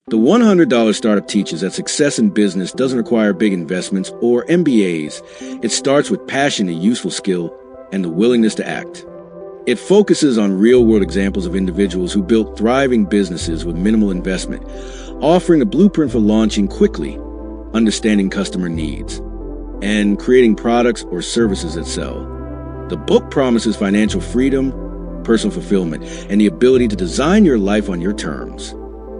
The $100 Startup teaches that success in business doesn't require big investments or MBAs. It starts with passion, a useful skill, and the willingness to act. It focuses on real-world examples of individuals who built thriving businesses with minimal investment, offering a blueprint for launching quickly, understanding customer needs, and creating products or services that sell. The book promises financial freedom, personal fulfillment, and the ability to design your life on your terms.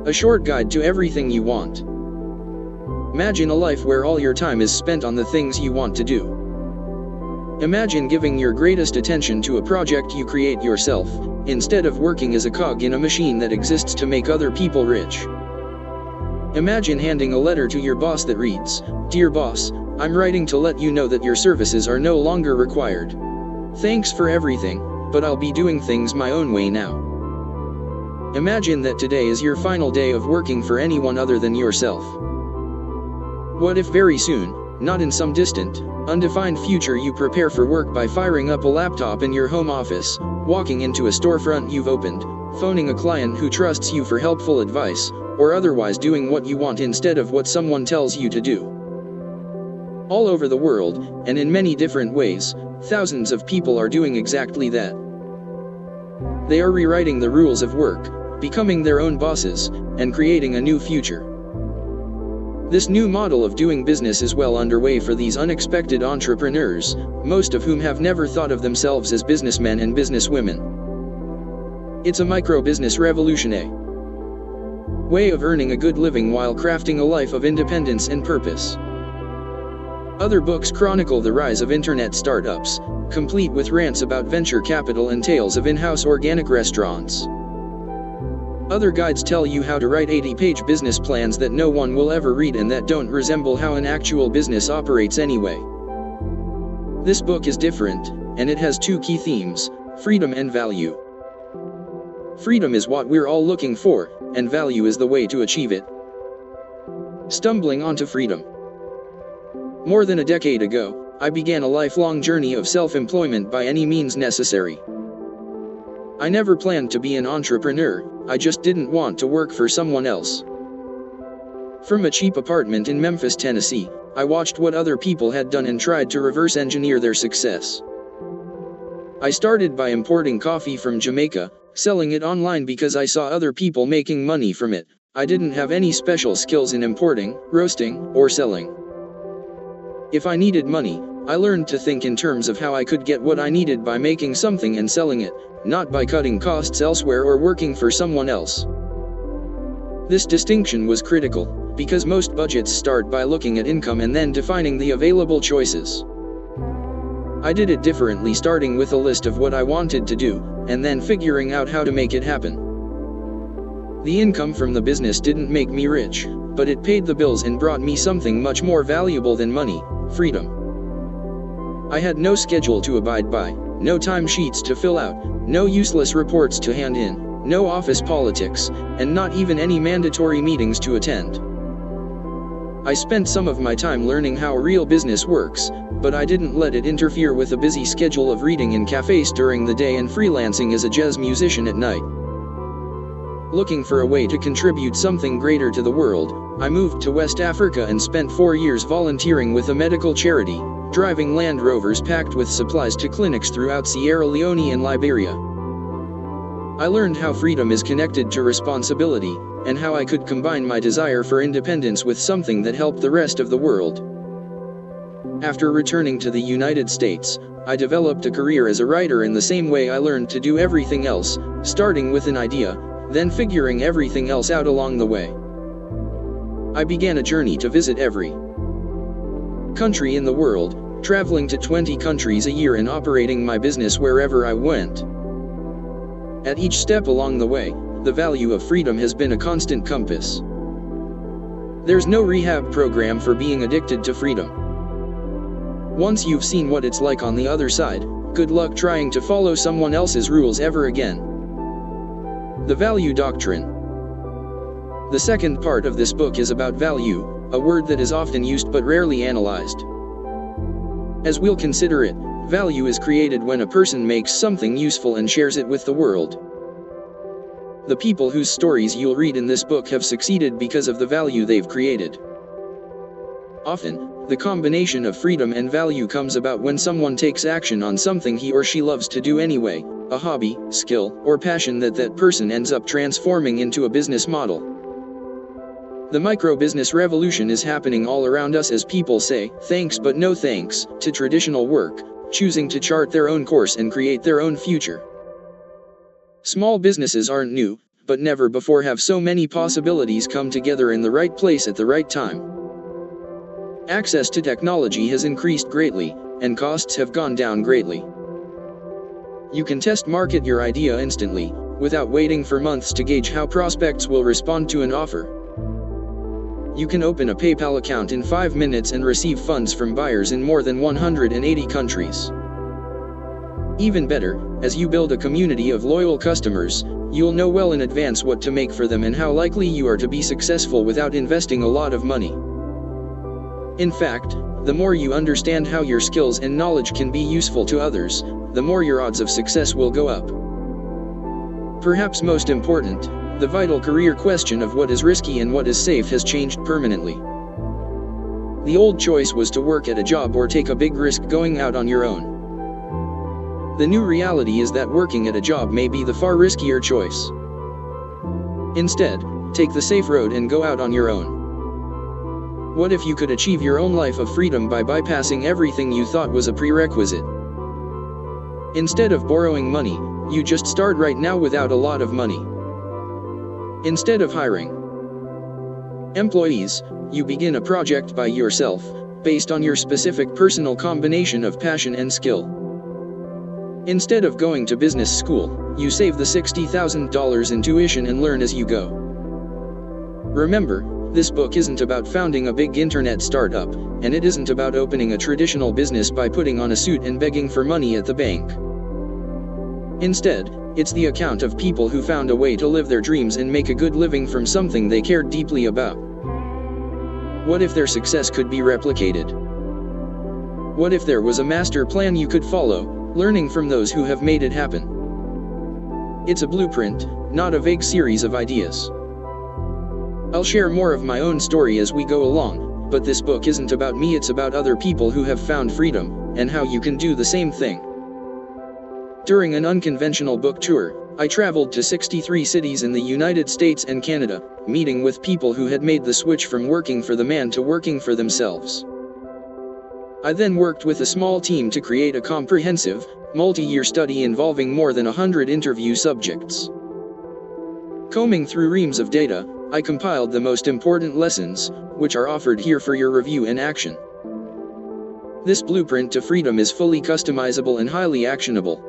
A short guide to everything you want. Imagine a life where all your time is spent on the things you want to do. Imagine giving your greatest attention to a project you create yourself, instead of working as a cog in a machine that exists to make other people rich. Imagine handing a letter to your boss that reads, "Dear boss, I'm writing to let you know that your services are no longer required. Thanks for everything, but I'll be doing things my own way now." Imagine that today is your final day of working for anyone other than yourself. What if very soon, not in some distant, undefined future, you prepare for work by firing up a laptop in your home office, walking into a storefront you've opened, phoning a client who trusts you for helpful advice, or otherwise doing what you want instead of what someone tells you to do? All over the world, and in many different ways, thousands of people are doing exactly that. They are rewriting the rules of work, becoming their own bosses, and creating a new future. This new model of doing business is well underway for these unexpected entrepreneurs, most of whom have never thought of themselves as businessmen and businesswomen. It's a micro-business revolution, a way of earning a good living while crafting a life of independence and purpose. Other books chronicle the rise of internet startups, complete with rants about venture capital and tales of in-house organic restaurants. Other guides tell you how to write 80-page business plans that no one will ever read and that don't resemble how an actual business operates anyway. This book is different, and it has two key themes: freedom and value. Freedom is what we're all looking for, and value is the way to achieve it. Stumbling onto freedom. More than a decade ago, I began a lifelong journey of self-employment by any means necessary. I never planned to be an entrepreneur, I just didn't want to work for someone else. From a cheap apartment in Memphis, Tennessee, I watched what other people had done and tried to reverse engineer their success. I started by importing coffee from Jamaica, selling it online because I saw other people making money from it. I didn't have any special skills in importing, roasting, or selling. If I needed money, I learned to think in terms of how I could get what I needed by making something and selling it, not by cutting costs elsewhere or working for someone else. This distinction was critical, because most budgets start by looking at income and then defining the available choices. I did it differently, starting with a list of what I wanted to do, and then figuring out how to make it happen. The income from the business didn't make me rich, but it paid the bills and brought me something much more valuable than money: freedom. I had no schedule to abide by, no timesheets to fill out, no useless reports to hand in, no office politics, and not even any mandatory meetings to attend. I spent some of my time learning how real business works, but I didn't let it interfere with a busy schedule of reading in cafes during the day and freelancing as a jazz musician at night. Looking for a way to contribute something greater to the world, I moved to West Africa and spent 4 years volunteering with a medical charity, driving Land Rovers packed with supplies to clinics throughout Sierra Leone and Liberia. I learned how freedom is connected to responsibility, and how I could combine my desire for independence with something that helped the rest of the world. After returning to the United States, I developed a career as a writer in the same way I learned to do everything else, starting with an idea, then figuring everything else out along the way. I began a journey to visit every country in the world, traveling to 20 countries a year and operating my business wherever I went. At each step along the way, the value of freedom has been a constant compass. There's no rehab program for being addicted to freedom. Once you've seen what it's like on the other side, good luck trying to follow someone else's rules ever again. The value doctrine. The second part of this book is about value, a word that is often used but rarely analyzed. As we'll consider it, value is created when a person makes something useful and shares it with the world. The people whose stories you'll read in this book have succeeded because of the value they've created. Often, the combination of freedom and value comes about when someone takes action on something he or she loves to do anyway, a hobby, skill, or passion that person ends up transforming into a business model. The micro-business revolution is happening all around us as people say, thanks but no thanks, to traditional work, choosing to chart their own course and create their own future. Small businesses aren't new, but never before have so many possibilities come together in the right place at the right time. Access to technology has increased greatly, and costs have gone down greatly. You can test market your idea instantly, without waiting for months to gauge how prospects will respond to an offer. You can open a PayPal account in 5 minutes and receive funds from buyers in more than 180 countries. Even better, as you build a community of loyal customers, you'll know well in advance what to make for them and how likely you are to be successful without investing a lot of money. In fact, the more you understand how your skills and knowledge can be useful to others, the more your odds of success will go up. Perhaps most important, the vital career question of what is risky and what is safe has changed permanently. The old choice was to work at a job or take a big risk going out on your own. The new reality is that working at a job may be the far riskier choice. Instead, take the safe road and go out on your own. What if you could achieve your own life of freedom by bypassing everything you thought was a prerequisite? Instead of borrowing money, you just start right now without a lot of money. Instead of hiring employees, you begin a project by yourself, based on your specific personal combination of passion and skill. Instead of going to business school, you save the $60,000 in tuition and learn as you go. Remember, this book isn't about founding a big internet startup, and it isn't about opening a traditional business by putting on a suit and begging for money at the bank. Instead, it's the account of people who found a way to live their dreams and make a good living from something they cared deeply about. What if their success could be replicated? What if there was a master plan you could follow, learning from those who have made it happen? It's a blueprint, not a vague series of ideas. I'll share more of my own story as we go along, but this book isn't about me, it's about other people who have found freedom, and how you can do the same thing. During an unconventional book tour, I traveled to 63 cities in the United States and Canada, meeting with people who had made the switch from working for the man to working for themselves. I then worked with a small team to create a comprehensive, multi-year study involving more than 100 interview subjects. Combing through reams of data, I compiled the most important lessons, which are offered here for your review and action. This blueprint to freedom is fully customizable and highly actionable.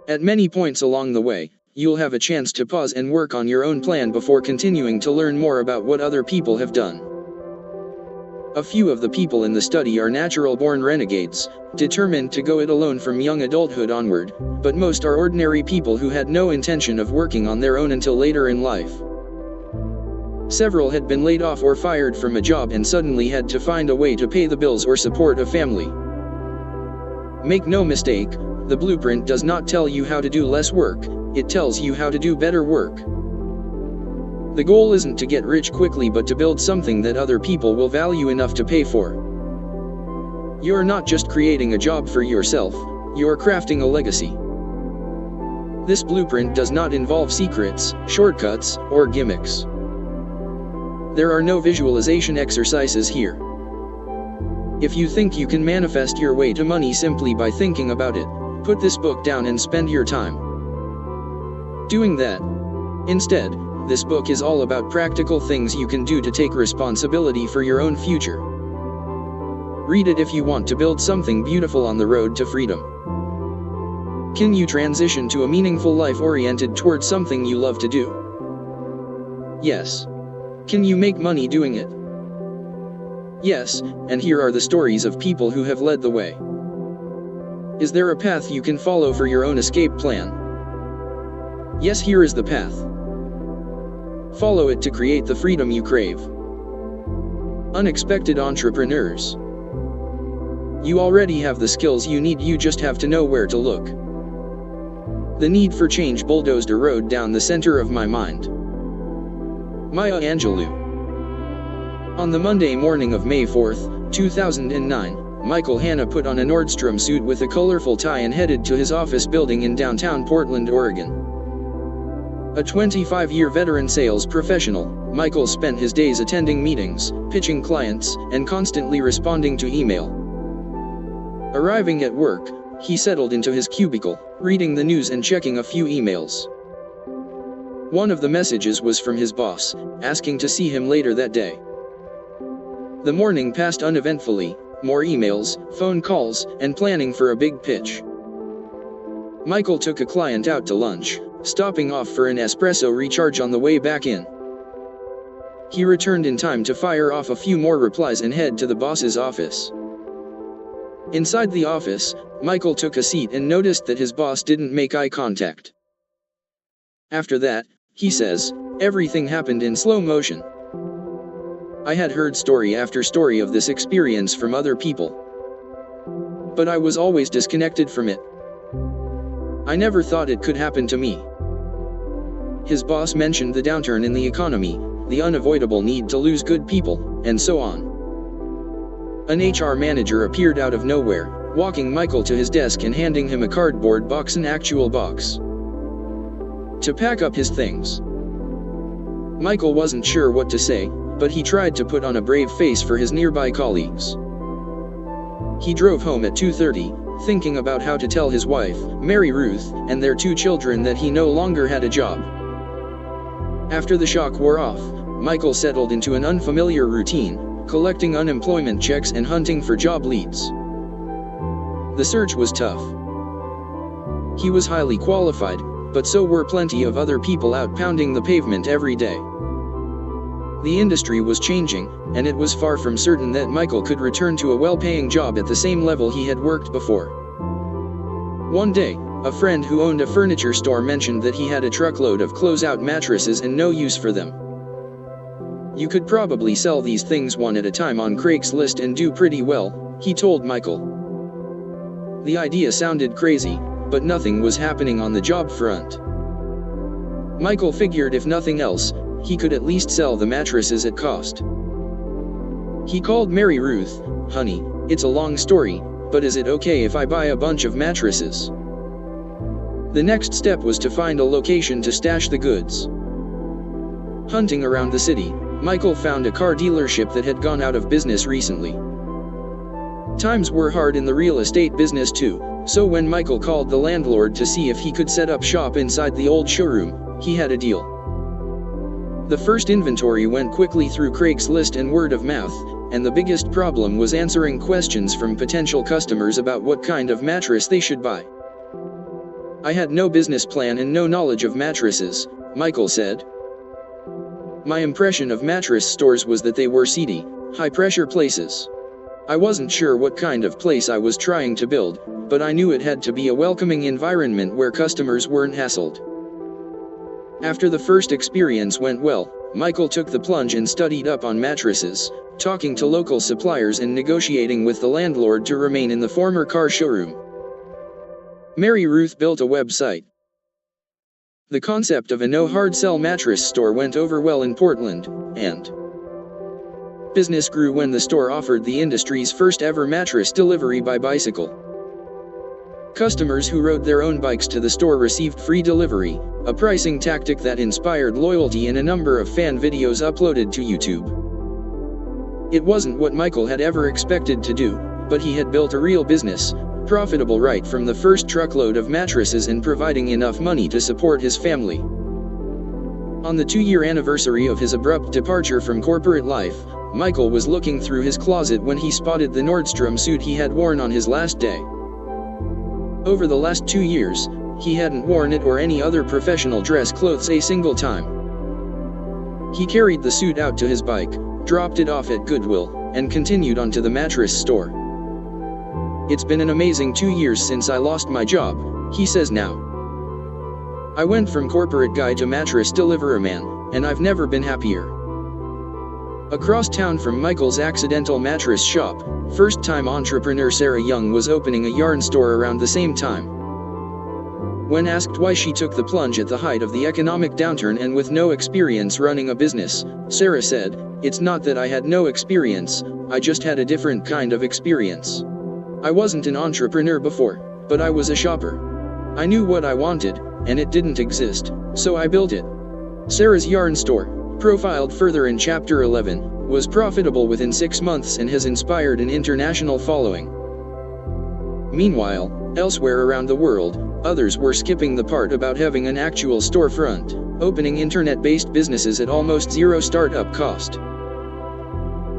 At many points along the way, you'll have a chance to pause and work on your own plan before continuing to learn more about what other people have done. A few of the people in the study are natural-born renegades, determined to go it alone from young adulthood onward, but most are ordinary people who had no intention of working on their own until later in life. Several had been laid off or fired from a job and suddenly had to find a way to pay the bills or support a family. Make no mistake, the blueprint does not tell you how to do less work, it tells you how to do better work. The goal isn't to get rich quickly but to build something that other people will value enough to pay for. You're not just creating a job for yourself, you're crafting a legacy. This blueprint does not involve secrets, shortcuts, or gimmicks. There are no visualization exercises here. If you think you can manifest your way to money simply by thinking about it, put this book down and spend your time doing that. Instead, this book is all about practical things you can do to take responsibility for your own future. Read it if you want to build something beautiful on the road to freedom. Can you transition to a meaningful life oriented towards something you love to do? Yes. Can you make money doing it? Yes, and here are the stories of people who have led the way. Is there a path you can follow for your own escape plan? Yes, here is the path. Follow it to create the freedom you crave. Unexpected entrepreneurs. You already have the skills you need, you just have to know where to look. The need for change bulldozed a road down the center of my mind. Maya Angelou. On the Monday morning of May 4, 2009, Michael Hanna put on a Nordstrom suit with a colorful tie and headed to his office building in downtown Portland, Oregon. A 25-year veteran sales professional, Michael spent his days attending meetings, pitching clients, and constantly responding to email. Arriving at work, he settled into his cubicle, reading the news and checking a few emails. One of the messages was from his boss, asking to see him later that day. The morning passed uneventfully, more emails, phone calls, and planning for a big pitch. Michael took a client out to lunch, stopping off for an espresso recharge on the way back in. He returned in time to fire off a few more replies and head to the boss's office. Inside the office, Michael took a seat and noticed that his boss didn't make eye contact. After that, he says, everything happened in slow motion. I had heard story after story of this experience from other people, but I was always disconnected from it. I never thought it could happen to me. His boss mentioned the downturn in the economy, the unavoidable need to lose good people, and so on. An HR manager appeared out of nowhere, walking Michael to his desk and handing him a cardboard box, an actual box, to pack up his things. Michael wasn't sure what to say, but he tried to put on a brave face for his nearby colleagues. He drove home at 2:30, thinking about how to tell his wife, Mary Ruth, and their 2 children that he no longer had a job. After the shock wore off, Michael settled into an unfamiliar routine, collecting unemployment checks and hunting for job leads. The search was tough. He was highly qualified, but so were plenty of other people out pounding the pavement every day. The industry was changing, and it was far from certain that Michael could return to a well-paying job at the same level he had worked before. One day, a friend who owned a furniture store mentioned that he had a truckload of closeout mattresses and no use for them. You could probably sell these things one at a time on Craigslist and do pretty well, he told Michael. The idea sounded crazy, but nothing was happening on the job front. Michael figured if nothing else, he could at least sell the mattresses at cost. He called Mary Ruth, honey, it's a long story, but is it okay if I buy a bunch of mattresses? The next step was to find a location to stash the goods. Hunting around the city, Michael found a car dealership that had gone out of business recently. Times were hard in the real estate business too, so when Michael called the landlord to see if he could set up shop inside the old showroom, he had a deal. The first inventory went quickly through Craigslist and word of mouth, and the biggest problem was answering questions from potential customers about what kind of mattress they should buy. I had no business plan and no knowledge of mattresses, Michael said. My impression of mattress stores was that they were seedy, high-pressure places. I wasn't sure what kind of place I was trying to build, but I knew it had to be a welcoming environment where customers weren't hassled. After the first experience went well, Michael took the plunge and studied up on mattresses, talking to local suppliers and negotiating with the landlord to remain in the former car showroom. Mary Ruth built a website. The concept of a no-hard-sell mattress store went over well in Portland, and business grew when the store offered the industry's first-ever mattress delivery by bicycle. Customers who rode their own bikes to the store received free delivery, a pricing tactic that inspired loyalty in a number of fan videos uploaded to YouTube. It wasn't what Michael had ever expected to do, but he had built a real business, profitable right from the first truckload of mattresses and providing enough money to support his family. On the 2-year anniversary of his abrupt departure from corporate life, Michael was looking through his closet when he spotted the Nordstrom suit he had worn on his last day. Over the last 2 years, he hadn't worn it or any other professional dress clothes a single time. He carried the suit out to his bike, dropped it off at Goodwill, and continued on to the mattress store. It's been an amazing 2 years since I lost my job, he says now. I went from corporate guy to mattress deliverer man, and I've never been happier. Across town from Michael's accidental mattress shop, first-time entrepreneur Sarah Young was opening a yarn store around the same time. When asked why she took the plunge at the height of the economic downturn and with no experience running a business, Sarah said, "It's not that I had no experience, I just had a different kind of experience. I wasn't an entrepreneur before, but I was a shopper. I knew what I wanted, and it didn't exist, so I built it." Sarah's yarn store, profiled further in Chapter 11, was profitable within 6 months and has inspired an international following. Meanwhile, elsewhere around the world, others were skipping the part about having an actual storefront, opening internet-based businesses at almost zero startup cost.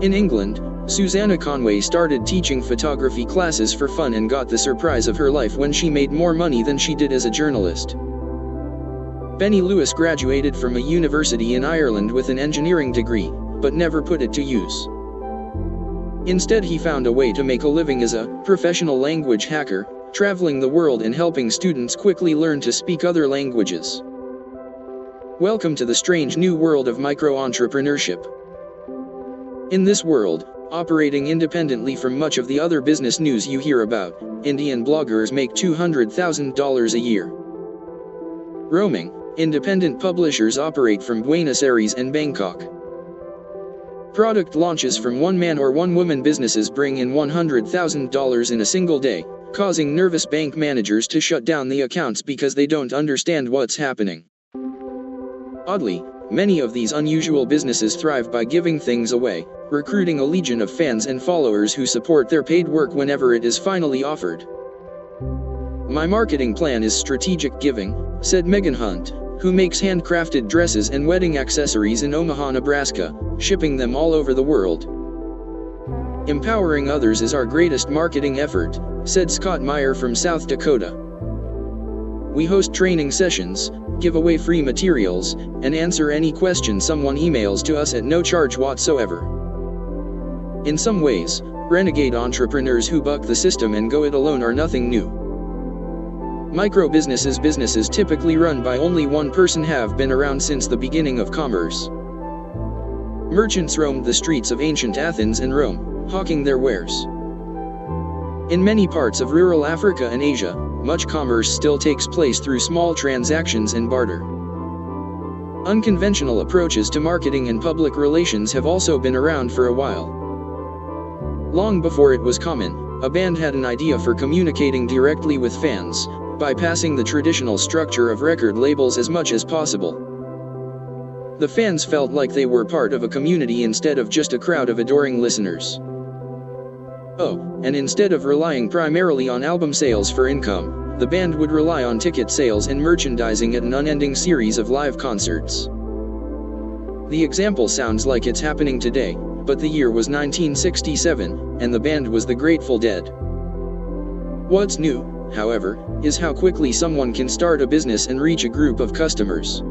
In England, Susanna Conway started teaching photography classes for fun and got the surprise of her life when she made more money than she did as a journalist. Benny Lewis graduated from a university in Ireland with an engineering degree, but never put it to use. Instead, he found a way to make a living as a professional language hacker, traveling the world and helping students quickly learn to speak other languages. Welcome to the strange new world of micro-entrepreneurship. In this world, operating independently from much of the other business news you hear about, Indian bloggers make $200,000 a year. Roaming, independent publishers operate from Buenos Aires and Bangkok. Product launches from one-man or one-woman businesses bring in $100,000 in a single day, causing nervous bank managers to shut down the accounts because they don't understand what's happening. Oddly, many of these unusual businesses thrive by giving things away, recruiting a legion of fans and followers who support their paid work whenever it is finally offered. "My marketing plan is strategic giving," said Megan Hunt, who makes handcrafted dresses and wedding accessories in Omaha, Nebraska, shipping them all over the world. "Empowering others is our greatest marketing effort," said Scott Meyer from South Dakota. "We host training sessions, give away free materials, and answer any question someone emails to us at no charge whatsoever." In some ways, renegade entrepreneurs who buck the system and go it alone are nothing new. Micro-businesses typically run by only one person have been around since the beginning of commerce. Merchants roamed the streets of ancient Athens and Rome, hawking their wares. In many parts of rural Africa and Asia, much commerce still takes place through small transactions and barter. Unconventional approaches to marketing and public relations have also been around for a while. Long before it was common, a band had an idea for communicating directly with fans, bypassing the traditional structure of record labels as much as possible. The fans felt like they were part of a community instead of just a crowd of adoring listeners. Oh, and instead of relying primarily on album sales for income, the band would rely on ticket sales and merchandising at an unending series of live concerts. The example sounds like it's happening today, but the year was 1967, and the band was the Grateful Dead. What's new, however, is how quickly someone can start a business and reach a group of customers.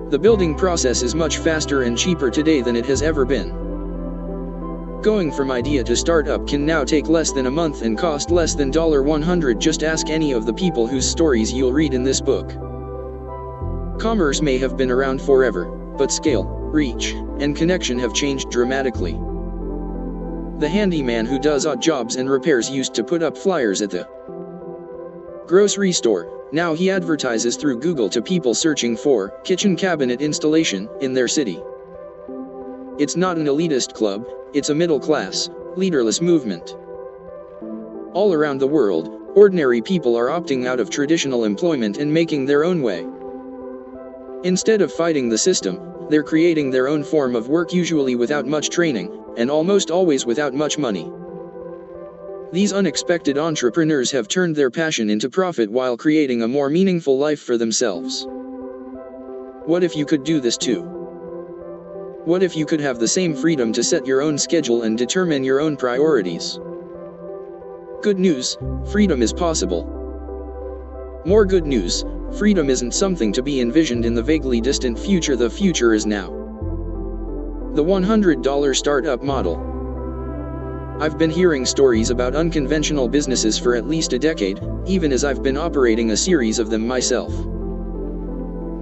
The building process is much faster and cheaper today than it has ever been. Going from idea to startup can now take less than a month and cost less than $100. Just ask any of the people whose stories you'll read in this book. Commerce may have been around forever, but scale, reach, and connection have changed dramatically. The handyman who does odd jobs and repairs used to put up flyers at the grocery store. Now he advertises through Google to people searching for kitchen cabinet installation in their city. It's not an elitist club, it's a middle-class, leaderless movement. All around the world, ordinary people are opting out of traditional employment and making their own way. Instead of fighting the system, they're creating their own form of work, usually without much training, and almost always without much money. These unexpected entrepreneurs have turned their passion into profit while creating a more meaningful life for themselves. What if you could do this too? What if you could have the same freedom to set your own schedule and determine your own priorities? Good news, freedom is possible. More good news, freedom isn't something to be envisioned in the vaguely distant future. The future is now. The $100 startup model. I've been hearing stories about unconventional businesses for at least a decade, even as I've been operating a series of them myself.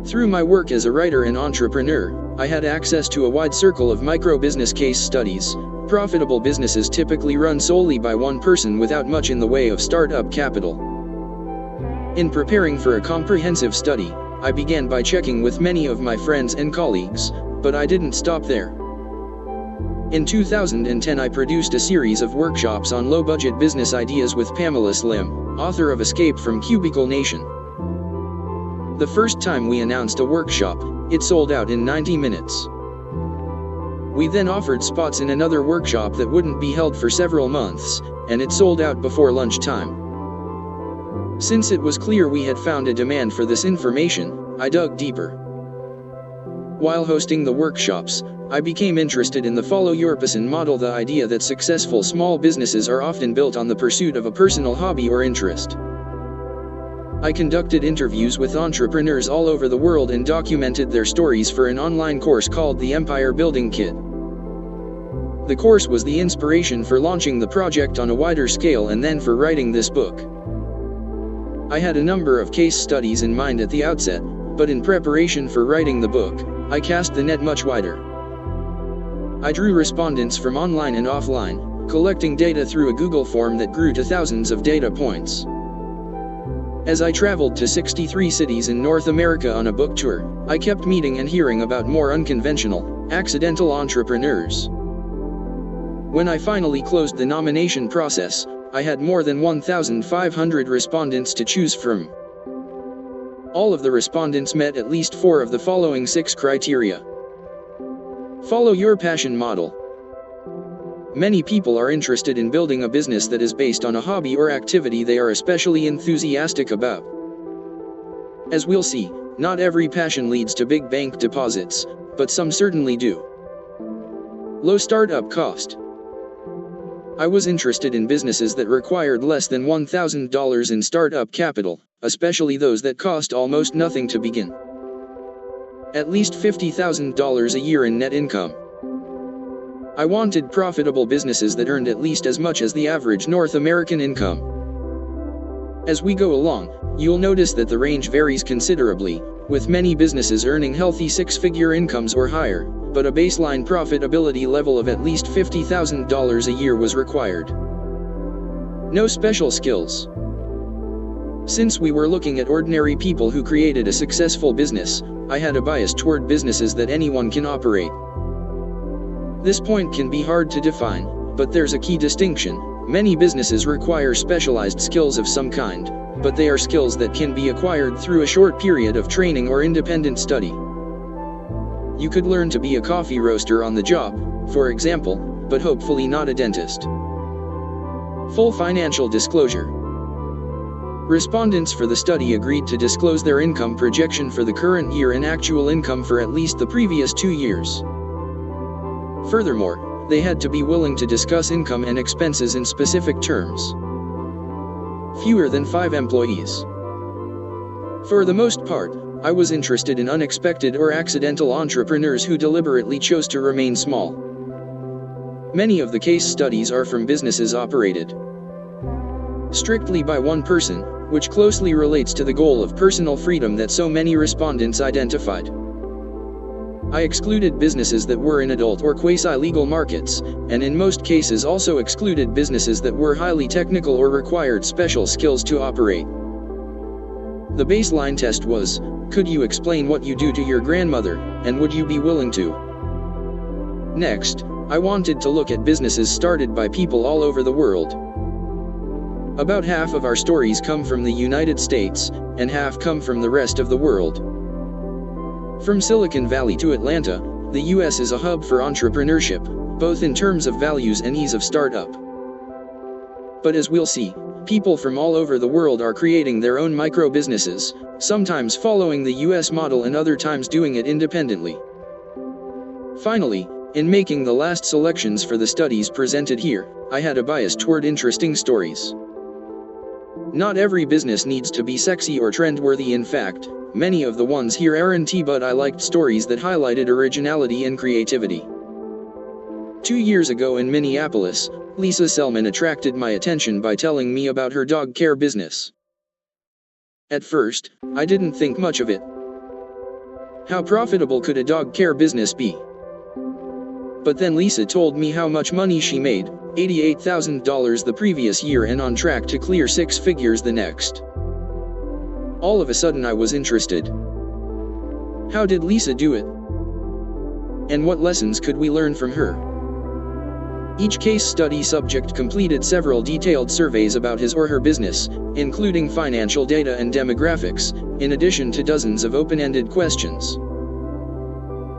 Through my work as a writer and entrepreneur, I had access to a wide circle of micro-business case studies. Profitable businesses typically run solely by one person without much in the way of startup capital. In preparing for a comprehensive study, I began by checking with many of my friends and colleagues, but I didn't stop there. In 2010 I produced a series of workshops on low-budget business ideas with Pamela Slim, author of Escape from Cubicle Nation. The first time we announced a workshop, it sold out in 90 minutes. We then offered spots in another workshop that wouldn't be held for several months, and it sold out before lunchtime. Since it was clear we had found a demand for this information, I dug deeper. While hosting the workshops, I became interested in the follow your passion model, the idea that successful small businesses are often built on the pursuit of a personal hobby or interest. I conducted interviews with entrepreneurs all over the world and documented their stories for an online course called the Empire Building Kit. The course was the inspiration for launching the project on a wider scale and then for writing this book. I had a number of case studies in mind at the outset, but in preparation for writing the book, I cast the net much wider. I drew respondents from online and offline, collecting data through a Google form that grew to thousands of data points. As I traveled to 63 cities in North America on a book tour, I kept meeting and hearing about more unconventional, accidental entrepreneurs. When I finally closed the nomination process, I had more than 1,500 respondents to choose from. All of the respondents met at least 4 of the following 6 criteria. Follow your passion model. Many people are interested in building a business that is based on a hobby or activity they are especially enthusiastic about. As we'll see, not every passion leads to big bank deposits, but some certainly do. Low startup cost. I was interested in businesses that required less than $1,000 in startup capital, especially those that cost almost nothing to begin. At least $50,000 a year in net income. I wanted profitable businesses that earned at least as much as the average North American income. As we go along, you'll notice that the range varies considerably, with many businesses earning healthy 6-figure incomes or higher, but a baseline profitability level of at least $50,000 a year was required. No special skills. Since we were looking at ordinary people who created a successful business, I had a bias toward businesses that anyone can operate. This point can be hard to define, but there's a key distinction. Many businesses require specialized skills of some kind, but they are skills that can be acquired through a short period of training or independent study. You could learn to be a coffee roaster on the job, for example, but hopefully not a dentist. Full financial disclosure. Respondents for the study agreed to disclose their income projection for the current year and actual income for at least the previous 2 years. Furthermore, they had to be willing to discuss income and expenses in specific terms. Fewer than 5 employees. For the most part, I was interested in unexpected or accidental entrepreneurs who deliberately chose to remain small. Many of the case studies are from businesses operated strictly by one person, which closely relates to the goal of personal freedom that so many respondents identified. I excluded businesses that were in adult or quasi-legal markets, and in most cases also excluded businesses that were highly technical or required special skills to operate. The baseline test was, could you explain what you do to your grandmother, and would you be willing to? Next, I wanted to look at businesses started by people all over the world. About half of our stories come from the United States, and half come from the rest of the world. From Silicon Valley to Atlanta, the US is a hub for entrepreneurship, both in terms of values and ease of startup. But as we'll see, people from all over the world are creating their own micro-businesses, sometimes following the US model and other times doing it independently. Finally, in making the last selections for the studies presented here, I had a bias toward interesting stories. Not every business needs to be sexy or trend-worthy. In fact, many of the ones here aren't, but I liked stories that highlighted originality and creativity. 2 years ago in Minneapolis, Lisa Selman attracted my attention by telling me about her dog care business. At first, I didn't think much of it. How profitable could a dog care business be? But then Lisa told me how much money she made, $88,000 the previous year and on track to clear 6 figures the next. All of a sudden I was interested. How did Lisa do it? And what lessons could we learn from her? Each case study subject completed several detailed surveys about his or her business, including financial data and demographics, in addition to dozens of open-ended questions.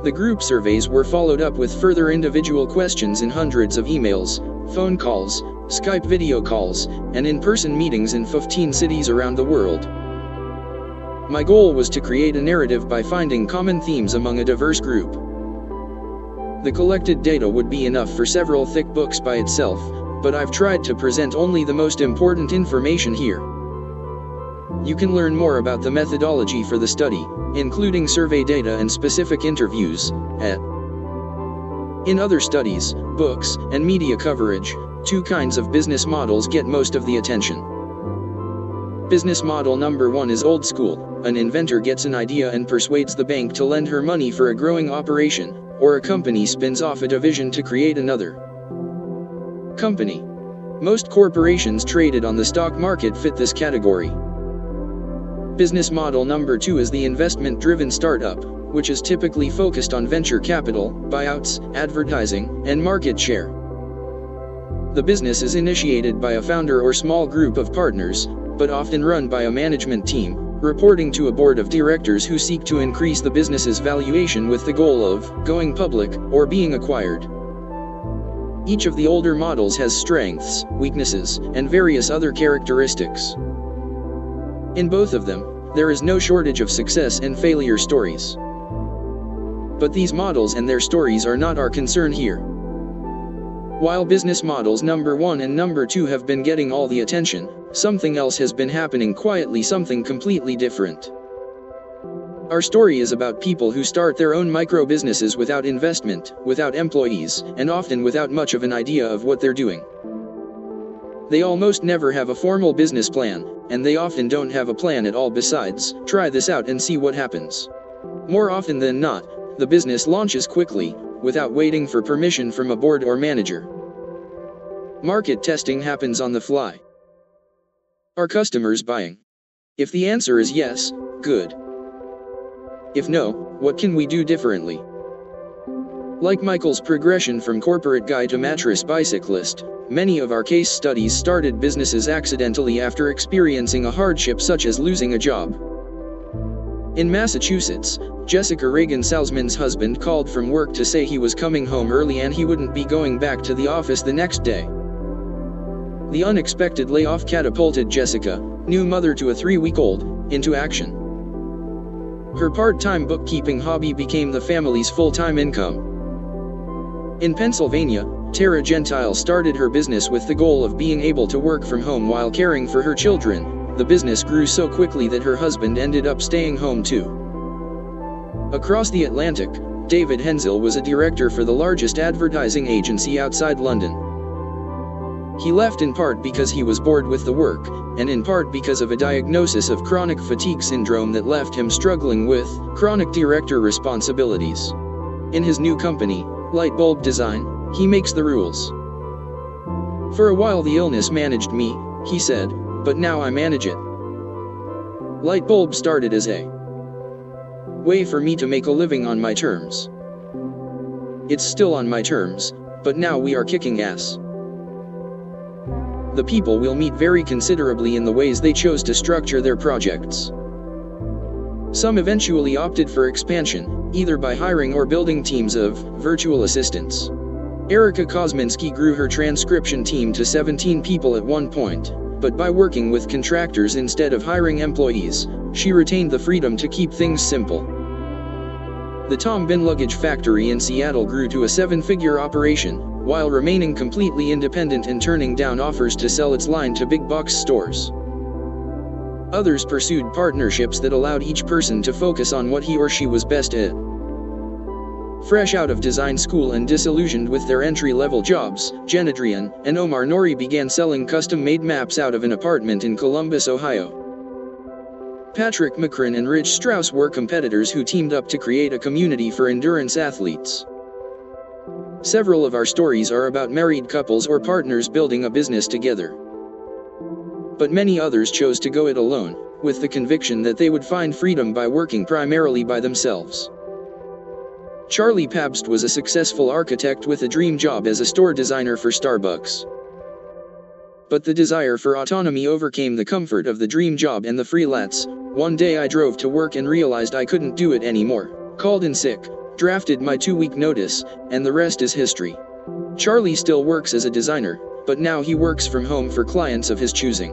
The group surveys were followed up with further individual questions in hundreds of emails, phone calls, Skype video calls, and in-person meetings in 15 cities around the world. My goal was to create a narrative by finding common themes among a diverse group. The collected data would be enough for several thick books by itself, but I've tried to present only the most important information here. You can learn more about the methodology for the study, including survey data and specific interviews, at In other studies, books, and media coverage, two kinds of business models get most of the attention. Business model number 1 is old school. An inventor gets an idea and persuades the bank to lend her money for a growing operation, or a company spins off a division to create another company. Most corporations traded on the stock market fit this category. Business model number 2 is the investment-driven startup, which is typically focused on venture capital, buyouts, advertising, and market share. The business is initiated by a founder or small group of partners, but often run by a management team, reporting to a board of directors who seek to increase the business's valuation with the goal of going public or being acquired. Each of the older models has strengths, weaknesses, and various other characteristics. In both of them, there is no shortage of success and failure stories. But these models and their stories are not our concern here. While business models number 1 and number 2 have been getting all the attention, something else has been happening quietly, something completely different. Our story is about people who start their own micro businesses without investment, without employees, and often without much of an idea of what they're doing. They almost never have a formal business plan, and they often don't have a plan at all besides, try this out and see what happens. More often than not, the business launches quickly, without waiting for permission from a board or manager. Market testing happens on the fly. Are customers buying? If the answer is yes, good. If no, what can we do differently? Like Michael's progression from corporate guy to mattress bicyclist, many of our case studies started businesses accidentally after experiencing a hardship such as losing a job. In Massachusetts, Jessica Reagan Salzman's husband called from work to say he was coming home early and he wouldn't be going back to the office the next day. The unexpected layoff catapulted Jessica, new mother to a 3-week-old, into action. Her part-time bookkeeping hobby became the family's full-time income. In Pennsylvania, Tara Gentile started her business with the goal of being able to work from home while caring for her children. The business grew so quickly that her husband ended up staying home too. Across the Atlantic, David Hensel was a director for the largest advertising agency outside London. He left in part because he was bored with the work, and in part because of a diagnosis of chronic fatigue syndrome that left him struggling with chronic director responsibilities. In his new company, Light Bulb Design, he makes the rules. For a while the illness managed me, he said, but now I manage it. Light Bulb started as a way for me to make a living on my terms. It's still on my terms, but now we are kicking ass. The people will meet vary considerably in the ways they chose to structure their projects. Some eventually opted for expansion, either by hiring or building teams of virtual assistants. Erica Kosminski grew her transcription team to 17 people at one point, but by working with contractors instead of hiring employees, she retained the freedom to keep things simple. The Tom Bin Luggage Factory in Seattle grew to a 7-figure operation, while remaining completely independent and turning down offers to sell its line to big box stores. Others pursued partnerships that allowed each person to focus on what he or she was best at. Fresh out of design school and disillusioned with their entry-level jobs, Jen Adrian and Omar Nori began selling custom-made maps out of an apartment in Columbus, Ohio. Patrick Macron and Rich Strauss were competitors who teamed up to create a community for endurance athletes. Several of our stories are about married couples or partners building a business together. But many others chose to go it alone, with the conviction that they would find freedom by working primarily by themselves. Charlie Pabst was a successful architect with a dream job as a store designer for Starbucks. But the desire for autonomy overcame the comfort of the dream job and the freelance. One day I drove to work and realized I couldn't do it anymore. Called in sick, drafted my 2-week notice, and the rest is history. Charlie still works as a designer, but now he works from home for clients of his choosing.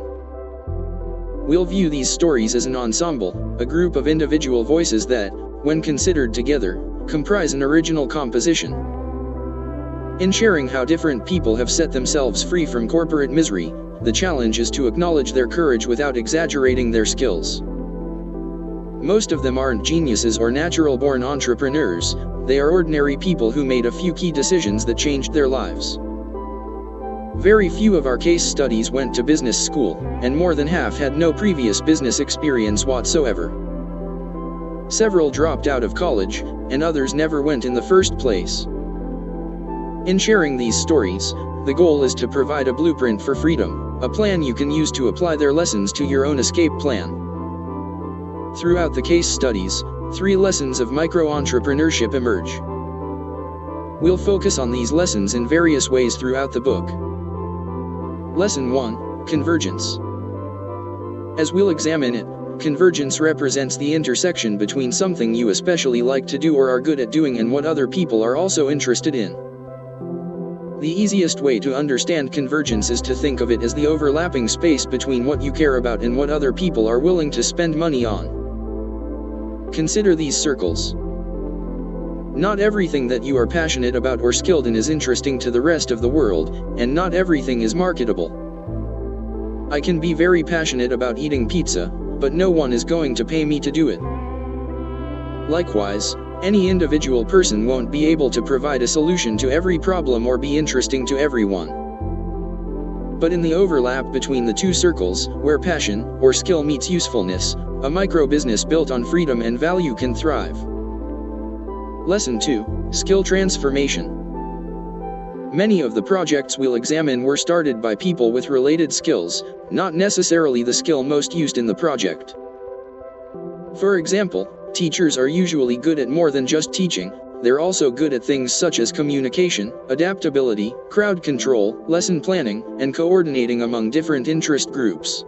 We'll view these stories as an ensemble, a group of individual voices that, when considered together, comprise an original composition. In sharing how different people have set themselves free from corporate misery, the challenge is to acknowledge their courage without exaggerating their skills. Most of them aren't geniuses or natural-born entrepreneurs, they are ordinary people who made a few key decisions that changed their lives. Very few of our case studies went to business school, and more than half had no previous business experience whatsoever. Several dropped out of college, and others never went in the first place. In sharing these stories, the goal is to provide a blueprint for freedom, a plan you can use to apply their lessons to your own escape plan. Throughout the case studies, 3 lessons of micro-entrepreneurship emerge. We'll focus on these lessons in various ways throughout the book. Lesson 1, Convergence. As we'll examine it, convergence represents the intersection between something you especially like to do or are good at doing and what other people are also interested in. The easiest way to understand convergence is to think of it as the overlapping space between what you care about and what other people are willing to spend money on. Consider these circles. Not everything that you are passionate about or skilled in is interesting to the rest of the world, and not everything is marketable. I can be very passionate about eating pizza, but no one is going to pay me to do it. Likewise, any individual person won't be able to provide a solution to every problem or be interesting to everyone. But in the overlap between the 2 circles, where passion or skill meets usefulness, a micro-business built on freedom and value can thrive. Lesson 2, Skill Transformation. Many of the projects we'll examine were started by people with related skills, not necessarily the skill most used in the project. For example, teachers are usually good at more than just teaching, they're also good at things such as communication, adaptability, crowd control, lesson planning, and coordinating among different interest groups.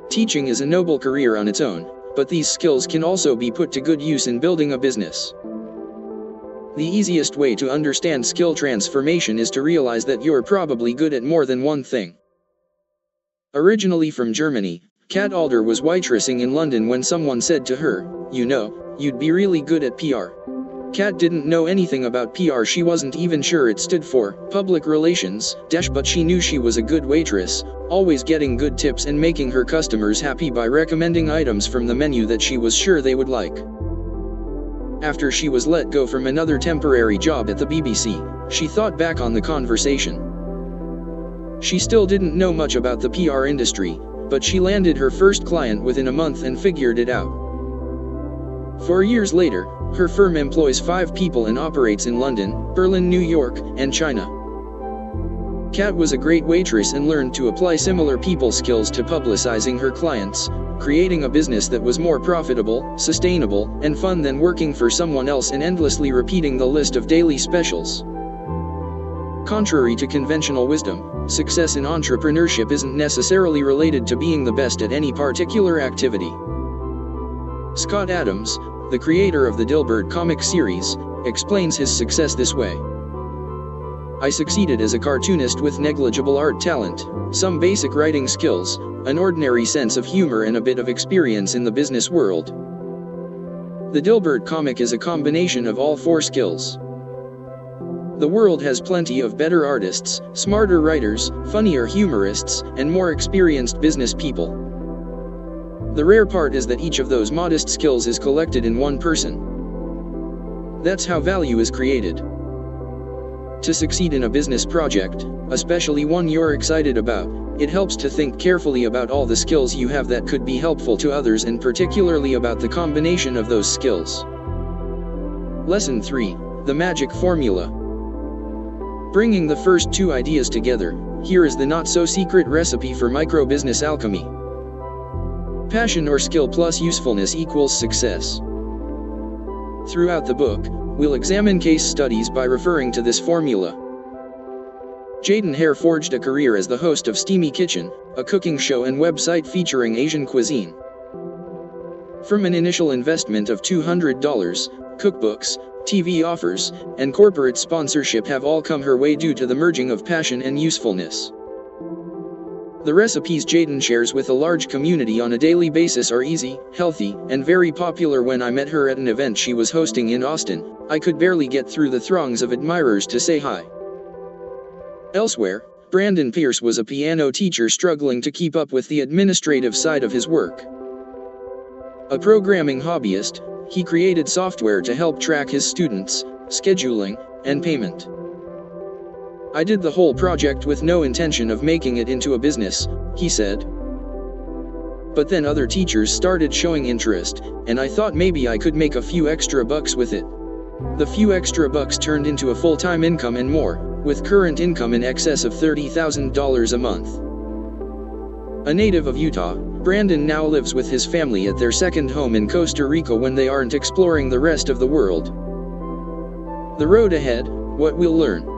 Teaching is a noble career on its own, but these skills can also be put to good use in building a business. The easiest way to understand skill transformation is to realize that you're probably good at more than one thing. Originally from Germany, Kat Alder was waitressing in London when someone said to her, "You know, you'd be really good at PR." Kat didn't know anything about PR, she wasn't even sure it stood for public relations, but she knew she was a good waitress, always getting good tips and making her customers happy by recommending items from the menu that she was sure they would like. After she was let go from another temporary job at the BBC, she thought back on the conversation. She still didn't know much about the PR industry, but she landed her first client within a month and figured it out. 4 years later, her firm employs 5 people and operates in London, Berlin, New York, and China. Kat was a great waitress and learned to apply similar people skills to publicizing her clients, creating a business that was more profitable, sustainable, and fun than working for someone else and endlessly repeating the list of daily specials. Contrary to conventional wisdom, success in entrepreneurship isn't necessarily related to being the best at any particular activity. Scott Adams, the creator of the Dilbert comic series, explains his success this way. "I succeeded as a cartoonist with negligible art talent, some basic writing skills, an ordinary sense of humor and a bit of experience in the business world." The Dilbert comic is a combination of all 4 skills. The world has plenty of better artists, smarter writers, funnier humorists, and more experienced business people. The rare part is that each of those modest skills is collected in one person. That's how value is created. To succeed in a business project, especially one you're excited about, it helps to think carefully about all the skills you have that could be helpful to others and particularly about the combination of those skills. Lesson 3, The Magic Formula. Bringing the first 2 ideas together, here is the not-so-secret recipe for micro-business alchemy. Passion or skill plus usefulness equals success. Throughout the book, we'll examine case studies by referring to this formula. Jaden Hare forged a career as the host of Steamy Kitchen, a cooking show and website featuring Asian cuisine. From an initial investment of $200, cookbooks, TV offers, and corporate sponsorship have all come her way due to the merging of passion and usefulness. The recipes Jaden shares with a large community on a daily basis are easy, healthy, and very popular. When I met her at an event she was hosting in Austin, I could barely get through the throngs of admirers to say hi. Elsewhere, Brandon Pierce was a piano teacher struggling to keep up with the administrative side of his work. A programming hobbyist, he created software to help track his students, scheduling, and payment. I did the whole project with no intention of making it into a business, he said. But then other teachers started showing interest, and I thought maybe I could make a few extra bucks with it. The few extra bucks turned into a full-time income and more, with current income in excess of $30,000 a month. A native of Utah, Brandon now lives with his family at their second home in Costa Rica when they aren't exploring the rest of the world. The road ahead, what we'll learn.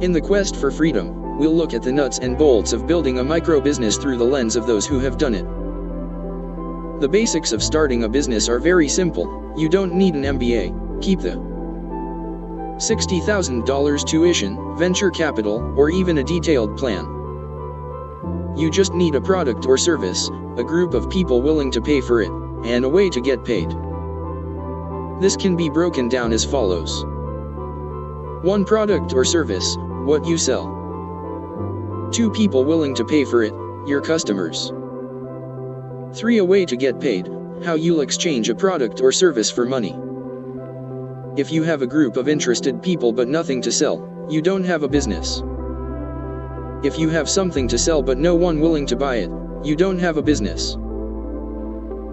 In the quest for freedom, we'll look at the nuts and bolts of building a micro-business through the lens of those who have done it. The basics of starting a business are very simple. You don't need an MBA, keep the $60,000 tuition, venture capital, or even a detailed plan. You just need a product or service, a group of people willing to pay for it, and a way to get paid. This can be broken down as follows. 1. Product or service, what you sell. 2. People willing to pay for it, your customers. 3. A way to get paid, how you'll exchange a product or service for money. If you have a group of interested people but nothing to sell, you don't have a business. If you have something to sell but no one willing to buy it, you don't have a business.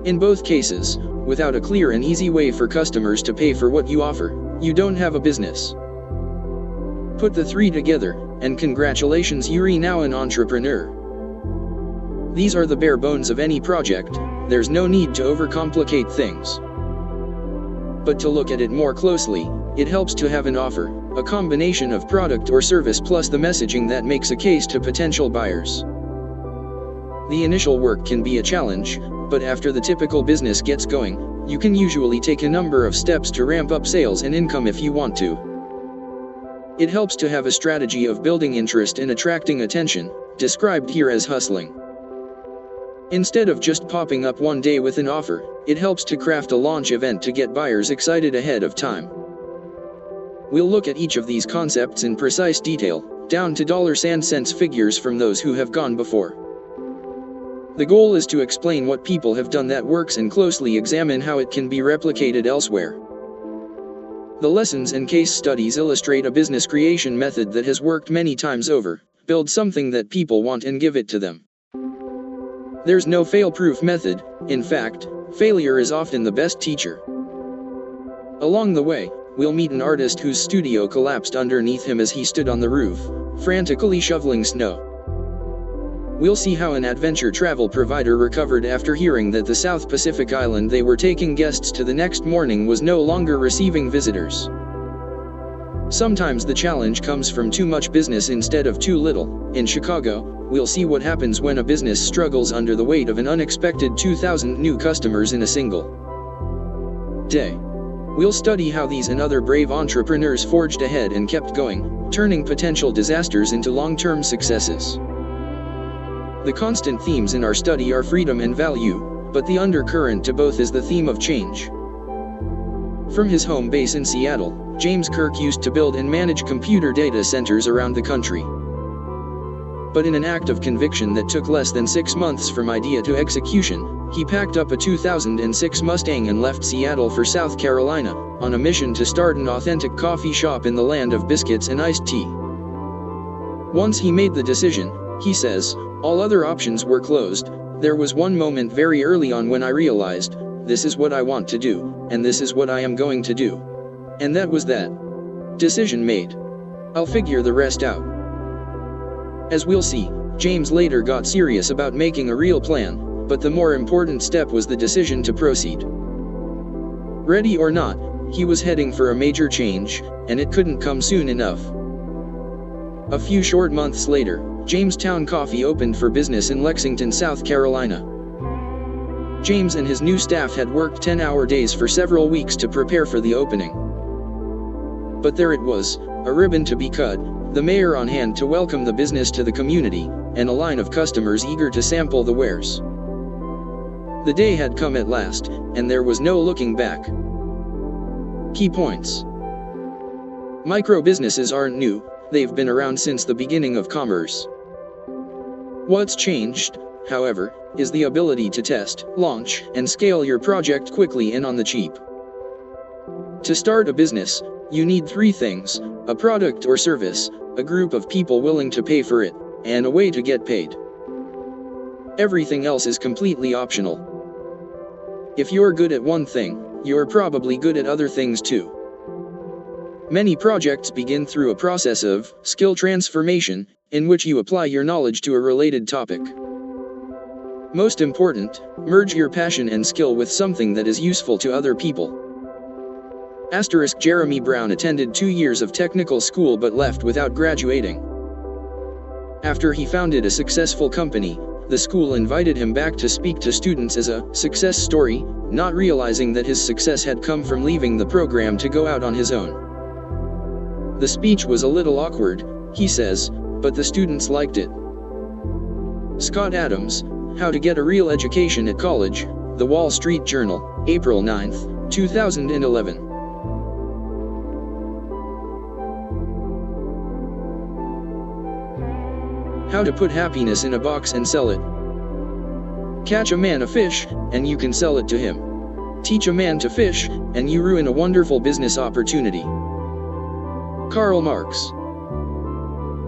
In both cases, without a clear and easy way for customers to pay for what you offer, you don't have a business. Put the three together, and congratulations, you're now an entrepreneur. These are the bare bones of any project. There's no need to overcomplicate things. But to look at it more closely, it helps to have an offer, a combination of product or service plus the messaging that makes a case to potential buyers. The initial work can be a challenge, but after the typical business gets going, you can usually take a number of steps to ramp up sales and income if you want to. It helps to have a strategy of building interest and attracting attention, described here as hustling. Instead of just popping up one day with an offer, it helps to craft a launch event to get buyers excited ahead of time. We'll look at each of these concepts in precise detail, down to dollars and cents figures from those who have gone before. The goal is to explain what people have done that works and closely examine how it can be replicated elsewhere. The lessons and case studies illustrate a business creation method that has worked many times over. Build something that people want and give it to them. There's no fail-proof method. In fact, failure is often the best teacher. Along the way, we'll meet an artist whose studio collapsed underneath him as he stood on the roof, frantically shoveling snow. We'll see how an adventure travel provider recovered after hearing that the South Pacific island they were taking guests to the next morning was no longer receiving visitors. Sometimes the challenge comes from too much business instead of too little. In Chicago, we'll see what happens when a business struggles under the weight of an unexpected 2,000 new customers in a single day. We'll study how these and other brave entrepreneurs forged ahead and kept going, turning potential disasters into long-term successes. The constant themes in our study are freedom and value, but the undercurrent to both is the theme of change. From his home base in Seattle, James Kirk used to build and manage computer data centers around the country. But in an act of conviction that took less than 6 months from idea to execution, he packed up a 2006 Mustang and left Seattle for South Carolina, on a mission to start an authentic coffee shop in the land of biscuits and iced tea. Once he made the decision, he says, all other options were closed. There was one moment very early on when I realized, this is what I want to do, and this is what I am going to do. And that was that. Decision made. I'll figure the rest out. As we'll see, James later got serious about making a real plan, but the more important step was the decision to proceed. Ready or not, he was heading for a major change, and it couldn't come soon enough. A few short months later, Jamestown Coffee opened for business in Lexington, South Carolina. James and his new staff had worked 10-hour days for several weeks to prepare for the opening. But there it was, a ribbon to be cut, the mayor on hand to welcome the business to the community, and a line of customers eager to sample the wares. The day had come at last, and there was no looking back. Key points. Micro-businesses aren't new, they've been around since the beginning of commerce. What's changed, however, is the ability to test, launch, and scale your project quickly and on the cheap. To start a business, you need 3 things: a product or service, a group of people willing to pay for it, and a way to get paid. Everything else is completely optional. If you're good at one thing, you're probably good at other things too. Many projects begin through a process of skill transformation, in which you apply your knowledge to a related topic. Most important, merge your passion and skill with something that is useful to other people. Jeremy Brown attended 2 years of technical school but left without graduating. After he founded a successful company, the school invited him back to speak to students as a success story, not realizing that his success had come from leaving the program to go out on his own. The speech was a little awkward, he says, but the students liked it. Scott Adams, How to Get a Real Education at College, The Wall Street Journal, April 9, 2011. How to put happiness in a box and sell it. Catch a man a fish, and you can sell it to him. Teach a man to fish, and you ruin a wonderful business opportunity. Karl Marx.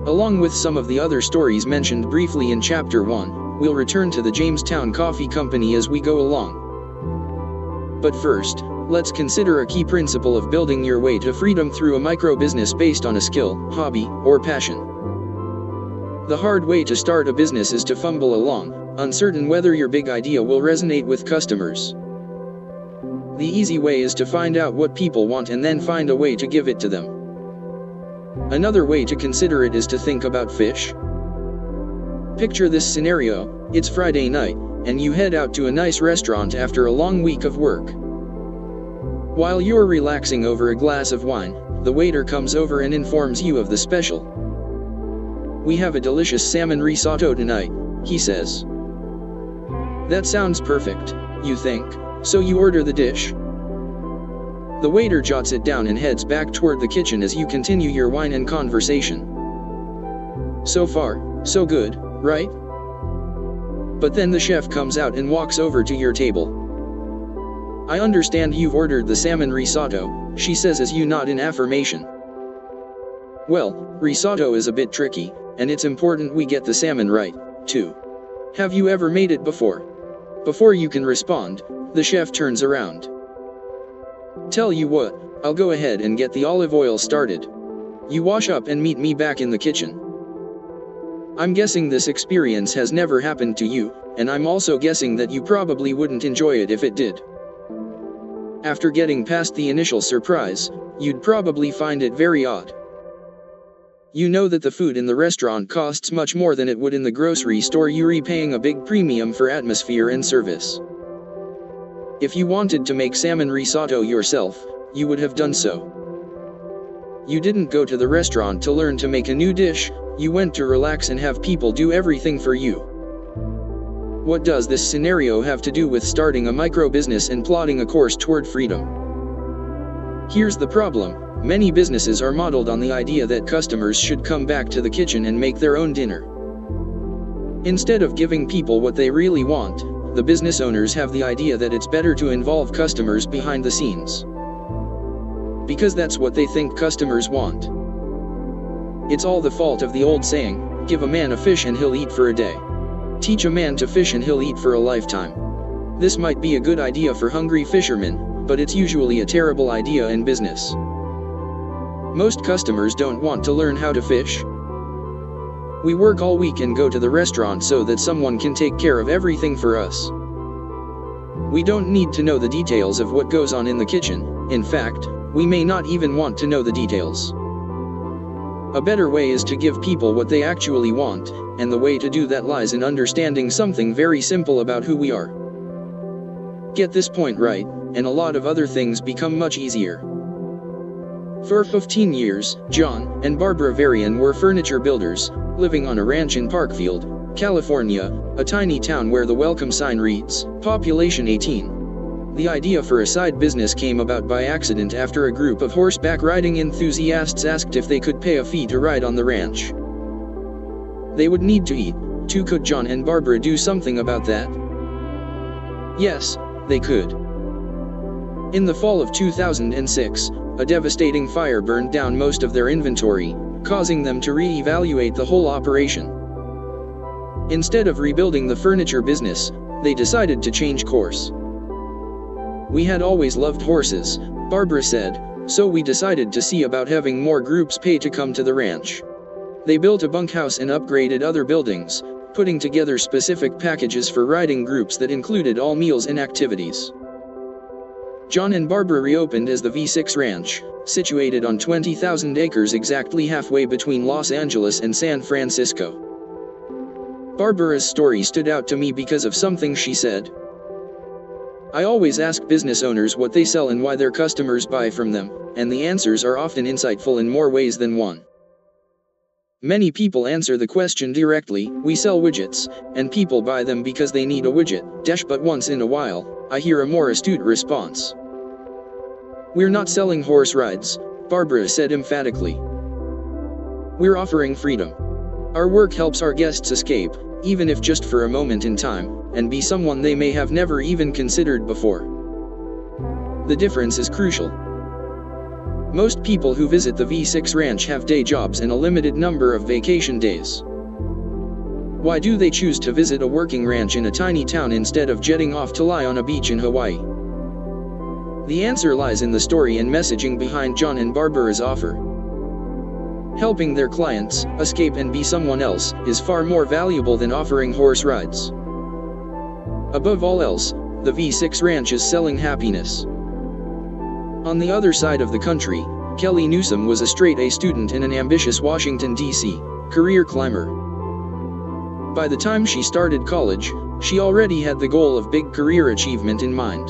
Along with some of the other stories mentioned briefly in Chapter 1, we'll return to the Jamestown Coffee Company as we go along. But first, let's consider a key principle of building your way to freedom through a micro-business based on a skill, hobby, or passion. The hard way to start a business is to fumble along, uncertain whether your big idea will resonate with customers. The easy way is to find out what people want and then find a way to give it to them. Another way to consider it is to think about fish. Picture this scenario: it's Friday night, and you head out to a nice restaurant after a long week of work. While you're relaxing over a glass of wine, the waiter comes over and informs you of the special. "We have a delicious salmon risotto tonight," he says. That sounds perfect, you think, so you order the dish. The waiter jots it down and heads back toward the kitchen as you continue your wine and conversation. So far, so good, right? But then the chef comes out and walks over to your table. "I understand you've ordered the salmon risotto," she says as you nod in affirmation. "Well, risotto is a bit tricky, and it's important we get the salmon right, too. Have you ever made it before?" Before you can respond, the chef turns around. "Tell you what, I'll go ahead and get the olive oil started. You wash up and meet me back in the kitchen." I'm guessing this experience has never happened to you, and I'm also guessing that you probably wouldn't enjoy it if it did. After getting past the initial surprise, you'd probably find it very odd. You know that the food in the restaurant costs much more than it would in the grocery store. You're paying a big premium for atmosphere and service. If you wanted to make salmon risotto yourself, you would have done so. You didn't go to the restaurant to learn to make a new dish, you went to relax and have people do everything for you. What does this scenario have to do with starting a micro-business and plotting a course toward freedom? Here's the problem: many businesses are modeled on the idea that customers should come back to the kitchen and make their own dinner. Instead of giving people what they really want, the business owners have the idea that it's better to involve customers behind the scenes. Because that's what they think customers want. It's all the fault of the old saying, "Give a man a fish and he'll eat for a day. Teach a man to fish and he'll eat for a lifetime." This might be a good idea for hungry fishermen, but it's usually a terrible idea in business. Most customers don't want to learn how to fish. We work all week and go to the restaurant so that someone can take care of everything for us. We don't need to know the details of what goes on in the kitchen. In fact, we may not even want to know the details. A better way is to give people what they actually want, and the way to do that lies in understanding something very simple about who we are. Get this point right, and a lot of other things become much easier. For 15 years, John and Barbara Varian were furniture builders, living on a ranch in Parkfield, California, a tiny town where the welcome sign reads, "Population 18. The idea for a side business came about by accident after a group of horseback riding enthusiasts asked if they could pay a fee to ride on the ranch. They would need to eat, too. Could John and Barbara do something about that? Yes, they could. In the fall of 2006, a devastating fire burned down most of their inventory, causing them to re-evaluate the whole operation. Instead of rebuilding the furniture business, they decided to change course. We had always loved horses, Barbara said, so we decided to see about having more groups pay to come to the ranch. They built a bunkhouse and upgraded other buildings, putting together specific packages for riding groups that included all meals and activities. John and Barbara reopened as the V6 Ranch, situated on 20,000 acres exactly halfway between Los Angeles and San Francisco. Barbara's story stood out to me because of something she said. I always ask business owners what they sell and why their customers buy from them, and the answers are often insightful in more ways than one. Many people answer the question directly, we sell widgets, and people buy them because they need a widget, but once in a while, I hear a more astute response. We're not selling horse rides, Barbara said emphatically. We're offering freedom. Our work helps our guests escape, even if just for a moment in time, and be someone they may have never even considered before. The difference is crucial. Most people who visit the V6 Ranch have day jobs and a limited number of vacation days. Why do they choose to visit a working ranch in a tiny town instead of jetting off to lie on a beach in Hawaii? The answer lies in the story and messaging behind John and Barbara's offer. Helping their clients escape and be someone else is far more valuable than offering horse rides. Above all else, the V6 Ranch is selling happiness. On the other side of the country, Kelly Newsom was a straight-A student and an ambitious Washington, D.C. career climber. By the time she started college, she already had the goal of big career achievement in mind.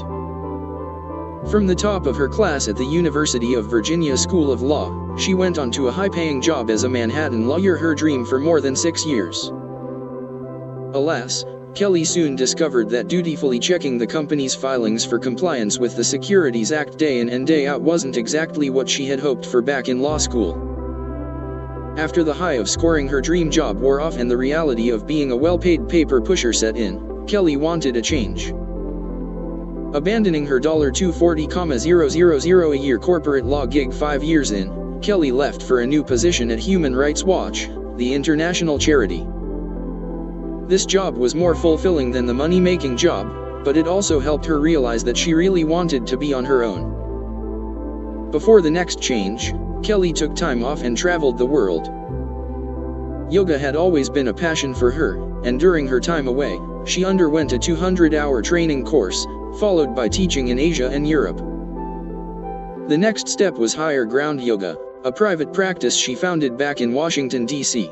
From the top of her class at the University of Virginia School of Law, she went on to a high-paying job as a Manhattan lawyer, her dream for more than 6 years. Alas, Kelly soon discovered that dutifully checking the company's filings for compliance with the Securities Act day in and day out wasn't exactly what she had hoped for back in law school. After the high of scoring her dream job wore off and the reality of being a well-paid paper pusher set in, Kelly wanted a change. Abandoning her $240,000 a year corporate law gig 5 years in, Kelly left for a new position at Human Rights Watch, the international charity. This job was more fulfilling than the money-making job, but it also helped her realize that she really wanted to be on her own. Before the next change, Kelly took time off and traveled the world. Yoga had always been a passion for her, and during her time away, she underwent a 200-hour training course, followed by teaching in Asia and Europe. The next step was Higher Ground Yoga, a private practice she founded back in Washington, D.C.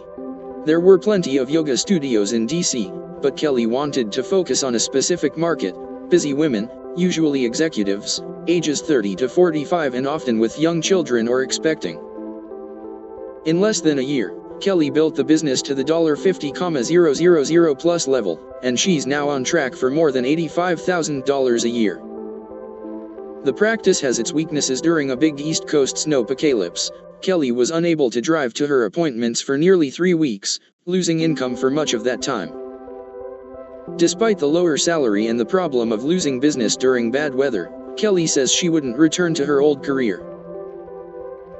There were plenty of yoga studios in D.C., but Kelly wanted to focus on a specific market: busy women, usually executives, ages 30 to 45 and often with young children or expecting. In less than a year, Kelly built the business to the $50,000 plus level, and she's now on track for more than $85,000 a year. The practice has its weaknesses. During a big East Coast snowpocalypse, Kelly was unable to drive to her appointments for nearly 3 weeks, losing income for much of that time. Despite the lower salary and the problem of losing business during bad weather, Kelly says she wouldn't return to her old career.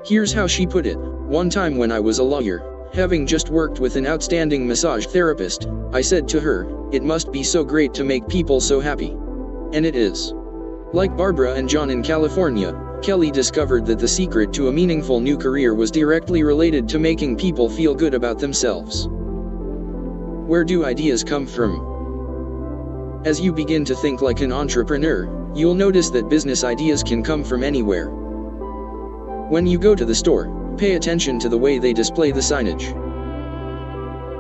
Here's how she put it: "One time when I was a lawyer, having just worked with an outstanding massage therapist, I said to her, it must be so great to make people so happy. And it is." Like Barbara and John in California, Kelly discovered that the secret to a meaningful new career was directly related to making people feel good about themselves. Where do ideas come from? As you begin to think like an entrepreneur, you'll notice that business ideas can come from anywhere. When you go to the store, pay attention to the way they display the signage.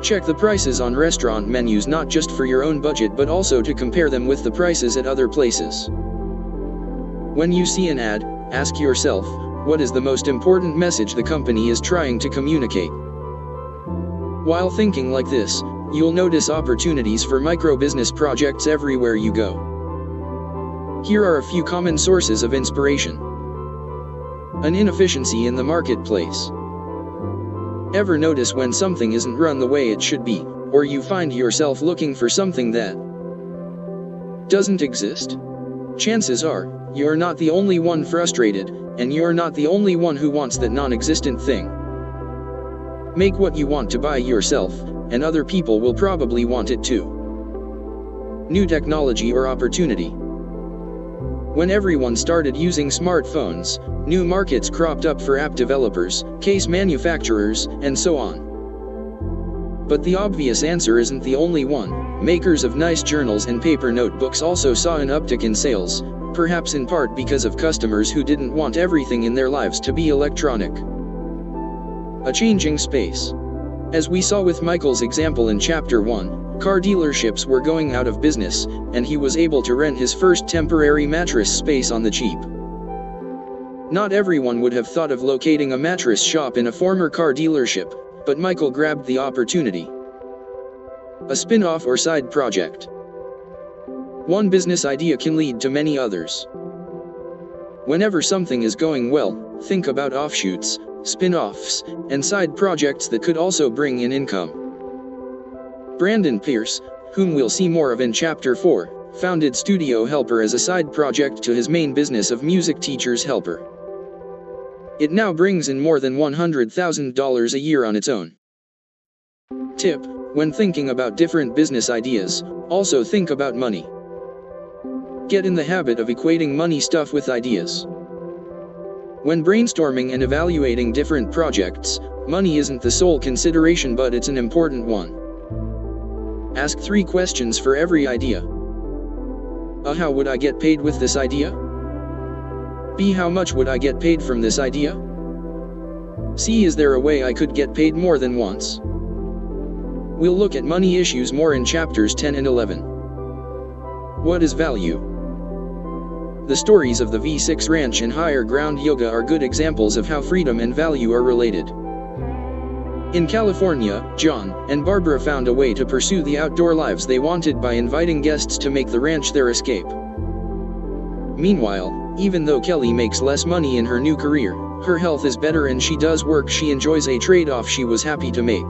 Check the prices on restaurant menus not just for your own budget but also to compare them with the prices at other places. When you see an ad, ask yourself, what is the most important message the company is trying to communicate? While thinking like this, you'll notice opportunities for micro-business projects everywhere you go. Here are a few common sources of inspiration. An inefficiency in the marketplace. Ever notice when something isn't run the way it should be, or you find yourself looking for something that doesn't exist? Chances are, you're not the only one frustrated, and you're not the only one who wants that non-existent thing. Make what you want to buy yourself, and other people will probably want it too. New technology or opportunity. When everyone started using smartphones, new markets cropped up for app developers, case manufacturers, and so on. But the obvious answer isn't the only one. Makers of nice journals and paper notebooks also saw an uptick in sales, perhaps in part because of customers who didn't want everything in their lives to be electronic. A changing space. As we saw with Michael's example in Chapter 1, car dealerships were going out of business, and he was able to rent his first temporary mattress space on the cheap. Not everyone would have thought of locating a mattress shop in a former car dealership, but Michael grabbed the opportunity. A spin-off or side project. One business idea can lead to many others. Whenever something is going well, think about offshoots, spin-offs, and side projects that could also bring in income. Brandon Pierce, whom we'll see more of in Chapter 4, founded Studio Helper as a side project to his main business of Music Teacher's Helper. It now brings in more than $100,000 a year on its own. Tip: when thinking about different business ideas, also think about money. Get in the habit of equating money stuff with ideas. When brainstorming and evaluating different projects, money isn't the sole consideration, but it's an important one. Ask 3 questions for every idea. A. How would I get paid with this idea? B. How much would I get paid from this idea? C. Is there a way I could get paid more than once? We'll look at money issues more in Chapters 10 and 11. What is value? The stories of the V6 Ranch and Higher Ground Yoga are good examples of how freedom and value are related. In California, John and Barbara found a way to pursue the outdoor lives they wanted by inviting guests to make the ranch their escape. Meanwhile, even though Kelly makes less money in her new career, her health is better and she does work she enjoys, a trade-off she was happy to make.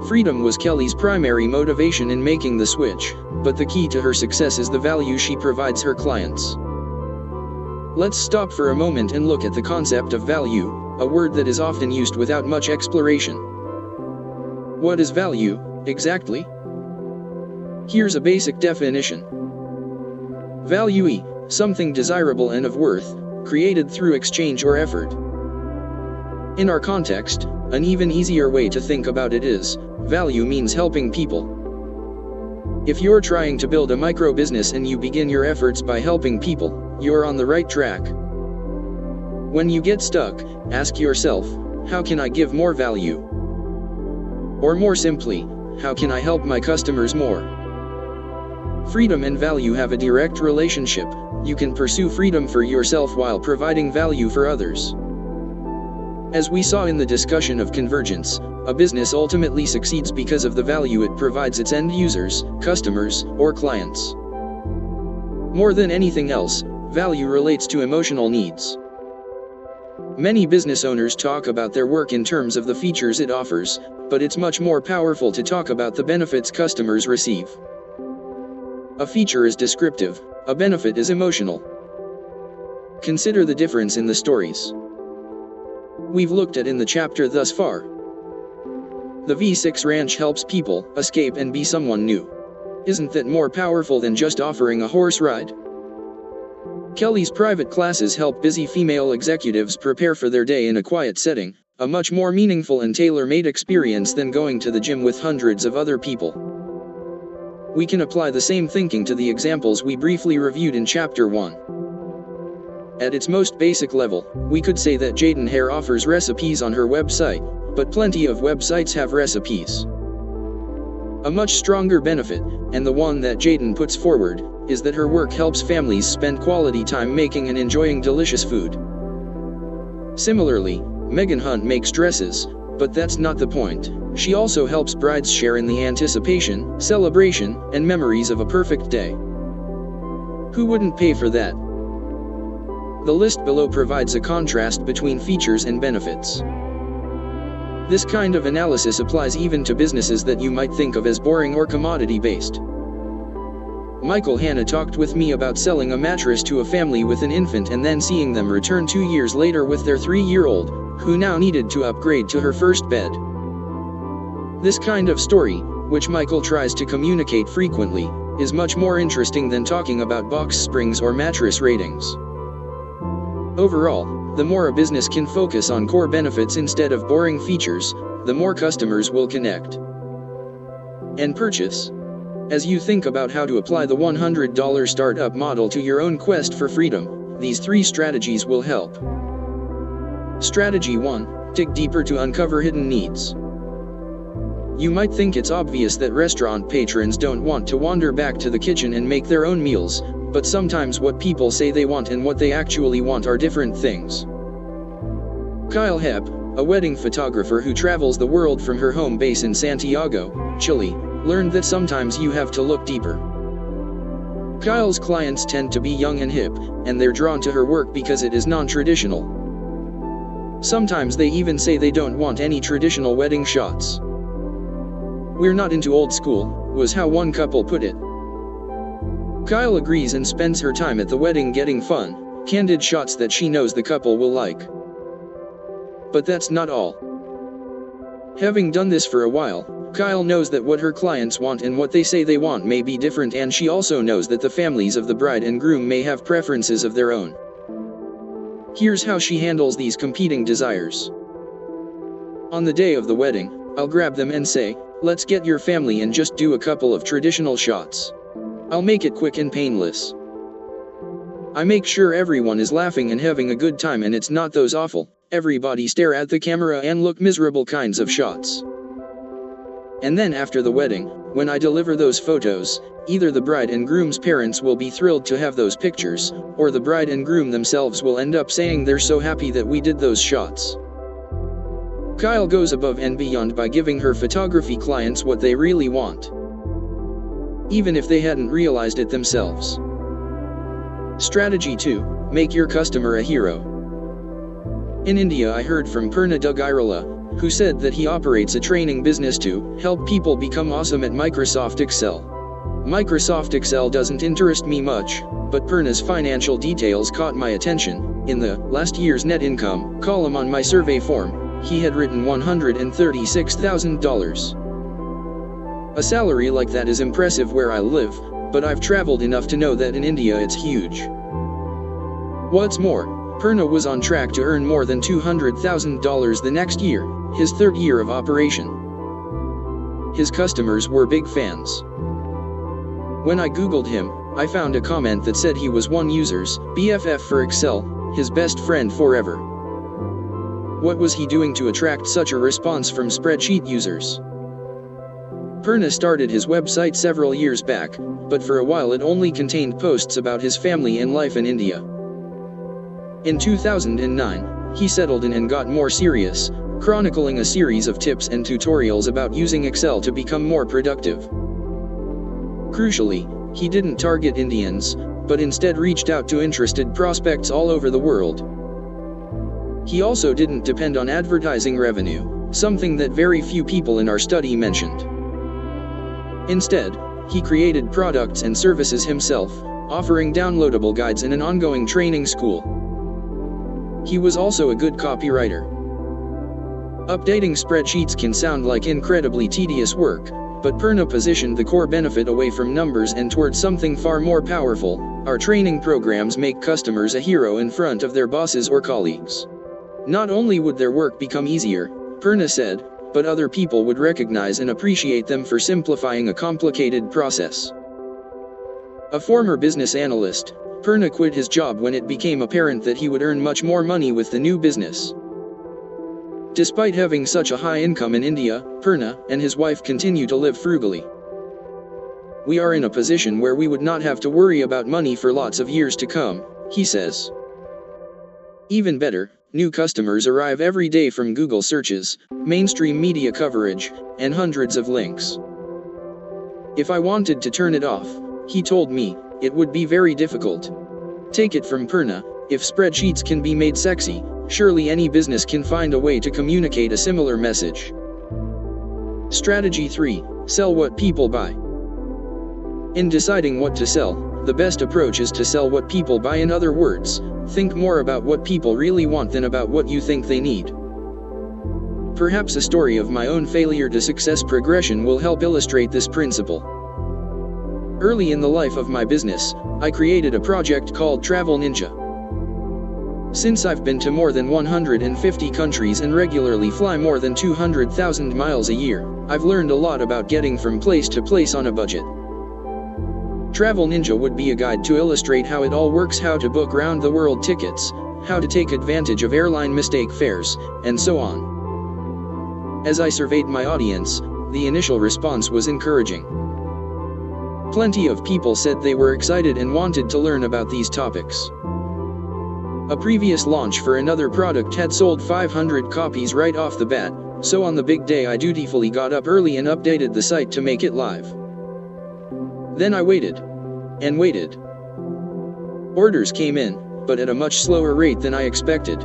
Freedom was Kelly's primary motivation in making the switch, but the key to her success is the value she provides her clients. Let's stop for a moment and look at the concept of value, a word that is often used without much exploration. What is value, exactly? Here's a basic definition. Value E, something desirable and of worth, created through exchange or effort. In our context, an even easier way to think about it is, value means helping people. If you're trying to build a micro business and you begin your efforts by helping people, you're on the right track. When you get stuck, ask yourself, how can I give more value? Or more simply, how can I help my customers more? Freedom and value have a direct relationship. You can pursue freedom for yourself while providing value for others. As we saw in the discussion of convergence, a business ultimately succeeds because of the value it provides its end users, customers, or clients. More than anything else, value relates to emotional needs. Many business owners talk about their work in terms of the features it offers, but it's much more powerful to talk about the benefits customers receive. A feature is descriptive, a benefit is emotional. Consider the difference in the stories we've looked at in the chapter thus far. The V6 Ranch helps people escape and be someone new. Isn't that more powerful than just offering a horse ride? Kelly's private classes help busy female executives prepare for their day in a quiet setting, a much more meaningful and tailor-made experience than going to the gym with hundreds of other people. We can apply the same thinking to the examples we briefly reviewed in Chapter 1. At its most basic level, we could say that Jaden Hare offers recipes on her website, but plenty of websites have recipes. A much stronger benefit, and the one that Jaden puts forward, is that her work helps families spend quality time making and enjoying delicious food. Similarly, Megan Hunt makes dresses, but that's not the point. She also helps brides share in the anticipation, celebration, and memories of a perfect day. Who wouldn't pay for that? The list below provides a contrast between features and benefits. This kind of analysis applies even to businesses that you might think of as boring or commodity-based. Michael Hanna talked with me about selling a mattress to a family with an infant and then seeing them return 2 years later with their 3-year-old, who now needed to upgrade to her first bed. This kind of story, which Michael tries to communicate frequently, is much more interesting than talking about box springs or mattress ratings. Overall, the more a business can focus on core benefits instead of boring features, the more customers will connect and purchase. As you think about how to apply the $100 startup model to your own quest for freedom, these 3 strategies will help. Strategy 1. Dig deeper to uncover hidden needs. You might think it's obvious that restaurant patrons don't want to wander back to the kitchen and make their own meals, but sometimes what people say they want and what they actually want are different things. Kyle Hepp, a wedding photographer who travels the world from her home base in Santiago, Chile, learned that sometimes you have to look deeper. Kyle's clients tend to be young and hip, and they're drawn to her work because it is non-traditional. Sometimes they even say they don't want any traditional wedding shots. "We're not into old school," was how one couple put it. Kyle agrees and spends her time at the wedding getting fun, candid shots that she knows the couple will like. But that's not all. Having done this for a while, Kyle knows that what her clients want and what they say they want may be different, and she also knows that the families of the bride and groom may have preferences of their own. Here's how she handles these competing desires. On the day of the wedding, I'll grab them and say, "Let's get your family and just do a couple of traditional shots. I'll make it quick and painless. I make sure everyone is laughing and having a good time, and it's not those awful, everybody stare at the camera and look miserable kinds of shots." And then after the wedding, when I deliver those photos, either the bride and groom's parents will be thrilled to have those pictures, or the bride and groom themselves will end up saying they're so happy that we did those shots. Kyle goes above and beyond by giving her photography clients what they really want, even if they hadn't realized it themselves. Strategy 2. Make your customer a hero. In India, I heard from Purna Dugairala, who said that he operates a training business to help people become awesome at Microsoft Excel. Microsoft Excel doesn't interest me much, but Purna's financial details caught my attention. In the last year's net income column on my survey form, he had written $136,000. A salary like that is impressive where I live, but I've traveled enough to know that in India it's huge. What's more, Purna was on track to earn more than $200,000 the next year, his 3rd year of operation. His customers were big fans. When I Googled him, I found a comment that said he was one user's BFF for Excel, his best friend forever. What was he doing to attract such a response from spreadsheet users? Purna started his website several years back, but for a while it only contained posts about his family and life in India. In 2009, he settled in and got more serious, chronicling a series of tips and tutorials about using Excel to become more productive. Crucially, he didn't target Indians, but instead reached out to interested prospects all over the world. He also didn't depend on advertising revenue, something that very few people in our study mentioned. Instead, he created products and services himself, offering downloadable guides and an ongoing training school. He was also a good copywriter. Updating spreadsheets can sound like incredibly tedious work, but Purna positioned the core benefit away from numbers and towards something far more powerful. Our training programs make customers a hero in front of their bosses or colleagues. Not only would their work become easier, Perna said, but other people would recognize and appreciate them for simplifying a complicated process. A former business analyst, Perna quit his job when it became apparent that he would earn much more money with the new business. Despite having such a high income in India, Perna and his wife continue to live frugally. We are in a position where we would not have to worry about money for lots of years to come, he says. Even better, new customers arrive every day from Google searches, mainstream media coverage, and hundreds of links. If I wanted to turn it off, he told me, it would be very difficult. Take it from Perna, if spreadsheets can be made sexy, surely any business can find a way to communicate a similar message. Strategy 3. Sell what people buy. In deciding what to sell, the best approach is to sell what people buy. In other words, think more about what people really want than about what you think they need. Perhaps a story of my own failure to success progression will help illustrate this principle. Early in the life of my business, I created a project called Travel Ninja. Since I've been to more than 150 countries and regularly fly more than 200,000 miles a year, I've learned a lot about getting from place to place on a budget. Travel Ninja would be a guide to illustrate how it all works, how to book round-the-world tickets, how to take advantage of airline mistake fares, and so on. As I surveyed my audience, the initial response was encouraging. Plenty of people said they were excited and wanted to learn about these topics. A previous launch for another product had sold 500 copies right off the bat, so on the big day I dutifully got up early and updated the site to make it live. Then I waited. And waited. Orders came in, but at a much slower rate than I expected.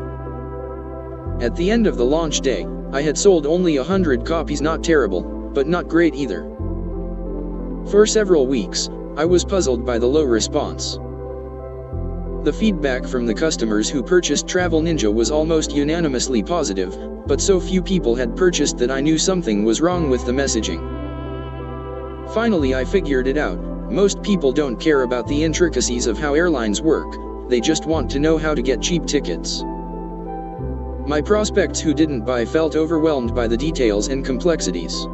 At the end of the launch day, I had sold only 100 copies. Not terrible, but not great either. For several weeks, I was puzzled by the low response. The feedback from the customers who purchased Travel Ninja was almost unanimously positive, but so few people had purchased that I knew something was wrong with the messaging. Finally, I figured it out. Most people don't care about the intricacies of how airlines work, they just want to know how to get cheap tickets. My prospects who didn't buy felt overwhelmed by the details and complexities.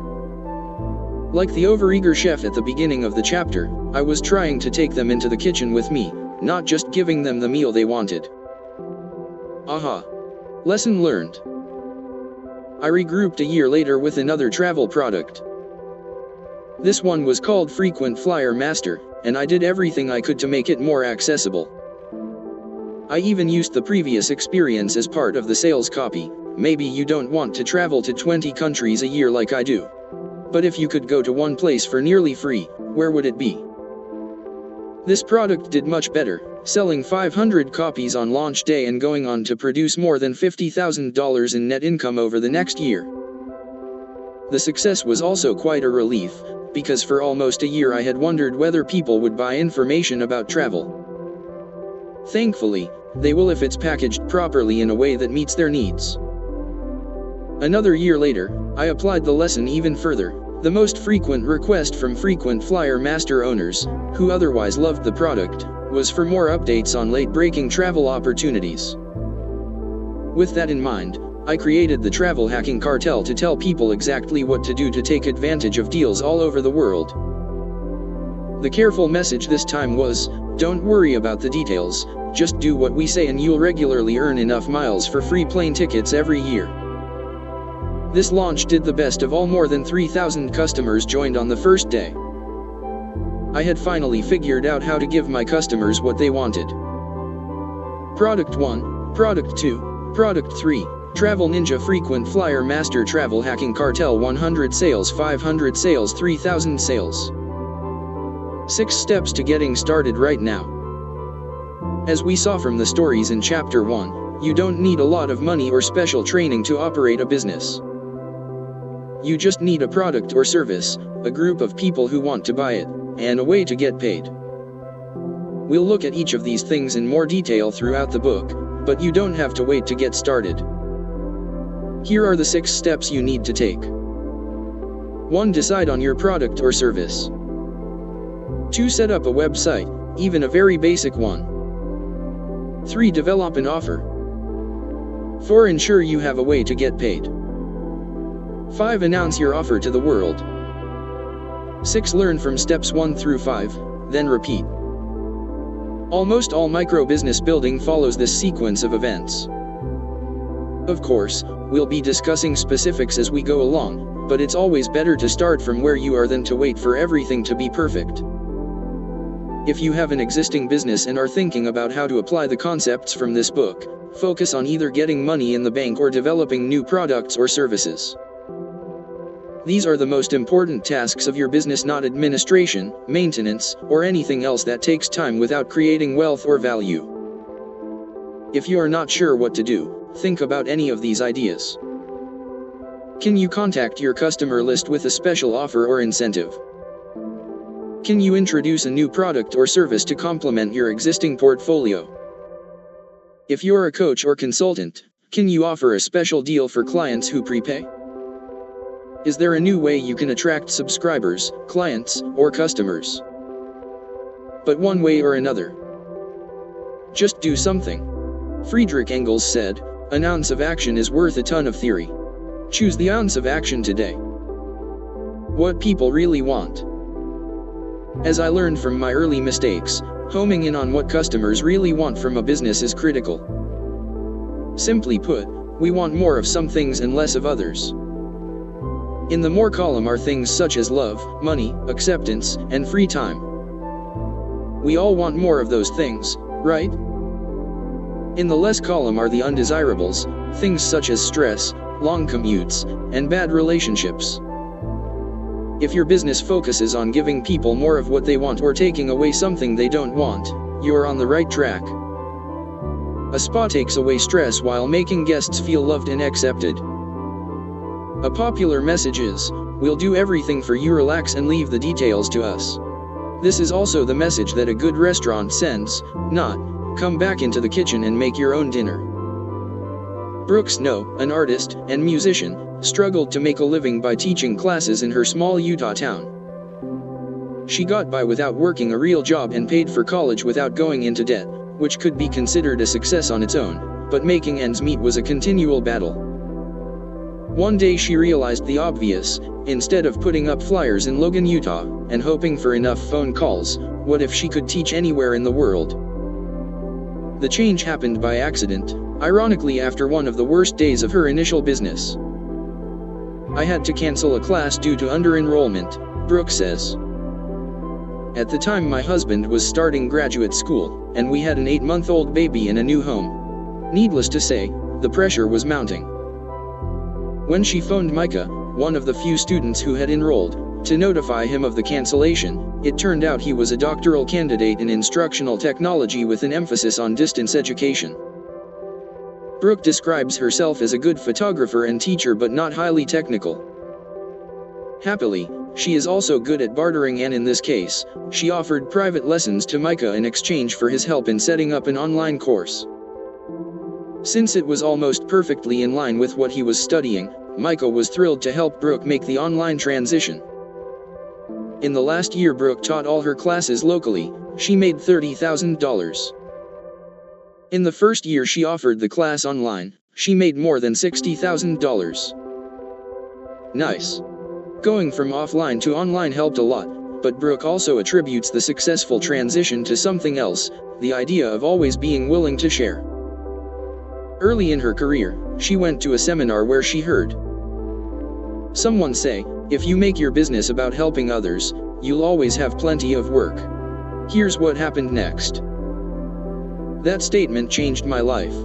Like the overeager chef at the beginning of the chapter, I was trying to take them into the kitchen with me, not just giving them the meal they wanted. Aha! Lesson learned. I regrouped a year later with another travel product. This one was called Frequent Flyer Master, and I did everything I could to make it more accessible. I even used the previous experience as part of the sales copy. Maybe you don't want to travel to 20 countries a year like I do. But if you could go to one place for nearly free, where would it be? This product did much better, selling 500 copies on launch day and going on to produce more than $50,000 in net income over the next year. The success was also quite a relief, because for almost a year I had wondered whether people would buy information about travel. Thankfully, they will if it's packaged properly in a way that meets their needs. Another year later, I applied the lesson even further. The most frequent request from Frequent Flyer Master owners, who otherwise loved the product, was for more updates on late-breaking travel opportunities. With that in mind, I created the Travel Hacking Cartel to tell people exactly what to do to take advantage of deals all over the world. The careful message this time was, don't worry about the details, just do what we say and you'll regularly earn enough miles for free plane tickets every year. This launch did the best of all. More than 3,000 customers joined on the first day. I had finally figured out how to give my customers what they wanted. Product 1, Product 2, Product 3. Travel Ninja Frequent Flyer Master Travel Hacking Cartel 100 sales 500 sales 3000 sales. 6 steps to getting started right now. As we saw from the stories in Chapter 1, you don't need a lot of money or special training to operate a business. You just need a product or service, a group of people who want to buy it, and a way to get paid. We'll look at each of these things in more detail throughout the book, but you don't have to wait to get started. Here are the 6 steps you need to take. 1. Decide on your product or service. 2. Set up a website, even a very basic one. 3. Develop an offer. 4. Ensure you have a way to get paid. 5. Announce your offer to the world. 6. Learn from steps 1 through 5, then repeat. Almost all micro-business building follows this sequence of events. Of course, we'll be discussing specifics as we go along, but it's always better to start from where you are than to wait for everything to be perfect. If you have an existing business and are thinking about how to apply the concepts from this book, focus on either getting money in the bank or developing new products or services. These are the most important tasks of your business, not administration, maintenance, or anything else that takes time without creating wealth or value. If you are not sure what to do, think about any of these ideas. Can you contact your customer list with a special offer or incentive? Can you introduce a new product or service to complement your existing portfolio? If you're a coach or consultant, can you offer a special deal for clients who prepay? Is there a new way you can attract subscribers, clients, or customers? But one way or another. Just do something. Friedrich Engels said, "An ounce of action is worth a ton of theory." Choose the ounce of action today. What people really want. As I learned from my early mistakes, homing in on what customers really want from a business is critical. Simply put, we want more of some things and less of others. In the more column are things such as love, money, acceptance, and free time. We all want more of those things, right? In the less column are the undesirables, things such as stress, long commutes, and bad relationships. If your business focuses on giving people more of what they want or taking away something they don't want, you are on the right track. A spa takes away stress while making guests feel loved and accepted. A popular message is, "We'll do everything for you, relax and leave the details to us." This is also the message that a good restaurant sends, not, "Come back into the kitchen and make your own dinner." Brooke Snow, an artist and musician, struggled to make a living by teaching classes in her small Utah town. She got by without working a real job and paid for college without going into debt, which could be considered a success on its own, but making ends meet was a continual battle. One day she realized the obvious: instead of putting up flyers in Logan, Utah, and hoping for enough phone calls, what if she could teach anywhere in the world? The change happened by accident, ironically after one of the worst days of her initial business. "I had to cancel a class due to under-enrollment," Brooke says. "At the time my husband was starting graduate school, and we had an 8-month-old baby in a new home. Needless to say, the pressure was mounting. When she phoned Micah, one of the few students who had enrolled, to notify him of the cancellation, it turned out he was a doctoral candidate in instructional technology with an emphasis on distance education. Brooke describes herself as a good photographer and teacher but not highly technical. Happily, she is also good at bartering, and in this case, she offered private lessons to Micah in exchange for his help in setting up an online course. Since it was almost perfectly in line with what he was studying, Micah was thrilled to help Brooke make the online transition. In the last year Brooke taught all her classes locally, she made $30,000. In the first year she offered the class online, she made more than $60,000. Nice. Going from offline to online helped a lot, but Brooke also attributes the successful transition to something else: the idea of always being willing to share. Early in her career, she went to a seminar where she heard someone say, "If you make your business about helping others, you'll always have plenty of work." Here's what happened next. That statement changed my life.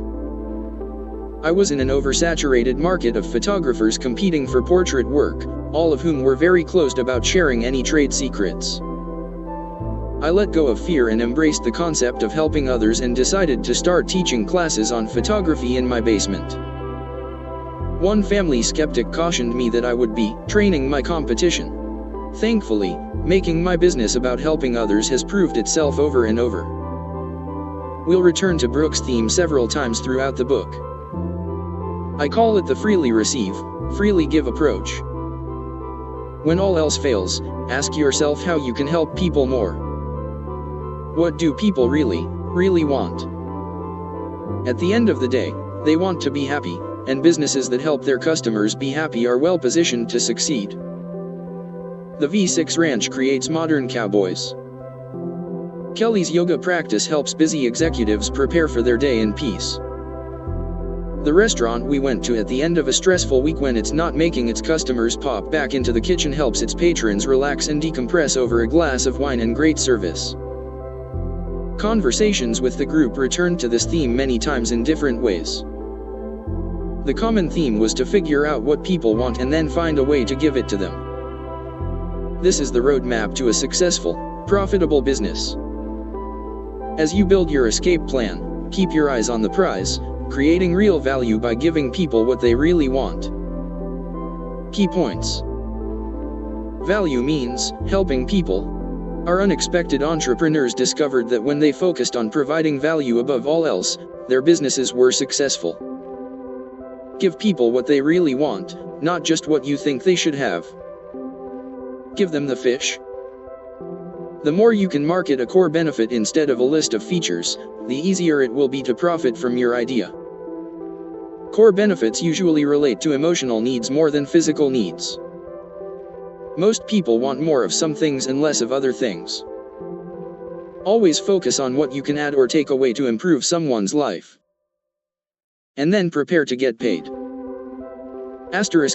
I was in an oversaturated market of photographers competing for portrait work, all of whom were very closed about sharing any trade secrets. I let go of fear and embraced the concept of helping others and decided to start teaching classes on photography in my basement. One family skeptic cautioned me that I would be training my competition. Thankfully, making my business about helping others has proved itself over and over. We'll return to Brooke's theme several times throughout the book. I call it the freely receive, freely give approach. When all else fails, ask yourself how you can help people more. What do people really want? At the end of the day, They want to be happy, and businesses that help their customers be happy are well positioned to succeed. The V6 Ranch creates modern cowboys. Kelly's yoga practice helps busy executives prepare for their day in peace. The restaurant we went to at the end of a stressful week, when it's not making its customers pop back into the kitchen, helps its patrons relax and decompress over a glass of wine and great service. Conversations with the group returned to this theme many times in different ways. The common theme was to figure out what people want and then find a way to give it to them. This is the roadmap to a successful, profitable business. As you build your escape plan, keep your eyes on the prize, creating real value by giving people what they really want. Key points. Value means helping people. Our unexpected entrepreneurs discovered that when they focused on providing value above all else, their businesses were successful. Give people what they really want, not just what you think they should have. Give them the fish. The more you can market a core benefit instead of a list of features, the easier it will be to profit from your idea. Core benefits usually relate to emotional needs more than physical needs. Most people want more of some things and less of other things. Always focus on what you can add or take away to improve someone's life. And then prepare to get paid.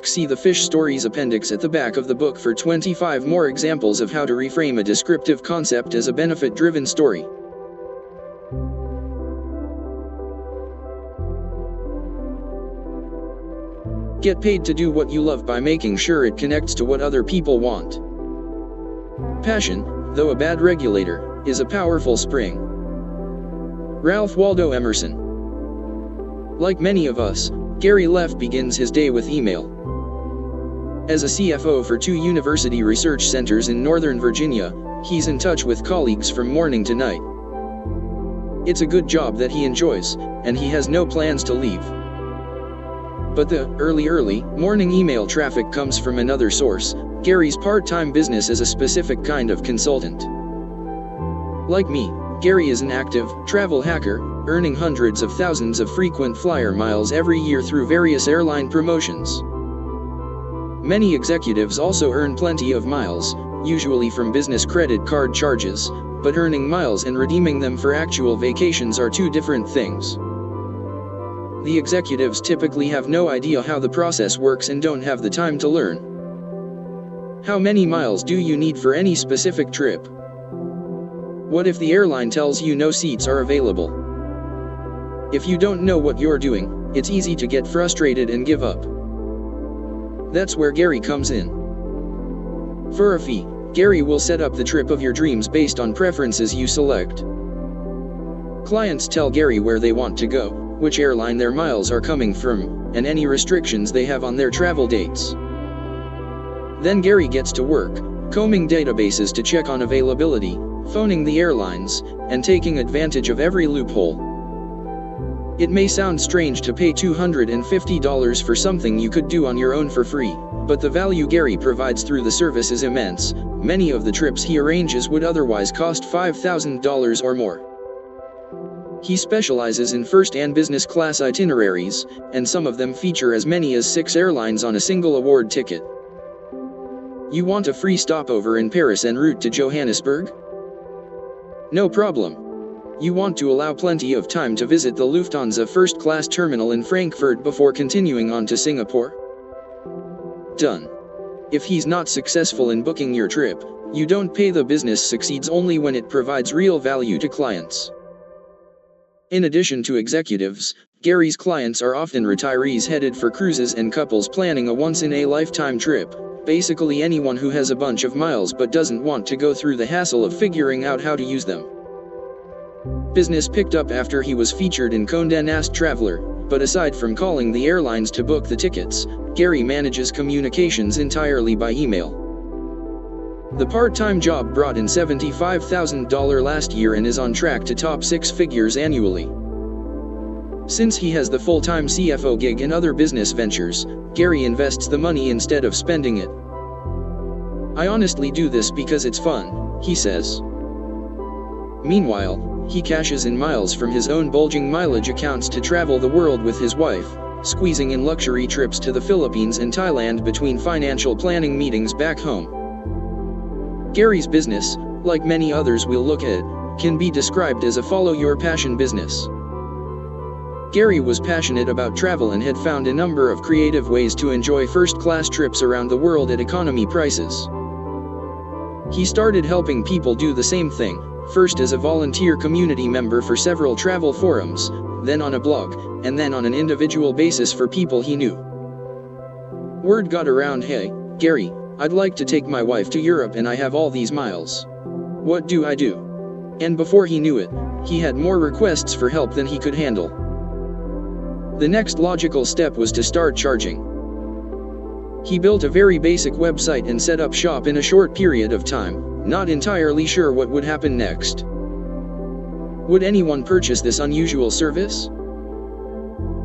See the Fish Stories appendix at the back of the book for 25 more examples of how to reframe a descriptive concept as a benefit-driven story. Get paid to do what you love by making sure it connects to what other people want. Passion, though a bad regulator, is a powerful spring. Ralph Waldo Emerson. Like many of us, Gary Leff begins his day with email. As a CFO for 2 university research centers in Northern Virginia, he's in touch with colleagues from morning to night. It's a good job that he enjoys, and he has no plans to leave. But the early morning email traffic comes from another source, Gary's part-time business as a specific kind of consultant. Like me, Gary is an active, travel hacker, earning hundreds of thousands of frequent flyer miles every year through various airline promotions. Many executives also earn plenty of miles, usually from business credit card charges, but earning miles and redeeming them for actual vacations are 2 different things. The executives typically have no idea how the process works and don't have the time to learn. How many miles do you need for any specific trip? What if the airline tells you no seats are available? If you don't know what you're doing, it's easy to get frustrated and give up. That's where Gary comes in. For a fee, Gary will set up the trip of your dreams based on preferences you select. Clients tell Gary where they want to go, which airline their miles are coming from, and any restrictions they have on their travel dates. Then Gary gets to work, combing databases to check on availability, phoning the airlines, and taking advantage of every loophole. It may sound strange to pay $250 for something you could do on your own for free, but the value Gary provides through the service is immense. Many of the trips he arranges would otherwise cost $5,000 or more. He specializes in first and business class itineraries, and some of them feature as many as 6 airlines on a single award ticket. You want a free stopover in Paris en route to Johannesburg? No problem. You want to allow plenty of time to visit the Lufthansa first-class terminal in Frankfurt before continuing on to Singapore? Done. If he's not successful in booking your trip, you don't pay. The business succeeds only when it provides real value to clients. In addition to executives, Gary's clients are often retirees headed for cruises and couples planning a once-in-a-lifetime trip, basically anyone who has a bunch of miles but doesn't want to go through the hassle of figuring out how to use them. Business picked up after he was featured in Condé Nast Traveler, but aside from calling the airlines to book the tickets, Gary manages communications entirely by email. The part-time job brought in $75,000 last year and is on track to top 6 figures annually. Since he has the full-time CFO gig and other business ventures, Gary invests the money instead of spending it. I honestly do this because it's fun, he says. Meanwhile, He cashes in miles from his own bulging mileage accounts to travel the world with his wife, squeezing in luxury trips to the Philippines and Thailand between financial planning meetings back home. Gary's business, like many others we'll look at, can be described as a follow-your-passion business. Gary was passionate about travel and had found a number of creative ways to enjoy first-class trips around the world at economy prices. He started helping people do the same thing, first as a volunteer community member for several travel forums, then on a blog, and then on an individual basis for people he knew. Word got around, "Hey, Gary, I'd like to take my wife to Europe and I have all these miles. What do I do?" And before he knew it, he had more requests for help than he could handle. The next logical step was to start charging. He built a very basic website and set up shop in a short period of time, not entirely sure what would happen next. Would anyone purchase this unusual service?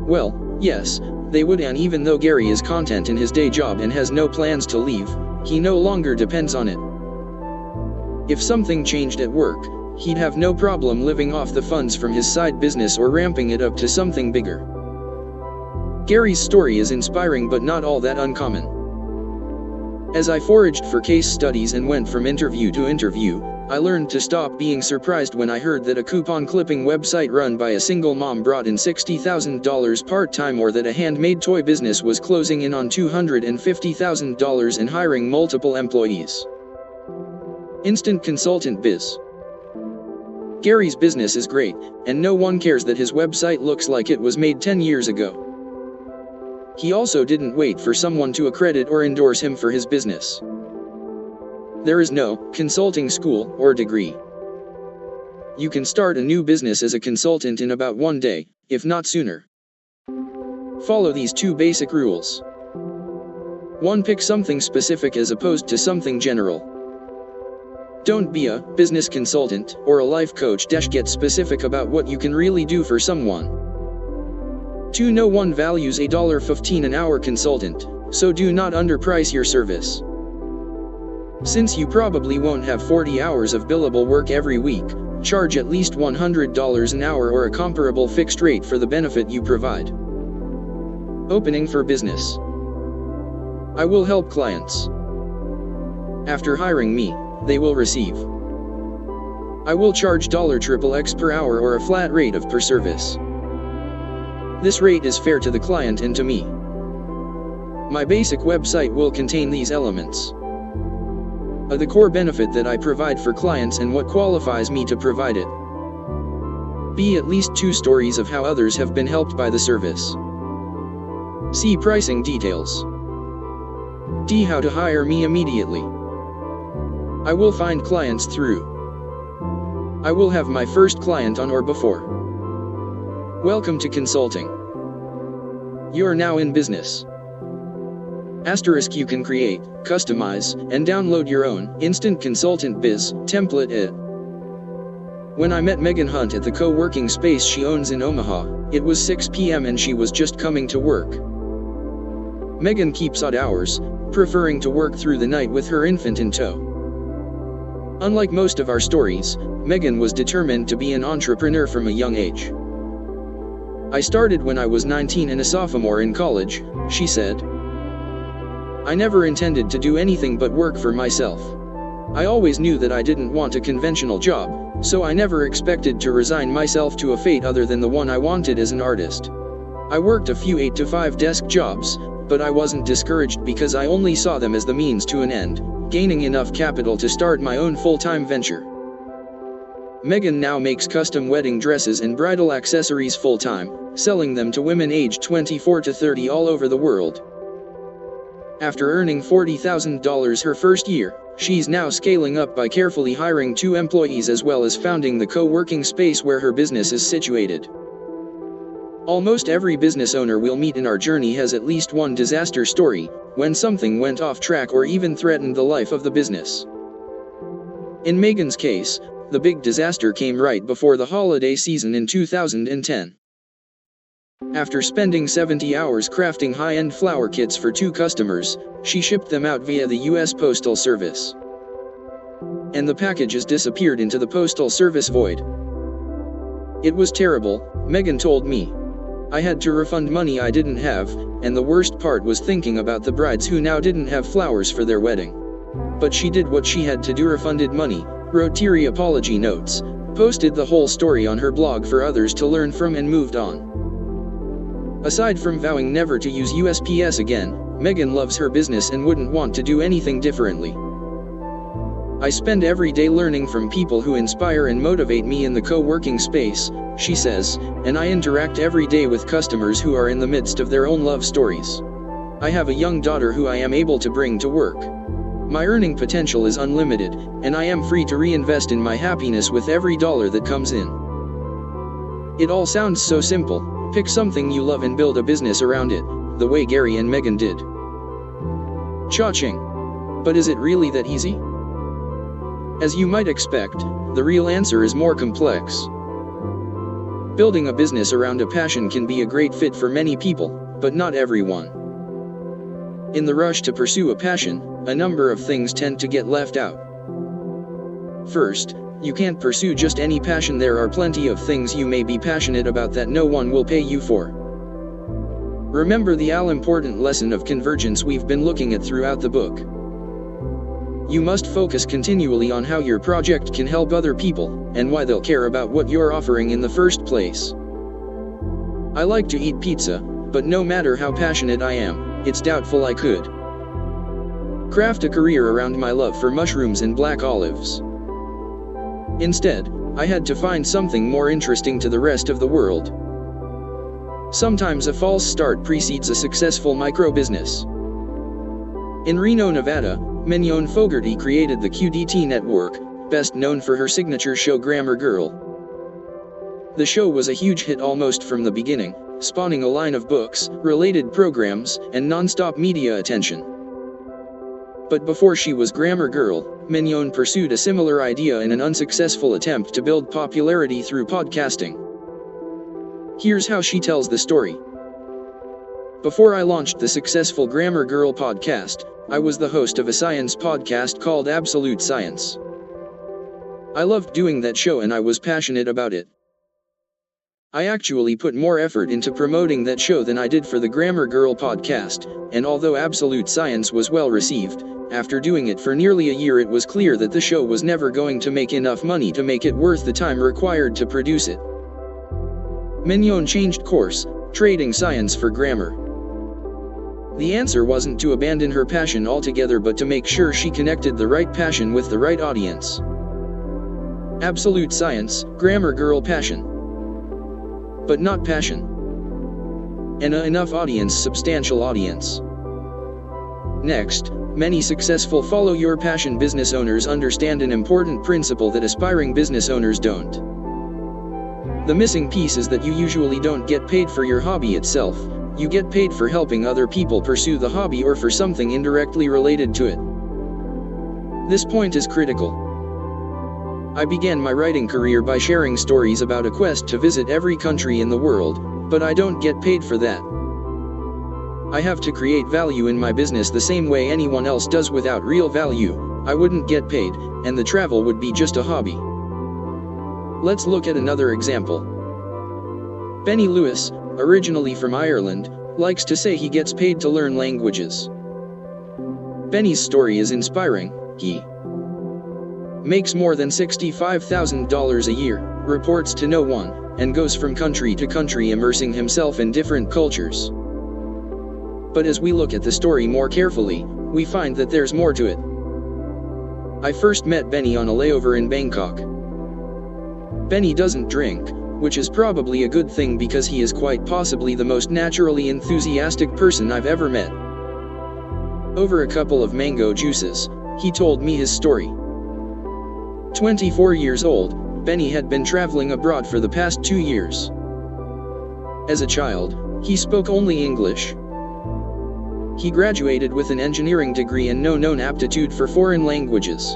Well, yes, they would, and even though Gary is content in his day job and has no plans to leave, he no longer depends on it. If something changed at work, he'd have no problem living off the funds from his side business or ramping it up to something bigger. Gary's story is inspiring but not all that uncommon. As I foraged for case studies and went from interview to interview, I learned to stop being surprised when I heard that a coupon clipping website run by a single mom brought in $60,000 part-time, or that a handmade toy business was closing in on $250,000 and hiring multiple employees. Instant consultant biz. Gary's business is great, and no one cares that his website looks like it was made 10 years ago. He also didn't wait for someone to accredit or endorse him for his business. There is no consulting school or degree. You can start a new business as a consultant in about 1 day, if not sooner. Follow these 2 basic rules. 1. Pick something specific as opposed to something general. Don't be a business consultant or a life coach. Get specific about what you can really do for someone. 2. No one values a $15 an hour consultant, so do not underprice your service. Since you probably won't have 40 hours of billable work every week, charge at least $100 an hour or a comparable fixed rate for the benefit you provide. Opening for business. I will help clients. After hiring me, they will receive. I will charge $XXX per hour or a flat rate of per service. This rate is fair to the client and to me. My basic website will contain these elements. The core benefit that I provide for clients and what qualifies me to provide it. B. At least 2 stories of how others have been helped by the service. C. Pricing details. D. How to hire me immediately. I will find clients through. I will have my first client on or before. Welcome to consulting. You are now in business. * You can create, customize, and download your own instant consultant biz template at. When I met Megan Hunt at the co-working space she owns in Omaha, it was 6 p.m. and she was just coming to work. Megan keeps odd hours, preferring to work through the night with her infant in tow. Unlike most of our stories, Megan was determined to be an entrepreneur from a young age. I started when I was 19 and a sophomore in college, she said. I never intended to do anything but work for myself. I always knew that I didn't want a conventional job, so I never expected to resign myself to a fate other than the one I wanted as an artist. I worked a few 8-to-5 desk jobs, but I wasn't discouraged because I only saw them as the means to an end, gaining enough capital to start my own full-time venture. Megan now makes custom wedding dresses and bridal accessories full-time, selling them to women aged 24 to 30 all over the world. After earning $40,000 her first year, she's now scaling up by carefully hiring 2 employees as well as founding the co-working space where her business is situated. Almost every business owner we'll meet in our journey has at least one disaster story, when something went off track or even threatened the life of the business. In Megan's case, the big disaster came right before the holiday season in 2010. After spending 70 hours crafting high-end flower kits for 2 customers, she shipped them out via the U.S. Postal Service. And the packages disappeared into the Postal Service void. It was terrible, Megan told me. I had to refund money I didn't have, and the worst part was thinking about the brides who now didn't have flowers for their wedding. But she did what she had to do, refunded money, wrote teary apology notes, posted the whole story on her blog for others to learn from, and moved on. Aside from vowing never to use USPS again, Megan loves her business and wouldn't want to do anything differently. I spend every day learning from people who inspire and motivate me in the co-working space, she says, and I interact every day with customers who are in the midst of their own love stories. I have a young daughter who I am able to bring to work. My earning potential is unlimited, and I am free to reinvest in my happiness with every dollar that comes in. It all sounds so simple. Pick something you love and build a business around it, the way Gary and Megan did. Cha-ching. But is it really that easy? As you might expect, the real answer is more complex. Building a business around a passion can be a great fit for many people, but not everyone. In the rush to pursue a passion, a number of things tend to get left out. First, you can't pursue just any passion. There are plenty of things you may be passionate about that no one will pay you for. Remember the all-important lesson of convergence we've been looking at throughout the book. You must focus continually on how your project can help other people, and why they'll care about what you're offering in the first place. I like to eat pizza, but no matter how passionate I am, it's doubtful I could craft a career around my love for mushrooms and black olives. Instead, I had to find something more interesting to the rest of the world. Sometimes a false start precedes a successful micro-business. In Reno, Nevada, Mignon Fogarty created the QDT network, best known for her signature show Grammar Girl. The show was a huge hit almost from the beginning, spawning a line of books, related programs, and non-stop media attention. But before she was Grammar Girl, Mignon pursued a similar idea in an unsuccessful attempt to build popularity through podcasting. Here's how she tells the story. Before I launched the successful Grammar Girl podcast, I was the host of a science podcast called Absolute Science. I loved doing that show and I was passionate about it. I actually put more effort into promoting that show than I did for the Grammar Girl podcast, and although Absolute Science was well received, after doing it for nearly a year it was clear that the show was never going to make enough money to make it worth the time required to produce it. Mignon changed course, trading science for grammar. The answer wasn't to abandon her passion altogether, but to make sure she connected the right passion with the right audience. Absolute Science, Grammar Girl passion. But not passion. And enough audience, substantial audience. Next, many successful follow your passion business owners understand an important principle that aspiring business owners don't. The missing piece is that you usually don't get paid for your hobby itself. You get paid for helping other people pursue the hobby or for something indirectly related to it. This point is critical. I began my writing career by sharing stories about a quest to visit every country in the world, but I don't get paid for that. I have to create value in my business the same way anyone else does. Without real value, I wouldn't get paid, and the travel would be just a hobby. Let's look at another example. Benny Lewis, originally from Ireland, likes to say he gets paid to learn languages. Benny's story is inspiring. He makes more than $65,000 a year, reports to no one, and goes from country to country immersing himself in different cultures. But as we look at the story more carefully, we find that there's more to it. I first met Benny on a layover in Bangkok. Benny doesn't drink, which is probably a good thing because he is quite possibly the most naturally enthusiastic person I've ever met. Over a couple of mango juices, he told me his story. 24 years old, Benny had been traveling abroad for the past 2 years. As a child, he spoke only English. He graduated with an engineering degree and no known aptitude for foreign languages.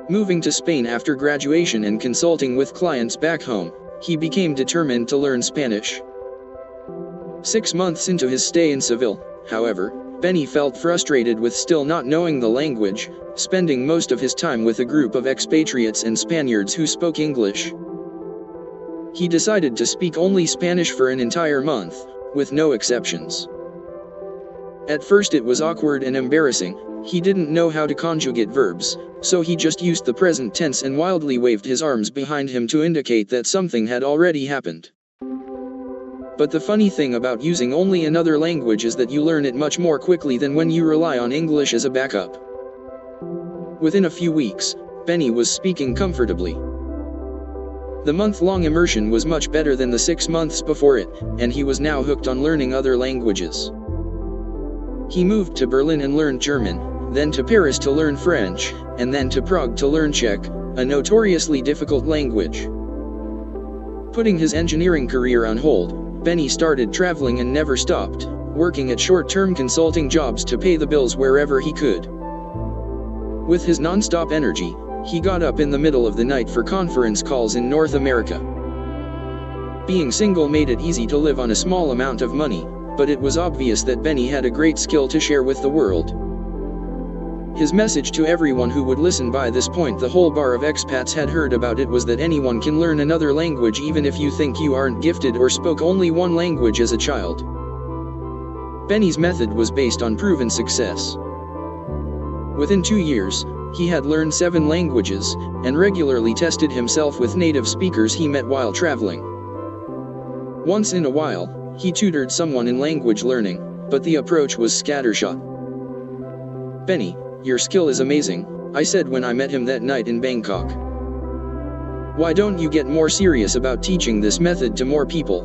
Moving to Spain after graduation and consulting with clients back home, he became determined to learn Spanish. 6 months into his stay in Seville, however, Benny felt frustrated with still not knowing the language, spending most of his time with a group of expatriates and Spaniards who spoke English. He decided to speak only Spanish for an entire month, with no exceptions. At first it was awkward and embarrassing. He didn't know how to conjugate verbs, so he just used the present tense and wildly waved his arms behind him to indicate that something had already happened. But the funny thing about using only another language is that you learn it much more quickly than when you rely on English as a backup. Within a few weeks, Benny was speaking comfortably. The month-long immersion was much better than the 6 months before it, and he was now hooked on learning other languages. He moved to Berlin and learned German, then to Paris to learn French, and then to Prague to learn Czech, a notoriously difficult language. Putting his engineering career on hold, Benny started traveling and never stopped, working at short-term consulting jobs to pay the bills wherever he could. With his non-stop energy, he got up in the middle of the night for conference calls in North America. Being single made it easy to live on a small amount of money, but it was obvious that Benny had a great skill to share with the world. His message to everyone who would listen. By this point the whole bar of expats had heard about it was that anyone can learn another language even if you think you aren't gifted or spoke only one language as a child. Benny's method was based on proven success. Within 2 years, he had learned 7 languages, and regularly tested himself with native speakers he met while traveling. Once in a while, he tutored someone in language learning, but the approach was scattershot. "Benny, your skill is amazing," I said when I met him that night in Bangkok. "Why don't you get more serious about teaching this method to more people?"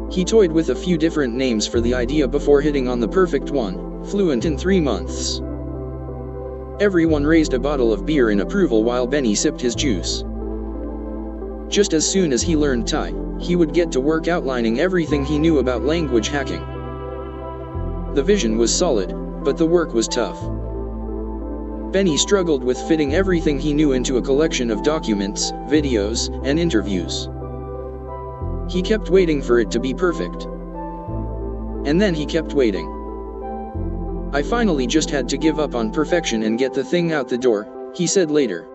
He toyed with a few different names for the idea before hitting on the perfect one: Fluent in 3 months. Everyone raised a bottle of beer in approval while Benny sipped his juice. Just as soon as he learned Thai, he would get to work outlining everything he knew about language hacking. The vision was solid, but the work was tough. Benny struggled with fitting everything he knew into a collection of documents, videos, and interviews. He kept waiting for it to be perfect. And then he kept waiting. "I finally just had to give up on perfection and get the thing out the door," he said later.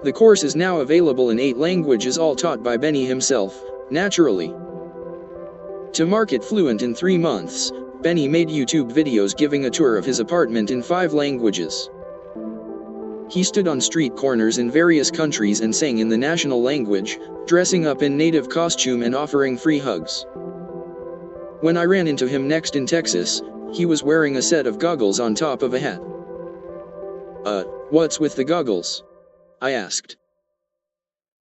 The course is now available in 8 languages, all taught by Benny himself, naturally. To market Fluent in 3 months, Benny made YouTube videos giving a tour of his apartment in 5 languages. He stood on street corners in various countries and sang in the national language, dressing up in native costume and offering free hugs. When I ran into him next in Texas, he was wearing a set of goggles on top of a hat. What's with the goggles?" I asked.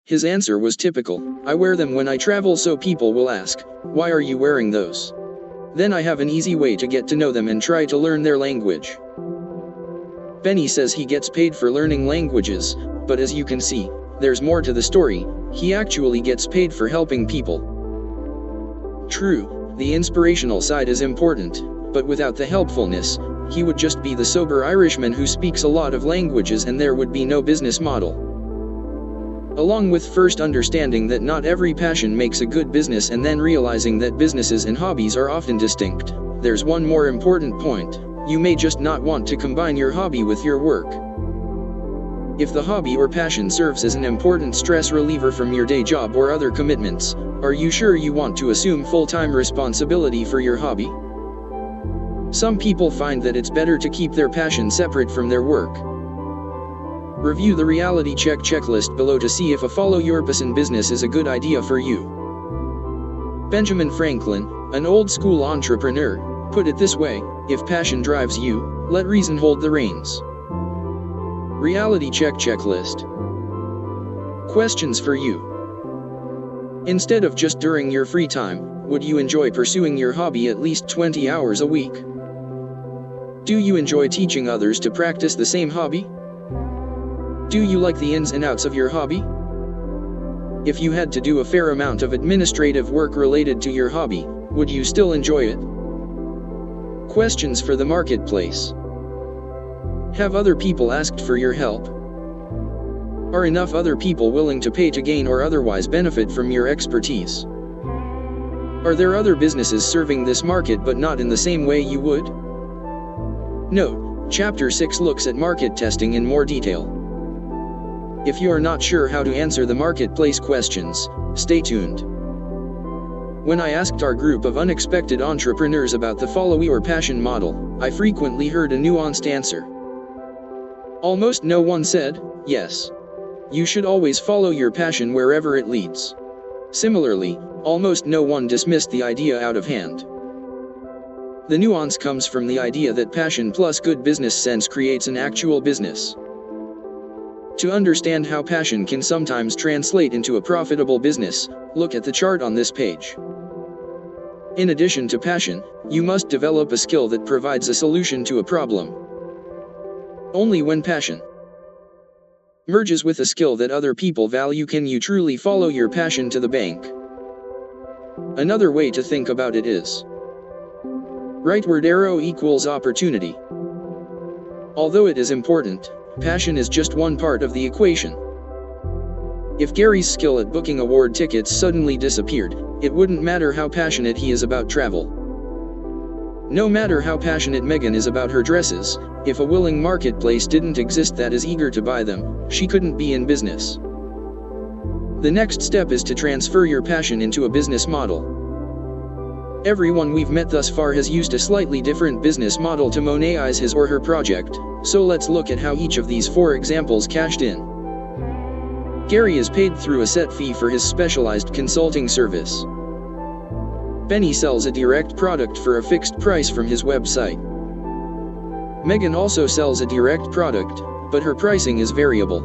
His answer was typical: "I wear them when I travel so people will ask, 'Why are you wearing those?' Then I have an easy way to get to know them and try to learn their language." Benny says he gets paid for learning languages, but as you can see, there's more to the story. He actually gets paid for helping people. True, the inspirational side is important, but without the helpfulness, he would just be the sober Irishman who speaks a lot of languages and there would be no business model. Along with first understanding that not every passion makes a good business and then realizing that businesses and hobbies are often distinct, there's one more important point: you may just not want to combine your hobby with your work. If the hobby or passion serves as an important stress reliever from your day job or other commitments, are you sure you want to assume full-time responsibility for your hobby? Some people find that it's better to keep their passion separate from their work. Review the reality check checklist below to see if a follow your passion business is a good idea for you. Benjamin Franklin, an old-school entrepreneur, put it this way: "If passion drives you, let reason hold the reins." Reality check checklist. Questions for you. Instead of just during your free time, would you enjoy pursuing your hobby at least 20 hours a week? Do you enjoy teaching others to practice the same hobby? Do you like the ins and outs of your hobby? If you had to do a fair amount of administrative work related to your hobby, would you still enjoy it? Questions for the marketplace. Have other people asked for your help? Are enough other people willing to pay to gain or otherwise benefit from your expertise? Are there other businesses serving this market but not in the same way you would? Note: Chapter 6 looks at market testing in more detail. If you are not sure how to answer the marketplace questions, stay tuned. When I asked our group of unexpected entrepreneurs about the follow your passion model, I frequently heard a nuanced answer. Almost no one said, yes. You should always follow your passion wherever it leads. Similarly, almost no one dismissed the idea out of hand. The nuance comes from the idea that passion plus good business sense creates an actual business. To understand how passion can sometimes translate into a profitable business, look at the chart on this page. In addition to passion, you must develop a skill that provides a solution to a problem. Only when passion merges with a skill that other people value can you truly follow your passion to the bank. Another way to think about it is rightward arrow equals opportunity. Although it is important, passion is just one part of the equation. If Gary's skill at booking award tickets suddenly disappeared, it wouldn't matter how passionate he is about travel. No matter how passionate Megan is about her dresses, if a willing marketplace didn't exist that is eager to buy them, she couldn't be in business. The next step is to transfer your passion into a business model. Everyone we've met thus far has used a slightly different business model to monetize his or her project, so let's look at how each of these 4 examples cashed in. Gary is paid through a set fee for his specialized consulting service. Benny sells a direct product for a fixed price from his website. Megan also sells a direct product, but her pricing is variable.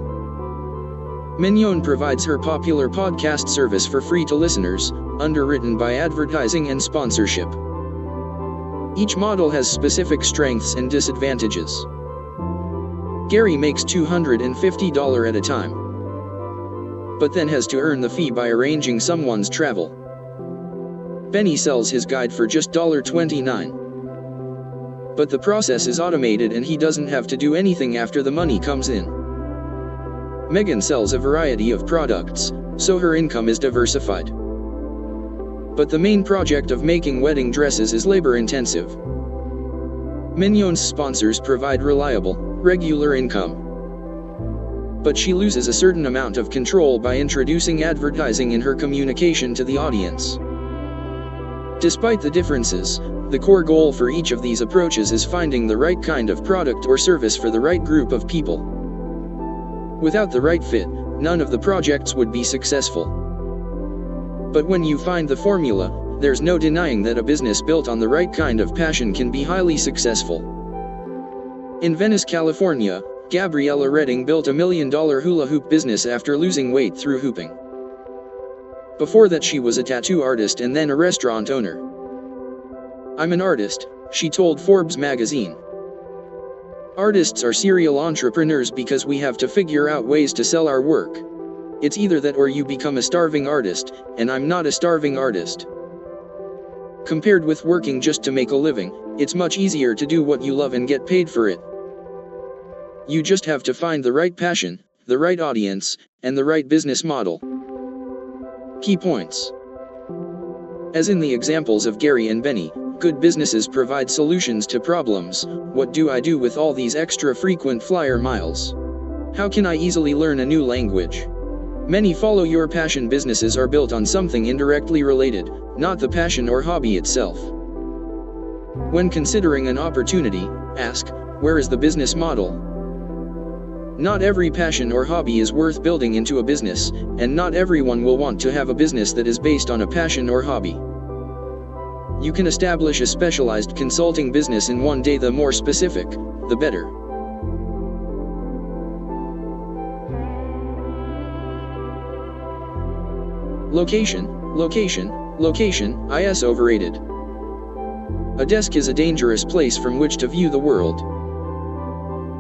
Mignon provides her popular podcast service for free to listeners, underwritten by advertising and sponsorship. Each model has specific strengths and disadvantages. Gary makes $250 at a time, but then has to earn the fee by arranging someone's travel. Benny sells his guide for just $29. But the process is automated and he doesn't have to do anything after the money comes in. Megan sells a variety of products, so her income is diversified. But the main project of making wedding dresses is labor-intensive. Mignon's sponsors provide reliable, regular income. But she loses a certain amount of control by introducing advertising in her communication to the audience. Despite the differences, the core goal for each of these approaches is finding the right kind of product or service for the right group of people. Without the right fit, none of the projects would be successful. But when you find the formula, there's no denying that a business built on the right kind of passion can be highly successful. In Venice, California, Gabriella Redding built a $1 million hula hoop business after losing weight through hooping. Before that she was a tattoo artist and then a restaurant owner. "I'm an artist," she told Forbes magazine. "Artists are serial entrepreneurs because we have to figure out ways to sell our work. It's either that or you become a starving artist, and I'm not a starving artist. Compared with working just to make a living, it's much easier to do what you love and get paid for it. You just have to find the right passion, the right audience, and the right business model." Key points. As in the examples of Gary and Benny, good businesses provide solutions to problems. What do I do with all these extra frequent flyer miles? How can I easily learn a new language? Many follow your passion businesses are built on something indirectly related, not the passion or hobby itself. When considering an opportunity, ask, where is the business model? Not every passion or hobby is worth building into a business, and not everyone will want to have a business that is based on a passion or hobby. You can establish a specialized consulting business in one day. The more specific, the better. Location, location, location, is overrated. A desk is a dangerous place from which to view the world.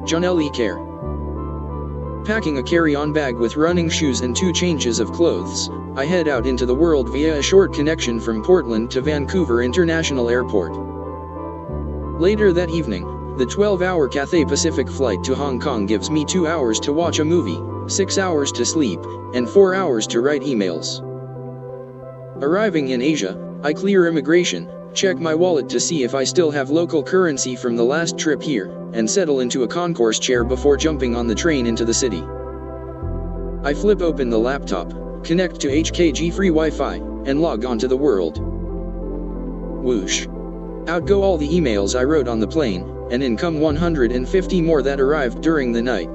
John L. E. Kerr. Packing a carry-on bag with running shoes and 2 changes of clothes, I head out into the world via a short connection from Portland to Vancouver International Airport. Later that evening, the 12-hour Cathay Pacific flight to Hong Kong gives me 2 hours to watch a movie, 6 hours to sleep, and 4 hours to write emails. Arriving in Asia, I clear immigration, check my wallet to see if I still have local currency from the last trip here, and settle into a concourse chair before jumping on the train into the city. I flip open the laptop, connect to HKG free Wi-Fi, and log on to the world. Whoosh. Out go all the emails I wrote on the plane, and in come 150 more that arrived during the night.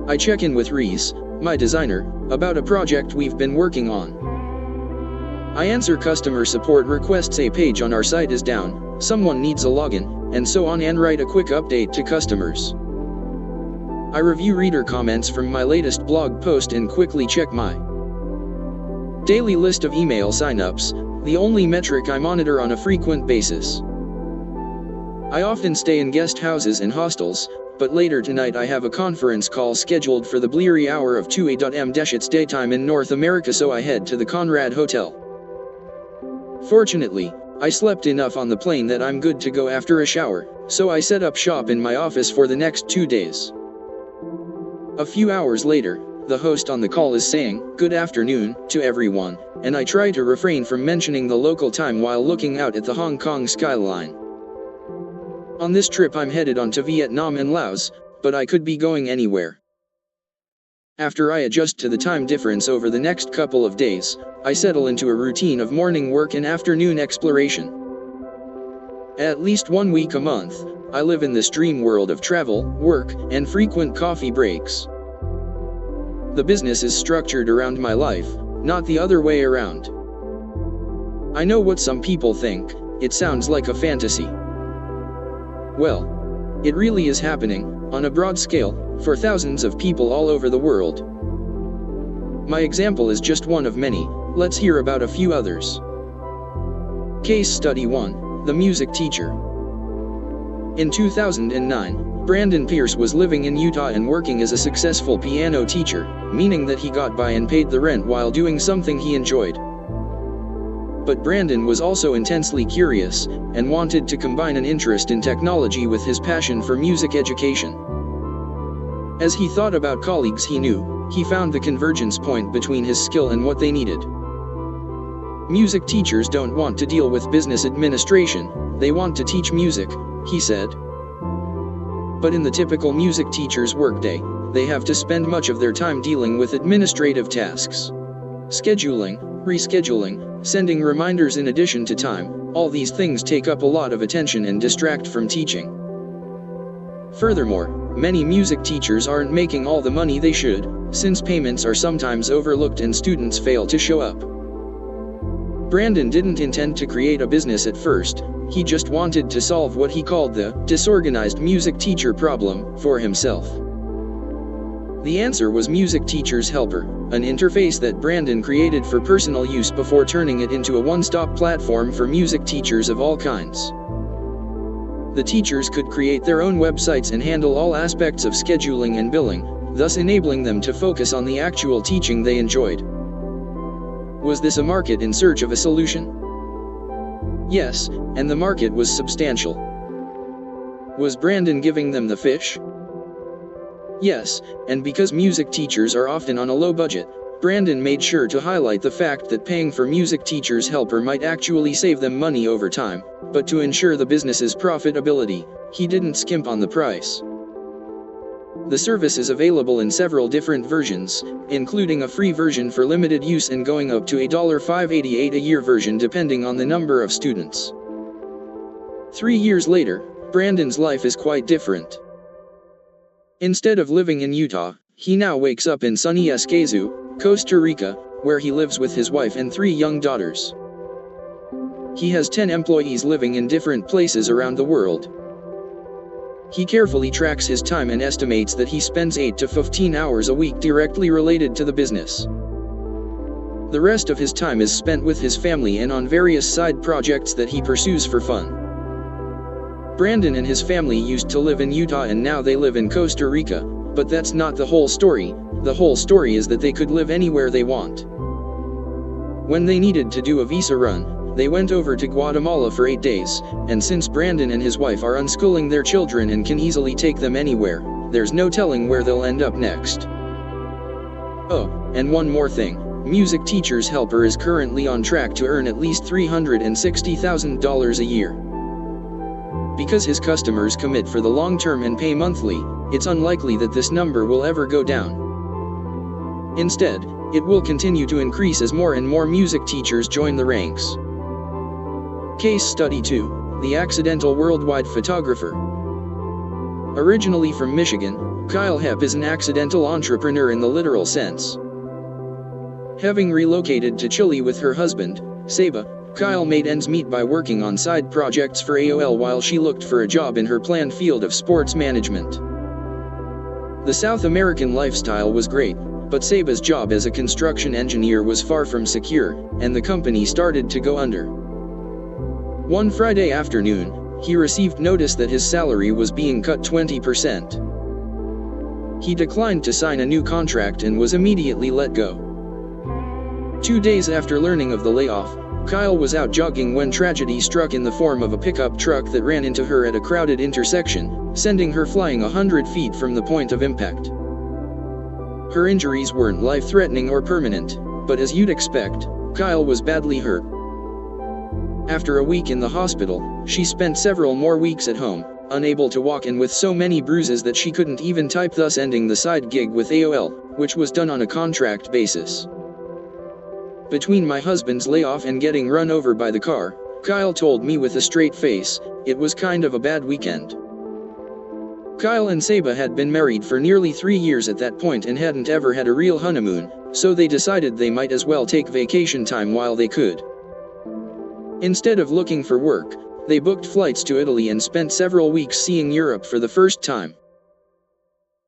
I check in with Reese, my designer, about a project we've been working on. I answer customer support requests, a page on our site is down, someone needs a login, and so on, and write a quick update to customers. I review reader comments from my latest blog post and quickly check my daily list of email signups, the only metric I monitor on a frequent basis. I often stay in guest houses and hostels, but later tonight I have a conference call scheduled for the bleary hour of 2 a.m. It's daytime in North America, so I head to the Conrad Hotel. Fortunately, I slept enough on the plane that I'm good to go after a shower, so I set up shop in my office for the next 2 days. A few hours later, the host on the call is saying, "Good afternoon," to everyone, and I try to refrain from mentioning the local time while looking out at the Hong Kong skyline. On this trip I'm headed on to Vietnam and Laos, but I could be going anywhere. After I adjust to the time difference over the next couple of days, I settle into a routine of morning work and afternoon exploration. At least 1 week a month, I live in this dream world of travel, work, and frequent coffee breaks. The business is structured around my life, not the other way around. I know what some people think, it sounds like a fantasy. Well, it really is happening, on a broad scale, for thousands of people all over the world. My example is just one of many, let's hear about a few others. Case Study 1, The Music Teacher. In 2009, Brandon Pierce was living in Utah and working as a successful piano teacher, meaning that he got by and paid the rent while doing something he enjoyed. But Brandon was also intensely curious, and wanted to combine an interest in technology with his passion for music education. As he thought about colleagues he knew, he found the convergence point between his skill and what they needed. Music teachers don't want to deal with business administration, they want to teach music, he said. But in the typical music teacher's workday, they have to spend much of their time dealing with administrative tasks. Scheduling, rescheduling, sending reminders in addition to time, all these things take up a lot of attention and distract from teaching. Furthermore, many music teachers aren't making all the money they should, since payments are sometimes overlooked and students fail to show up. Brandon didn't intend to create a business at first, he just wanted to solve what he called the disorganized music teacher problem for himself. The answer was Music Teacher's Helper, an interface that Brandon created for personal use before turning it into a one-stop platform for music teachers of all kinds. The teachers could create their own websites and handle all aspects of scheduling and billing, thus enabling them to focus on the actual teaching they enjoyed. Was this a market in search of a solution? Yes, and the market was substantial. Was Brandon giving them the fish? Yes, and because music teachers are often on a low budget, Brandon made sure to highlight the fact that paying for Music Teacher's Helper might actually save them money over time, but to ensure the business's profitability, he didn't skimp on the price. The service is available in several different versions, including a free version for limited use and going up to a $588 a year version depending on the number of students. 3 years later, Brandon's life is quite different. Instead of living in Utah, he now wakes up in sunny Escazú, Costa Rica, where he lives with his wife and 3 young daughters. He has 10 employees living in different places around the world. He carefully tracks his time and estimates that he spends 8 to 15 hours a week directly related to the business. The rest of his time is spent with his family and on various side projects that he pursues for fun. Brandon and his family used to live in Utah and now they live in Costa Rica, but that's not the whole story. The whole story is that they could live anywhere they want. When they needed to do a visa run, they went over to Guatemala for 8 days, and since Brandon and his wife are unschooling their children and can easily take them anywhere, there's no telling where they'll end up next. Oh, and one more thing, Music Teacher's Helper is currently on track to earn at least $360,000 a year. Because his customers commit for the long term and pay monthly, it's unlikely that this number will ever go down. Instead, it will continue to increase as more and more music teachers join the ranks. Case Study 2. The Accidental Worldwide Photographer. Originally from Michigan, Kyle Hepp is an accidental entrepreneur in the literal sense. Having relocated to Chile with her husband, Seba, Kyle made ends meet by working on side projects for AOL while she looked for a job in her planned field of sports management. The South American lifestyle was great, but Seba's job as a construction engineer was far from secure, and the company started to go under. One Friday afternoon, he received notice that his salary was being cut 20%. He declined to sign a new contract and was immediately let go. 2 days after learning of the layoff, Kyle was out jogging when tragedy struck in the form of a pickup truck that ran into her at a crowded intersection, sending her flying 100 feet from the point of impact. Her injuries weren't life-threatening or permanent, but as you'd expect, Kyle was badly hurt. After a week in the hospital, she spent several more weeks at home, unable to walk and with so many bruises that she couldn't even type, thus ending the side gig with AOL, which was done on a contract basis. Between my husband's layoff and getting run over by the car, Kyle told me with a straight face, it was kind of a bad weekend. Kyle and Seba had been married for nearly 3 years at that point and hadn't ever had a real honeymoon, so they decided they might as well take vacation time while they could. Instead of looking for work, they booked flights to Italy and spent several weeks seeing Europe for the first time.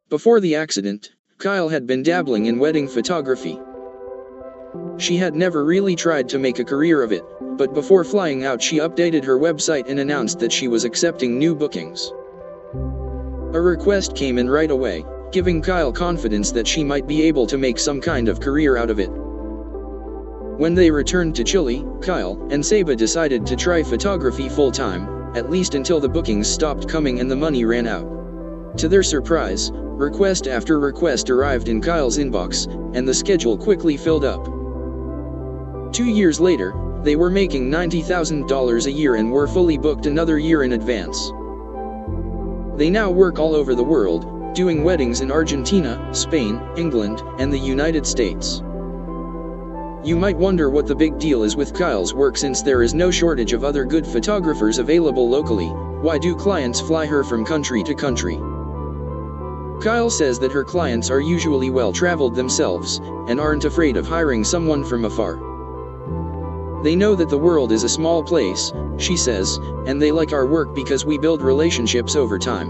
Before the accident, Kyle had been dabbling in wedding photography. She had never really tried to make a career of it, but before flying out she updated her website and announced that she was accepting new bookings. A request came in right away, giving Kyle confidence that she might be able to make some kind of career out of it. When they returned to Chile, Kyle and Seba decided to try photography full-time, at least until the bookings stopped coming and the money ran out. To their surprise, request after request arrived in Kyle's inbox, and the schedule quickly filled up. 2 years later, they were making $90,000 a year and were fully booked another year in advance. They now work all over the world, doing weddings in Argentina, Spain, England, and the United States. You might wonder what the big deal is with Kyle's work since there is no shortage of other good photographers available locally. Why do clients fly her from country to country? Kyle says that her clients are usually well-traveled themselves, and aren't afraid of hiring someone from afar. They know that the world is a small place, she says, and they like our work because we build relationships over time.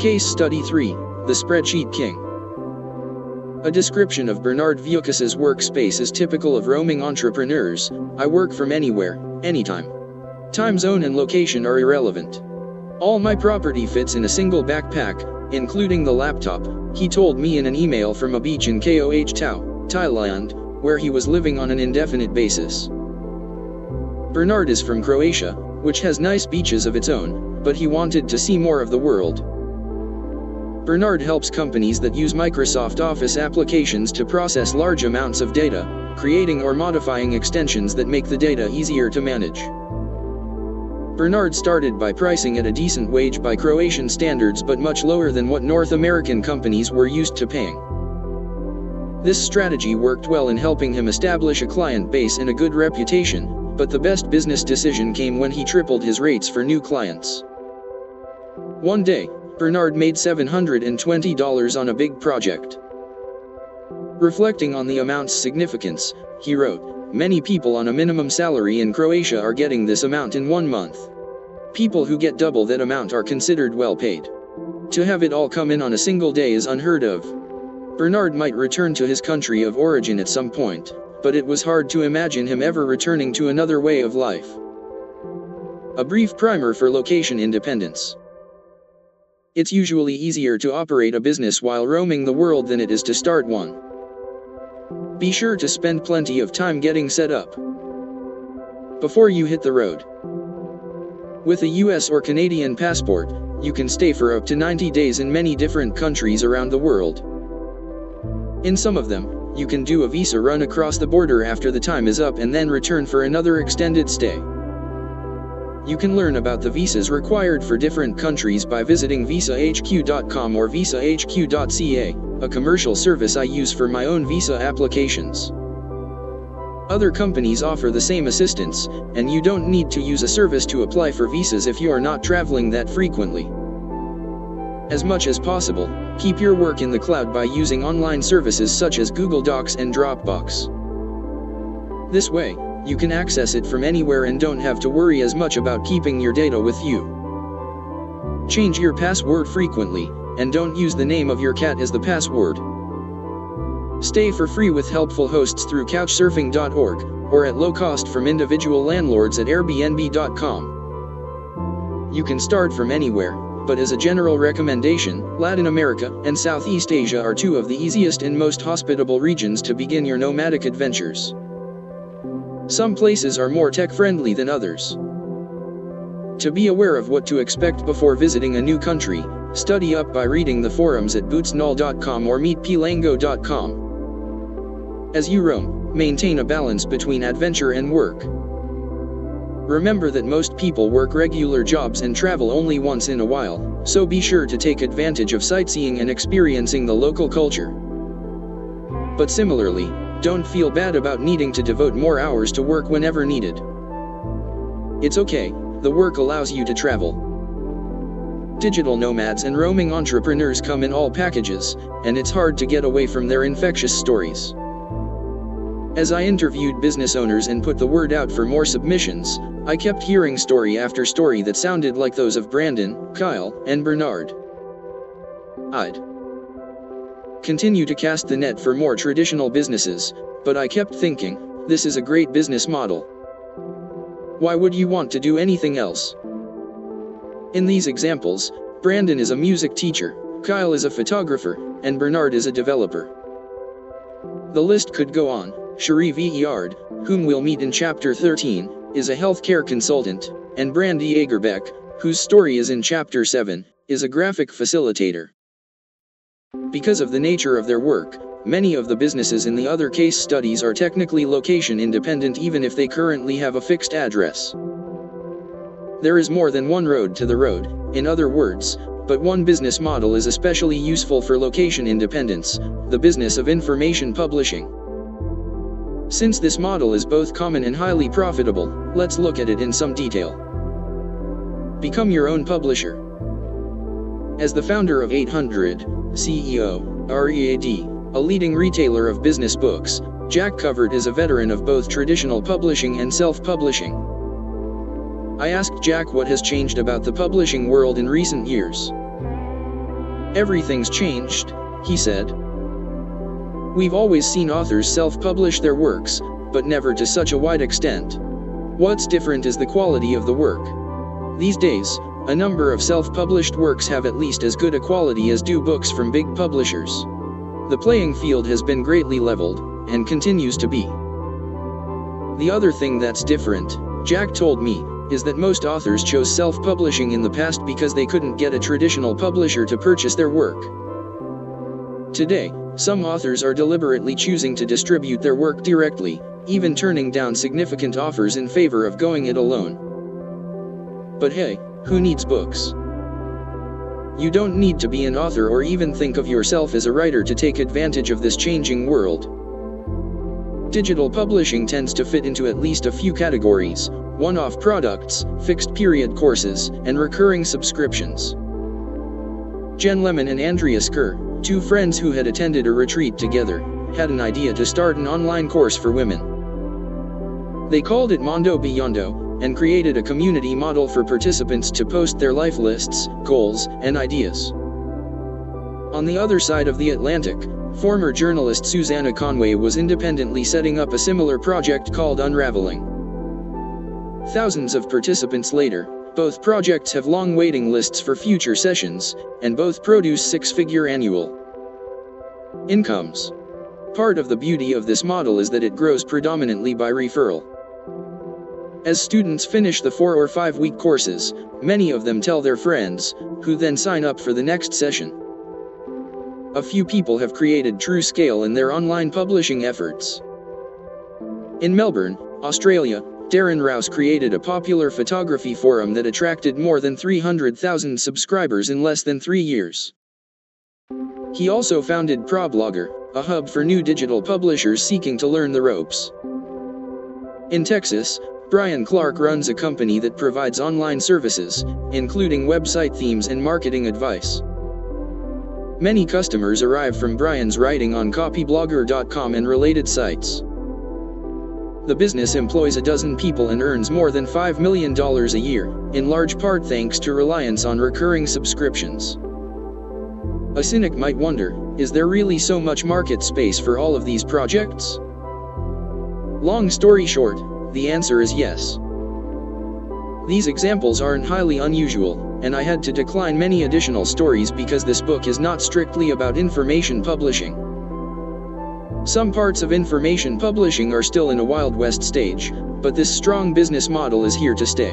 Case Study 3. The Spreadsheet King. A description of Bernard Victus's workspace is typical of roaming entrepreneurs. I work from anywhere, anytime. Time zone and location are irrelevant. All my property fits in a single backpack, including the laptop, he told me in an email from a beach in Koh Tao, Thailand, where he was living on an indefinite basis. Bernard is from Croatia, which has nice beaches of its own, but he wanted to see more of the world. Bernard helps companies that use Microsoft Office applications to process large amounts of data, creating or modifying extensions that make the data easier to manage. Bernard started by pricing at a decent wage by Croatian standards but much lower than what North American companies were used to paying. This strategy worked well in helping him establish a client base and a good reputation, but the best business decision came when he tripled his rates for new clients. One day, Bernard made $720 on a big project. Reflecting on the amount's significance, he wrote, "Many people on a minimum salary in Croatia are getting this amount in 1 month. People who get double that amount are considered well paid. To have it all come in on a single day is unheard of." Bernard might return to his country of origin at some point, but it was hard to imagine him ever returning to another way of life. A brief primer for location independence. It's usually easier to operate a business while roaming the world than it is to start one. Be sure to spend plenty of time getting set up before you hit the road. With a US or Canadian passport, you can stay for up to 90 days in many different countries around the world. In some of them, you can do a visa run across the border after the time is up and then return for another extended stay. You can learn about the visas required for different countries by visiting visahq.com or visahq.ca. a commercial service I use for my own visa applications. Other companies offer the same assistance, and you don't need to use a service to apply for visas if you are not traveling that frequently. As much as possible, keep your work in the cloud by using online services such as Google Docs and Dropbox. This way, you can access it from anywhere and don't have to worry as much about keeping your data with you. Change your password frequently, and don't use the name of your cat as the password. Stay for free with helpful hosts through couchsurfing.org, or at low cost from individual landlords at airbnb.com. You can start from anywhere, but as a general recommendation, Latin America and Southeast Asia are two of the easiest and most hospitable regions to begin your nomadic adventures. Some places are more tech-friendly than others. To be aware of what to expect before visiting a new country, study up by reading the forums at bootsnull.com or meetpilango.com. As you roam, maintain a balance between adventure and work. Remember that most people work regular jobs and travel only once in a while, so be sure to take advantage of sightseeing and experiencing the local culture. But similarly, don't feel bad about needing to devote more hours to work whenever needed. It's okay, the work allows you to travel. Digital nomads and roaming entrepreneurs come in all packages, and it's hard to get away from their infectious stories. As I interviewed business owners and put the word out for more submissions, I kept hearing story after story that sounded like those of Brandon, Kyle, and Bernard. I'd continue to cast the net for more traditional businesses, but I kept thinking, this is a great business model. Why would you want to do anything else? In these examples, Brandon is a music teacher, Kyle is a photographer, and Bernard is a developer. The list could go on. Cherie Villard, whom we'll meet in Chapter 13, is a healthcare consultant, and Brandy Agerbeck, whose story is in Chapter 7, is a graphic facilitator. Because of the nature of their work, many of the businesses in the other case studies are technically location independent even if they currently have a fixed address. There is more than one road to the road, in other words, but one business model is especially useful for location independence, the business of information publishing. Since this model is both common and highly profitable, let's look at it in some detail. Become your own publisher. As the founder of 800, CEO, READ, a leading retailer of business books, Jack Covert is a veteran of both traditional publishing and self-publishing. I asked Jack what has changed about the publishing world in recent years. Everything's changed, he said. We've always seen authors self-publish their works, but never to such a wide extent. What's different is the quality of the work. These days, a number of self-published works have at least as good a quality as do books from big publishers. The playing field has been greatly leveled, and continues to be. The other thing that's different, Jack told me, is that most authors chose self-publishing in the past because they couldn't get a traditional publisher to purchase their work. Today, some authors are deliberately choosing to distribute their work directly, even turning down significant offers in favor of going it alone. But hey, who needs books? You don't need to be an author or even think of yourself as a writer to take advantage of this changing world. Digital publishing tends to fit into at least a few categories: one-off products, fixed-period courses, and recurring subscriptions. Jen Lemon and Andrea Skur, two friends who had attended a retreat together, had an idea to start an online course for women. They called it Mondo Beyond, and created a community model for participants to post their life lists, goals, and ideas. On the other side of the Atlantic, former journalist Susanna Conway was independently setting up a similar project called Unraveling. Thousands of participants later, both projects have long waiting lists for future sessions, and both produce six-figure annual incomes. Part of the beauty of this model is that it grows predominantly by referral. As students finish the 4 or 5 week courses, many of them tell their friends, who then sign up for the next session. A few people have created true scale in their online publishing efforts. In Melbourne, Australia, Darren Rouse created a popular photography forum that attracted more than 300,000 subscribers in less than 3 years. He also founded ProBlogger, a hub for new digital publishers seeking to learn the ropes. In Texas, Brian Clark runs a company that provides online services, including website themes and marketing advice. Many customers arrive from Brian's writing on copyblogger.com and related sites. The business employs a dozen people and earns more than $5 million a year, in large part thanks to reliance on recurring subscriptions. A cynic might wonder, is there really so much market space for all of these projects? Long story short, the answer is yes. These examples aren't highly unusual, and I had to decline many additional stories because this book is not strictly about information publishing. Some parts of information publishing are still in a Wild West stage, but this strong business model is here to stay.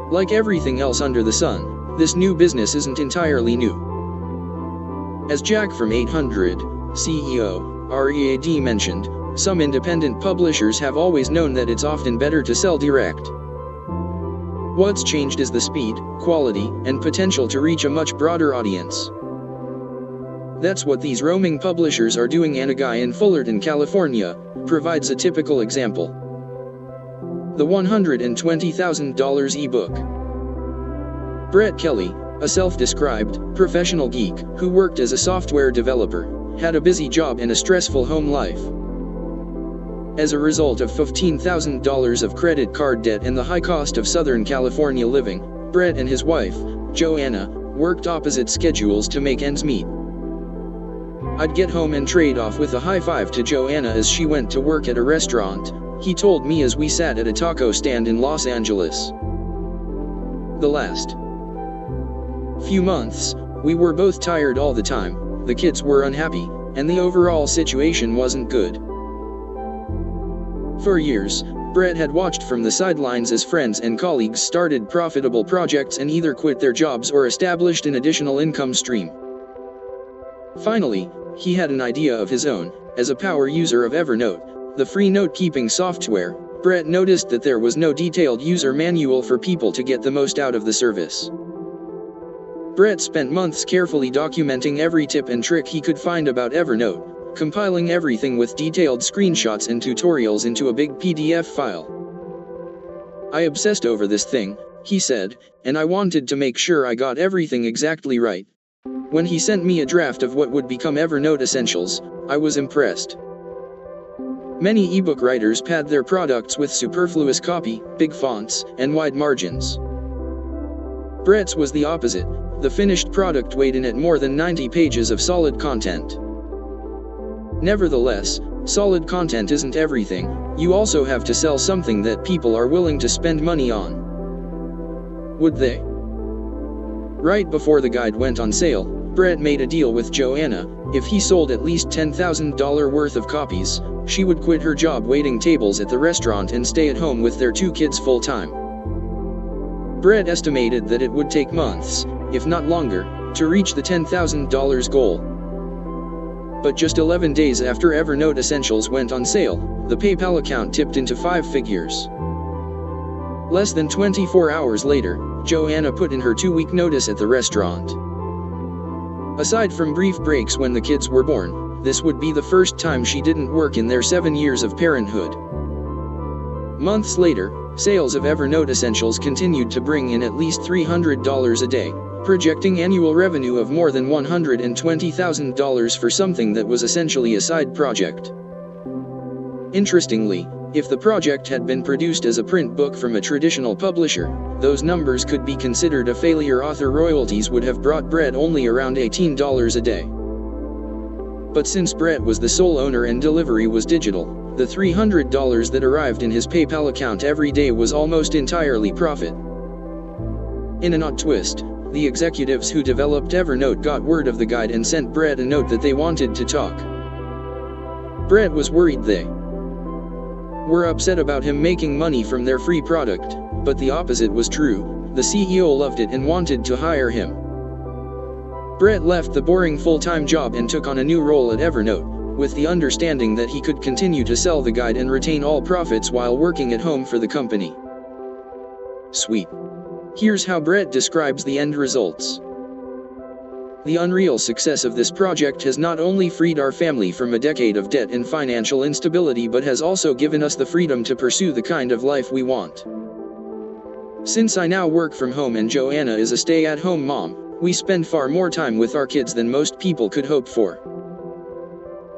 Like everything else under the sun, this new business isn't entirely new. As Jack from 800, CEO, READ mentioned, some independent publishers have always known that it's often better to sell direct. What's changed is the speed, quality, and potential to reach a much broader audience. That's what these roaming publishers are doing, and a guy in Fullerton, California, provides a typical example. The $120,000 ebook. Brett Kelly, a self-described professional geek who worked as a software developer, had a busy job and a stressful home life. As a result of $15,000 of credit card debt and the high cost of Southern California living, Brett and his wife, Joanna, worked opposite schedules to make ends meet. I'd get home and trade off with a high five to Joanna as she went to work at a restaurant, he told me as we sat at a taco stand in Los Angeles. The last few months, we were both tired all the time, the kids were unhappy, and the overall situation wasn't good. For years, Brett had watched from the sidelines as friends and colleagues started profitable projects and either quit their jobs or established an additional income stream. Finally, he had an idea of his own. As a power user of Evernote, the free note-keeping software, Brett noticed that there was no detailed user manual for people to get the most out of the service. Brett spent months carefully documenting every tip and trick he could find about Evernote, compiling everything with detailed screenshots and tutorials into a big PDF file. I obsessed over this thing, he said, and I wanted to make sure I got everything exactly right. When he sent me a draft of what would become Evernote Essentials, I was impressed. Many ebook writers pad their products with superfluous copy, big fonts, and wide margins. Brett's was the opposite. The finished product weighed in at more than 90 pages of solid content. Nevertheless, solid content isn't everything. You also have to sell something that people are willing to spend money on. Would they? Right before the guide went on sale, Brett made a deal with Joanna. If he sold at least $10,000 worth of copies, she would quit her job waiting tables at the restaurant and stay at home with their 2 kids full-time. Brett estimated that it would take months, if not longer, to reach the $10,000 goal. But just 11 days after Evernote Essentials went on sale, the PayPal account tipped into 5 figures. Less than 24 hours later, Joanna put in her 2-week notice at the restaurant. Aside from brief breaks when the kids were born, this would be the first time she didn't work in their 7 years of parenthood. Months later, sales of Evernote Essentials continued to bring in at least $300 a day, projecting annual revenue of more than $120,000 for something that was essentially a side project. Interestingly, if the project had been produced as a print book from a traditional publisher, those numbers could be considered a failure. Author royalties would have brought Brett only around $18 a day. But since Brett was the sole owner and delivery was digital, the $300 that arrived in his PayPal account every day was almost entirely profit. In an odd twist, the executives who developed Evernote got word of the guide and sent Brett a note that they wanted to talk. Brett was worried they were upset about him making money from their free product, but the opposite was true. The CEO loved it and wanted to hire him. Brett left the boring full-time job and took on a new role at Evernote, with the understanding that he could continue to sell the guide and retain all profits while working at home for the company. Sweet. Here's how Brett describes the end results. The unreal success of this project has not only freed our family from a decade of debt and financial instability but has also given us the freedom to pursue the kind of life we want. Since I now work from home and Joanna is a stay-at-home mom, we spend far more time with our kids than most people could hope for.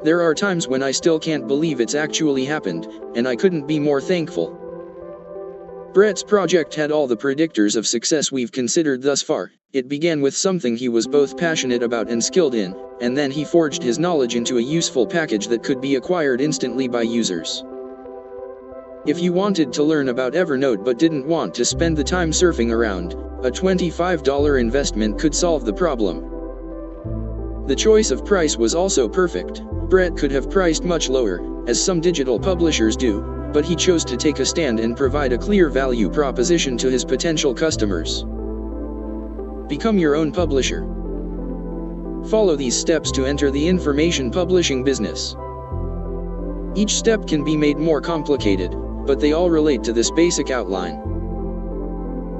There are times when I still can't believe it's actually happened, and I couldn't be more thankful. Brett's project had all the predictors of success we've considered thus far. It began with something he was both passionate about and skilled in, and then he forged his knowledge into a useful package that could be acquired instantly by users. If you wanted to learn about Evernote but didn't want to spend the time surfing around, a $25 investment could solve the problem. The choice of price was also perfect. Brett could have priced much lower, as some digital publishers do, but he chose to take a stand and provide a clear value proposition to his potential customers. Become your own publisher. Follow these steps to enter the information publishing business. Each step can be made more complicated, but they all relate to this basic outline.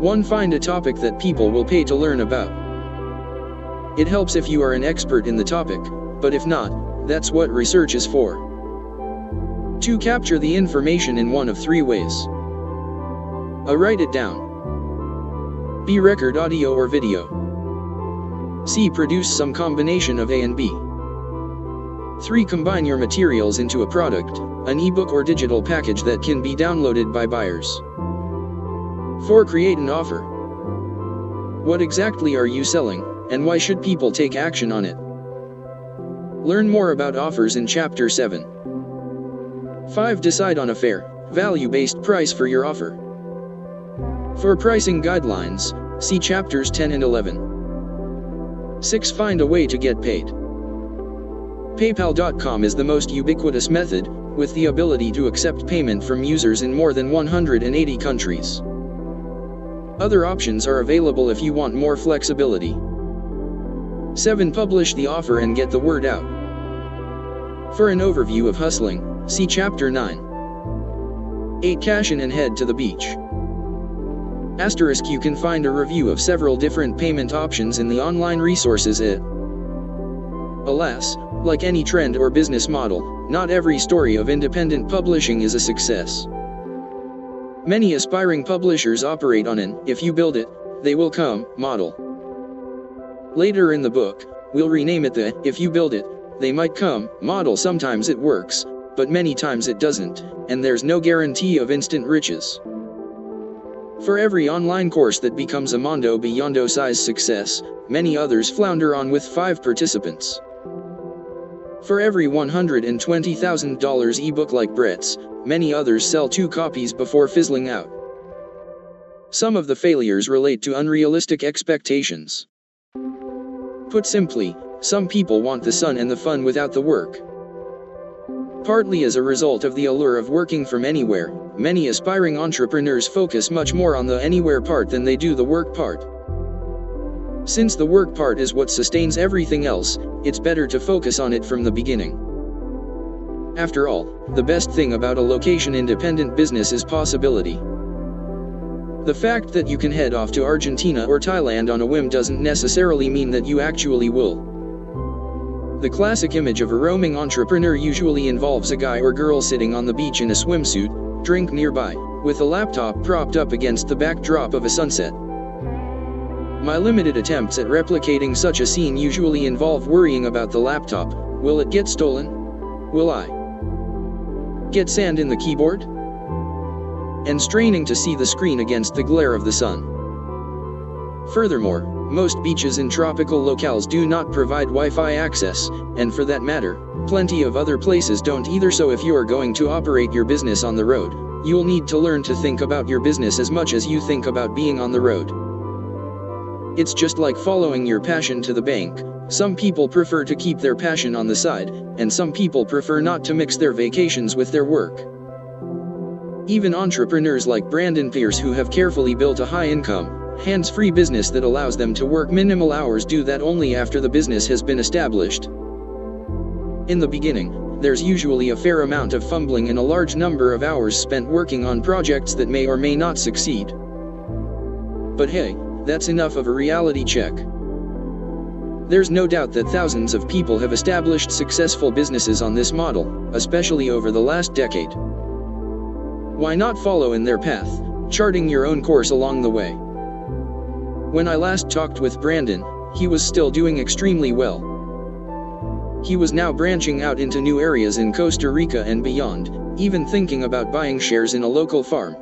1. Find a topic that people will pay to learn about. It helps if you are an expert in the topic, but if not, that's what research is for. 2. Capture the information in one of 3 ways. A. Write it down. B. Record audio or video. C. Produce some combination of A and B. 3. Combine your materials into a product, an ebook or digital package that can be downloaded by buyers. 4. Create an offer. What exactly are you selling, and why should people take action on it? Learn more about offers in Chapter 7. 5. Decide on a fair, value-based price for your offer. For pricing guidelines, see Chapters 10 and 11. 6. Find a way to get paid. PayPal.com is the most ubiquitous method, with the ability to accept payment from users in more than 180 countries. Other options are available if you want more flexibility. 7. Publish the offer and get the word out. For an overview of hustling, see Chapter 9. 8. Cash in and head to the beach. You can find a review of several different payment options in the online resources at. Alas, like any trend or business model, not every story of independent publishing is a success. Many aspiring publishers operate on an "if you build it, they will come" model. Later in the book, we'll rename it the "if you build it, they might come" model. Sometimes it works, but many times it doesn't, and there's no guarantee of instant riches. For every online course that becomes a Mondo Beyond size success, many others flounder on with 5 participants. For every $120,000 ebook like Brett's, many others sell 2 copies before fizzling out. Some of the failures relate to unrealistic expectations. Put simply, some people want the sun and the fun without the work. Partly as a result of the allure of working from anywhere, many aspiring entrepreneurs focus much more on the anywhere part than they do the work part. Since the work part is what sustains everything else, it's better to focus on it from the beginning. After all, the best thing about a location-independent business is possibility. The fact that you can head off to Argentina or Thailand on a whim doesn't necessarily mean that you actually will. The classic image of a roaming entrepreneur usually involves a guy or girl sitting on the beach in a swimsuit, drink nearby, with a laptop propped up against the backdrop of a sunset. My limited attempts at replicating such a scene usually involve worrying about the laptop. Will it get stolen? Will I get sand in the keyboard? And straining to see the screen against the glare of the sun. Furthermore, most beaches in tropical locales do not provide Wi-Fi access, and for that matter, plenty of other places don't either. So if you are going to operate your business on the road, you'll need to learn to think about your business as much as you think about being on the road. It's just like following your passion to the bank. Some people prefer to keep their passion on the side, and some people prefer not to mix their vacations with their work. Even entrepreneurs like Brandon Pierce, who have carefully built a high-income, hands-free business that allows them to work minimal hours, do that only after the business has been established. In the beginning, there's usually a fair amount of fumbling and a large number of hours spent working on projects that may or may not succeed. But hey, that's enough of a reality check. There's no doubt that thousands of people have established successful businesses on this model, especially over the last decade. Why not follow in their path, charting your own course along the way? When I last talked with Brandon, he was still doing extremely well. He was now branching out into new areas in Costa Rica and beyond, even thinking about buying shares in a local farm.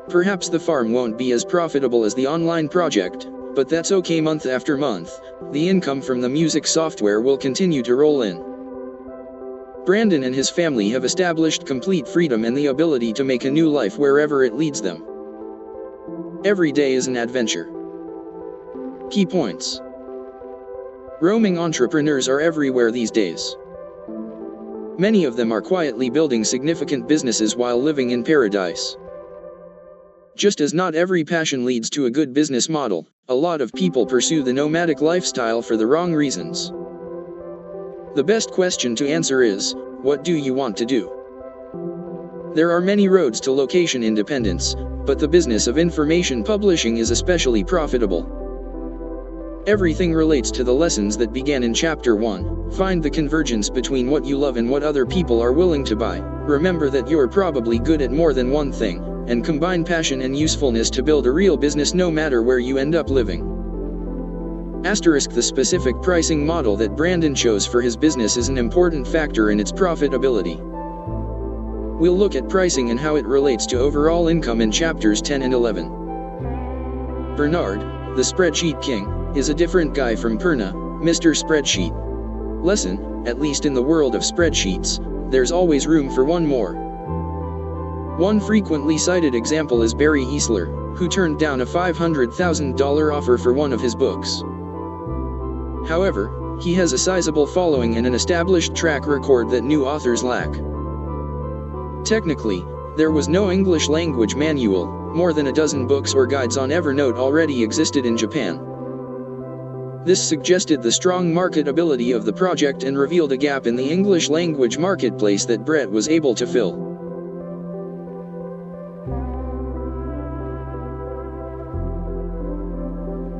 Perhaps the farm won't be as profitable as the online project, but that's okay. Month after month, the income from the music software will continue to roll in. Brandon and his family have established complete freedom and the ability to make a new life wherever it leads them. Every day is an adventure. Key points. Roaming entrepreneurs are everywhere these days. Many of them are quietly building significant businesses while living in paradise. Just as not every passion leads to a good business model, a lot of people pursue the nomadic lifestyle for the wrong reasons. The best question to answer is, what do you want to do? There are many roads to location independence, but the business of information publishing is especially profitable. Everything relates to the lessons that began in Chapter 1. Find the convergence between what you love and what other people are willing to buy. Remember that you're probably good at more than one thing, and combine passion and usefulness to build a real business no matter where you end up living. Asterisk, the specific pricing model that Brandon chose for his business is an important factor in its profitability. We'll look at pricing and how it relates to overall income in chapters 10 and 11. Bernard, the spreadsheet king, is a different guy from Perna, Mr. Spreadsheet. Lesson, at least in the world of spreadsheets, there's always room for one more. One frequently cited example is Barry Easler, who turned down a $500,000 offer for one of his books. However, he has a sizable following and an established track record that new authors lack. Technically, there was no English language manual. More than a dozen books or guides on Evernote already existed in Japan. This suggested the strong marketability of the project and revealed a gap in the English language marketplace that Brett was able to fill.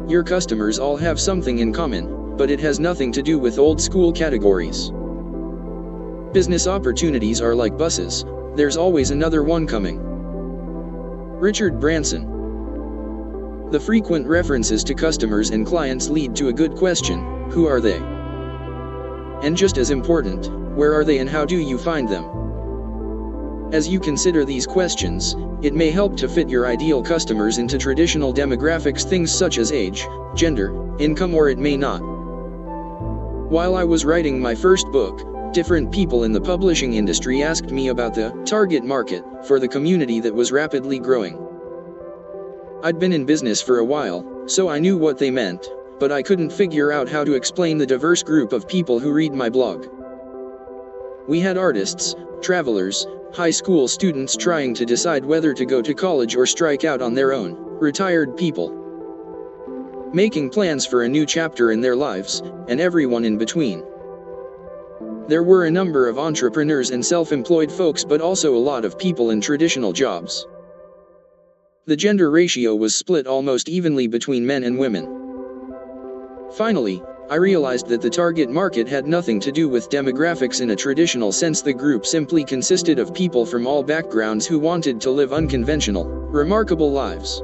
Your customers all have something in common, but it has nothing to do with old school categories. Business opportunities are like buses, there's always another one coming. Richard Branson. The frequent references to customers and clients lead to a good question: who are they? And just as important, where are they and how do you find them? As you consider these questions, it may help to fit your ideal customers into traditional demographics, things such as age, gender, income, or it may not. While I was writing my first book, different people in the publishing industry asked me about the target market for the community that was rapidly growing. I'd been in business for a while, so I knew what they meant, but I couldn't figure out how to explain the diverse group of people who read my blog. We had artists, travelers, high school students trying to decide whether to go to college or strike out on their own, retired people making plans for a new chapter in their lives, and everyone in between. There were a number of entrepreneurs and self-employed folks, but also a lot of people in traditional jobs. The gender ratio was split almost evenly between men and women. Finally, I realized that the target market had nothing to do with demographics in a traditional sense. The group simply consisted of people from all backgrounds who wanted to live unconventional, remarkable lives.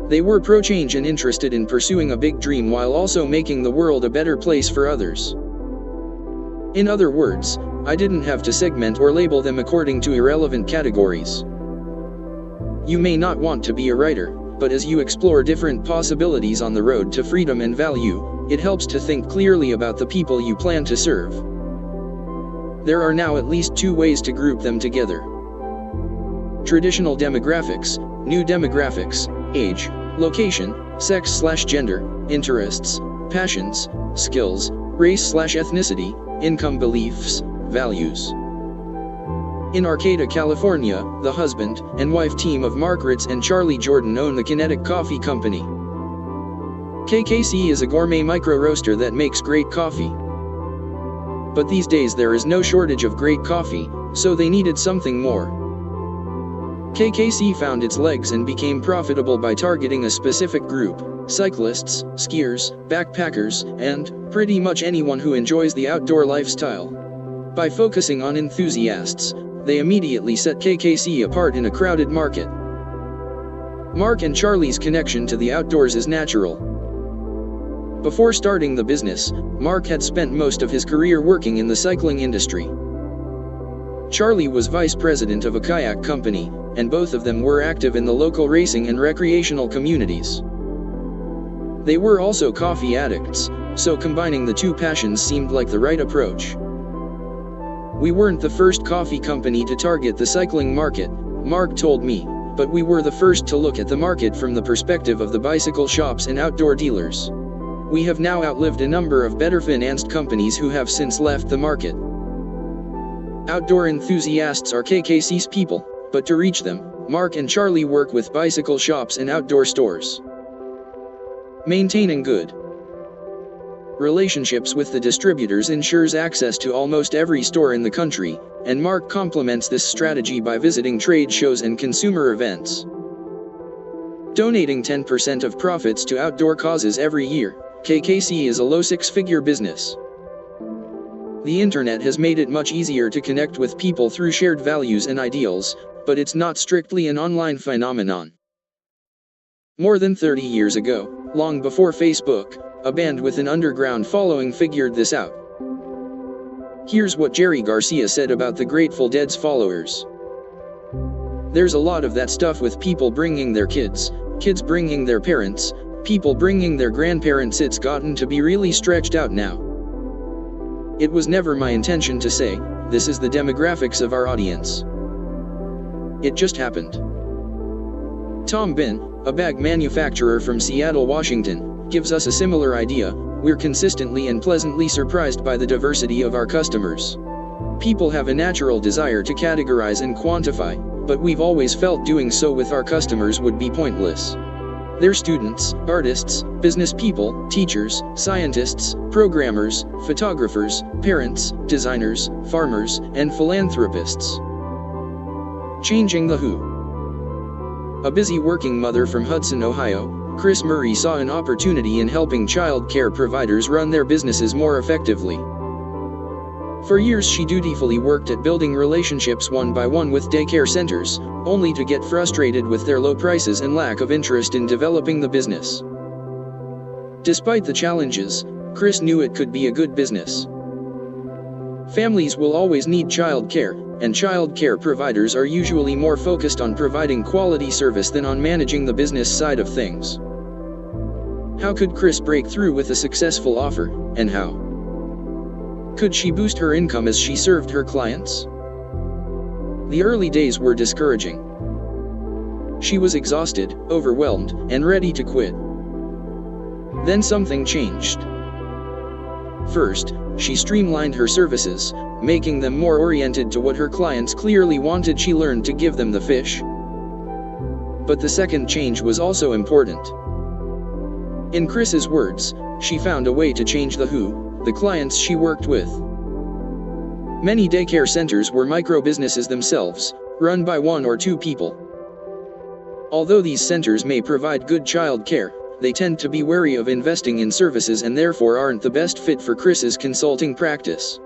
They were pro-change and interested in pursuing a big dream while also making the world a better place for others. In other words, I didn't have to segment or label them according to irrelevant categories. You may not want to be a writer, but as you explore different possibilities on the road to freedom and value, it helps to think clearly about the people you plan to serve. There are now at least two ways to group them together: traditional demographics, new demographics, age, location, sex/gender, interests, passions, skills, race/ethnicity, income, beliefs, values. In Arcata, California, the husband and wife team of Mark Ritz and Charlie Jordan own the Kinetic Coffee Company. KKC is a gourmet micro-roaster that makes great coffee. But these days there is no shortage of great coffee, so they needed something more. KKC found its legs and became profitable by targeting a specific group: cyclists, skiers, backpackers, and pretty much anyone who enjoys the outdoor lifestyle. By focusing on enthusiasts, they immediately set KKC apart in a crowded market. Mark and Charlie's connection to the outdoors is natural. Before starting the business, Mark had spent most of his career working in the cycling industry. Charlie was vice president of a kayak company, and both of them were active in the local racing and recreational communities. They were also coffee addicts, so combining the two passions seemed like the right approach. "We weren't the first coffee company to target the cycling market," Mark told me, "but we were the first to look at the market from the perspective of the bicycle shops and outdoor dealers. We have now outlived a number of better-financed companies who have since left the market." Outdoor enthusiasts are KKC's people, but to reach them, Mark and Charlie work with bicycle shops and outdoor stores. Maintaining good relationships with the distributors ensures access to almost every store in the country, and Mark complements this strategy by visiting trade shows and consumer events. Donating 10% of profits to outdoor causes every year, KKC is a low six-figure business. The internet has made it much easier to connect with people through shared values and ideals, but it's not strictly an online phenomenon. More than 30 years ago, long before Facebook, a band with an underground following figured this out. Here's what Jerry Garcia said about the Grateful Dead's followers. "There's a lot of that stuff with people bringing their kids, kids bringing their parents, people bringing their grandparents. It's gotten to be really stretched out now. It was never my intention to say, this is the demographics of our audience. It just happened." Tom Bin, a bag manufacturer from Seattle, Washington, gives us a similar idea. "We're consistently and pleasantly surprised by the diversity of our customers. People have a natural desire to categorize and quantify, but we've always felt doing so with our customers would be pointless. They're students, artists, business people, teachers, scientists, programmers, photographers, parents, designers, farmers, and philanthropists." Changing the who. A busy working mother from Hudson, Ohio, Chris Murray saw an opportunity in helping child care providers run their businesses more effectively. For years she dutifully worked at building relationships one by one with daycare centers, only to get frustrated with their low prices and lack of interest in developing the business. Despite the challenges, Chris knew it could be a good business. Families will always need child care, and child care providers are usually more focused on providing quality service than on managing the business side of things. How could Chris break through with a successful offer, and how? Could she boost her income as she served her clients? The early days were discouraging. She was exhausted, overwhelmed, and ready to quit. Then something changed. First, she streamlined her services, making them more oriented to what her clients clearly wanted. She learned to give them the fish. But the second change was also important. In Chris's words, she found a way to change the who, the clients she worked with. Many daycare centers were micro-businesses themselves, run by one or two people. Although these centers may provide good child care, they tend to be wary of investing in services and therefore aren't the best fit for Chris's consulting practice.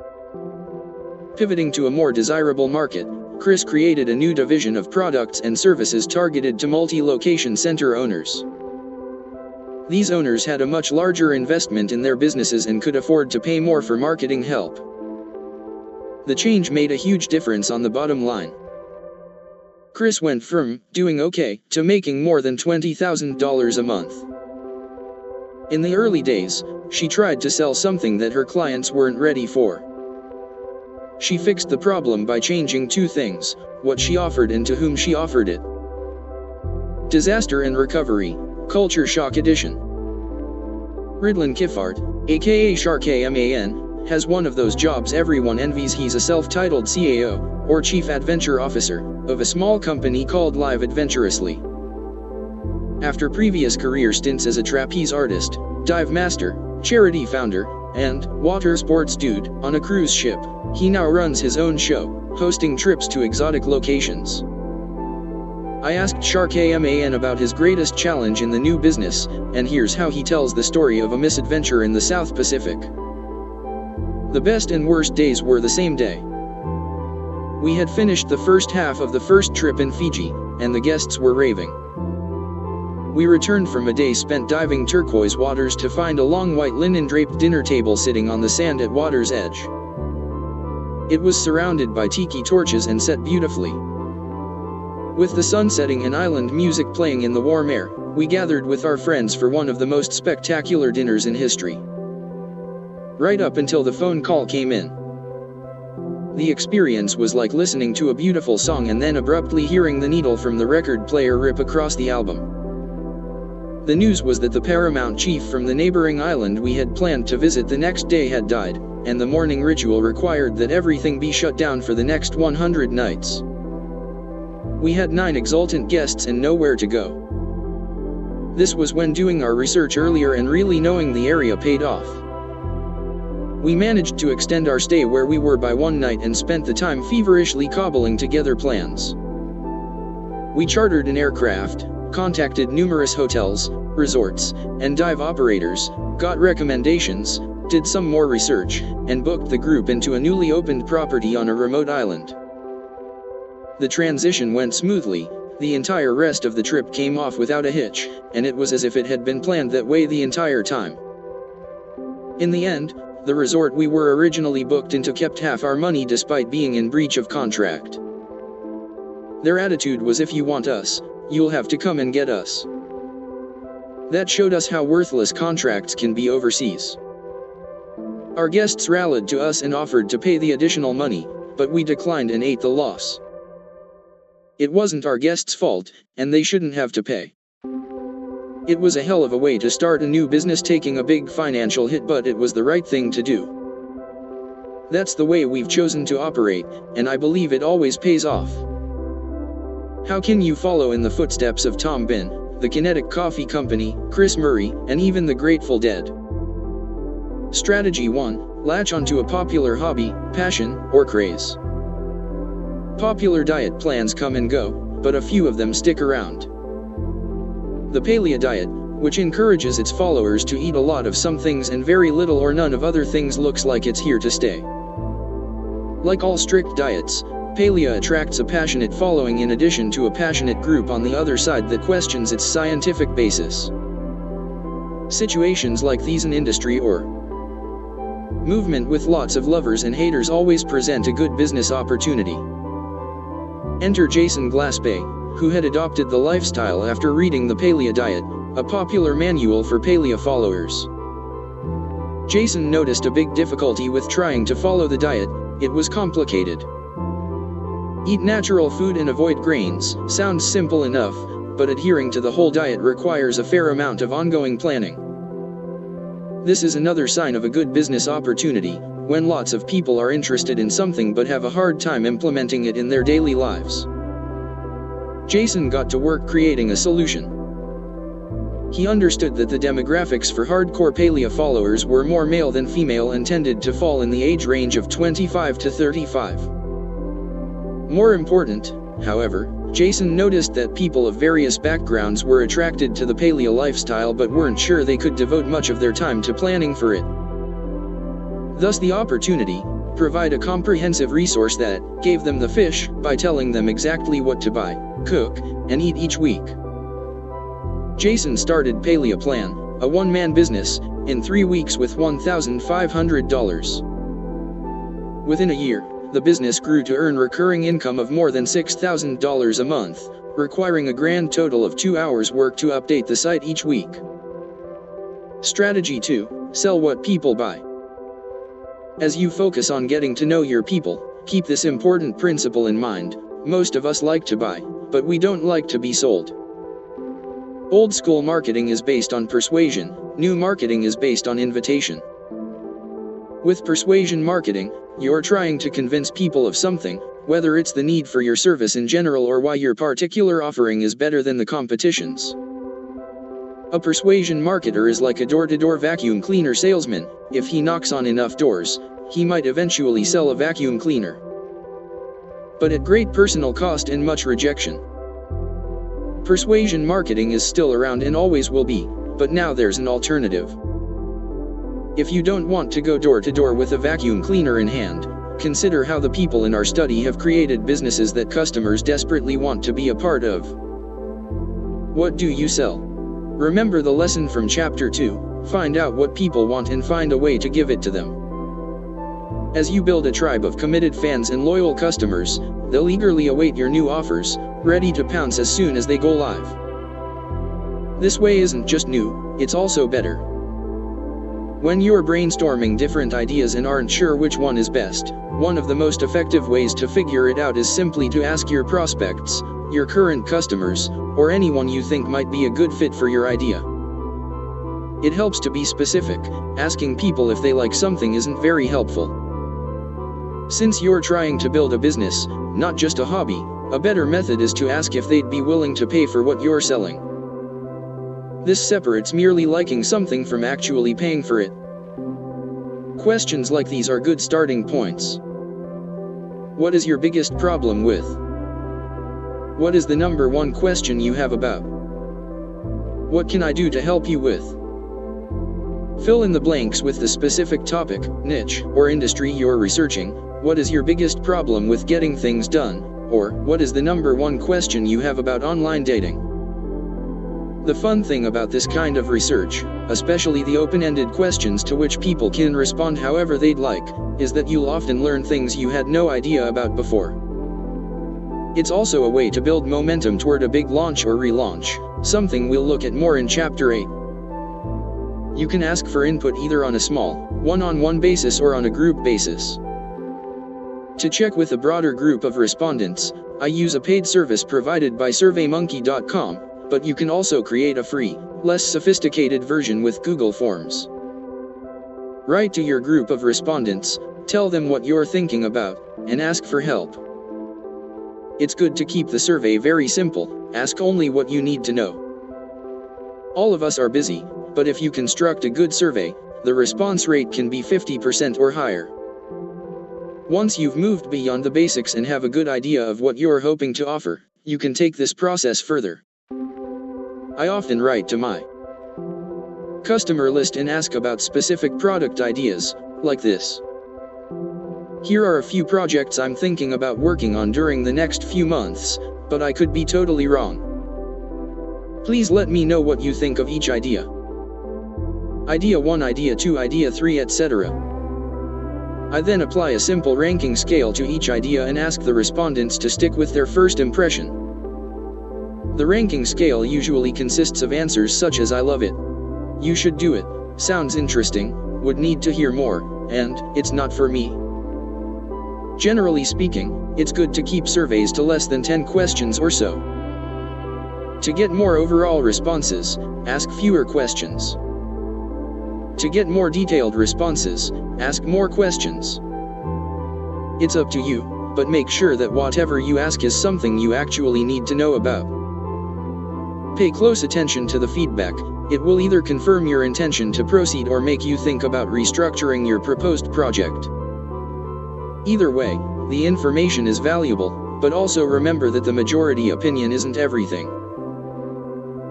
Pivoting to a more desirable market, Chris created a new division of products and services targeted to multi-location center owners. These owners had a much larger investment in their businesses and could afford to pay more for marketing help. The change made a huge difference on the bottom line. Chris went from doing okay to making more than $20,000 a month. In the early days, she tried to sell something that her clients weren't ready for. She fixed the problem by changing two things: what she offered and to whom she offered it. Disaster and Recovery, Culture Shock Edition. Ridlan Kiffart, aka Shark Man, has one of those jobs everyone envies. He's a self-titled CAO, or Chief Adventure Officer, of a small company called Live Adventurously. After previous career stints as a trapeze artist, dive master, charity founder, and water sports dude on a cruise ship, he now runs his own show, hosting trips to exotic locations. I asked Shark Man about his greatest challenge in the new business, and here's how he tells the story of a misadventure in the South Pacific. The best and worst days were the same day. We had finished the first half of the first trip in Fiji, and the guests were raving. We returned from a day spent diving turquoise waters to find a long white linen-draped dinner table sitting on the sand at water's edge. It was surrounded by tiki torches and set beautifully. With the sun setting and island music playing in the warm air, we gathered with our friends for one of the most spectacular dinners in history. Right up until the phone call came in. The experience was like listening to a beautiful song and then abruptly hearing the needle from the record player rip across the album. The news was that the paramount chief from the neighboring island we had planned to visit the next day had died, and the morning ritual required that everything be shut down for the next 100 nights. We had 9 exultant guests and nowhere to go. This was when doing our research earlier and really knowing the area paid off. We managed to extend our stay where we were by 1 night and spent the time feverishly cobbling together plans. We chartered an aircraft, contacted numerous hotels, resorts, and dive operators, got recommendations, did some more research, and booked the group into a newly opened property on a remote island. The transition went smoothly, the entire rest of the trip came off without a hitch, and it was as if it had been planned that way the entire time. In the end, the resort we were originally booked into kept half our money despite being in breach of contract. Their attitude was, if you want us, you'll have to come and get us. That showed us how worthless contracts can be overseas. Our guests rallied to us and offered to pay the additional money, but we declined and ate the loss. It wasn't our guests' fault, and they shouldn't have to pay. It was a hell of a way to start a new business, taking a big financial hit, but it was the right thing to do. That's the way we've chosen to operate, and I believe it always pays off. How can you follow in the footsteps of Tom Bihn, the Kinetic Coffee Company, Chris Murray, and even the Grateful Dead? Strategy 1. Latch onto a popular hobby, passion, or craze. Popular diet plans come and go, but a few of them stick around. The paleo diet, which encourages its followers to eat a lot of some things and very little or none of other things, looks like it's here to stay. Like all strict diets, paleo attracts a passionate following in addition to a passionate group on the other side that questions its scientific basis. Situations like these in industry or movement with lots of lovers and haters always present a good business opportunity. Enter Jason Glaspay, who had adopted the lifestyle after reading The Paleo Diet, a popular manual for paleo followers. Jason noticed a big difficulty with trying to follow the diet. It was complicated. Eat natural food and avoid grains sounds simple enough, but adhering to the whole diet requires a fair amount of ongoing planning. This is another sign of a good business opportunity, when lots of people are interested in something but have a hard time implementing it in their daily lives. Jason got to work creating a solution. He understood that the demographics for hardcore paleo followers were more male than female and tended to fall in the age range of 25 to 35. More important, however, Jason noticed that people of various backgrounds were attracted to the paleo lifestyle but weren't sure they could devote much of their time to planning for it. Thus the opportunity, provide a comprehensive resource that gave them the fish by telling them exactly what to buy, cook, and eat each week. Jason started Paleo Plan, a one-man business, in 3 weeks with $1,500. Within a year, the business grew to earn recurring income of more than $6,000 a month, requiring a grand total of 2 hours work to update the site each week. Strategy 2. Sell what people buy. As you focus on getting to know your people, keep this important principle in mind. Most of us like to buy, but we don't like to be sold. Old school marketing is based on persuasion, new marketing is based on invitation. With persuasion marketing, you're trying to convince people of something, whether it's the need for your service in general or why your particular offering is better than the competition's. A persuasion marketer is like a door-to-door vacuum cleaner salesman. If he knocks on enough doors, he might eventually sell a vacuum cleaner. But at great personal cost and much rejection. Persuasion marketing is still around and always will be, but now there's an alternative. If you don't want to go door to door with a vacuum cleaner in hand, consider how the people in our study have created businesses that customers desperately want to be a part of. What do you sell? Remember the lesson from Chapter 2, find out what people want and find a way to give it to them. As you build a tribe of committed fans and loyal customers, they'll eagerly await your new offers, ready to pounce as soon as they go live. This way isn't just new, it's also better. When you're brainstorming different ideas and aren't sure which one is best, one of the most effective ways to figure it out is simply to ask your prospects, your current customers, or anyone you think might be a good fit for your idea. It helps to be specific. Asking people if they like something isn't very helpful. Since you're trying to build a business, not just a hobby, a better method is to ask if they'd be willing to pay for what you're selling. This separates merely liking something from actually paying for it. Questions like these are good starting points. What is your biggest problem with? What is the number one question you have about? What can I do to help you with? Fill in the blanks with the specific topic, niche, or industry you're researching. What is your biggest problem with getting things done? Or, what is the number one question you have about online dating? The fun thing about this kind of research, especially the open-ended questions to which people can respond however they'd like, is that you'll often learn things you had no idea about before. It's also a way to build momentum toward a big launch or relaunch, something we'll look at more in Chapter 8. You can ask for input either on a small, one-on-one basis or on a group basis. To check with a broader group of respondents, I use a paid service provided by SurveyMonkey.com, but you can also create a free, less sophisticated version with Google Forms. Write to your group of respondents, tell them what you're thinking about, and ask for help. It's good to keep the survey very simple, ask only what you need to know. All of us are busy, but if you construct a good survey, the response rate can be 50% or higher. Once you've moved beyond the basics and have a good idea of what you're hoping to offer, you can take this process further. I often write to my customer list and ask about specific product ideas, like this. Here are a few projects I'm thinking about working on during the next few months, but I could be totally wrong. Please let me know what you think of each idea. Idea 1, Idea 2, Idea 3, etc. I then apply a simple ranking scale to each idea and ask the respondents to stick with their first impression. The ranking scale usually consists of answers such as I love it, you should do it, sounds interesting, would need to hear more, and it's not for me. Generally speaking, it's good to keep surveys to less than 10 questions or so. To get more overall responses, ask fewer questions. To get more detailed responses, ask more questions. It's up to you, but make sure that whatever you ask is something you actually need to know about. Pay close attention to the feedback. It will either confirm your intention to proceed or make you think about restructuring your proposed project. Either way, the information is valuable, but also remember that the majority opinion isn't everything.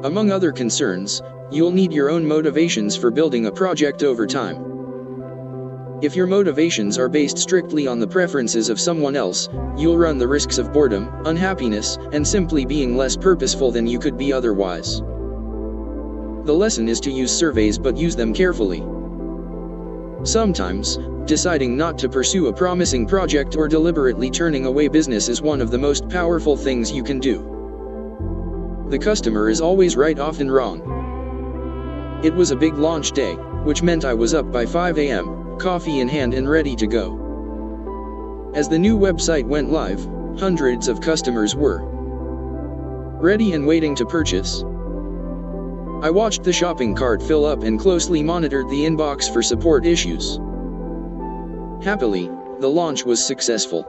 Among other concerns, you'll need your own motivations for building a project over time. If your motivations are based strictly on the preferences of someone else, you'll run the risks of boredom, unhappiness, and simply being less purposeful than you could be otherwise. The lesson is to use surveys, but use them carefully. Sometimes, deciding not to pursue a promising project or deliberately turning away business is one of the most powerful things you can do. The customer is always right, often wrong. It was a big launch day, which meant I was up by 5 a.m., coffee in hand and ready to go. As the new website went live, hundreds of customers were ready and waiting to purchase. I watched the shopping cart fill up and closely monitored the inbox for support issues. Happily, the launch was successful.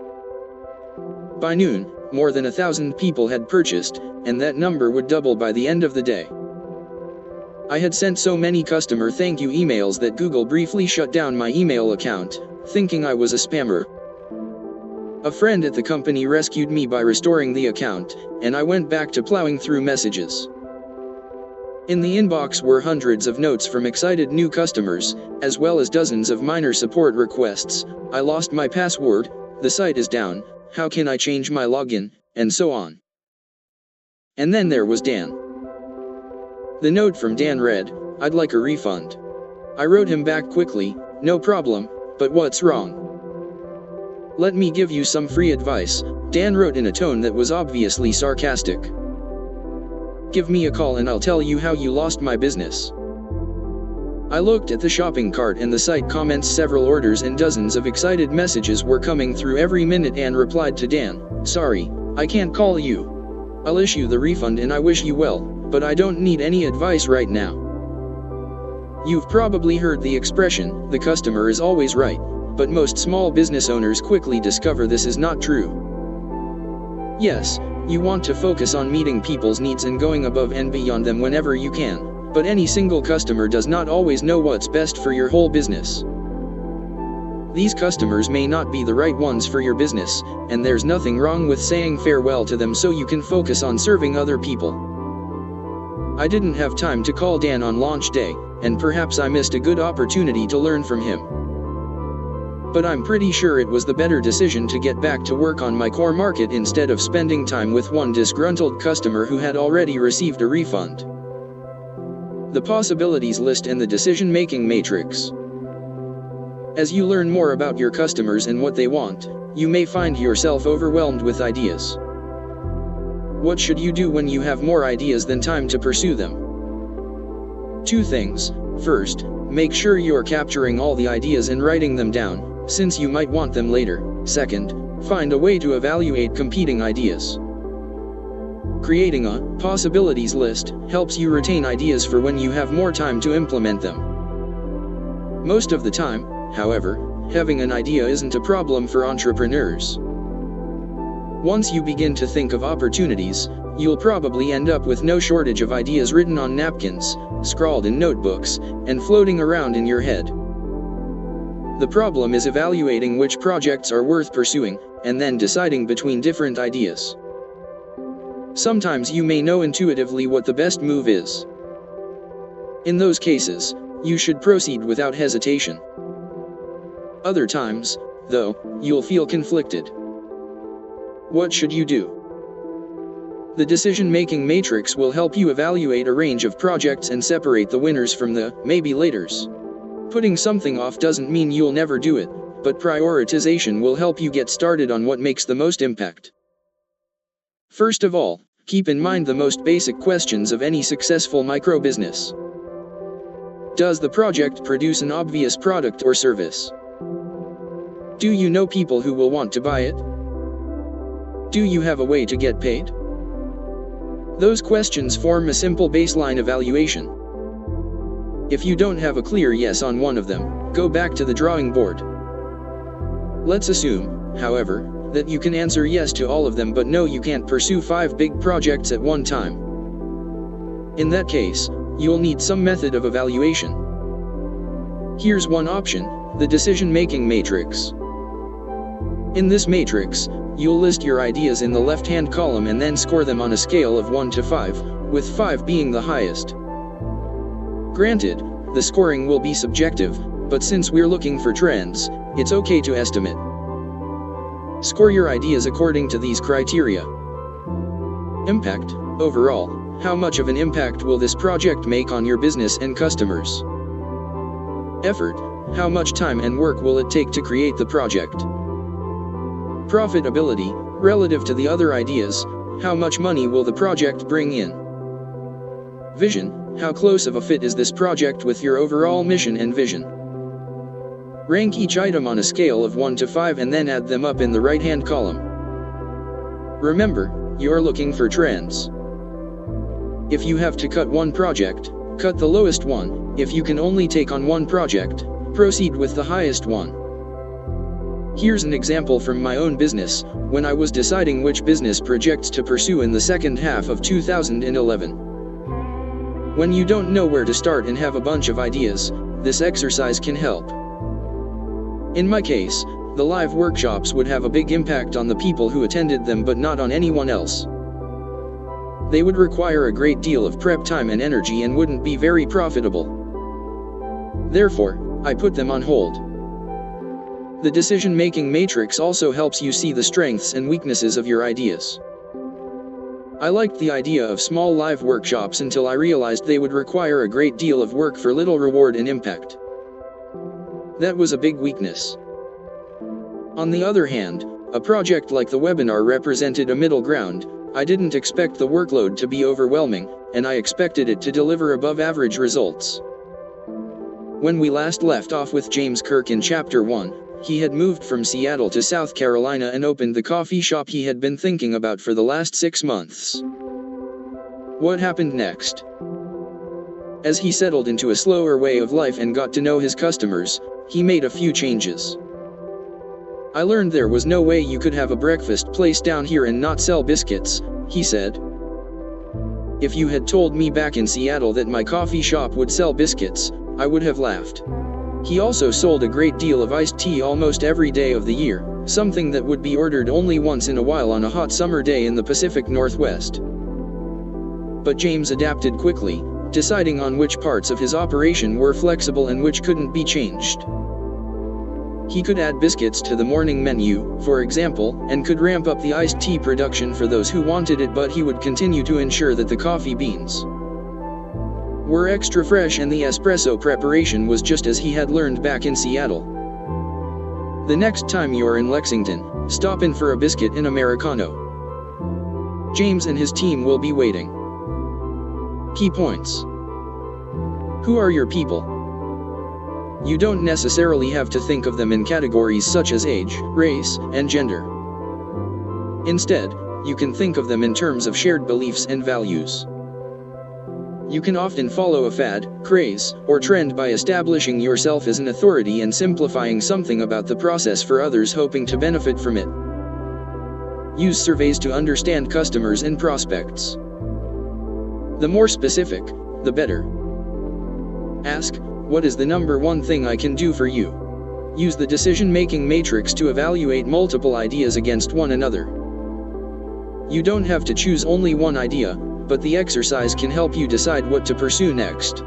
By noon, more than 1,000 people had purchased, and that number would double by the end of the day. I had sent so many customer thank you emails that Google briefly shut down my email account, thinking I was a spammer. A friend at the company rescued me by restoring the account, and I went back to plowing through messages. In the inbox were hundreds of notes from excited new customers, as well as dozens of minor support requests. I lost my password, the site is down, how can I change my login, and so on. And then there was Dan. The note from Dan read, "I'd like a refund." I wrote him back quickly, "No problem, but what's wrong?" "Let me give you some free advice," Dan wrote in a tone that was obviously sarcastic. "Give me a call and I'll tell you how you lost my business." I looked at the shopping cart and the site comments. Several orders and dozens of excited messages were coming through every minute, and replied to Dan, "Sorry, I can't call you. I'll issue the refund and I wish you well, but I don't need any advice right now." You've probably heard the expression, "The customer is always right," but most small business owners quickly discover this is not true. Yes, you want to focus on meeting people's needs and going above and beyond them whenever you can, but any single customer does not always know what's best for your whole business. These customers may not be the right ones for your business, and there's nothing wrong with saying farewell to them so you can focus on serving other people. I didn't have time to call Dan on launch day, and perhaps I missed a good opportunity to learn from him. But I'm pretty sure it was the better decision to get back to work on my core market instead of spending time with one disgruntled customer who had already received a refund. The possibilities list and the decision-making matrix. As you learn more about your customers and what they want, you may find yourself overwhelmed with ideas. What should you do when you have more ideas than time to pursue them? 2 things. First, make sure you're capturing all the ideas and writing them down, since you might want them later. Second, find a way to evaluate competing ideas. Creating a possibilities list helps you retain ideas for when you have more time to implement them. Most of the time, however, having an idea isn't a problem for entrepreneurs. Once you begin to think of opportunities, you'll probably end up with no shortage of ideas written on napkins, scrawled in notebooks, and floating around in your head. The problem is evaluating which projects are worth pursuing, and then deciding between different ideas. Sometimes you may know intuitively what the best move is. In those cases, you should proceed without hesitation. Other times, though, you'll feel conflicted. What should you do? The decision-making matrix will help you evaluate a range of projects and separate the winners from the maybe-laters. Putting something off doesn't mean you'll never do it, but prioritization will help you get started on what makes the most impact. First of all, keep in mind the most basic questions of any successful micro-business. Does the project produce an obvious product or service? Do you know people who will want to buy it? Do you have a way to get paid? Those questions form a simple baseline evaluation. If you don't have a clear yes on one of them, go back to the drawing board. Let's assume, however, that you can answer yes to all of them but no, you can't pursue 5 big projects at one time. In that case, you'll need some method of evaluation. Here's one option, the decision-making matrix. In this matrix, you'll list your ideas in the left-hand column and then score them on a scale of 1 to 5, with 5 being the highest. Granted, the scoring will be subjective, but since we're looking for trends, it's okay to estimate. Score your ideas according to these criteria. Impact, overall, how much of an impact will this project make on your business and customers? Effort, how much time and work will it take to create the project? Profitability, relative to the other ideas, how much money will the project bring in? Vision, how close of a fit is this project with your overall mission and vision? Rank each item on a scale of 1 to 5 and then add them up in the right-hand column. Remember, you're looking for trends. If you have to cut one project, cut the lowest one. If you can only take on one project, proceed with the highest one. Here's an example from my own business, when I was deciding which business projects to pursue in the second half of 2011. When you don't know where to start and have a bunch of ideas, this exercise can help. In my case, The live workshops would have a big impact on the people who attended them but not on anyone else. They would require a great deal of prep time and energy and wouldn't be very profitable. Therefore, I put them on hold. The decision-making matrix also helps you see the strengths and weaknesses of your ideas. I liked the idea of small live workshops until I realized they would require a great deal of work for little reward and impact. That was a big weakness. On the other hand, a project like the webinar represented a middle ground. I didn't expect the workload to be overwhelming, and I expected it to deliver above-average results. When we last left off with James Kirk in Chapter 1, he had moved from Seattle to South Carolina and opened the coffee shop he had been thinking about for the last 6 months. What happened next? As he settled into a slower way of life and got to know his customers, he made a few changes. I learned there was no way you could have a breakfast place down here and not sell biscuits, he said. If you had told me back in Seattle that my coffee shop would sell biscuits, I would have laughed. He also sold a great deal of iced tea almost every day of the year, something that would be ordered only once in a while on a hot summer day in the Pacific Northwest. But James adapted quickly, deciding on which parts of his operation were flexible and which couldn't be changed. He could add biscuits to the morning menu, for example, and could ramp up the iced tea production for those who wanted it, but he would continue to ensure that the coffee beans were extra fresh and the espresso preparation was just as he had learned back in Seattle. The next time you're in Lexington, stop in for a biscuit in Americano. James and his team will be waiting. Key points. Who are your people? You don't necessarily have to think of them in categories such as age, race, and gender. Instead, you can think of them in terms of shared beliefs and values. You can often follow a fad, craze, or trend by establishing yourself as an authority and simplifying something about the process for others hoping to benefit from it. Use surveys to understand customers and prospects. The more specific, the better. Ask, what is the number one thing I can do for you? Use the decision-making matrix to evaluate multiple ideas against one another. You don't have to choose only one idea, but the exercise can help you decide what to pursue next.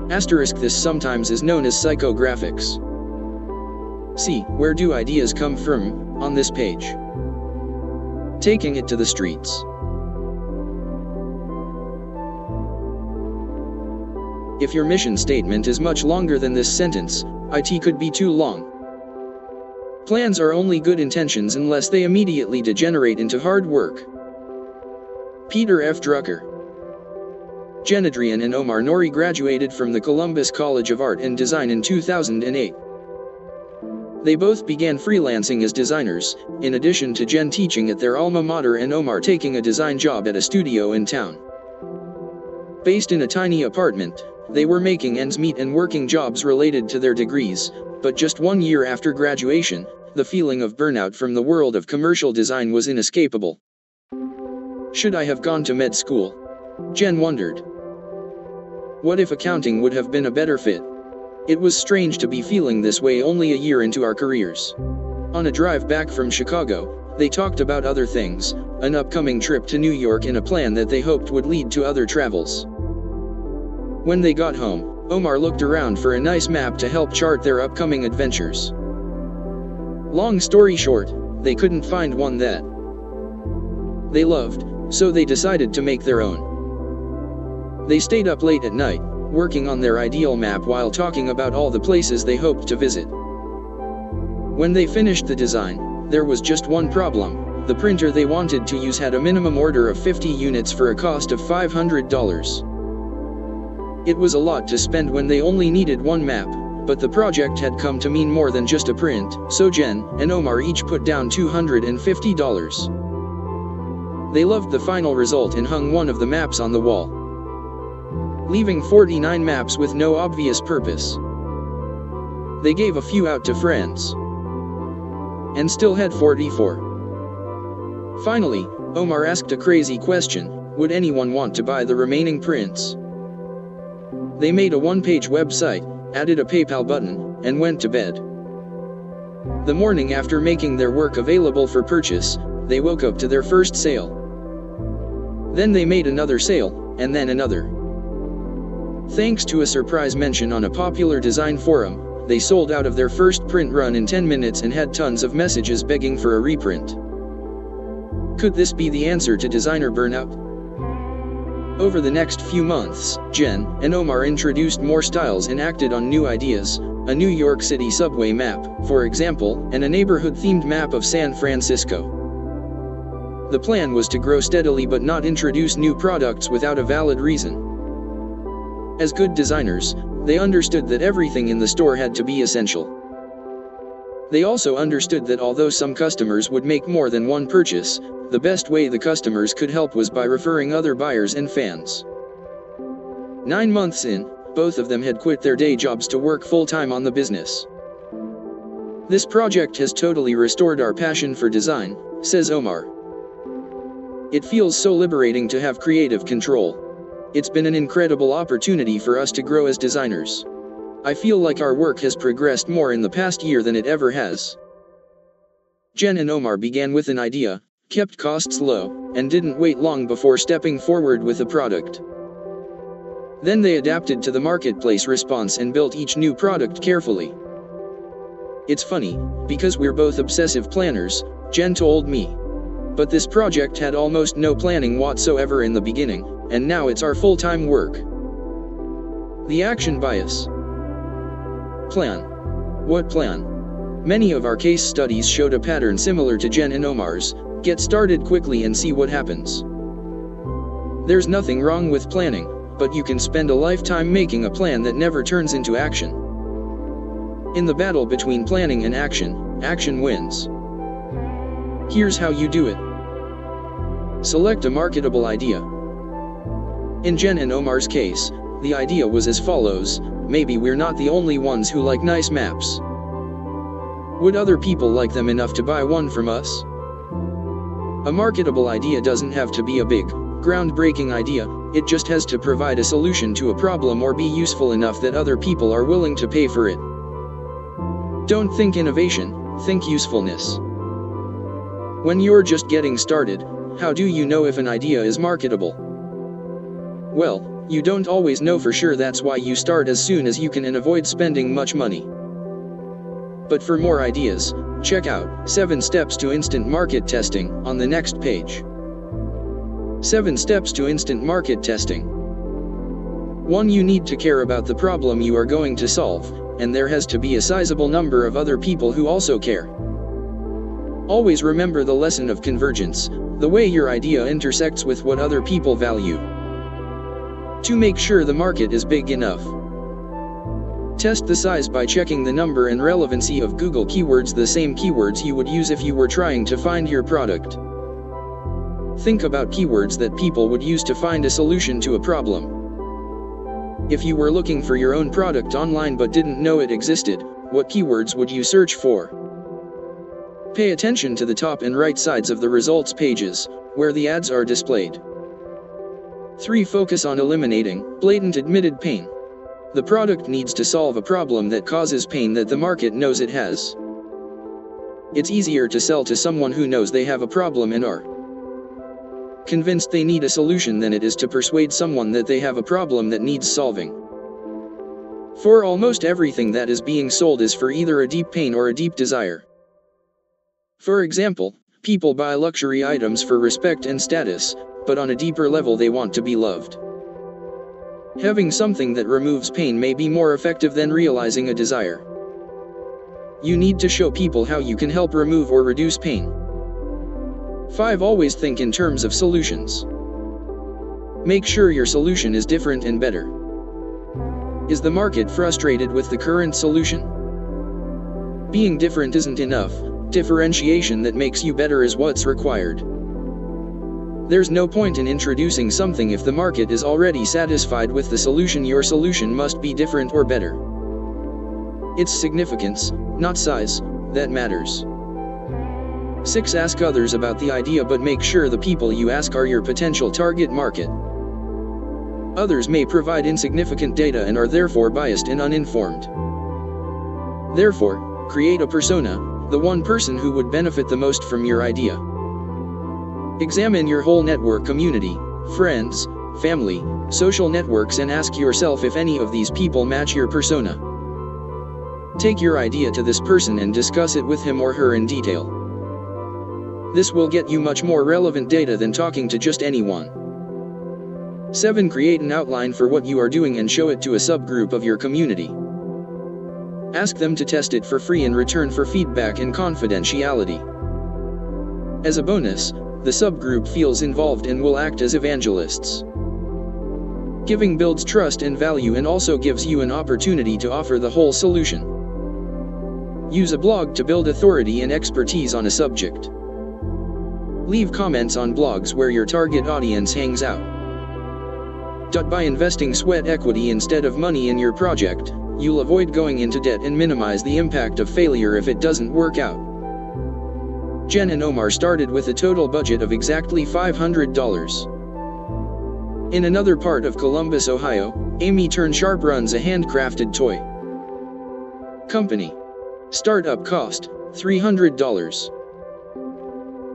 This sometimes is known as psychographics. See, where do ideas come from, on this page. Taking it to the streets. If your mission statement is much longer than this sentence, it could be too long. Plans are only good intentions unless they immediately degenerate into hard work. Peter F. Drucker. Jen Adrian and Omar Nouri graduated from the Columbus College of Art and Design in 2008. They both began freelancing as designers, in addition to Jen teaching at their alma mater and Omar taking a design job at a studio in town. Based in a tiny apartment, they were making ends meet and working jobs related to their degrees, but just 1 year after graduation, the feeling of burnout from the world of commercial design was inescapable. Should I have gone to med school? Jen wondered. What if accounting would have been a better fit? It was strange to be feeling this way only a year into our careers. On a drive back from Chicago, they talked about other things, an upcoming trip to New York and a plan that they hoped would lead to other travels. When they got home, Omar looked around for a nice map to help chart their upcoming adventures. Long story short, they couldn't find one that they loved, so they decided to make their own. They stayed up late at night, working on their ideal map while talking about all the places they hoped to visit. When they finished the design, there was just one problem. The printer they wanted to use had a minimum order of 50 units for a cost of $500. It was a lot to spend when they only needed one map, but the project had come to mean more than just a print, so Jen and Omar each put down $250. They loved the final result and hung one of the maps on the wall, leaving 49 maps with no obvious purpose. They gave a few out to friends, and still had 44. Finally, Omar asked a crazy question: would anyone want to buy the remaining prints? They made a one-page website, added a PayPal button, and went to bed. The morning after making their work available for purchase, they woke up to their first sale. Then they made another sale, and then another. Thanks to a surprise mention on a popular design forum, they sold out of their first print run in 10 minutes and had tons of messages begging for a reprint. Could this be the answer to designer burnout? Over the next few months, Jen and Omar introduced more styles and acted on new ideas, a New York City subway map, for example, and a neighborhood-themed map of San Francisco. The plan was to grow steadily but not introduce new products without a valid reason. As good designers, they understood that everything in the store had to be essential. They also understood that although some customers would make more than one purchase, the best way the customers could help was by referring other buyers and fans. 9 months in, both of them had quit their day jobs to work full-time on the business. This project has totally restored our passion for design, says Omar. It feels so liberating to have creative control. It's been an incredible opportunity for us to grow as designers. I feel like our work has progressed more in the past year than it ever has. Jen and Omar began with an idea, kept costs low, and didn't wait long before stepping forward with a product. Then they adapted to the marketplace response and built each new product carefully. It's funny, because we're both obsessive planners, Jen told me. But this project had almost no planning whatsoever in the beginning, and now it's our full-time work. The action bias. Plan. What plan? Many of our case studies showed a pattern similar to Jen and Omar's: get started quickly and see what happens. There's nothing wrong with planning, but you can spend a lifetime making a plan that never turns into action. In the battle between planning and action, action wins. Here's how you do it. Select a marketable idea. In Jen and Omar's case, the idea was as follows: maybe we're not the only ones who like nice maps. Would other people like them enough to buy one from us? A marketable idea doesn't have to be a big, groundbreaking idea, it just has to provide a solution to a problem or be useful enough that other people are willing to pay for it. Don't think innovation, think usefulness. When you're just getting started, how do you know if an idea is marketable? Well, you don't always know for sure. That's why you start as soon as you can and avoid spending much money. But for more ideas, check out 7 Steps to Instant Market Testing on the next page. 7 Steps to Instant Market Testing. 1. You need to care about the problem you are going to solve, and there has to be a sizable number of other people who also care. Always remember the lesson of convergence, the way your idea intersects with what other people value. 2. Make sure the market is big enough. Test the size by checking the number and relevancy of Google keywords, the same keywords you would use if you were trying to find your product. Think about keywords that people would use to find a solution to a problem. If you were looking for your own product online but didn't know it existed, what keywords would you search for? Pay attention to the top and right sides of the results pages, where the ads are displayed. 3. Focus on eliminating blatant admitted pain. The product needs to solve a problem that causes pain that the market knows it has. It's easier to sell to someone who knows they have a problem and are convinced they need a solution than it is to persuade someone that they have a problem that needs solving. 4. Almost everything that is being sold is for either a deep pain or a deep desire. For example, people buy luxury items for respect and status, but on a deeper level they want to be loved. Having something that removes pain may be more effective than realizing a desire. You need to show people how you can help remove or reduce pain. 5. Always think in terms of solutions. Make sure your solution is different and better. Is the market frustrated with the current solution? Being different isn't enough. Differentiation that makes you better is what's required. There's no point in introducing something if the market is already satisfied with the solution. Your solution must be different or better. It's significance, not size, that matters. 6. Ask others about the idea, but make sure the people you ask are your potential target market. Others may provide insignificant data and are therefore biased and uninformed. Therefore, create a persona, the one person who would benefit the most from your idea. Examine your whole network community, friends, family, social networks, and ask yourself if any of these people match your persona. Take your idea to this person and discuss it with him or her in detail. This will get you much more relevant data than talking to just anyone. 7. Create an outline for what you are doing and show it to a subgroup of your community. Ask them to test it for free in return for feedback and confidentiality. As a bonus, the subgroup feels involved and will act as evangelists. Giving builds trust and value and also gives you an opportunity to offer the whole solution. Use a blog to build authority and expertise on a subject. Leave comments on blogs where your target audience hangs out. By investing sweat equity instead of money in your project, you'll avoid going into debt and minimize the impact of failure if it doesn't work out. Jen and Omar started with a total budget of exactly $500. In another part of Columbus, Ohio, Amy Turnsharp runs a handcrafted toy company. Startup cost, $300.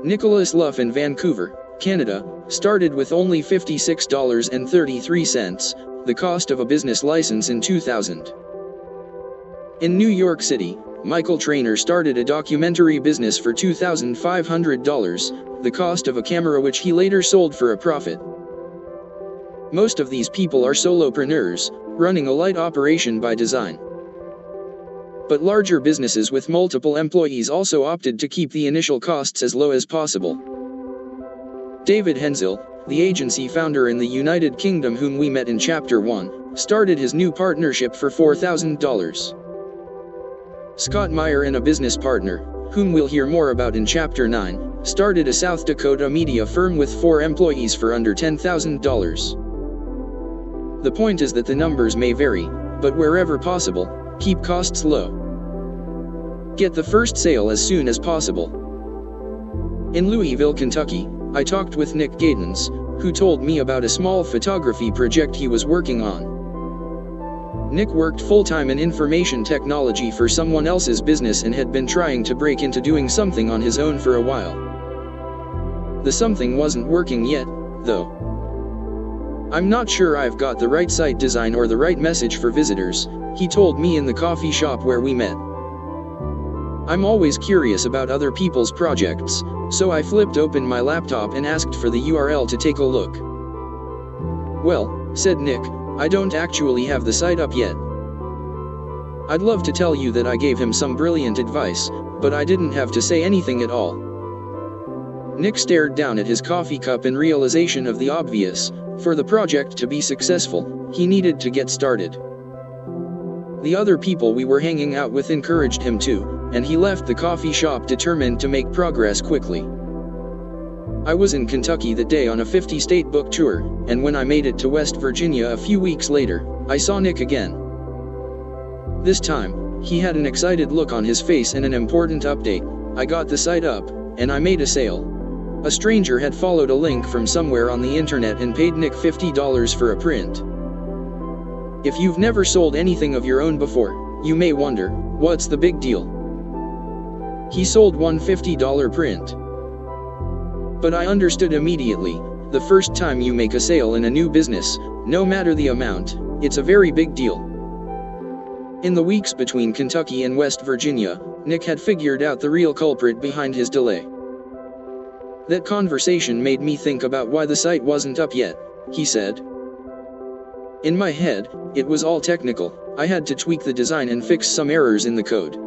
Nicholas Luff in Vancouver, Canada, started with only $56.33, the cost of a business license in 2000. In New York City, Michael Traynor started a documentary business for $2,500, the cost of a camera which he later sold for a profit. Most of these people are solopreneurs, running a light operation by design. But larger businesses with multiple employees also opted to keep the initial costs as low as possible. David Hensel, the agency founder in the United Kingdom whom we met in Chapter 1, started his new partnership for $4,000. Scott Meyer and a business partner, whom we'll hear more about in Chapter 9, started a South Dakota media firm with 4 employees for under $10,000. The point is that the numbers may vary, but wherever possible, keep costs low. Get the first sale as soon as possible. In Louisville, Kentucky, I talked with Nick Gadens, who told me about a small photography project he was working on. Nick worked full-time in information technology for someone else's business and had been trying to break into doing something on his own for a while. The something wasn't working yet, though. "I'm not sure I've got the right site design or the right message for visitors," he told me in the coffee shop where we met. "I'm always curious about other people's projects, so I flipped open my laptop and asked for the URL to take a look." "Well," said Nick, "I don't actually have the site up yet." I'd love to tell you that I gave him some brilliant advice, but I didn't have to say anything at all. Nick stared down at his coffee cup in realization of the obvious: for the project to be successful, he needed to get started. The other people we were hanging out with encouraged him too, and he left the coffee shop determined to make progress quickly. I was in Kentucky that day on a 50-state book tour, and when I made it to West Virginia a few weeks later, I saw Nick again. This time, he had an excited look on his face and an important update: "I got the site up, and I made a sale." A stranger had followed a link from somewhere on the internet and paid Nick $50 for a print. If you've never sold anything of your own before, you may wonder, what's the big deal? He sold one $50 print. But I understood immediately: the first time you make a sale in a new business, no matter the amount, it's a very big deal. In the weeks between Kentucky and West Virginia, Nick had figured out the real culprit behind his delay. "That conversation made me think about why the site wasn't up yet," he said. "In my head, it was all technical. I had to tweak the design and fix some errors in the code.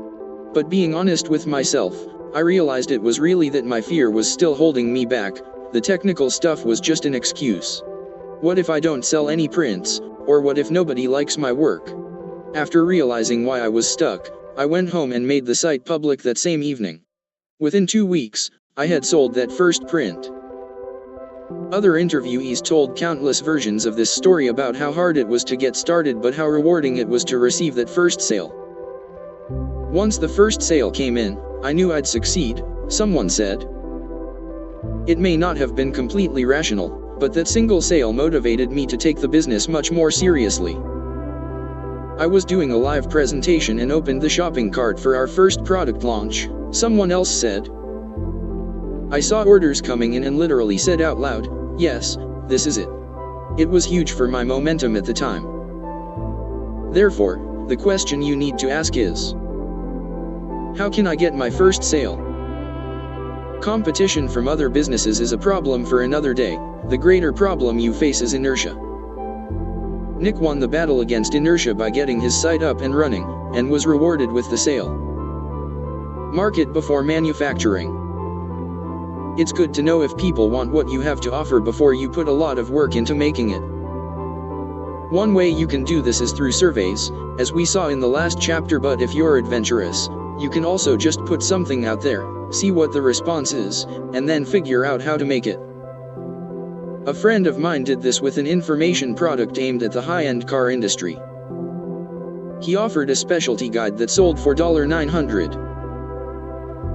But being honest with myself, I realized it was really that my fear was still holding me back. The technical stuff was just an excuse. What if I don't sell any prints, or what if nobody likes my work?" After realizing why I was stuck, I went home and made the site public that same evening. Within 2 weeks, I had sold that first print. Other interviewees told countless versions of this story about how hard it was to get started but how rewarding it was to receive that first sale. "Once the first sale came in, I knew I'd succeed," someone said. It may not have been completely rational, but that single sale motivated me to take the business much more seriously. I was doing a live presentation and opened the shopping cart for our first product launch, Someone else said, "I saw orders coming in and literally said out loud, 'Yes, this is it.' It was huge for my momentum at the time." Therefore, the question you need to ask is, how can I get my first sale? Competition from other businesses is a problem for another day. The greater problem you face is inertia. Nick won the battle against inertia by getting his site up and running, and was rewarded with the sale. Market before manufacturing. It's good to know if people want what you have to offer before you put a lot of work into making it. One way you can do this is through surveys, as we saw in the last chapter, but if you're adventurous, you can also just put something out there, see what the response is, and then figure out how to make it. A friend of mine did this with an information product aimed at the high-end car industry. He offered a specialty guide that sold for $900.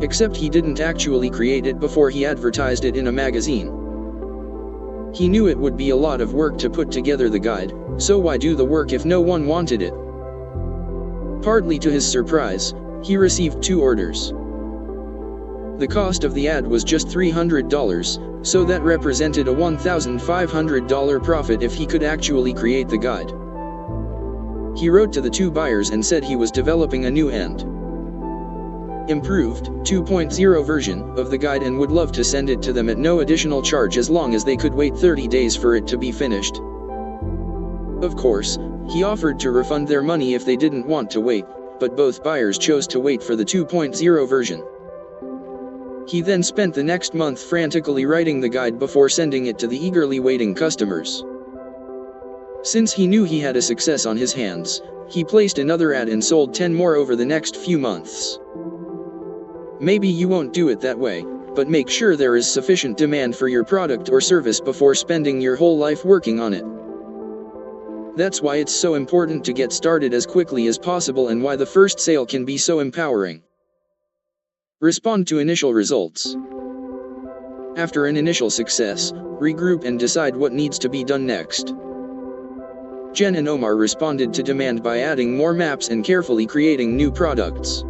Except he didn't actually create it before he advertised it in a magazine. He knew it would be a lot of work to put together the guide, so why do the work if no one wanted it? Partly to his surprise, he received 2 orders. The cost of the ad was just $300, so that represented a $1,500 profit if he could actually create the guide. He wrote to the 2 buyers and said he was developing a new and improved 2.0 version of the guide and would love to send it to them at no additional charge as long as they could wait 30 days for it to be finished. Of course, he offered to refund their money if they didn't want to wait, but both buyers chose to wait for the 2.0 version. He then spent the next month frantically writing the guide before sending it to the eagerly waiting customers. Since he knew he had a success on his hands, he placed another ad and sold 10 more over the next few months. Maybe you won't do it that way, but make sure there is sufficient demand for your product or service before spending your whole life working on it. That's why it's so important to get started as quickly as possible and why the first sale can be so empowering. Respond to initial results. After an initial success, regroup and decide what needs to be done next. Jen and Omar responded to demand by adding more maps and carefully creating new products.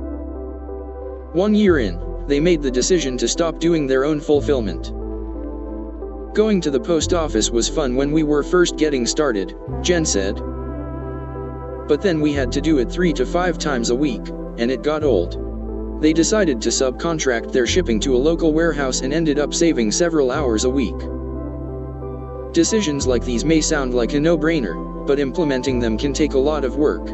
1 year in, they made the decision to stop doing their own fulfillment. Going to the post office was fun when we were first getting started, Jen said. But then we had to do it 3 to 5 times a week, and it got old. They decided to subcontract their shipping to a local warehouse and ended up saving several hours a week. Decisions like these may sound like a no-brainer, but implementing them can take a lot of work.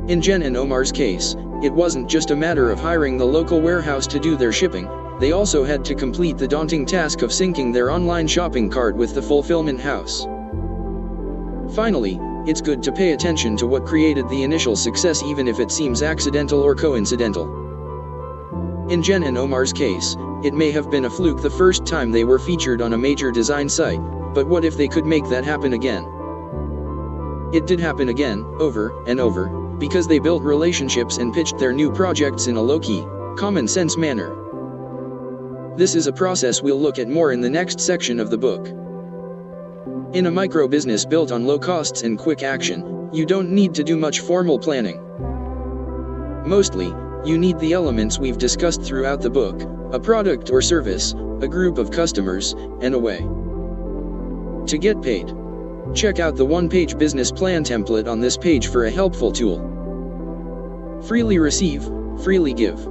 In Jen and Omar's case, it wasn't just a matter of hiring the local warehouse to do their shipping, they also had to complete the daunting task of syncing their online shopping cart with the fulfillment house. Finally, it's good to pay attention to what created the initial success even if it seems accidental or coincidental. In Jen and Omar's case, it may have been a fluke the first time they were featured on a major design site, but what if they could make that happen again? It did happen again, over and over, because they built relationships and pitched their new projects in a low-key, common-sense manner. This is a process we'll look at more in the next section of the book. In a micro-business built on low costs and quick action, you don't need to do much formal planning. Mostly, you need the elements we've discussed throughout the book: a product or service, a group of customers, and a way to get paid. Check out the one-page business plan template on this page for a helpful tool. Freely receive, freely give.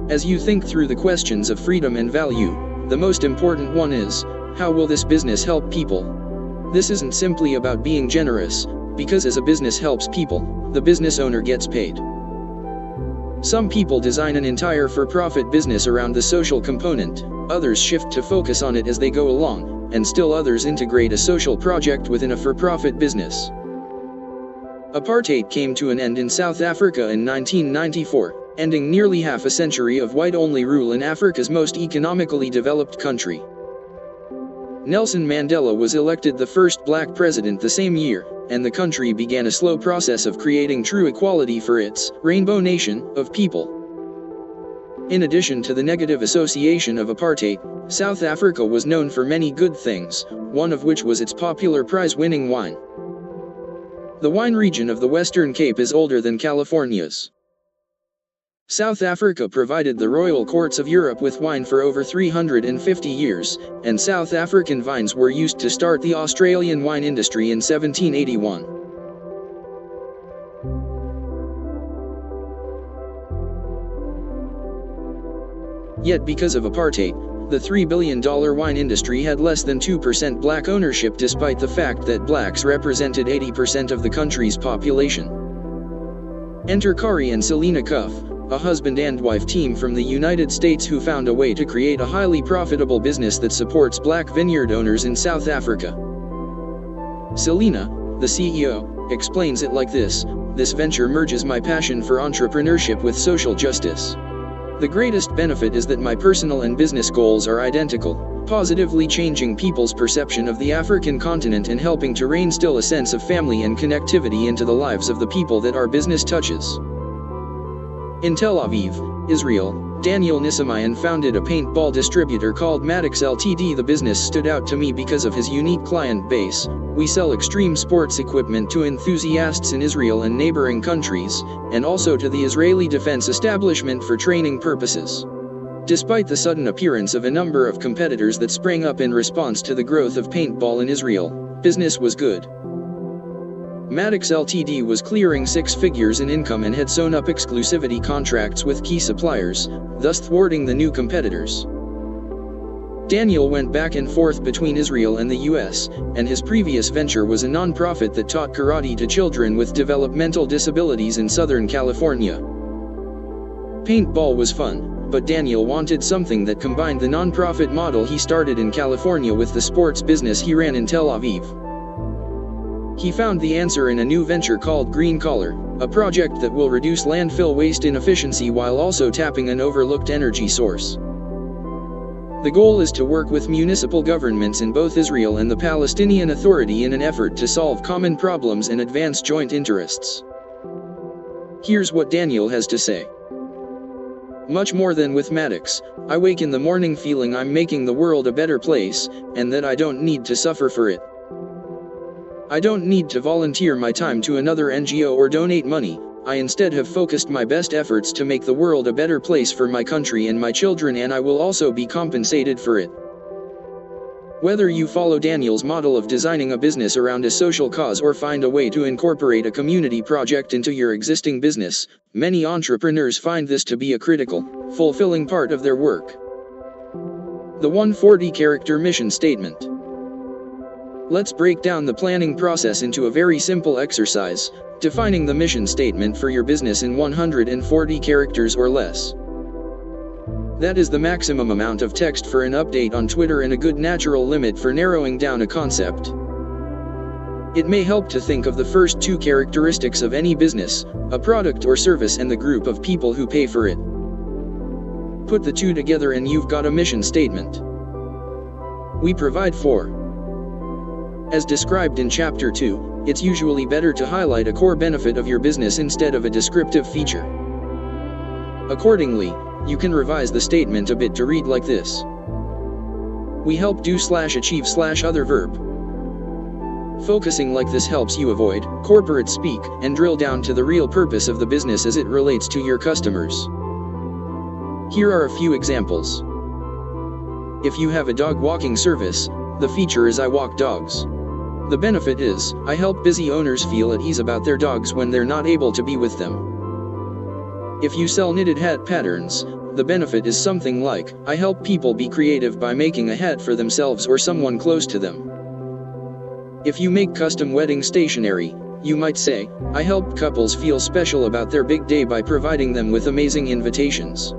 As you think through the questions of freedom and value, the most important one is, how will this business help people? This isn't simply about being generous, because as a business helps people, the business owner gets paid. Some people design an entire for-profit business around the social component, others shift to focus on it as they go along, and still others integrate a social project within a for-profit business. Apartheid came to an end in South Africa in 1994, ending nearly half a century of white-only rule in Africa's most economically developed country. Nelson Mandela was elected the first black president the same year, and the country began a slow process of creating true equality for its rainbow nation of people. In addition to the negative association of apartheid, South Africa was known for many good things, one of which was its popular prize-winning wine. The wine region of the Western Cape is older than California's. South Africa provided the royal courts of Europe with wine for over 350 years, and South African vines were used to start the Australian wine industry in 1781. Yet because of apartheid, the $3 billion wine industry had less than 2% black ownership despite the fact that blacks represented 80% of the country's population. Enter Kari and Selena Cuff, a husband and wife team from the United States who found a way to create a highly profitable business that supports black vineyard owners in South Africa. Selena, the CEO, explains it like this: "This venture merges my passion for entrepreneurship with social justice. The greatest benefit is that my personal and business goals are identical, positively changing people's perception of the African continent and helping to reinstill a sense of family and connectivity into the lives of the people that our business touches." In Tel Aviv, Israel, Daniel Nisamayan founded a paintball distributor called Maddox Ltd. The business stood out to me because of his unique client base. We sell extreme sports equipment to enthusiasts in Israel and neighboring countries, and also to the Israeli Defense Establishment for training purposes. Despite the sudden appearance of a number of competitors that sprang up in response to the growth of paintball in Israel, business was good. Maddox Ltd. was clearing 6 figures in income and had sewn up exclusivity contracts with key suppliers, thus thwarting the new competitors. Daniel went back and forth between Israel and the US, and his previous venture was a non-profit that taught karate to children with developmental disabilities in Southern California. Paintball was fun, but Daniel wanted something that combined the non-profit model he started in California with the sports business he ran in Tel Aviv. He found the answer in a new venture called Green Collar, a project that will reduce landfill waste inefficiency while also tapping an overlooked energy source. The goal is to work with municipal governments in both Israel and the Palestinian Authority in an effort to solve common problems and advance joint interests. Here's what Daniel has to say. "Much more than with Maddox, I wake in the morning feeling I'm making the world a better place, and that I don't need to suffer for it. I don't need to volunteer my time to another NGO or donate money. I instead have focused my best efforts to make the world a better place for my country and my children, and I will also be compensated for it." Whether you follow Daniel's model of designing a business around a social cause or find a way to incorporate a community project into your existing business, many entrepreneurs find this to be a critical, fulfilling part of their work. The 140-character mission statement. Let's break down the planning process into a very simple exercise, defining the mission statement for your business in 140 characters or less. That is the maximum amount of text for an update on Twitter and a good natural limit for narrowing down a concept. It may help to think of the first 2 characteristics of any business, a product or service and the group of people who pay for it. Put the 2 together and you've got a mission statement. We provide for. As described in Chapter 2, it's usually better to highlight a core benefit of your business instead of a descriptive feature. Accordingly, you can revise the statement a bit to read like this. We help do/achieve/other verb. Focusing like this helps you avoid corporate speak and drill down to the real purpose of the business as it relates to your customers. Here are a few examples. If you have a dog walking service, the feature is I walk dogs. The benefit is, I help busy owners feel at ease about their dogs when they're not able to be with them. If you sell knitted hat patterns, the benefit is something like, I help people be creative by making a hat for themselves or someone close to them. If you make custom wedding stationery, you might say, I help couples feel special about their big day by providing them with amazing invitations.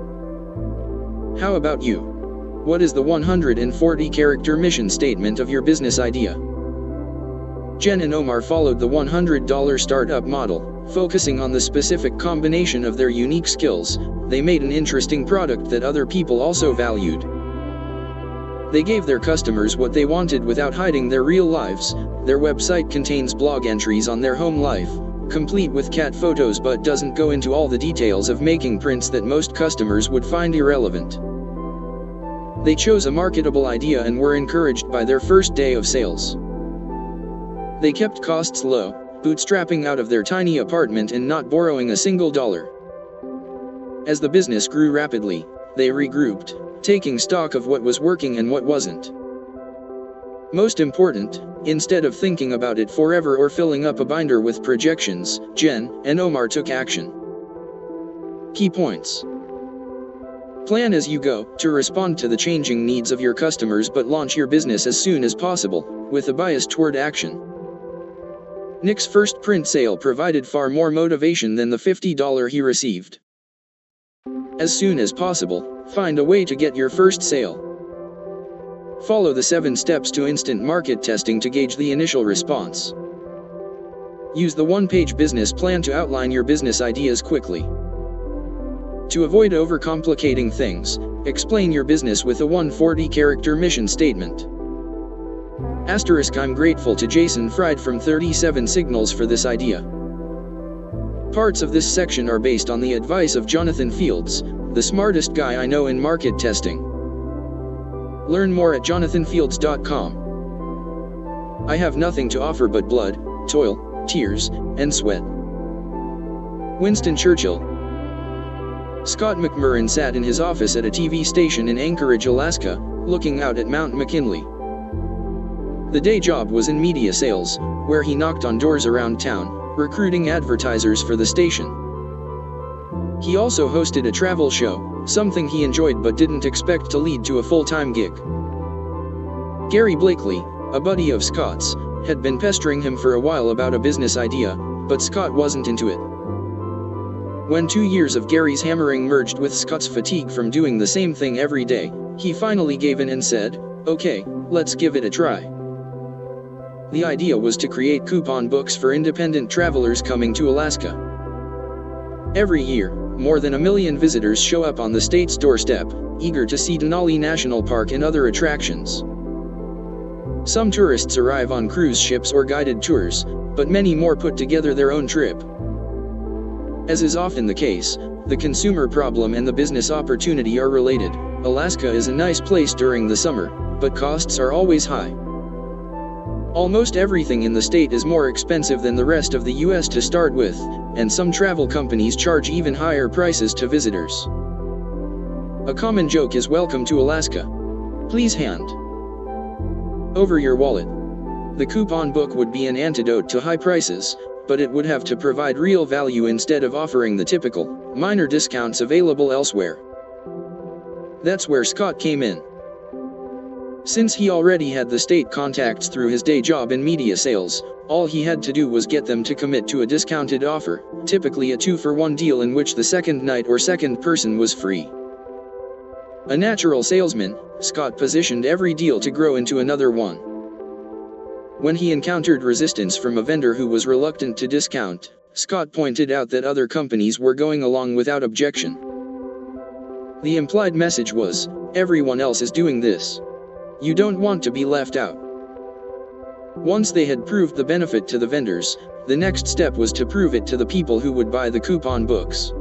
How about you? What is the 140-character mission statement of your business idea? Jen and Omar followed the $100 startup model, focusing on the specific combination of their unique skills. They made an interesting product that other people also valued. They gave their customers what they wanted without hiding their real lives. Their website contains blog entries on their home life, complete with cat photos, but doesn't go into all the details of making prints that most customers would find irrelevant. They chose a marketable idea and were encouraged by their first day of sales. They kept costs low, bootstrapping out of their tiny apartment and not borrowing a single dollar. As the business grew rapidly, they regrouped, taking stock of what was working and what wasn't. Most important, instead of thinking about it forever or filling up a binder with projections, Jen and Omar took action. Key points. Plan as you go, to respond to the changing needs of your customers, but launch your business as soon as possible, with a bias toward action. Nick's first print sale provided far more motivation than the $50 he received. As soon as possible, find a way to get your first sale. Follow the 7 steps to instant market testing to gauge the initial response. Use the one-page business plan to outline your business ideas quickly. To avoid overcomplicating things, explain your business with a 140-character mission statement. *, I'm grateful to Jason Fried from 37 Signals for this idea. Parts of this section are based on the advice of Jonathan Fields, the smartest guy I know in market testing. Learn more at jonathanfields.com. I have nothing to offer but blood, toil, tears, and sweat. Winston Churchill. Scott McMurrin sat in his office at a TV station in Anchorage, Alaska, looking out at Mount McKinley. The day job was in media sales, where he knocked on doors around town, recruiting advertisers for the station. He also hosted a travel show, something he enjoyed but didn't expect to lead to a full-time gig. Gary Blakely, a buddy of Scott's, had been pestering him for a while about a business idea, but Scott wasn't into it. When 2 years of Gary's hammering merged with Scott's fatigue from doing the same thing every day, he finally gave in and said, "Okay, let's give it a try." The idea was to create coupon books for independent travelers coming to Alaska. Every year, more than 1 million visitors show up on the state's doorstep, eager to see Denali National Park and other attractions. Some tourists arrive on cruise ships or guided tours, but many more put together their own trip. As is often the case, the consumer problem and the business opportunity are related. Alaska is a nice place during the summer, but costs are always high. Almost everything in the state is more expensive than the rest of the US to start with, and some travel companies charge even higher prices to visitors. A common joke is "Welcome to Alaska. Please hand over your wallet." The coupon book would be an antidote to high prices, but it would have to provide real value instead of offering the typical, minor discounts available elsewhere. That's where Scott came in. Since he already had the state contacts through his day job in media sales, all he had to do was get them to commit to a discounted offer, typically a 2-for-1 deal in which the second night or second person was free. A natural salesman, Scott positioned every deal to grow into another one. When he encountered resistance from a vendor who was reluctant to discount, Scott pointed out that other companies were going along without objection. The implied message was, "Everyone else is doing this. You don't want to be left out." Once they had proved the benefit to the vendors, the next step was to prove it to the people who would buy the coupon books.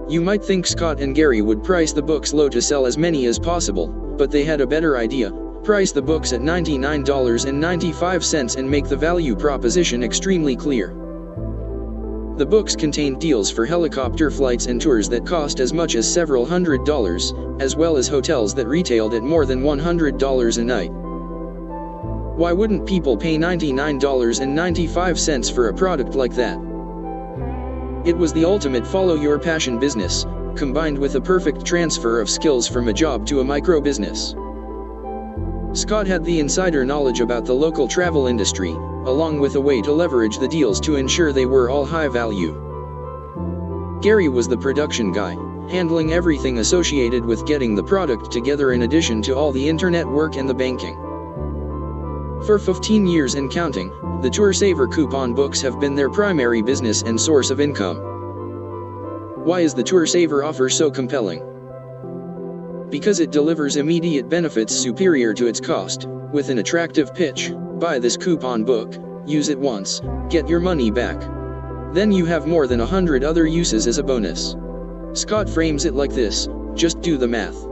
You might think Scott and Gary would price the books low to sell as many as possible, but they had a better idea: price the books at $99.95 and make the value proposition extremely clear. The books contained deals for helicopter flights and tours that cost as much as several $100s, as well as hotels that retailed at more than $100 a night. Why wouldn't people pay $99.95 for a product like that? It was the ultimate follow-your-passion business, combined with a perfect transfer of skills from a job to a micro-business. Scott had the insider knowledge about the local travel industry, along with a way to leverage the deals to ensure they were all high value. Gary was the production guy, handling everything associated with getting the product together in addition to all the internet work and the banking. For 15 years and counting, the Tour Saver coupon books have been their primary business and source of income. Why is the Tour Saver offer so compelling? Because it delivers immediate benefits superior to its cost, with an attractive pitch: buy this coupon book, use it once, get your money back. Then you have more than 100 other uses as a bonus. Scott frames it like this: just do the math.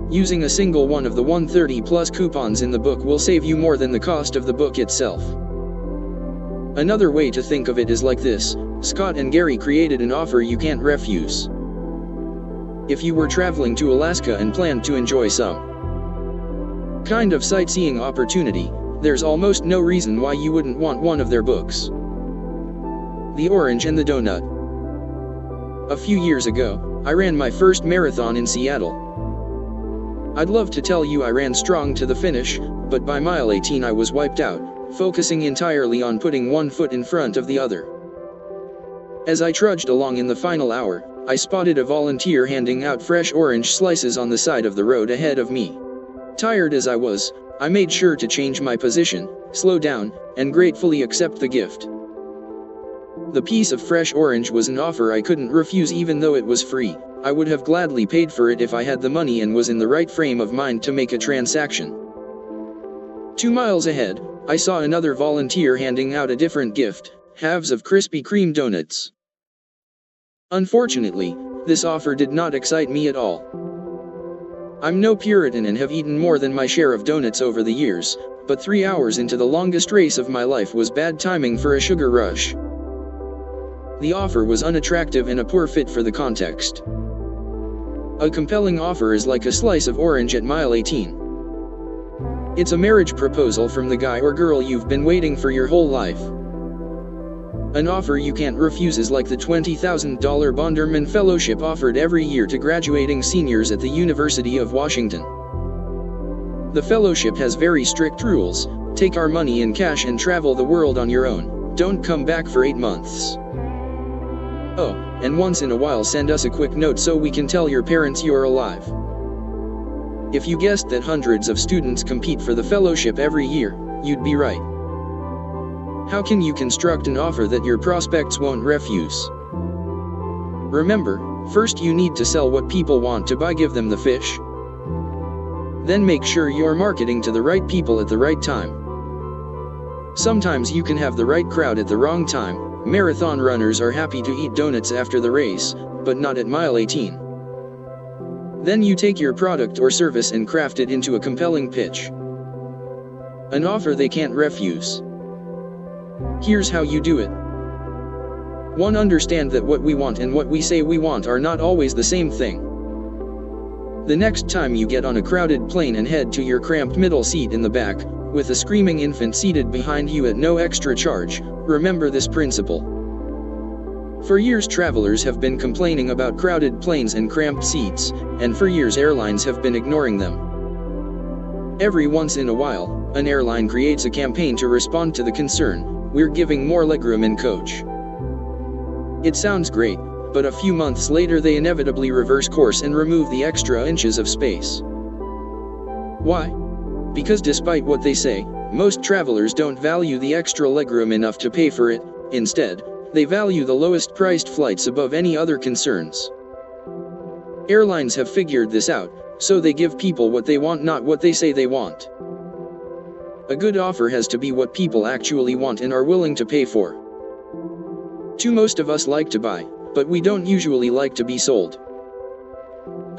Using a single one of the 130+ coupons in the book will save you more than the cost of the book itself. Another way to think of it is like this: Scott and Gary created an offer you can't refuse. If you were traveling to Alaska and planned to enjoy some kind of sightseeing opportunity, there's almost no reason why you wouldn't want one of their books. The Orange and the Donut. A few years ago, I ran my first marathon in Seattle. I'd love to tell you I ran strong to the finish, but by mile 18 I was wiped out, focusing entirely on putting one foot in front of the other. As I trudged along in the final hour, I spotted a volunteer handing out fresh orange slices on the side of the road ahead of me. Tired as I was, I made sure to change my position, slow down, and gratefully accept the gift. The piece of fresh orange was an offer I couldn't refuse even though it was free. I would have gladly paid for it if I had the money and was in the right frame of mind to make a transaction. 2 miles ahead, I saw another volunteer handing out a different gift, halves of Krispy Kreme donuts. Unfortunately, this offer did not excite me at all. I'm no Puritan and have eaten more than my share of donuts over the years, but 3 hours into the longest race of my life was bad timing for a sugar rush. The offer was unattractive and a poor fit for the context. A compelling offer is like a slice of orange at mile 18. It's a marriage proposal from the guy or girl you've been waiting for your whole life. An offer you can't refuse is like the $20,000 Bonderman Fellowship offered every year to graduating seniors at the University of Washington. The fellowship has very strict rules: take our money in cash and travel the world on your own, don't come back for 8 months. Oh, and once in a while send us a quick note so we can tell your parents you're alive. If you guessed that hundreds of students compete for the fellowship every year, you'd be right. How can you construct an offer that your prospects won't refuse? Remember, first you need to sell what people want to buy, give them the fish. Then make sure you're marketing to the right people at the right time. Sometimes you can have the right crowd at the wrong time. Marathon runners are happy to eat donuts after the race, but not at mile 18. Then you take your product or service and craft it into a compelling pitch. An offer they can't refuse. Here's how you do it. 1. Understand that what we want and what we say we want are not always the same thing. The next time you get on a crowded plane and head to your cramped middle seat in the back, with a screaming infant seated behind you at no extra charge, remember this principle. For years travelers have been complaining about crowded planes and cramped seats, and for years airlines have been ignoring them. Every once in a while, an airline creates a campaign to respond to the concern: we're giving more legroom in coach. It sounds great, but a few months later they inevitably reverse course and remove the extra inches of space. Why? Because despite what they say, most travelers don't value the extra legroom enough to pay for it. Instead, they value the lowest priced flights above any other concerns. Airlines have figured this out, so they give people what they want, not what they say they want. A good offer has to be what people actually want and are willing to pay for. 2. Most of us like to buy, but we don't usually like to be sold.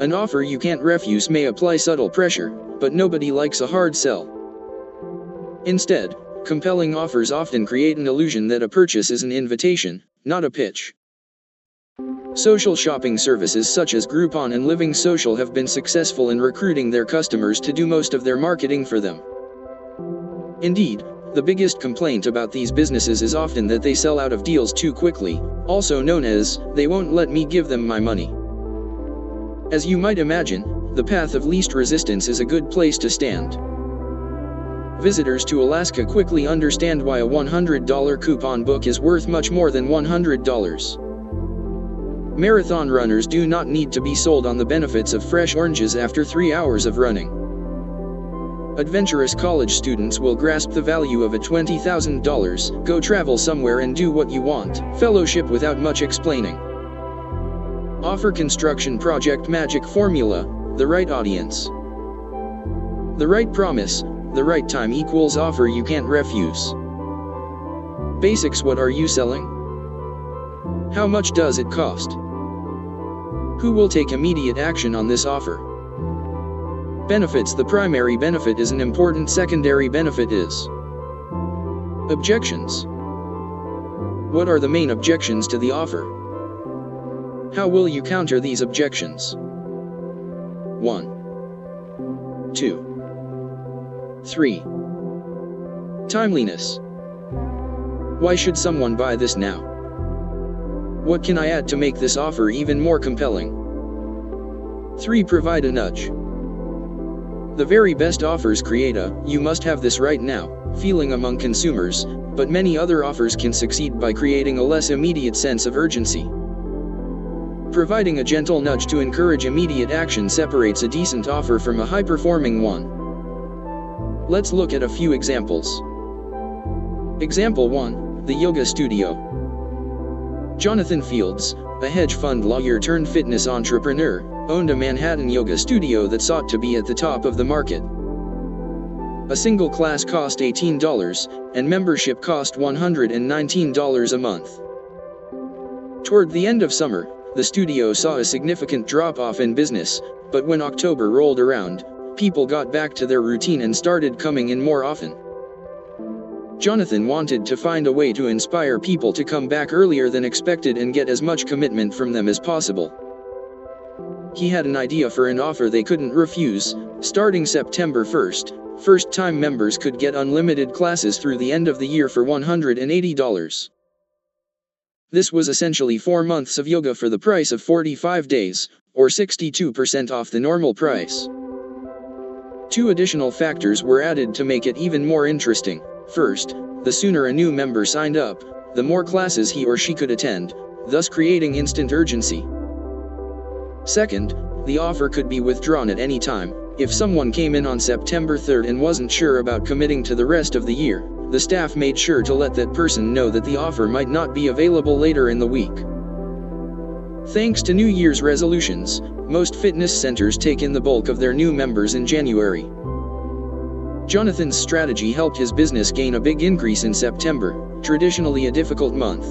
An offer you can't refuse may apply subtle pressure, but nobody likes a hard sell. Instead, compelling offers often create an illusion that a purchase is an invitation, not a pitch. Social shopping services such as Groupon and Living Social have been successful in recruiting their customers to do most of their marketing for them. Indeed, the biggest complaint about these businesses is often that they sell out of deals too quickly, also known as, "they won't let me give them my money." As you might imagine, the path of least resistance is a good place to stand. Visitors to Alaska quickly understand why a $100 coupon book is worth much more than $100. Marathon runners do not need to be sold on the benefits of fresh oranges after 3 hours of running. Adventurous college students will grasp the value of a $20,000 go travel somewhere and do what you want fellowship without much explaining. Offer construction project magic formula: the right audience, the right promise, the right time equals offer you can't refuse. Basics: what are you selling? How much does it cost? Who will take immediate action on this offer? Benefits: the primary benefit is an important secondary benefit is. Objections: what are the main objections to the offer? How will you counter these objections? 1. 2. 3. Timeliness. Why should someone buy this now? What can I add to make this offer even more compelling? 3. Provide a nudge. The very best offers create a "you must have this right now" feeling among consumers, but many other offers can succeed by creating a less immediate sense of urgency. Providing a gentle nudge to encourage immediate action separates a decent offer from a high-performing one. Let's look at a few examples. Example 1, the yoga studio. Jonathan Fields, a hedge fund lawyer turned fitness entrepreneur, owned a Manhattan yoga studio that sought to be at the top of the market. A single class cost $18, and membership cost $119 a month. Toward the end of summer, the studio saw a significant drop-off in business, but when October rolled around, people got back to their routine and started coming in more often. Jonathan wanted to find a way to inspire people to come back earlier than expected and get as much commitment from them as possible. He had an idea for an offer they couldn't refuse. Starting September 1st, first-time members could get unlimited classes through the end of the year for $180. This was essentially 4 months of yoga for the price of 45 days, or 62% off the normal price. 2 additional factors were added to make it even more interesting. First, the sooner a new member signed up, the more classes he or she could attend, thus creating instant urgency. Second, the offer could be withdrawn at any time. If someone came in on September 3rd and wasn't sure about committing to the rest of the year, the staff made sure to let that person know that the offer might not be available later in the week. Thanks to New Year's resolutions, most fitness centers take in the bulk of their new members in January. Jonathan's strategy helped his business gain a big increase in September, traditionally a difficult month.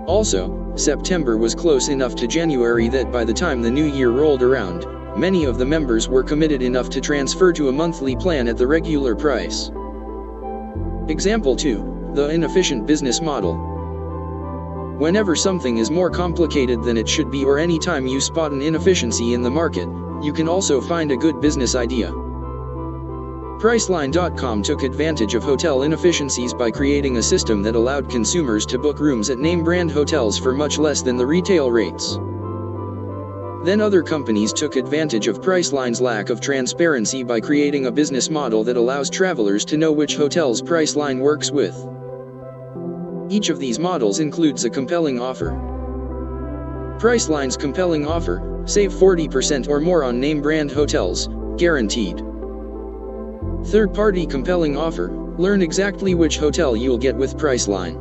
Also, September was close enough to January that by the time the new year rolled around, many of the members were committed enough to transfer to a monthly plan at the regular price. Example 2, the inefficient business model. Whenever something is more complicated than it should be, or any time you spot an inefficiency in the market, you can also find a good business idea. Priceline.com took advantage of hotel inefficiencies by creating a system that allowed consumers to book rooms at name-brand hotels for much less than the retail rates. Then other companies took advantage of Priceline's lack of transparency by creating a business model that allows travelers to know which hotels Priceline works with. Each of these models includes a compelling offer. Priceline's compelling offer: save 40% or more on name-brand hotels, guaranteed. Third-party compelling offer: learn exactly which hotel you'll get with Priceline.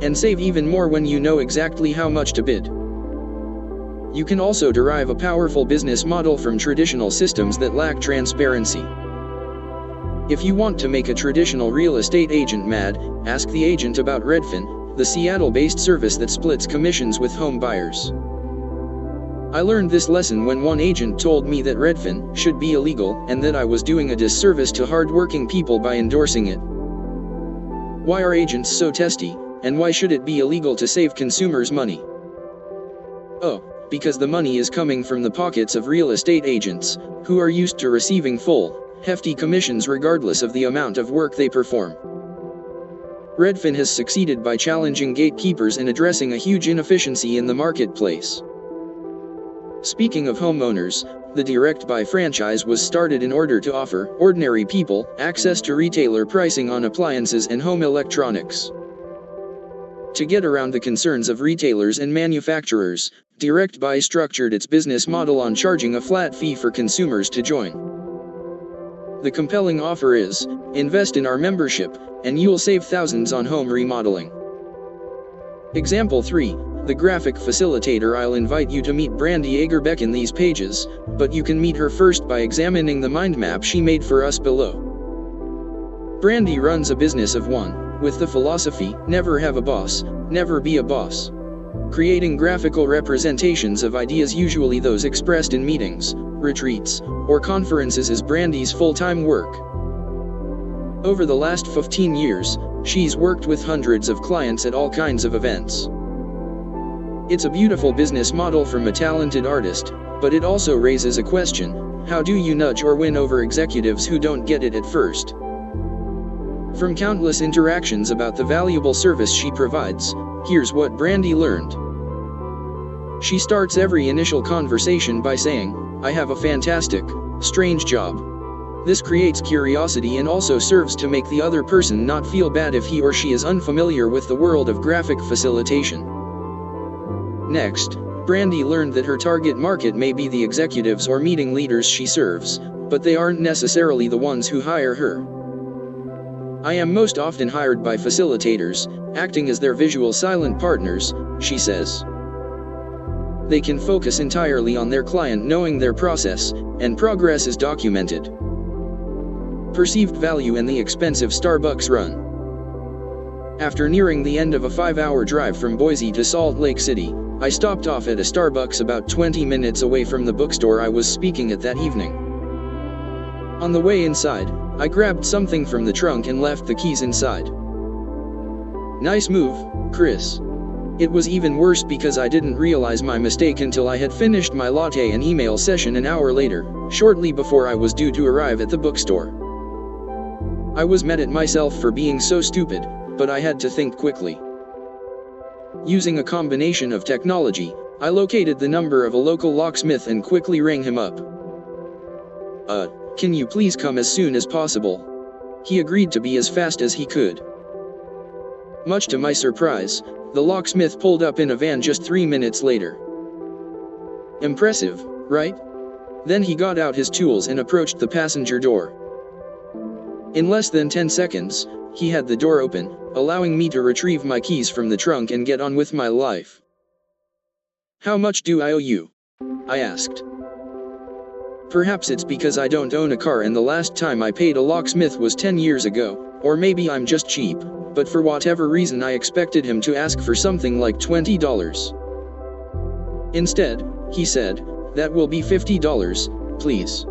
And save even more when you know exactly how much to bid. You can also derive a powerful business model from traditional systems that lack transparency. If you want to make a traditional real estate agent mad, ask the agent about Redfin, the Seattle-based service that splits commissions with home buyers. I learned this lesson when one agent told me that Redfin should be illegal, and that I was doing a disservice to hard-working people by endorsing it. Why are agents so testy, and why should it be illegal to save consumers money? Oh, because the money is coming from the pockets of real estate agents, who are used to receiving full, hefty commissions regardless of the amount of work they perform. Redfin has succeeded by challenging gatekeepers and addressing a huge inefficiency in the marketplace. Speaking of homeowners, the Direct Buy franchise was started in order to offer ordinary people access to retailer pricing on appliances and home electronics. To get around the concerns of retailers and manufacturers, Direct Buy structured its business model on charging a flat fee for consumers to join. The compelling offer is: invest in our membership, and you'll save thousands on home remodeling. Example 3, the graphic facilitator. I'll invite you to meet Brandy Agerbeck in these pages, but you can meet her first by examining the mind map she made for us below. Brandy runs a business of one, with the philosophy: never have a boss, never be a boss. Creating graphical representations of ideas, usually those expressed in meetings, retreats, or conferences, is Brandy's full-time work. Over the last 15 years, she's worked with hundreds of clients at all kinds of events. It's a beautiful business model from a talented artist, But it also raises a question: how do you nudge or win over executives who don't get it at first? From countless interactions about the valuable service she provides, here's what Brandy learned. She starts every initial conversation by saying, "I have a fantastic, strange job." This creates curiosity and also serves to make the other person not feel bad if he or she is unfamiliar with the world of graphic facilitation. Next, Brandy learned that her target market may be the executives or meeting leaders she serves, but they aren't necessarily the ones who hire her. "I am most often hired by facilitators, acting as their visual silent partners," she says. They can focus entirely on their client knowing their process, and progress is documented. Perceived value in the expensive Starbucks run. After nearing the end of a 5-hour drive from Boise to Salt Lake City, I stopped off at a Starbucks about 20 minutes away from the bookstore I was speaking at that evening. On the way inside, I grabbed something from the trunk and left the keys inside. "Nice move, Chris." It was even worse because I didn't realize my mistake until I had finished my latte and email session an hour later, shortly before I was due to arrive at the bookstore. I was mad at myself for being so stupid, but I had to think quickly. Using a combination of technology, I located the number of a local locksmith and quickly rang him up. Can you please come as soon as possible?" He agreed to be as fast as he could. Much to my surprise, the locksmith pulled up in a van just 3 minutes later. Impressive, right? Then he got out his tools and approached the passenger door. In less than 10 seconds, he had the door open, allowing me to retrieve my keys from the trunk and get on with my life. "How much do I owe you?" I asked. Perhaps it's because I don't own a car and the last time I paid a locksmith was 10 years ago, or maybe I'm just cheap, but for whatever reason I expected him to ask for something like $20. Instead, he said, "That will be $50, please."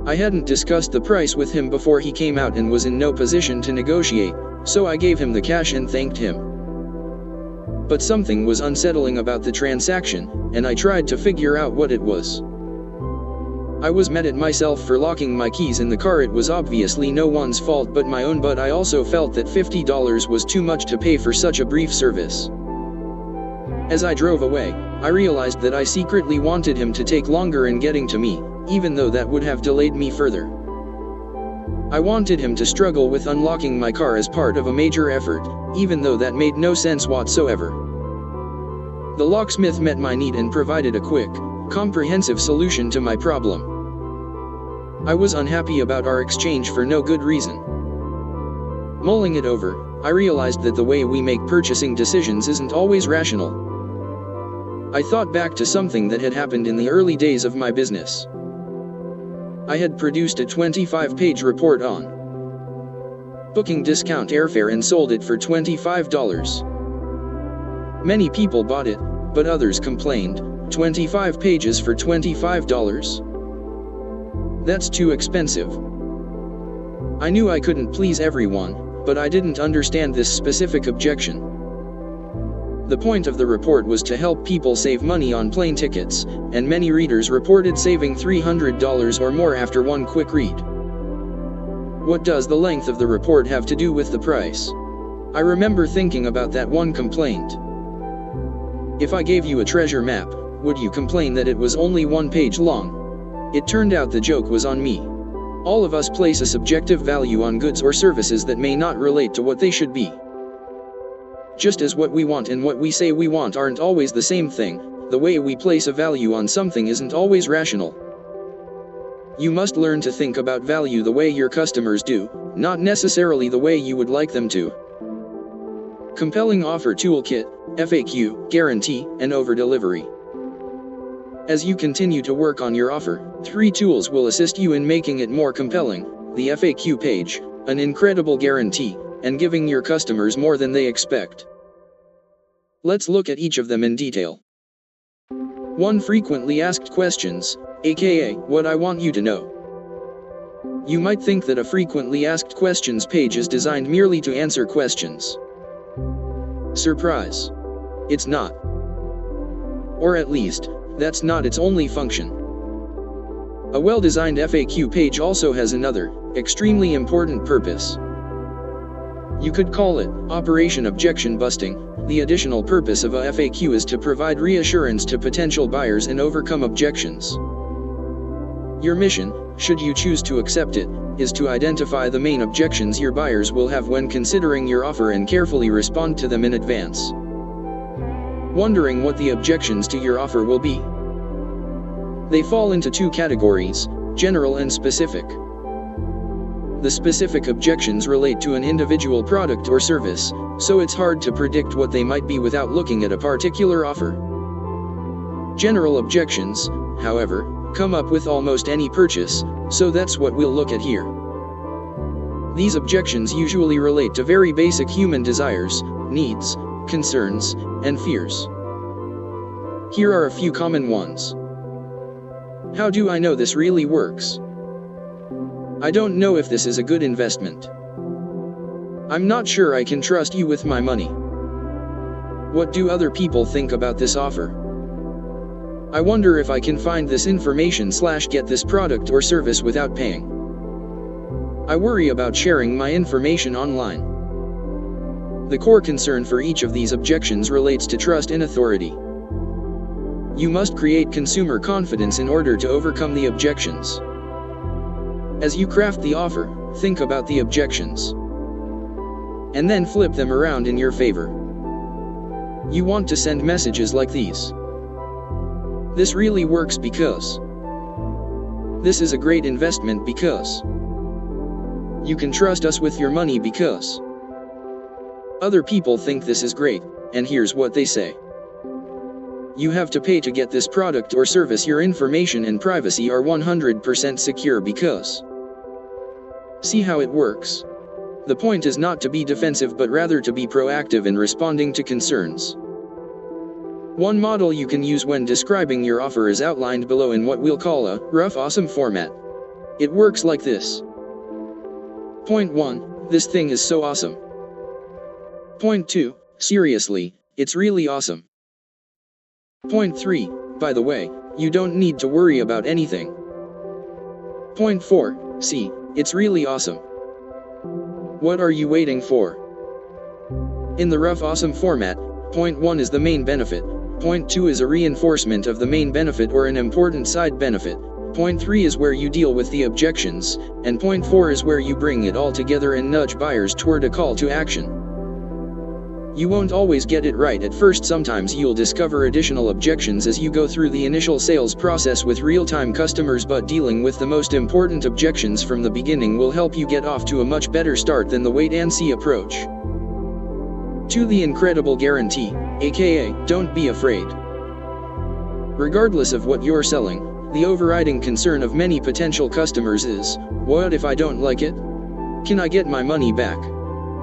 I hadn't discussed the price with him before he came out and was in no position to negotiate, so I gave him the cash and thanked him. But something was unsettling about the transaction, and I tried to figure out what it was. I was mad at myself for locking my keys in the car. It was obviously no one's fault but my own, but I also felt that $50 was too much to pay for such a brief service. As I drove away, I realized that I secretly wanted him to take longer in getting to me, even though that would have delayed me further. I wanted him to struggle with unlocking my car as part of a major effort, even though that made no sense whatsoever. The locksmith met my need and provided a quick, comprehensive solution to my problem. I was unhappy about our exchange for no good reason. Mulling it over, I realized that the way we make purchasing decisions isn't always rational. I thought back to something that had happened in the early days of my business. I had produced a 25-page report on booking discount airfare and sold it for $25. Many people bought it, but others complained, 25 pages for $25? That's too expensive. I knew I couldn't please everyone, but I didn't understand this specific objection. The point of the report was to help people save money on plane tickets, and many readers reported saving $300 or more after one quick read. What does the length of the report have to do with the price? I remember thinking about that one complaint. If I gave you a treasure map, would you complain that it was only 1 page long? It turned out the joke was on me. All of us place a subjective value on goods or services that may not relate to what they should be. Just as what we want and what we say we want aren't always the same thing, the way we place a value on something isn't always rational. You must learn to think about value the way your customers do, not necessarily the way you would like them to. Compelling offer toolkit, FAQ, guarantee, and over-delivery. As you continue to work on your offer, 3 tools will assist you in making it more compelling: the FAQ page, an incredible guarantee, and giving your customers more than they expect. Let's look at each of them in detail. 1. Frequently asked questions, aka, what I want you to know. You might think that a frequently asked questions page is designed merely to answer questions. Surprise! It's not. Or at least, that's not its only function. A well-designed FAQ page also has another, extremely important purpose. You could call it Operation Objection Busting. The additional purpose of a FAQ is to provide reassurance to potential buyers and overcome objections. Your mission, should you choose to accept it, is to identify the main objections your buyers will have when considering your offer and carefully respond to them in advance. Wondering what the objections to your offer will be? They fall into two categories, general and specific. The specific objections relate to an individual product or service, so it's hard to predict what they might be without looking at a particular offer. General objections, however, come up with almost any purchase, so that's what we'll look at here. These objections usually relate to very basic human desires, needs, concerns, and fears. Here are a few common ones. How do I know this really works? I don't know if this is a good investment. I'm not sure I can trust you with my money. What do other people think about this offer? I wonder if I can find this information/get this product or service without paying. I worry about sharing my information online. The core concern for each of these objections relates to trust in authority. You must create consumer confidence in order to overcome the objections. As you craft the offer, think about the objections, and then flip them around in your favor. You want to send messages like these. This really works because. This is a great investment because. You can trust us with your money because. Other people think this is great, and here's what they say. You have to pay to get this product or service. Your information and privacy are 100% secure because. See how it works? The point is not to be defensive but rather to be proactive in responding to concerns. One model you can use when describing your offer is outlined below in what we'll call a rough awesome format. It works like this. Point 1, this thing is so awesome. Point 2, seriously, it's really awesome. Point 3, by the way, you don't need to worry about anything. Point 4, see, it's really awesome. What are you waiting for? In the rough awesome format, point 1 is the main benefit, point 2 is a reinforcement of the main benefit or an important side benefit, point 3 is where you deal with the objections, and point 4 is where you bring it all together and nudge buyers toward a call to action. You won't always get it right at first. Sometimes you'll discover additional objections as you go through the initial sales process with real-time customers, but dealing with the most important objections from the beginning will help you get off to a much better start than the wait-and-see approach. To the incredible guarantee, aka, don't be afraid. Regardless of what you're selling, the overriding concern of many potential customers is, what if I don't like it? Can I get my money back?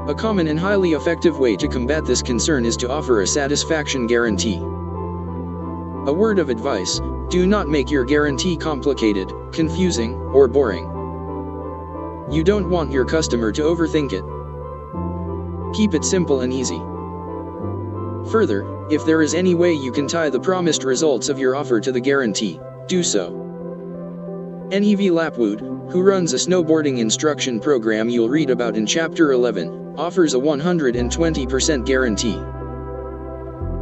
A common and highly effective way to combat this concern is to offer a satisfaction guarantee. A word of advice, do not make your guarantee complicated, confusing, or boring. You don't want your customer to overthink it. Keep it simple and easy. Further, if there is any way you can tie the promised results of your offer to the guarantee, do so. Nvidia Lapwood, who runs a snowboarding instruction program you'll read about in Chapter 11, offers a 120% guarantee.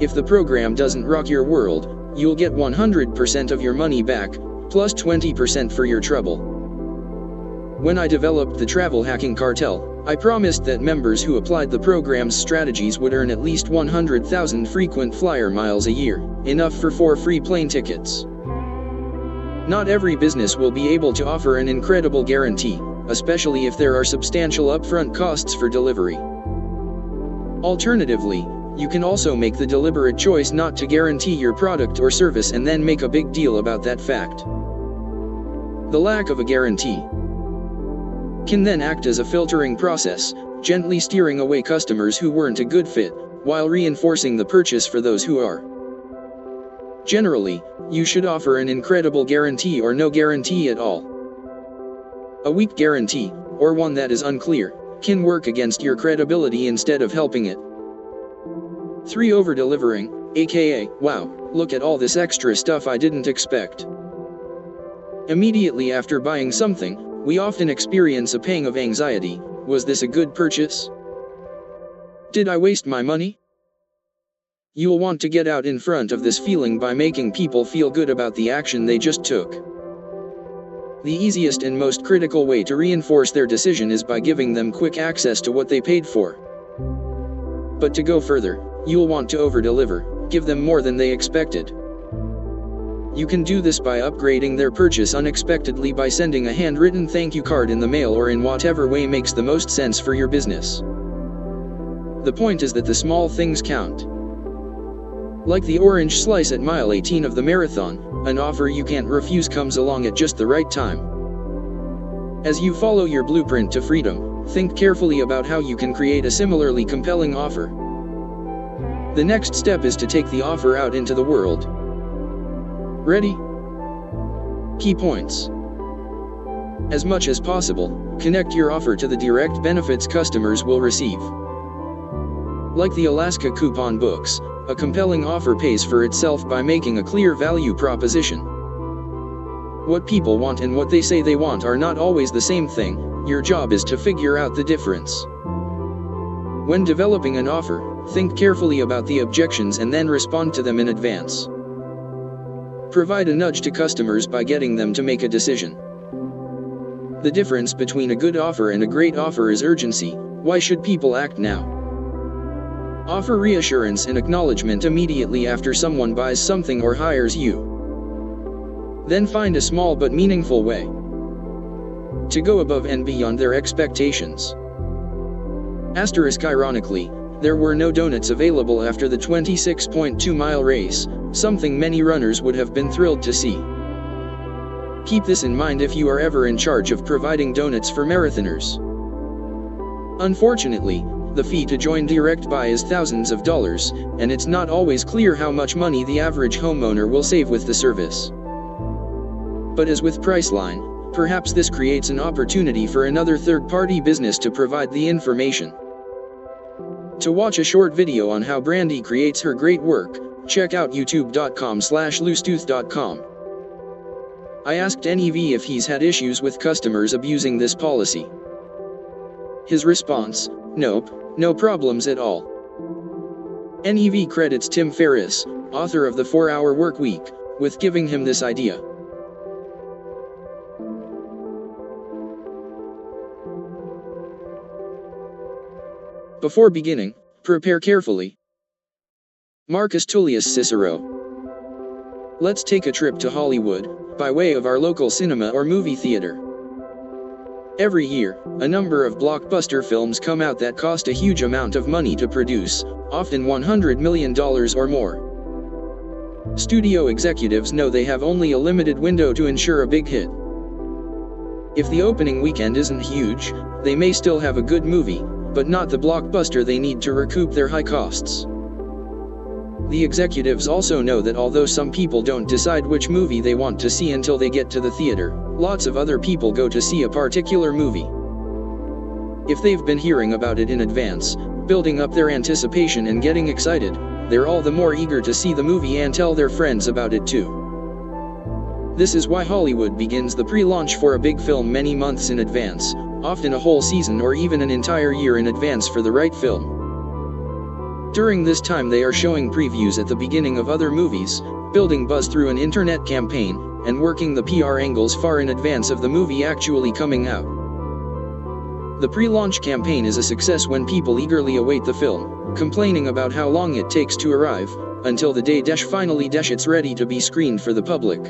If the program doesn't rock your world, you'll get 100% of your money back, plus 20% for your trouble. When I developed the travel hacking cartel, I promised that members who applied the program's strategies would earn at least 100,000 frequent flyer miles a year, enough for 4 free plane tickets. Not every business will be able to offer an incredible guarantee, especially if there are substantial upfront costs for delivery. Alternatively, you can also make the deliberate choice not to guarantee your product or service and then make a big deal about that fact. The lack of a guarantee can then act as a filtering process, gently steering away customers who weren't a good fit, while reinforcing the purchase for those who are. Generally, you should offer an incredible guarantee or no guarantee at all. A weak guarantee, or one that is unclear, can work against your credibility instead of helping it. 3. Over-delivering, aka, wow, look at all this extra stuff I didn't expect. Immediately after buying something, we often experience a pang of anxiety. Was this a good purchase? Did I waste my money? You'll want to get out in front of this feeling by making people feel good about the action they just took. The easiest and most critical way to reinforce their decision is by giving them quick access to what they paid for. But to go further, you'll want to over-deliver, give them more than they expected. You can do this by upgrading their purchase unexpectedly by sending a handwritten thank you card in the mail or in whatever way makes the most sense for your business. The point is that the small things count. Like the orange slice at mile 18 of the marathon, an offer you can't refuse comes along at just the right time. As you follow your blueprint to freedom, think carefully about how you can create a similarly compelling offer. The next step is to take the offer out into the world. Ready? Key points. As much as possible, connect your offer to the direct benefits customers will receive. Like the Alaska coupon books, a compelling offer pays for itself by making a clear value proposition. What people want and what they say they want are not always the same thing. Your job is to figure out the difference. When developing an offer, think carefully about the objections and then respond to them in advance. Provide a nudge to customers by getting them to make a decision. The difference between a good offer and a great offer is urgency. Why should people act now? Offer reassurance and acknowledgement immediately after someone buys something or hires you. Then find a small but meaningful way to go above and beyond their expectations. Ironically, there were no donuts available after the 26.2-mile race, something many runners would have been thrilled to see. Keep this in mind if you are ever in charge of providing donuts for marathoners. Unfortunately, the fee to join Direct Buy is thousands of dollars, and it's not always clear how much money the average homeowner will save with the service. But as with Priceline, perhaps this creates an opportunity for another third-party business to provide the information. To watch a short video on how Brandy creates her great work, check out youtube.com/loosetooth.com. I asked Nev if he's had issues with customers abusing this policy. His response: nope, no problems at all. Nev credits Tim Ferriss, author of The 4-Hour Workweek, with giving him this idea. Before beginning, prepare carefully. Marcus Tullius Cicero. Let's take a trip to Hollywood, by way of our local cinema or movie theater. Every year, a number of blockbuster films come out that cost a huge amount of money to produce, often $100 million or more. Studio executives know they have only a limited window to ensure a big hit. If the opening weekend isn't huge, they may still have a good movie, but not the blockbuster they need to recoup their high costs. The executives also know that although some people don't decide which movie they want to see until they get to the theater, lots of other people go to see a particular movie. If they've been hearing about it in advance, building up their anticipation and getting excited, they're all the more eager to see the movie and tell their friends about it too. This is why Hollywood begins the pre-launch for a big film many months in advance, often a whole season or even an entire year in advance for the right film. During this time they are showing previews at the beginning of other movies, building buzz through an internet campaign, and working the PR angles far in advance of the movie actually coming out. The pre-launch campaign is a success when people eagerly await the film, complaining about how long it takes to arrive, until the day finally it's ready to be screened for the public.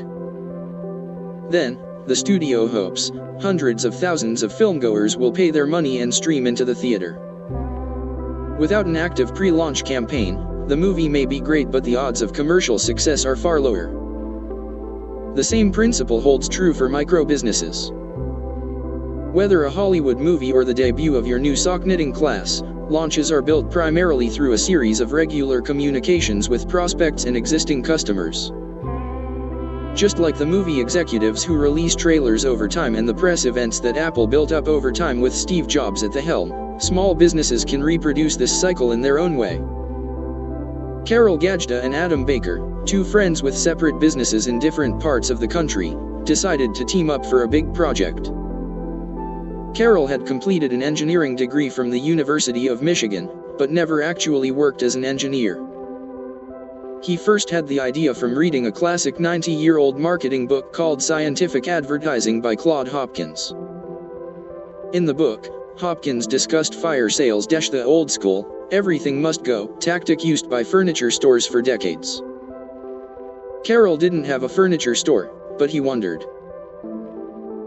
Then, the studio hopes, hundreds of thousands of filmgoers will pay their money and stream into the theater. Without an active pre-launch campaign, the movie may be great but the odds of commercial success are far lower. The same principle holds true for micro-businesses. Whether a Hollywood movie or the debut of your new sock knitting class, launches are built primarily through a series of regular communications with prospects and existing customers. Just like the movie executives who release trailers over time and the press events that Apple built up over time with Steve Jobs at the helm, small businesses can reproduce this cycle in their own way. Carol Gajda and Adam Baker, two friends with separate businesses in different parts of the country, decided to team up for a big project. Carol had completed an engineering degree from the University of Michigan, but never actually worked as an engineer. He first had the idea from reading a classic 90-year-old marketing book called Scientific Advertising by Claude Hopkins. In the book, Hopkins discussed fire sales, the old school, everything must go tactic used by furniture stores for decades. Carol didn't have a furniture store, but he wondered,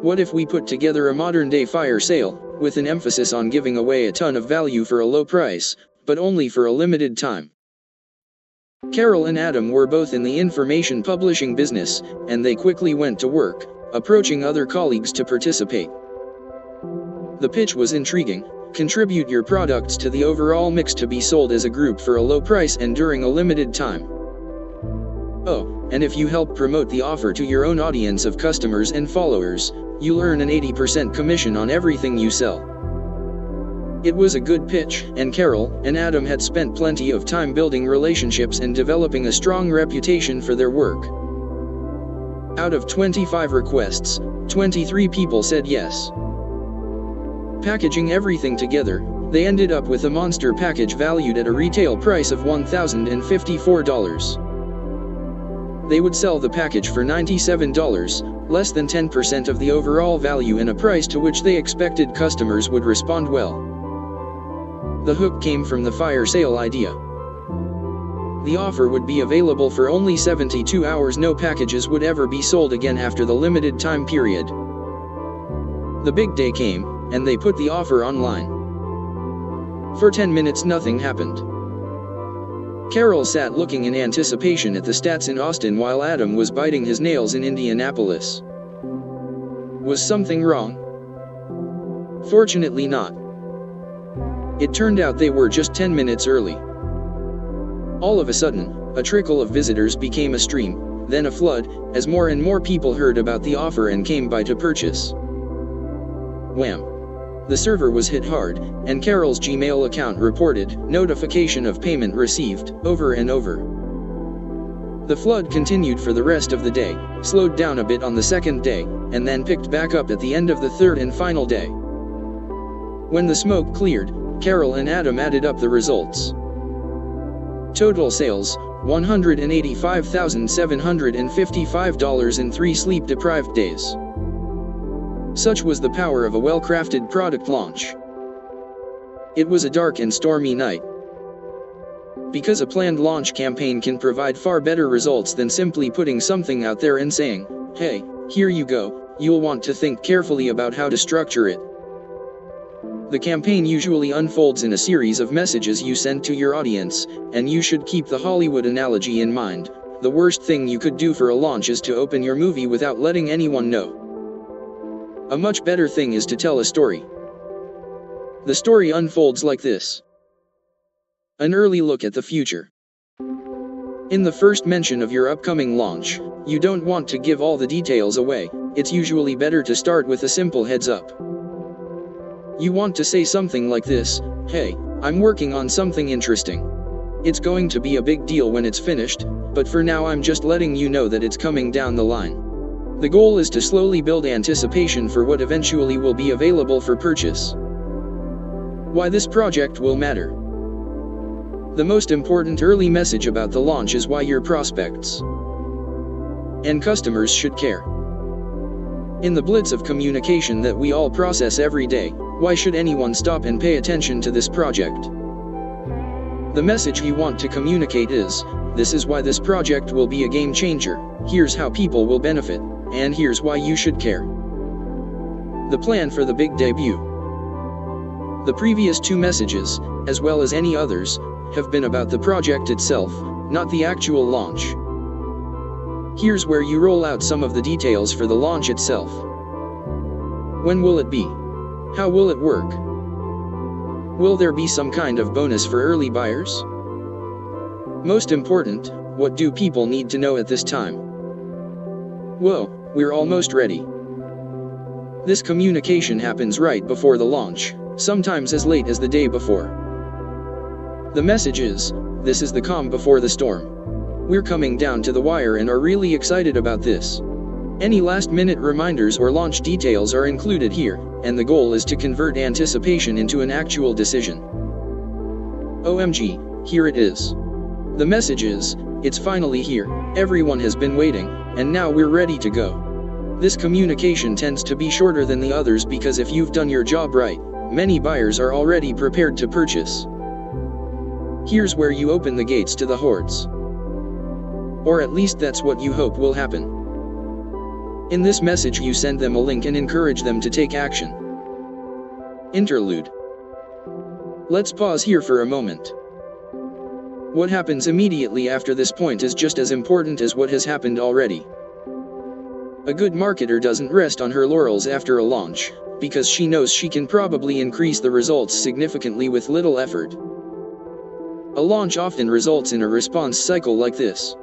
what if we put together a modern-day fire sale, with an emphasis on giving away a ton of value for a low price, but only for a limited time? Carol and Adam were both in the information publishing business, and they quickly went to work, approaching other colleagues to participate. The pitch was intriguing: contribute your products to the overall mix to be sold as a group for a low price and during a limited time. Oh, and if you help promote the offer to your own audience of customers and followers, you'll earn an 80% commission on everything you sell. It was a good pitch, and Carol and Adam had spent plenty of time building relationships and developing a strong reputation for their work. Out of 25 requests, 23 people said yes. Packaging everything together, they ended up with a monster package valued at a retail price of $1,054. They would sell the package for $97, less than 10% of the overall value, and a price to which they expected customers would respond well. The hook came from the fire sale idea. The offer would be available for only 72 hours. No packages would ever be sold again after the limited time period. The big day came, and they put the offer online. For 10 minutes nothing happened. Carol sat looking in anticipation at the stats in Austin while Adam was biting his nails in Indianapolis. Was something wrong? Fortunately not. It turned out they were just 10 minutes early. All of a sudden, a trickle of visitors became a stream, then a flood, as more and more people heard about the offer and came by to purchase. Wham! The server was hit hard, and Carol's Gmail account reported notification of payment received over and over. The flood continued for the rest of the day, slowed down a bit on the second day, and then picked back up at the end of the third and final day. When the smoke cleared, Carol and Adam added up the results. Total sales, $185,755 in 3 sleep-deprived days. Such was the power of a well-crafted product launch. It was a dark and stormy night. Because a planned launch campaign can provide far better results than simply putting something out there and saying, "Hey, here you go," you'll want to think carefully about how to structure it. The campaign usually unfolds in a series of messages you send to your audience, and you should keep the Hollywood analogy in mind. The worst thing you could do for a launch is to open your movie without letting anyone know. A much better thing is to tell a story. The story unfolds like this. An early look at the future. In the first mention of your upcoming launch, you don't want to give all the details away. It's usually better to start with a simple heads up. You want to say something like this: "Hey, I'm working on something interesting. It's going to be a big deal when it's finished, but for now I'm just letting you know that it's coming down the line." The goal is to slowly build anticipation for what eventually will be available for purchase. Why this project will matter. The most important early message about the launch is why your prospects and customers should care. In the blitz of communication that we all process every day, why should anyone stop and pay attention to this project? The message you want to communicate is, this is why this project will be a game changer, here's how people will benefit, and here's why you should care. The plan for the big debut. The previous 2 messages, as well as any others, have been about the project itself, not the actual launch. Here's where you roll out some of the details for the launch itself. When will it be? How will it work? Will there be some kind of bonus for early buyers? Most important, what do people need to know at this time? Whoa, we're almost ready. This communication happens right before the launch, sometimes as late as the day before. The message is, this is the calm before the storm. We're coming down to the wire and are really excited about this. Any last-minute reminders or launch details are included here, and the goal is to convert anticipation into an actual decision. OMG, here it is. The message is, it's finally here, everyone has been waiting, and now we're ready to go. This communication tends to be shorter than the others because if you've done your job right, many buyers are already prepared to purchase. Here's where you open the gates to the hordes. Or at least that's what you hope will happen. In this message you send them a link and encourage them to take action. Interlude. Let's pause here for a moment. What happens immediately after this point is just as important as what has happened already. A good marketer doesn't rest on her laurels after a launch, because she knows she can probably increase the results significantly with little effort. A launch often results in a response cycle like this.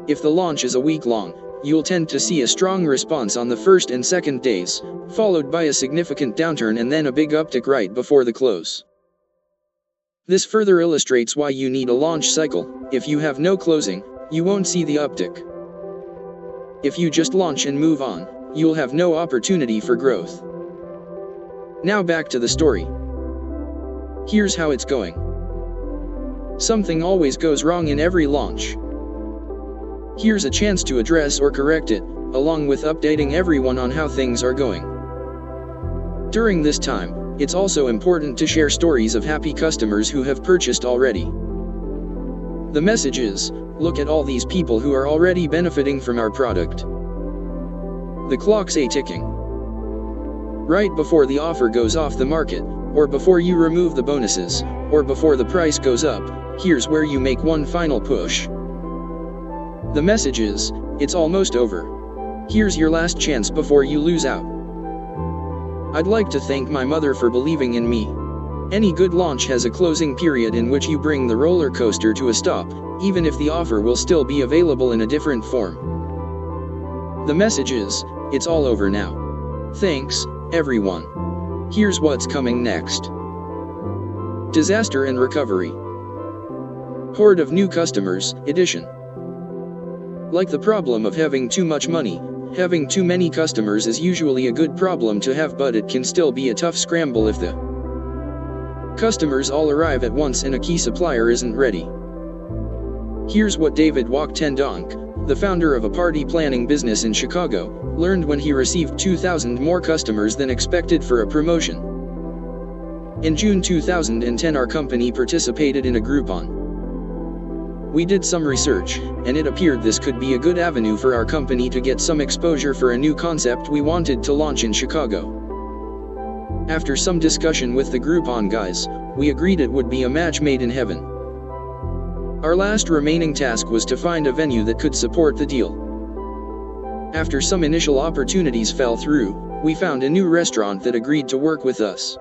If the launch is a week long, you'll tend to see a strong response on the first and second days, followed by a significant downturn and then a big uptick right before the close. This further illustrates why you need a launch cycle. If you have no closing, you won't see the uptick. If you just launch and move on, you'll have no opportunity for growth. Now back to the story. Here's how it's going. Something always goes wrong in every launch. Here's a chance to address or correct it, along with updating everyone on how things are going. During this time, it's also important to share stories of happy customers who have purchased already. The message is, look at all these people who are already benefiting from our product. The clock's ticking. Right before the offer goes off the market, or before you remove the bonuses, or before the price goes up, here's where you make one final push. The message is, it's almost over. Here's your last chance before you lose out. I'd like to thank my mother for believing in me. Any good launch has a closing period in which you bring the roller coaster to a stop, even if the offer will still be available in a different form. The message is, it's all over now. Thanks, everyone. Here's what's coming next. Disaster and recovery. Horde of new customers, edition. Like the problem of having too much money, having too many customers is usually a good problem to have, but it can still be a tough scramble if the customers all arrive at once and a key supplier isn't ready. Here's what David Wachtendonk, the founder of a party planning business in Chicago, learned when he received 2,000 more customers than expected for a promotion. In June 2010, our company participated in a Groupon. We did some research, and it appeared this could be a good avenue for our company to get some exposure for a new concept we wanted to launch in Chicago. After some discussion with the Groupon guys, we agreed it would be a match made in heaven. Our last remaining task was to find a venue that could support the deal. After some initial opportunities fell through, we found a new restaurant that agreed to work with us.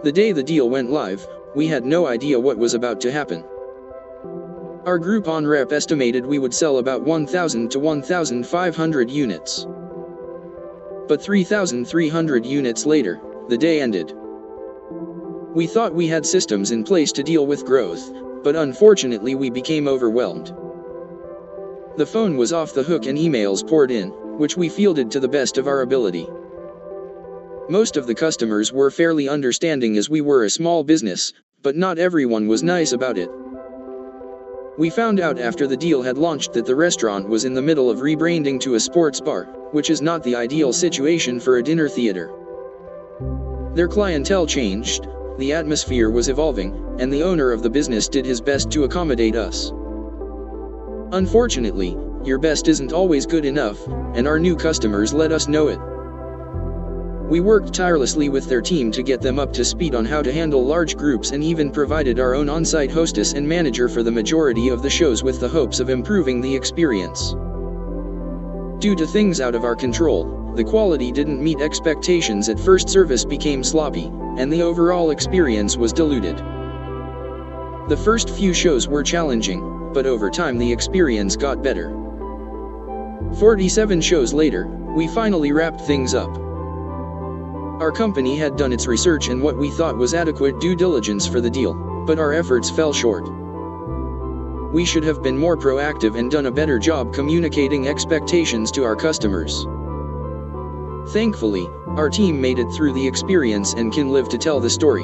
The day the deal went live, we had no idea what was about to happen. Our Groupon rep estimated we would sell about 1,000 to 1,500 units. But 3,300 units later, the day ended. We thought we had systems in place to deal with growth, but unfortunately we became overwhelmed. The phone was off the hook and emails poured in, which we fielded to the best of our ability. Most of the customers were fairly understanding as we were a small business, but not everyone was nice about it. We found out after the deal had launched that the restaurant was in the middle of rebranding to a sports bar, which is not the ideal situation for a dinner theater. Their clientele changed, the atmosphere was evolving, and the owner of the business did his best to accommodate us. Unfortunately, your best isn't always good enough, and our new customers let us know it. We worked tirelessly with their team to get them up to speed on how to handle large groups and even provided our own on-site hostess and manager for the majority of the shows with the hopes of improving the experience. Due to things out of our control, the quality didn't meet expectations at first, service became sloppy, and the overall experience was diluted. The first few shows were challenging, but over time the experience got better. 47 shows later, we finally wrapped things up. Our company had done its research and what we thought was adequate due diligence for the deal, but our efforts fell short. We should have been more proactive and done a better job communicating expectations to our customers. Thankfully, our team made it through the experience and can live to tell the story.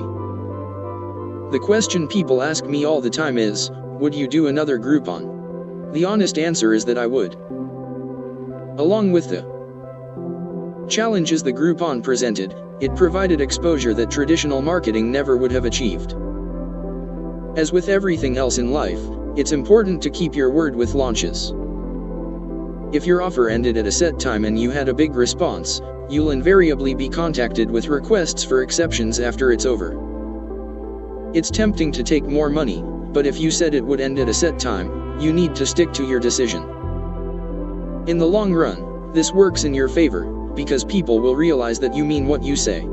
The question people ask me all the time is, would you do another Groupon? The honest answer is that I would. Along with the challenges the Groupon presented, it provided exposure that traditional marketing never would have achieved. As with everything else in life, it's important to keep your word with launches. If your offer ended at a set time and you had a big response, you'll invariably be contacted with requests for exceptions after it's over. It's tempting to take more money, but if you said it would end at a set time, you need to stick to your decision. In the long run, this works in your favor, because people will realize that you mean what you say.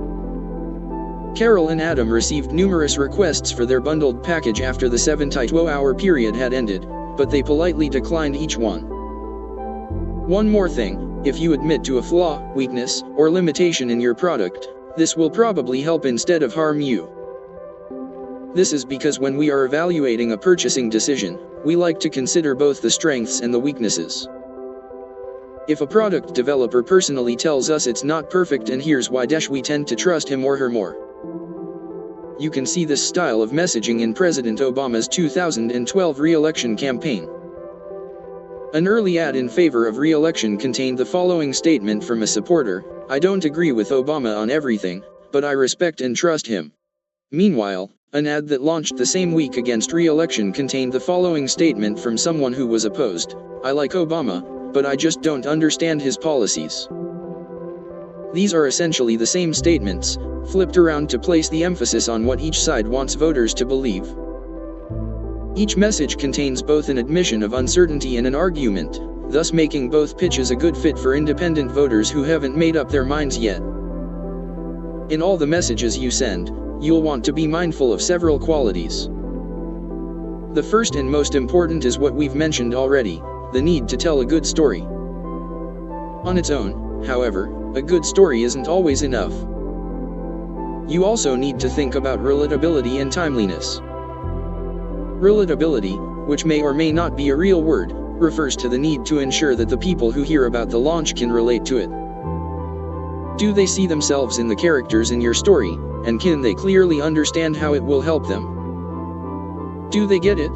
Carol and Adam received numerous requests for their bundled package after the 72-hour period had ended, but they politely declined each one. One more thing, if you admit to a flaw, weakness, or limitation in your product, this will probably help instead of harm you. This is because when we are evaluating a purchasing decision, we like to consider both the strengths and the weaknesses. If a product developer personally tells us it's not perfect and here's why, we tend to trust him or her more. You can see this style of messaging in President Obama's 2012 re-election campaign. An early ad in favor of re-election contained the following statement from a supporter: "I don't agree with Obama on everything, but I respect and trust him." Meanwhile, an ad that launched the same week against re-election contained the following statement from someone who was opposed: "I like Obama, but I just don't understand his policies." These are essentially the same statements, flipped around to place the emphasis on what each side wants voters to believe. Each message contains both an admission of uncertainty and an argument, thus making both pitches a good fit for independent voters who haven't made up their minds yet. In all the messages you send, you'll want to be mindful of several qualities. The first and most important is what we've mentioned already: the need to tell a good story. On its own, however, a good story isn't always enough. You also need to think about relatability and timeliness. Relatability, which may or may not be a real word, refers to the need to ensure that the people who hear about the launch can relate to it. Do they see themselves in the characters in your story, and can they clearly understand how it will help them? Do they get it?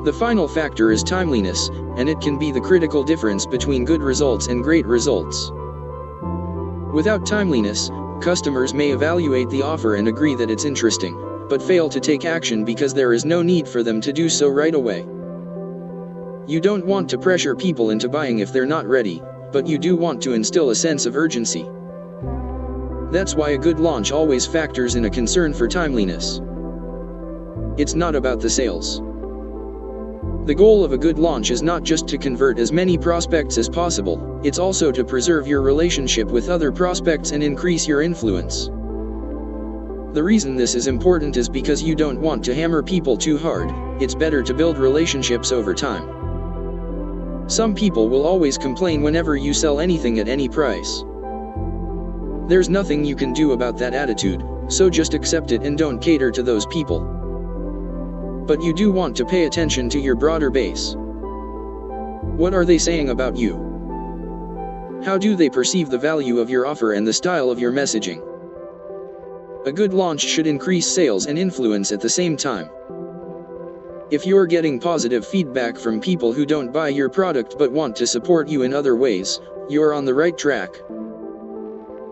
The final factor is timeliness, and it can be the critical difference between good results and great results. Without timeliness, customers may evaluate the offer and agree that it's interesting, but fail to take action because there is no need for them to do so right away. You don't want to pressure people into buying if they're not ready, but you do want to instill a sense of urgency. That's why a good launch always factors in a concern for timeliness. It's not about the sales. The goal of a good launch is not just to convert as many prospects as possible, it's also to preserve your relationship with other prospects and increase your influence. The reason this is important is because you don't want to hammer people too hard. It's better to build relationships over time. Some people will always complain whenever you sell anything at any price. There's nothing you can do about that attitude, so just accept it and don't cater to those people. But you do want to pay attention to your broader base. What are they saying about you? How do they perceive the value of your offer and the style of your messaging? A good launch should increase sales and influence at the same time. If you're getting positive feedback from people who don't buy your product but want to support you in other ways, you're on the right track.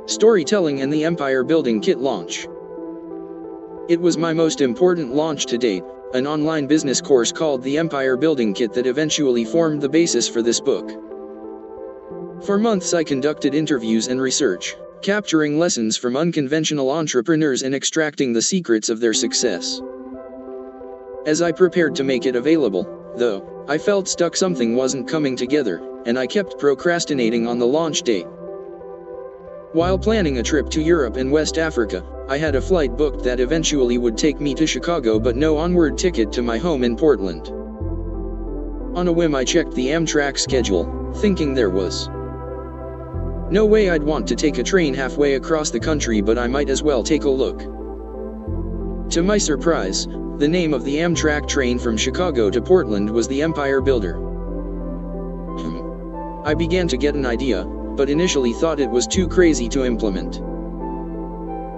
Storytelling and the Empire Building Kit launch. It was my most important launch to date, an online business course called the Empire Building Kit that eventually formed the basis for this book. For months I conducted interviews and research, capturing lessons from unconventional entrepreneurs and extracting the secrets of their success. As I prepared to make it available, though, I felt stuck. Something wasn't coming together, and I kept procrastinating on the launch date. While planning a trip to Europe and West Africa, I had a flight booked that eventually would take me to Chicago but no onward ticket to my home in Portland. On a whim I checked the Amtrak schedule, thinking there was no way I'd want to take a train halfway across the country, but I might as well take a look. To my surprise, the name of the Amtrak train from Chicago to Portland was the Empire Builder. I began to get an idea, but initially thought it was too crazy to implement.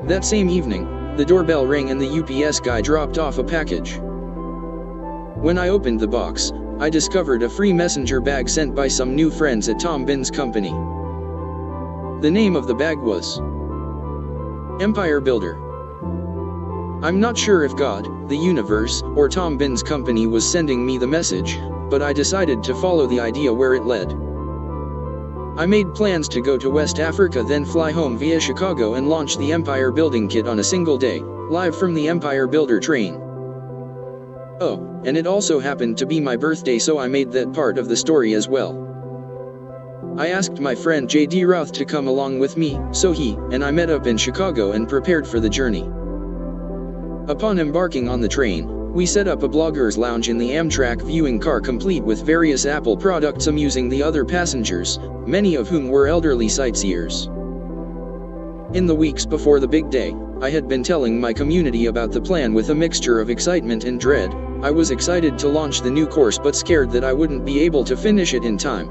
That same evening, the doorbell rang and the UPS guy dropped off a package. When I opened the box, I discovered a free messenger bag sent by some new friends at Tom Bin's company. The name of the bag was Empire Builder. I'm not sure if God, the universe, or Tom Bin's company was sending me the message, but I decided to follow the idea where it led. I made plans to go to West Africa, then fly home via Chicago and launch the Empire Building Kit on a single day, live from the Empire Builder train. Oh, and it also happened to be my birthday, so I made that part of the story as well. I asked my friend J.D. Roth to come along with me, so he and I met up in Chicago and prepared for the journey. Upon embarking on the train, we set up a blogger's lounge in the Amtrak viewing car complete with various Apple products, amusing the other passengers, many of whom were elderly sightseers. In the weeks before the big day, I had been telling my community about the plan with a mixture of excitement and dread. I was excited to launch the new course but scared that I wouldn't be able to finish it in time.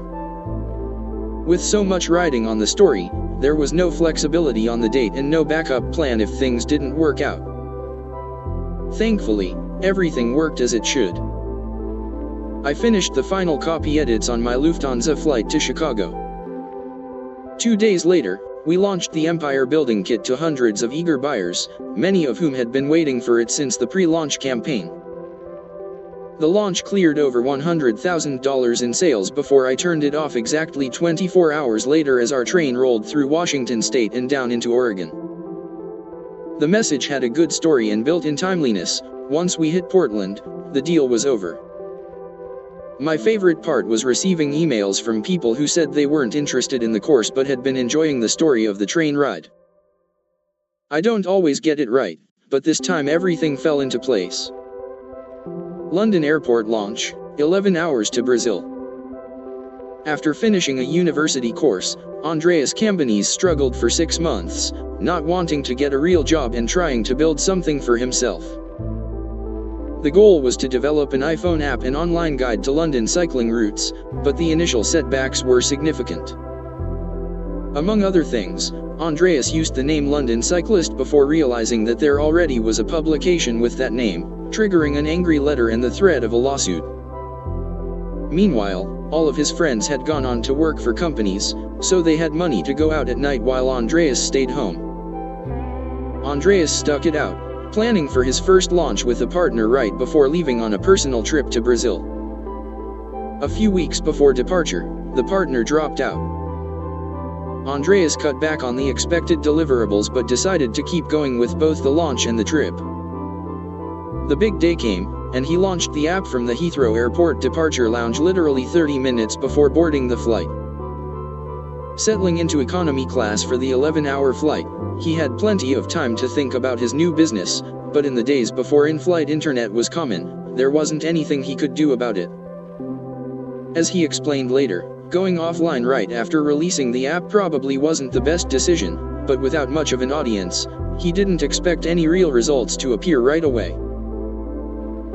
With so much riding on the story, there was no flexibility on the date and no backup plan if things didn't work out. Thankfully, everything worked as it should. I finished the final copy edits on my Lufthansa flight to Chicago. 2 days later, we launched the Empire Building Kit to hundreds of eager buyers, many of whom had been waiting for it since the pre-launch campaign. The launch cleared over $100,000 in sales before I turned it off exactly 24 hours later as our train rolled through Washington State and down into Oregon. The message had a good story and built-in timeliness. Once we hit Portland, the deal was over. My favorite part was receiving emails from people who said they weren't interested in the course but had been enjoying the story of the train ride. I don't always get it right, but this time everything fell into place. London Airport launch, 11 hours to Brazil. After finishing a university course, Andreas Cambanese struggled for 6 months, not wanting to get a real job and trying to build something for himself. The goal was to develop an iPhone app and online guide to London cycling routes, but the initial setbacks were significant. Among other things, Andreas used the name London Cyclist before realizing that there already was a publication with that name, triggering an angry letter and the threat of a lawsuit. Meanwhile, all of his friends had gone on to work for companies, so they had money to go out at night while Andreas stayed home. Andreas stuck it out, planning for his first launch with a partner right before leaving on a personal trip to Brazil. A few weeks before departure, the partner dropped out. Andreas cut back on the expected deliverables but decided to keep going with both the launch and the trip. The big day came, and he launched the app from the Heathrow Airport departure lounge literally 30 minutes before boarding the flight. Settling into economy class for the 11-hour flight, he had plenty of time to think about his new business, but in the days before in-flight internet was common, there wasn't anything he could do about it. As he explained later, going offline right after releasing the app probably wasn't the best decision, but without much of an audience, he didn't expect any real results to appear right away.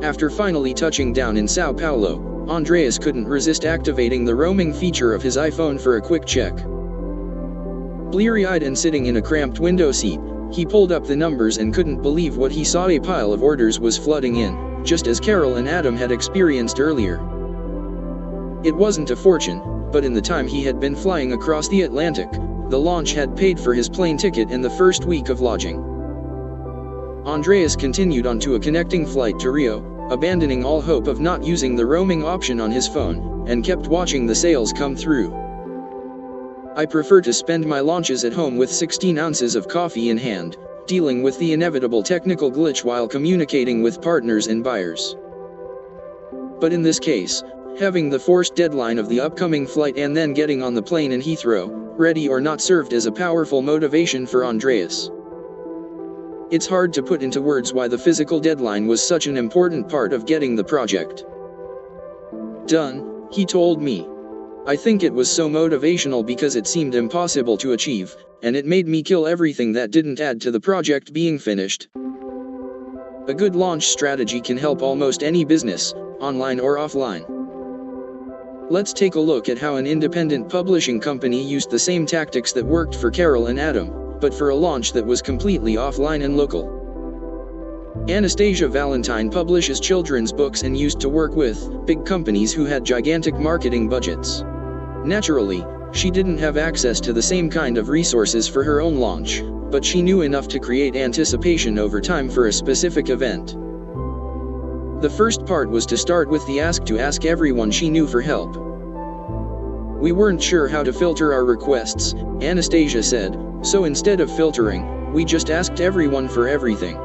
After finally touching down in Sao Paulo, Andreas couldn't resist activating the roaming feature of his iPhone for a quick check. Bleary-eyed and sitting in a cramped window seat, he pulled up the numbers and couldn't believe what he saw. A pile of orders was flooding in, just as Carol and Adam had experienced earlier. It wasn't a fortune, but in the time he had been flying across the Atlantic, the launch had paid for his plane ticket and the first week of lodging. Andreas continued on to a connecting flight to Rio, abandoning all hope of not using the roaming option on his phone, and kept watching the sales come through. I prefer to spend my launches at home with 16 ounces of coffee in hand, dealing with the inevitable technical glitch while communicating with partners and buyers. But in this case, having the forced deadline of the upcoming flight and then getting on the plane in Heathrow, ready or not, served as a powerful motivation for Andreas. It's hard to put into words why the physical deadline was such an important part of getting the project done, he told me. I think it was so motivational because it seemed impossible to achieve, and it made me kill everything that didn't add to the project being finished. A good launch strategy can help almost any business, online or offline. Let's take a look at how an independent publishing company used the same tactics that worked for Carol and Adam, but for a launch that was completely offline and local. Anastasia Valentine publishes children's books and used to work with big companies who had gigantic marketing budgets. Naturally, she didn't have access to the same kind of resources for her own launch, but she knew enough to create anticipation over time for a specific event. The first part was to start with the ask everyone she knew for help. We weren't sure how to filter our requests, Anastasia said, so instead of filtering, we just asked everyone for everything.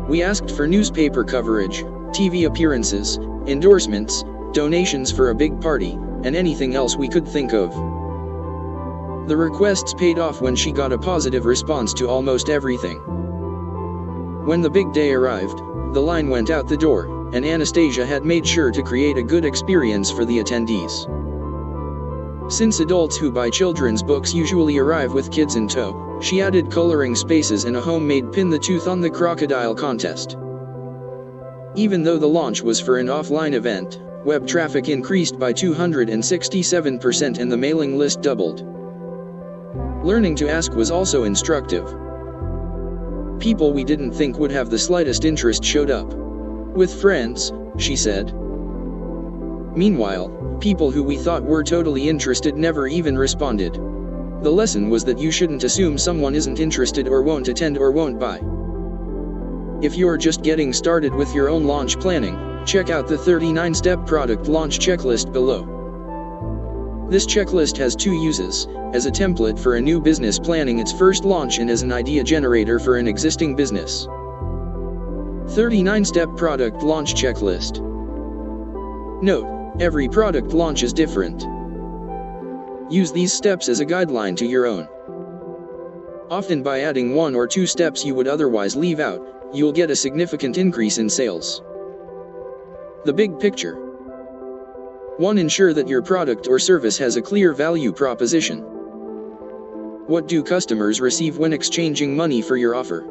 We asked for newspaper coverage, TV appearances, endorsements, donations for a big party, and anything else we could think of. The requests paid off when she got a positive response to almost everything. When the big day arrived, the line went out the door, and Anastasia had made sure to create a good experience for the attendees. Since adults who buy children's books usually arrive with kids in tow, she added coloring spaces and a homemade pin the tooth on the crocodile contest. Even though the launch was for an offline event, web traffic increased by 267% and the mailing list doubled. Learning to ask was also instructive. People we didn't think would have the slightest interest showed up. With friends, she said. Meanwhile, people who we thought were totally interested never even responded. The lesson was that you shouldn't assume someone isn't interested or won't attend or won't buy. If you're just getting started with your own launch planning, check out the 39-step product launch checklist below. This checklist has two uses, as a template for a new business planning its first launch and as an idea generator for an existing business. 39-step product launch checklist. Note: every product launch is different. Use these steps as a guideline to your own. Often by adding one or two steps you would otherwise leave out, you'll get a significant increase in sales. The big picture. 1. Ensure that your product or service has a clear value proposition. What do customers receive when exchanging money for your offer?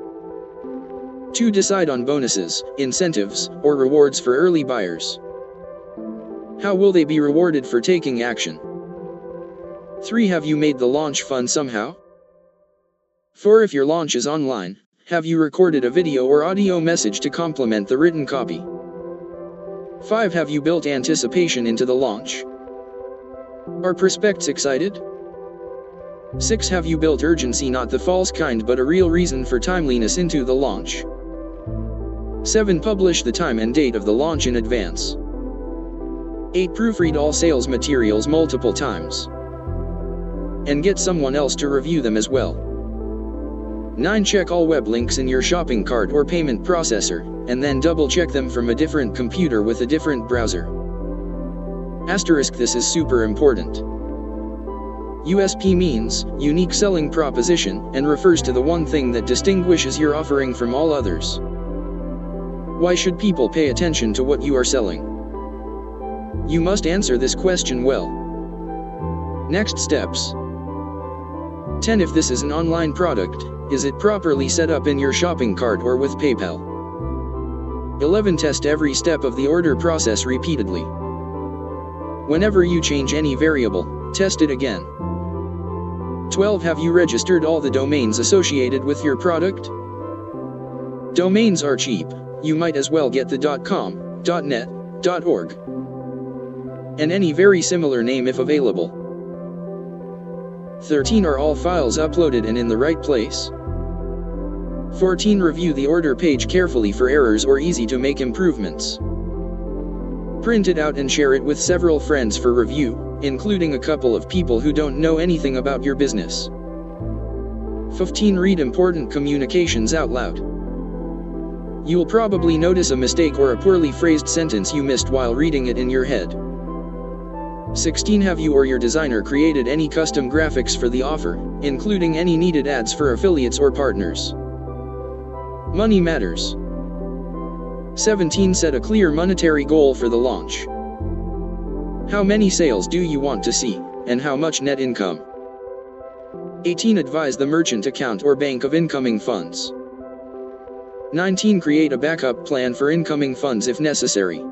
2. Decide on bonuses, incentives, or rewards for early buyers. How will they be rewarded for taking action? 3. Have you made the launch fun somehow? 4. If your launch is online, have you recorded a video or audio message to complement the written copy? 5. Have you built anticipation into the launch? Are prospects excited? 6. Have you built urgency, not the false kind but a real reason for timeliness, into the launch? 7. Publish the time and date of the launch in advance. 8. Proofread all sales materials multiple times. And get someone else to review them as well. 9. Check all web links in your shopping cart or payment processor, and then double-check them from a different computer with a different browser. Asterisk: this is super important. USP means unique selling proposition, and refers to the one thing that distinguishes your offering from all others. Why should people pay attention to what you are selling? You must answer this question well. Next steps. 10. If this is an online product, is it properly set up in your shopping cart or with PayPal? 11. Test every step of the order process repeatedly. Whenever you change any variable, test it again. 12. Have you registered all the domains associated with your product? Domains are cheap. You might as well get the .com, .net, .org, and any very similar name if available. 13. Are all files uploaded and in the right place? 14. Review the order page carefully for errors or easy to make improvements. Print it out and share it with several friends for review, including a couple of people who don't know anything about your business. 15. Read important communications out loud. You'll probably notice a mistake or a poorly phrased sentence you missed while reading it in your head. 16. Have you or your designer created any custom graphics for the offer, including any needed ads for affiliates or partners? Money matters. 17. Set a clear monetary goal for the launch. How many sales do you want to see, and how much net income? 18. Advise the merchant account or bank of incoming funds. 19. Create a backup plan for incoming funds if necessary.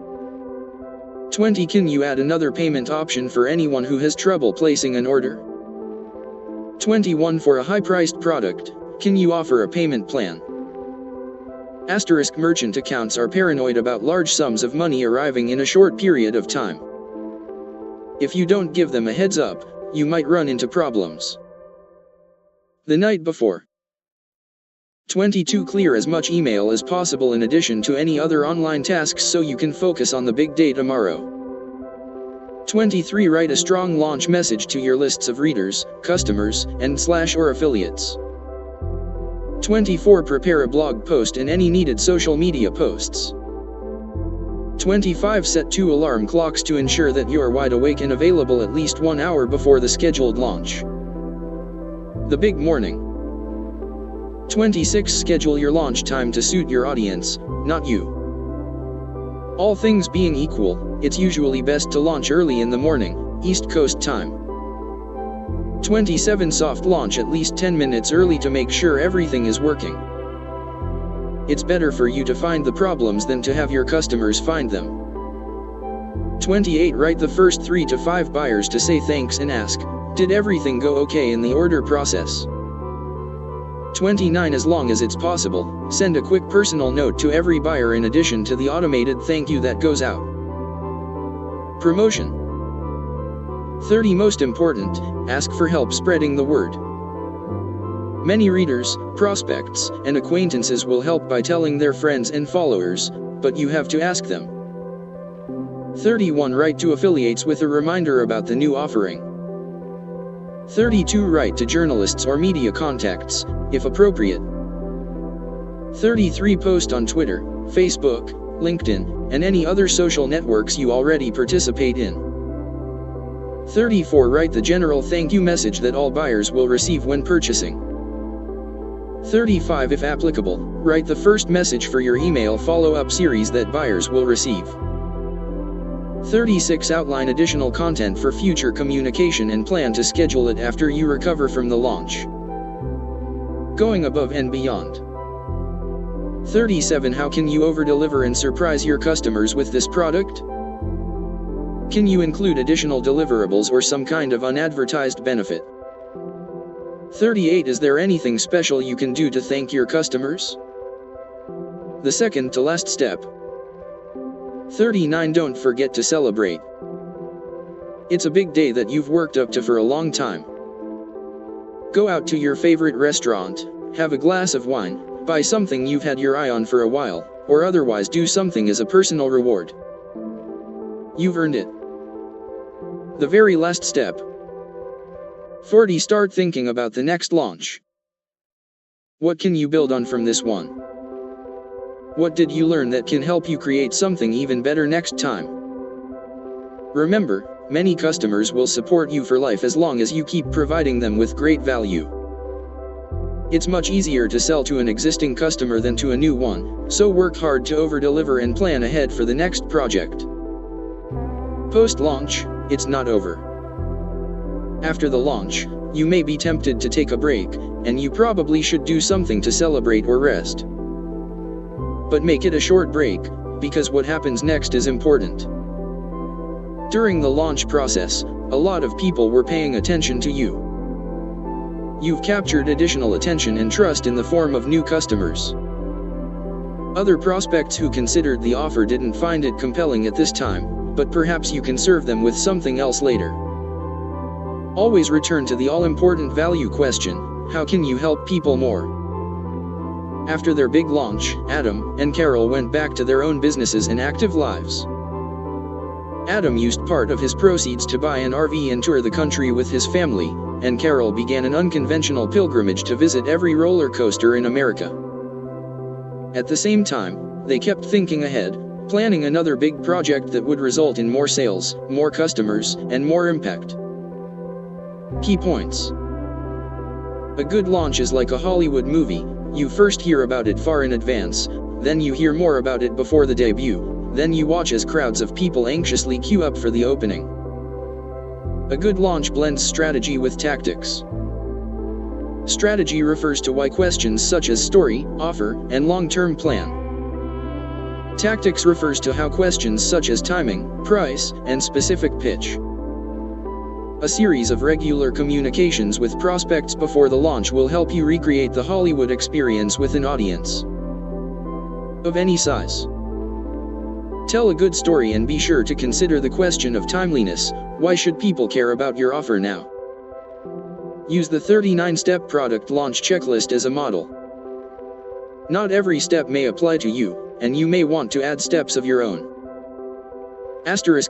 20. Can you add another payment option for anyone who has trouble placing an order? 21. For a high-priced product, can you offer a payment plan? Asterisk merchant accounts are paranoid about large sums of money arriving in a short period of time. If you don't give them a heads up, you might run into problems the night before. 22. Clear as much email as possible in addition to any other online tasks so you can focus on the big day tomorrow. 23. Write a strong launch message to your lists of readers, customers, and/or affiliates. 24. Prepare a blog post and any needed social media posts. 25. Set 2 alarm clocks to ensure that you are wide awake and available at least 1 hour before the scheduled launch. The big morning. 26. Schedule your launch time to suit your audience, not you. All things being equal, it's usually best to launch early in the morning, East Coast time. 27. Soft launch at least 10 minutes early to make sure everything is working. It's better for you to find the problems than to have your customers find them. 28. Write the first 3 to 5 buyers to say thanks and ask, did everything go okay in the order process? 29. As long as it's possible, send a quick personal note to every buyer in addition to the automated thank you that goes out. Promotion. 30. Most important, ask for help spreading the word. Many readers, prospects, and acquaintances will help by telling their friends and followers, but you have to ask them. 31. Write to affiliates with a reminder about the new offering. 32. Write to journalists or media contacts, if appropriate. 33. Post on Twitter, Facebook, LinkedIn, and any other social networks you already participate in. 34. Write the general thank you message that all buyers will receive when purchasing. 35. If applicable, write the first message for your email follow-up series that buyers will receive. 36. Outline additional content for future communication and plan to schedule it after you recover from the launch. Going above and beyond. 37. How can you over-deliver and surprise your customers with this product? Can you include additional deliverables or some kind of unadvertised benefit? 38. Is there anything special you can do to thank your customers? The second to last step. 39. Don't forget to celebrate. It's a big day that you've worked up to for a long time. Go out to your favorite restaurant, have a glass of wine, buy something you've had your eye on for a while, or otherwise do something as a personal reward. You've earned it. The very last step. 40. Start thinking about the next launch. What can you build on from this one? What did you learn that can help you create something even better next time? Remember, many customers will support you for life as long as you keep providing them with great value. It's much easier to sell to an existing customer than to a new one, so work hard to over-deliver and plan ahead for the next project. Post-launch, it's not over. After the launch, you may be tempted to take a break, and you probably should do something to celebrate or rest. But make it a short break, because what happens next is important. During the launch process, a lot of people were paying attention to you. You've captured additional attention and trust in the form of new customers. Other prospects who considered the offer didn't find it compelling at this time, but perhaps you can serve them with something else later. Always return to the all-important value question: how can you help people more? After their big launch, Adam and Carol went back to their own businesses and active lives. Adam used part of his proceeds to buy an RV and tour the country with his family, and Carol began an unconventional pilgrimage to visit every roller coaster in America. At the same time, they kept thinking ahead, planning another big project that would result in more sales, more customers, and more impact. Key points. A good launch is like a Hollywood movie. You first hear about it far in advance, then you hear more about it before the debut, then you watch as crowds of people anxiously queue up for the opening. A good launch blends strategy with tactics. Strategy refers to why questions such as story, offer, and long-term plan. Tactics refers to how questions such as timing, price, and specific pitch. A series of regular communications with prospects before the launch will help you recreate the Hollywood experience with an audience of any size. Tell a good story and be sure to consider the question of timeliness. Why should people care about your offer now? Use the 39-step product launch checklist as a model. Not every step may apply to you, and you may want to add steps of your own.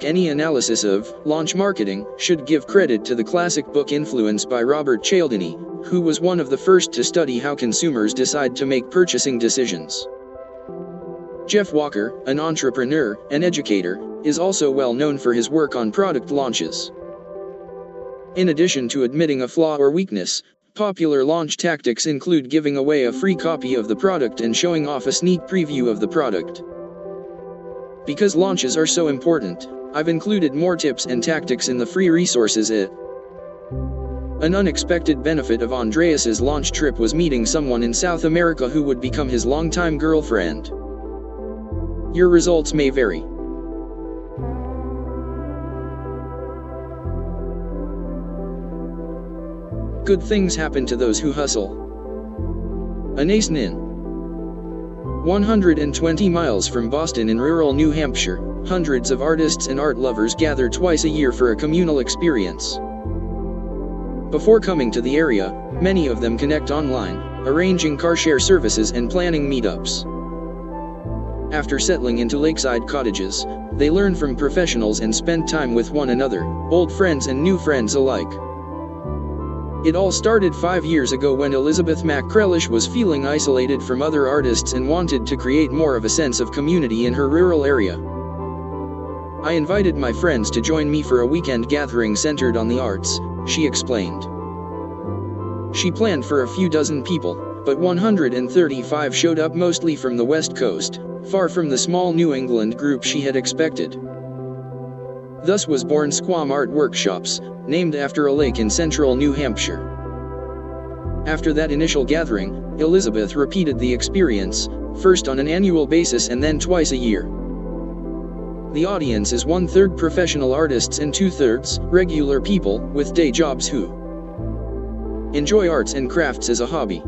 Any analysis of launch marketing should give credit to the classic book Influence by Robert Cialdini, who was one of the first to study how consumers decide to make purchasing decisions. Jeff Walker, an entrepreneur and educator, is also well known for his work on product launches. In addition to admitting a flaw or weakness, popular launch tactics include giving away a free copy of the product and showing off a sneak preview of the product. Because launches are so important, I've included more tips and tactics in the free resources. An unexpected benefit of Andreas's launch trip was meeting someone in South America who would become his longtime girlfriend. Your results may vary. Good things happen to those who hustle. Anais Nin. 120 miles from Boston in rural New Hampshire, hundreds of artists and art lovers gather twice a year for a communal experience. Before coming to the area, many of them connect online, arranging car share services and planning meetups. After settling into lakeside cottages, they learn from professionals and spend time with one another, old friends and new friends alike. It all started 5 years ago when Elizabeth McCrellish was feeling isolated from other artists and wanted to create more of a sense of community in her rural area. I invited my friends to join me for a weekend gathering centered on the arts, she explained. She planned for a few dozen people, but 135 showed up, mostly from the West Coast, far from the small New England group she had expected. Thus was born Squam Art Workshops, named after a lake in central New Hampshire. After that initial gathering, Elizabeth repeated the experience, first on an annual basis and then twice a year. The audience is 1/3 professional artists and 2/3 regular people with day jobs who enjoy arts and crafts as a hobby.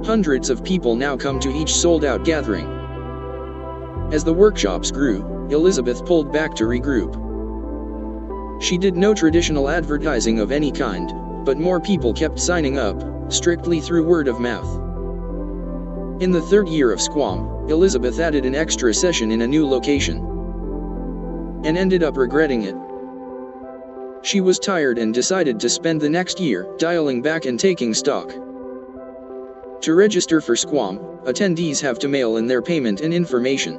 Hundreds of people now come to each sold-out gathering. As the workshops grew, Elizabeth pulled back to regroup. She did no traditional advertising of any kind, but more people kept signing up, strictly through word of mouth. In the 3rd year of Squam, Elizabeth added an extra session in a new location, and ended up regretting it. She was tired and decided to spend the next year dialing back and taking stock. To register for Squam, attendees have to mail in their payment and information.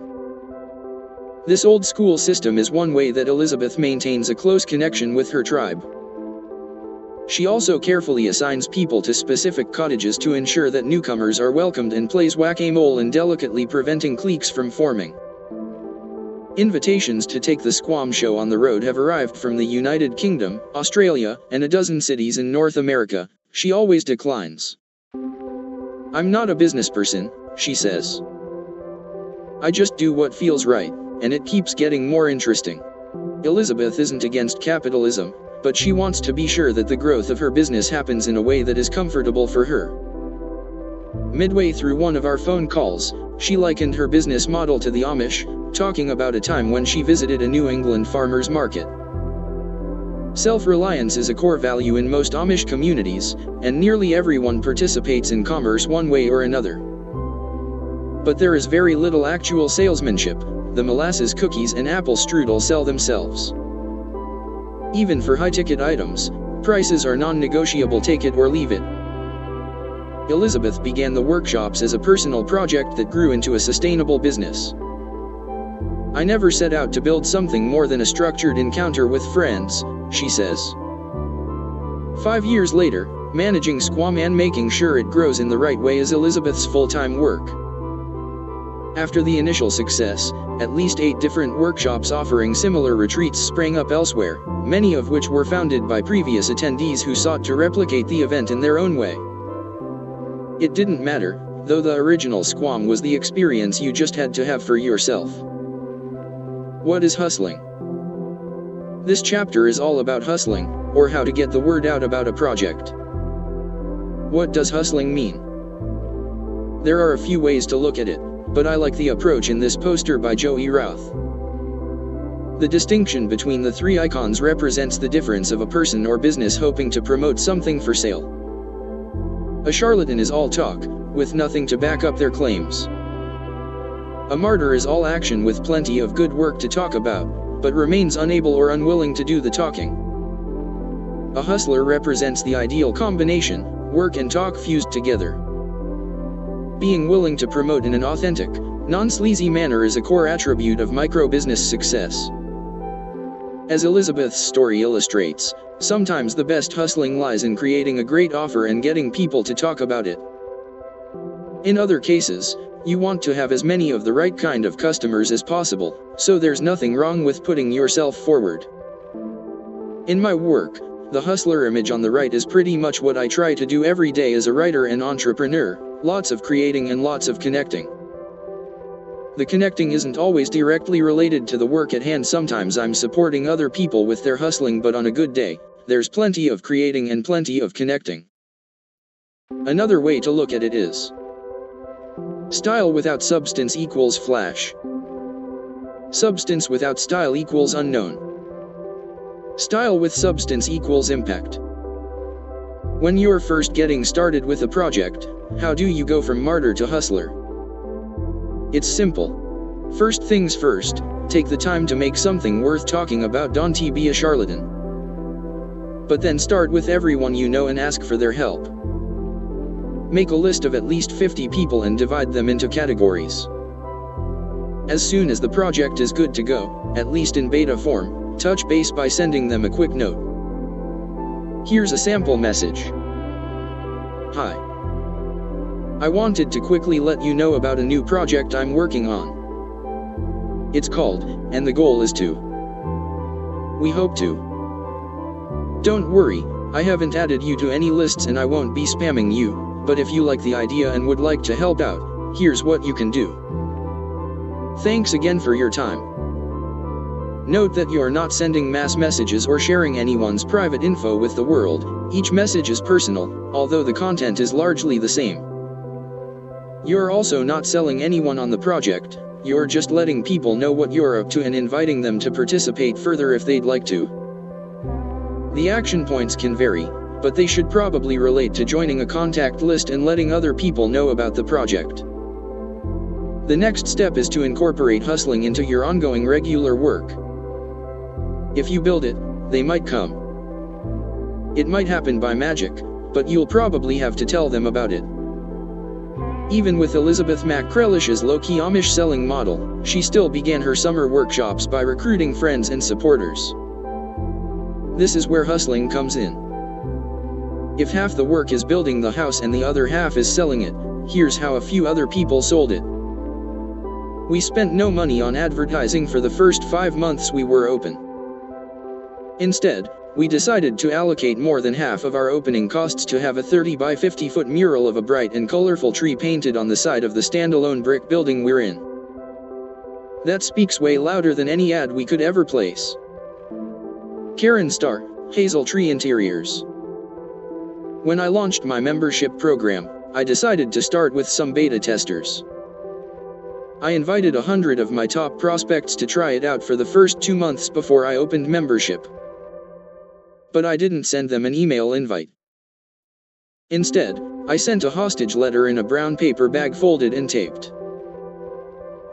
This old-school system is one way that Elizabeth maintains a close connection with her tribe. She also carefully assigns people to specific cottages to ensure that newcomers are welcomed and plays whack-a-mole in delicately preventing cliques from forming. Invitations to take the Squam show on the road have arrived from the United Kingdom, Australia, and a dozen cities in North America. She always declines. "I'm not a business person," she says. "I just do what feels right, and it keeps getting more interesting." Elizabeth isn't against capitalism, but she wants to be sure that the growth of her business happens in a way that is comfortable for her. Midway through one of our phone calls, she likened her business model to the Amish, talking about a time when she visited a New England farmer's market. Self-reliance is a core value in most Amish communities, and nearly everyone participates in commerce one way or another. But there is very little actual salesmanship. The molasses cookies and apple strudel sell themselves. Even for high-ticket items, prices are non-negotiable, take it or leave it. Elizabeth began the workshops as a personal project that grew into a sustainable business. "I never set out to build something more than a structured encounter with friends," she says. 5 years later, managing Squam and making sure it grows in the right way is Elizabeth's full-time work. After the initial success, at least 8 different workshops offering similar retreats sprang up elsewhere, many of which were founded by previous attendees who sought to replicate the event in their own way. It didn't matter, though the original squam was the experience you just had to have for yourself. What is hustling? This chapter is all about hustling, or how to get the word out about a project. What does hustling mean? There are a few ways to look at it, but I like the approach in this poster by Joey Routh. The distinction between the 3 icons represents the difference of a person or business hoping to promote something for sale. A charlatan is all talk, with nothing to back up their claims. A martyr is all action with plenty of good work to talk about, but remains unable or unwilling to do the talking. A hustler represents the ideal combination, work and talk fused together. Being willing to promote in an authentic, non-sleazy manner is a core attribute of micro-business success. As Elizabeth's story illustrates, sometimes the best hustling lies in creating a great offer and getting people to talk about it. In other cases, you want to have as many of the right kind of customers as possible, so there's nothing wrong with putting yourself forward. In my work, the hustler image on the right is pretty much what I try to do every day as a writer and entrepreneur, lots of creating and lots of connecting. The connecting isn't always directly related to the work at hand. Sometimes I'm supporting other people with their hustling, but on a good day, there's plenty of creating and plenty of connecting. Another way to look at it is: style without substance equals flash. Substance without style equals unknown. Style with substance equals impact. When you're first getting started with a project, how do you go from martyr to hustler? It's simple. First things first, take the time to make something worth talking about. Don't be a charlatan. But then start with everyone you know and ask for their help. Make a list of at least 50 people and divide them into categories. As soon as the project is good to go, at least in beta form, touch base by sending them a quick note. Here's a sample message. Hi. I wanted to quickly let you know about a new project I'm working on. It's called, and the goal is to. We hope to. Don't worry, I haven't added you to any lists and I won't be spamming you, but if you like the idea and would like to help out, here's what you can do. Thanks again for your time. Note that you're not sending mass messages or sharing anyone's private info with the world. Each message is personal, although the content is largely the same. You're also not selling anyone on the project, you're just letting people know what you're up to and inviting them to participate further if they'd like to. The action points can vary, but they should probably relate to joining a contact list and letting other people know about the project. The next step is to incorporate hustling into your ongoing regular work. If you build it, they might come. It might happen by magic, but you'll probably have to tell them about it. Even with Elizabeth McCrellish's low-key Amish selling model, she still began her summer workshops by recruiting friends and supporters. This is where hustling comes in. If half the work is building the house and the other half is selling it, here's how a few other people sold it. We spent no money on advertising for the first 5 months we were open. Instead, we decided to allocate more than half of our opening costs to have a 30 by 50 foot mural of a bright and colorful tree painted on the side of the standalone brick building we're in. That speaks way louder than any ad we could ever place. Karen Starr, Hazel Tree Interiors. When I launched my membership program, I decided to start with some beta testers. I invited 100 of my top prospects to try it out for the first 2 months before I opened membership. But I didn't send them an email invite. Instead, I sent a hostage letter in a brown paper bag folded and taped.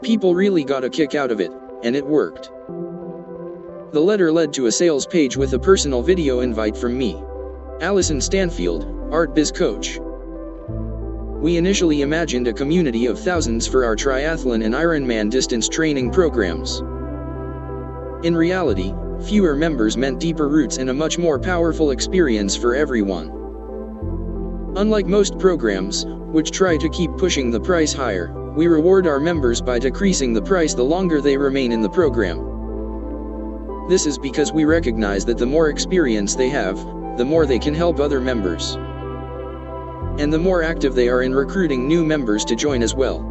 People really got a kick out of it, and it worked. The letter led to a sales page with a personal video invite from me, Allison Stanfield, Art Biz Coach. We initially imagined a community of thousands for our triathlon and Ironman distance training programs. In reality, fewer members meant deeper roots and a much more powerful experience for everyone. Unlike most programs, which try to keep pushing the price higher, we reward our members by decreasing the price the longer they remain in the program. This is because we recognize that the more experience they have, the more they can help other members. And the more active they are in recruiting new members to join as well.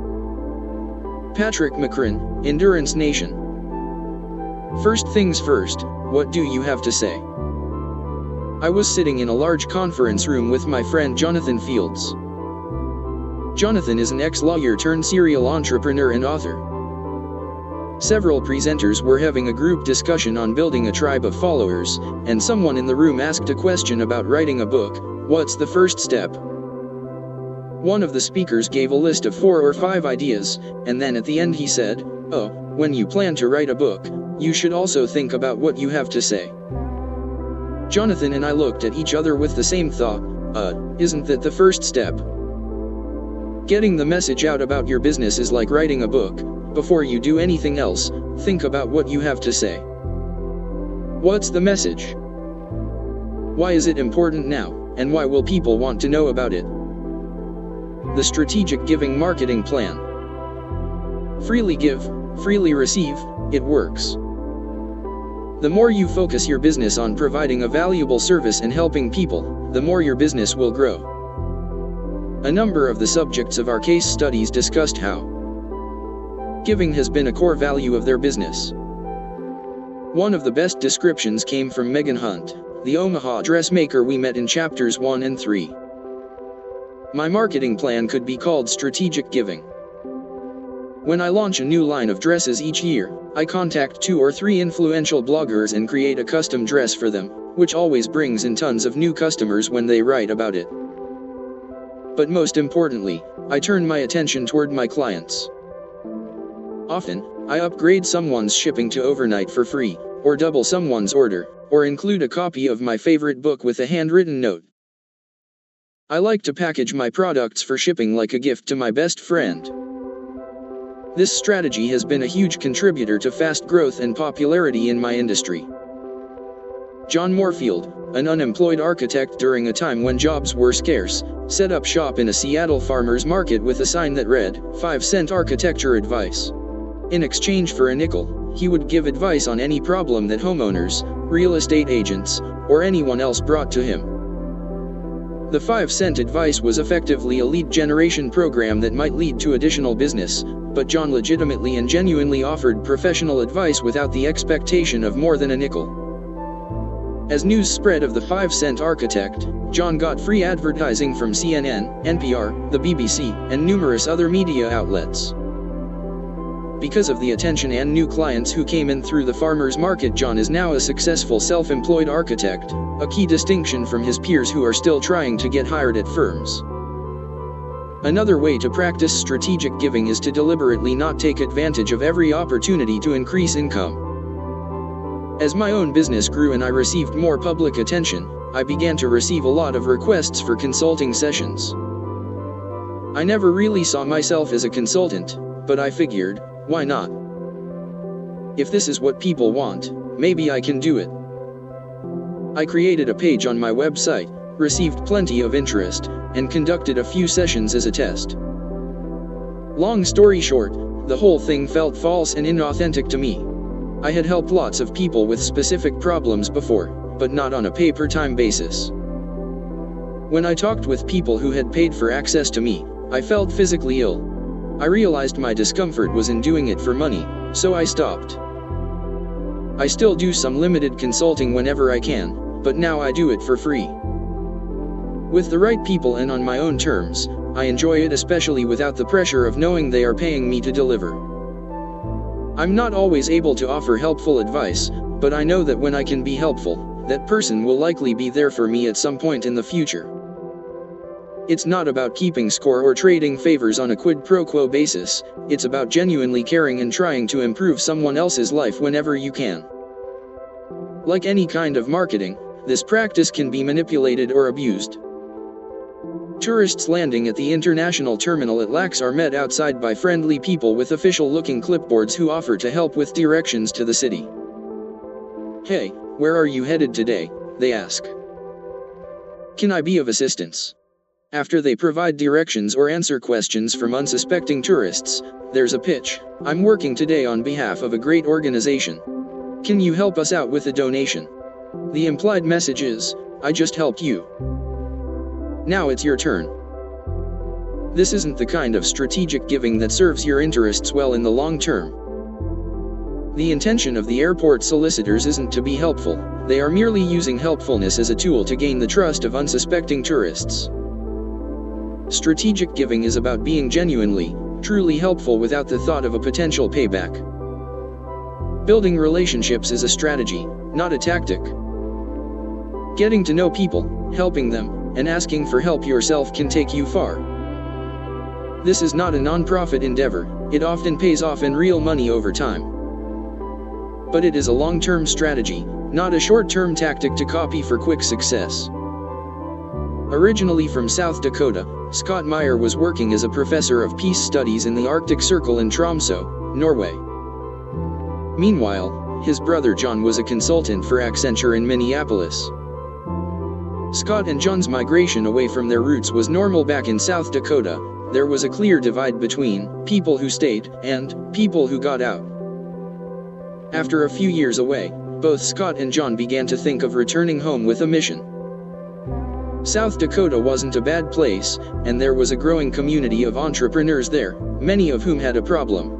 Patrick McCrin, Endurance Nation. First things first, what do you have to say? I was sitting in a large conference room with my friend Jonathan Fields. Jonathan is an ex-lawyer turned serial entrepreneur and author. Several presenters were having a group discussion on building a tribe of followers, and someone in the room asked a question about writing a book. What's the first step? One of the speakers gave a list of 4 or 5 ideas, and then at the end he said, "Oh, when you plan to write a book, you should also think about what you have to say." Jonathan and I looked at each other with the same thought, isn't that the first step? Getting the message out about your business is like writing a book. Before you do anything else, think about what you have to say. What's the message? Why is it important now, and why will people want to know about it? The Strategic Giving Marketing Plan. Freely give, freely receive, it works. The more you focus your business on providing a valuable service and helping people, the more your business will grow. A number of the subjects of our case studies discussed how giving has been a core value of their business. One of the best descriptions came from Megan Hunt, the Omaha dressmaker we met in chapters 1 and 3. My marketing plan could be called strategic giving. When I launch a new line of dresses each year, I contact 2 or 3 influential bloggers and create a custom dress for them, which always brings in tons of new customers when they write about it. But most importantly, I turn my attention toward my clients. Often, I upgrade someone's shipping to overnight for free, or double someone's order, or include a copy of my favorite book with a handwritten note. I like to package my products for shipping like a gift to my best friend. This strategy has been a huge contributor to fast growth and popularity in my industry. John Moorfield, an unemployed architect during a time when jobs were scarce, set up shop in a Seattle farmer's market with a sign that read, 5-cent architecture advice. In exchange for a nickel, he would give advice on any problem that homeowners, real estate agents, or anyone else brought to him. The 5-cent advice was effectively a lead generation program that might lead to additional business, but John legitimately and genuinely offered professional advice without the expectation of more than a nickel. As news spread of the 5-cent architect, John got free advertising from CNN, NPR, the BBC, and numerous other media outlets. Because of the attention and new clients who came in through the farmer's market, John is now a successful self-employed architect, a key distinction from his peers who are still trying to get hired at firms. Another way to practice strategic giving is to deliberately not take advantage of every opportunity to increase income. As my own business grew and I received more public attention, I began to receive a lot of requests for consulting sessions. I never really saw myself as a consultant, but I figured, why not? If this is what people want, maybe I can do it. I created a page on my website, received plenty of interest, and conducted a few sessions as a test. Long story short, the whole thing felt false and inauthentic to me. I had helped lots of people with specific problems before, but not on a pay-per-time basis. When I talked with people who had paid for access to me, I felt physically ill. I realized my discomfort was in doing it for money, so I stopped. I still do some limited consulting whenever I can, but now I do it for free. With the right people and on my own terms, I enjoy it, especially without the pressure of knowing they are paying me to deliver. I'm not always able to offer helpful advice, but I know that when I can be helpful, that person will likely be there for me at some point in the future. It's not about keeping score or trading favors on a quid pro quo basis, it's about genuinely caring and trying to improve someone else's life whenever you can. Like any kind of marketing, this practice can be manipulated or abused. Tourists landing at the international terminal at LAX are met outside by friendly people with official-looking clipboards who offer to help with directions to the city. "Hey, where are you headed today?" they ask. "Can I be of assistance?" After they provide directions or answer questions from unsuspecting tourists, there's a pitch. I'm working today on behalf of a great organization. Can you help us out with a donation? The implied message is, I just helped you. Now it's your turn. This isn't the kind of strategic giving that serves your interests well in the long term. The intention of the airport solicitors isn't to be helpful, they are merely using helpfulness as a tool to gain the trust of unsuspecting tourists. Strategic giving is about being genuinely, truly helpful without the thought of a potential payback. Building relationships is a strategy, not a tactic. Getting to know people, helping them, and asking for help yourself can take you far. This is not a non-profit endeavor, it often pays off in real money over time. But it is a long-term strategy, not a short-term tactic to copy for quick success. Originally from South Dakota, Scott Meyer was working as a professor of peace studies in the Arctic Circle in Tromsø, Norway. Meanwhile, his brother John was a consultant for Accenture in Minneapolis. Scott and John's migration away from their roots was normal back in South Dakota. There was a clear divide between people who stayed and people who got out. After a few years away, both Scott and John began to think of returning home with a mission. South Dakota wasn't a bad place, and there was a growing community of entrepreneurs there, many of whom had a problem.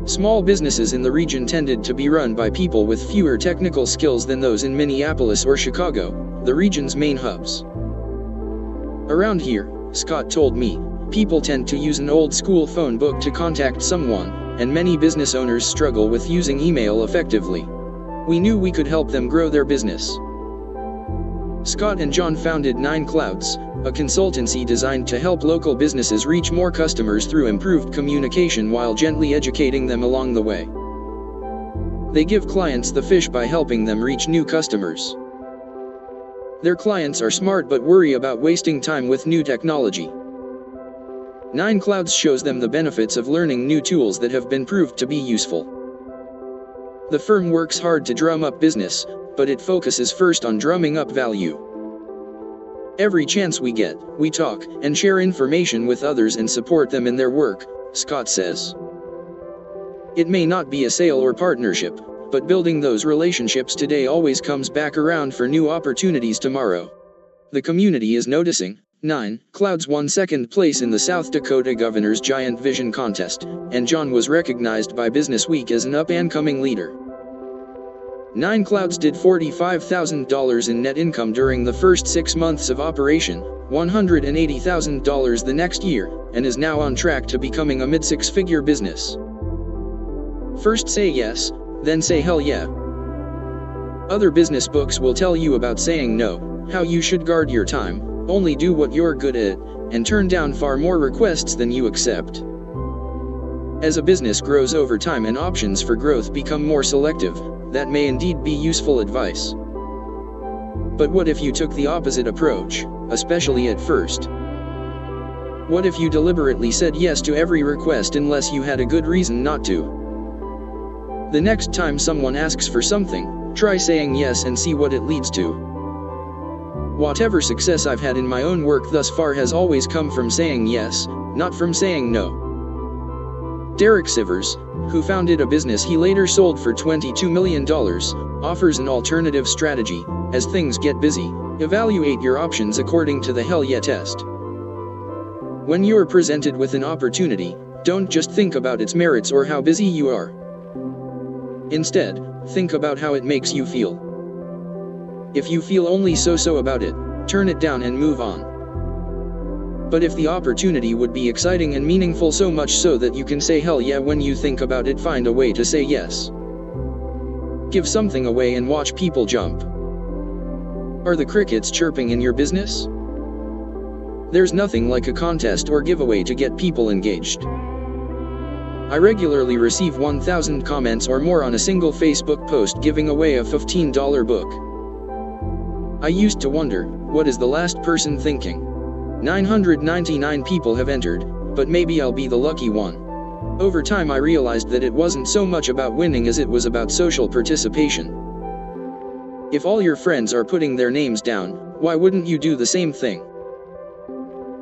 Small businesses in the region tended to be run by people with fewer technical skills than those in Minneapolis or Chicago, the region's main hubs. Around here, Scott told me, people tend to use an old-school phone book to contact someone, and many business owners struggle with using email effectively. We knew we could help them grow their business. Scott and John founded 9 Clouds, a consultancy designed to help local businesses reach more customers through improved communication while gently educating them along the way. They give clients the fish by helping them reach new customers. Their clients are smart but worry about wasting time with new technology. 9 Clouds shows them the benefits of learning new tools that have been proved to be useful. The firm works hard to drum up business, but it focuses first on drumming up value. Every chance we get, we talk and share information with others and support them in their work, Scott says. It may not be a sale or partnership, but building those relationships today always comes back around for new opportunities tomorrow. The community is noticing. 9 Clouds won second place in the South Dakota Governor's Giant Vision Contest, and John was recognized by Business Week as an up-and-coming leader. 9 Clouds did $45,000 in net income during the first 6 months of operation, $180,000 the next year, and is now on track to becoming a mid-six-figure business. First say yes, then say hell yeah. Other business books will tell you about saying no, how you should guard your time, only do what you're good at, and turn down far more requests than you accept. As a business grows over time and options for growth become more selective, that may indeed be useful advice. But what if you took the opposite approach, especially at first? What if you deliberately said yes to every request unless you had a good reason not to? The next time someone asks for something, try saying yes and see what it leads to. Whatever success I've had in my own work thus far has always come from saying yes, not from saying no. Derek Sivers, who founded a business he later sold for $22 million, offers an alternative strategy. As things get busy, evaluate your options according to the hell yeah test. When you're presented with an opportunity, don't just think about its merits or how busy you are. Instead, think about how it makes you feel. If you feel only so-so about it, turn it down and move on. But if the opportunity would be exciting and meaningful so much so that you can say hell yeah when you think about it, find a way to say yes. Give something away and watch people jump. Are the crickets chirping in your business? There's nothing like a contest or giveaway to get people engaged. I regularly receive 1,000 comments or more on a single Facebook post giving away a $15 book. I used to wonder, what is the last person thinking? 999 people have entered, but maybe I'll be the lucky one. Over time I realized that it wasn't so much about winning as it was about social participation. If all your friends are putting their names down, why wouldn't you do the same thing?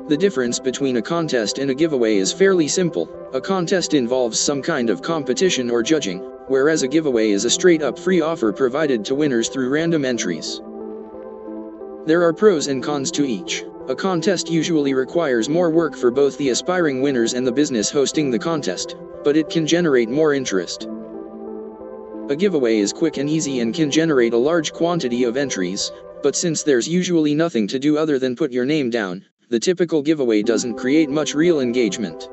The difference between a contest and a giveaway is fairly simple. A contest involves some kind of competition or judging, whereas a giveaway is a straight-up free offer provided to winners through random entries. There are pros and cons to each. A contest usually requires more work for both the aspiring winners and the business hosting the contest, but it can generate more interest. A giveaway is quick and easy and can generate a large quantity of entries, but since there's usually nothing to do other than put your name down, the typical giveaway doesn't create much real engagement.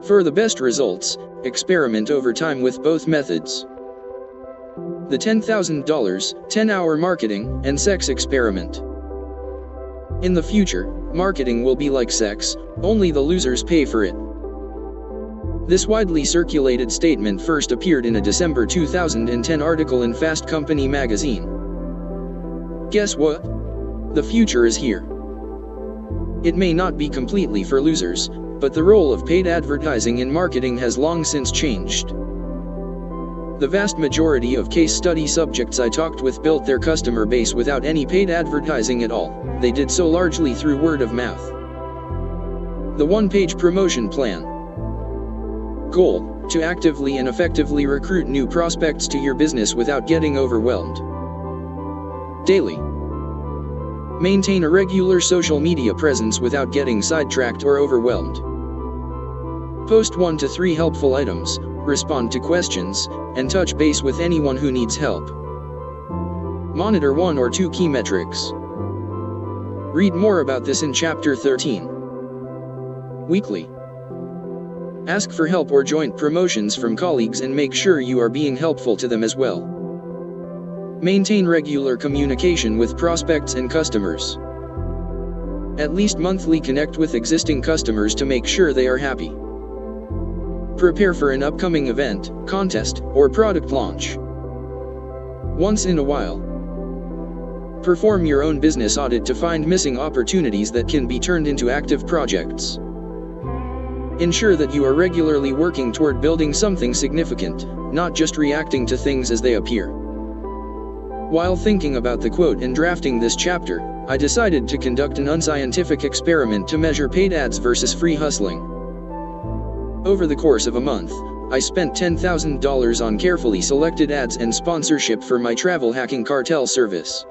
For the best results, experiment over time with both methods. The $10,000, 10-hour marketing and sex experiment. In the future, marketing will be like sex, only the losers pay for it. This widely circulated statement first appeared in a December 2010 article in Fast Company magazine. Guess what? The future is here. It may not be completely for losers, but the role of paid advertising in marketing has long since changed. The vast majority of case study subjects I talked with built their customer base without any paid advertising at all. They did so largely through word of mouth. The one-page promotion plan. Goal: to actively and effectively recruit new prospects to your business without getting overwhelmed. Daily. Maintain a regular social media presence without getting sidetracked or overwhelmed. Post 1 to 3 helpful items, respond to questions, and touch base with anyone who needs help. Monitor 1 or 2 key metrics. Read more about this in Chapter 13. Weekly. Ask for help or joint promotions from colleagues and make sure you are being helpful to them as well. Maintain regular communication with prospects and customers. At least monthly connect with existing customers to make sure they are happy. Prepare for an upcoming event, contest, or product launch. Once in a while. Perform your own business audit to find missing opportunities that can be turned into active projects. Ensure that you are regularly working toward building something significant, not just reacting to things as they appear. While thinking about the quote and drafting this chapter, I decided to conduct an unscientific experiment to measure paid ads versus free hustling. Over the course of a month, I spent $10,000 on carefully selected ads and sponsorship for my travel hacking cartel service.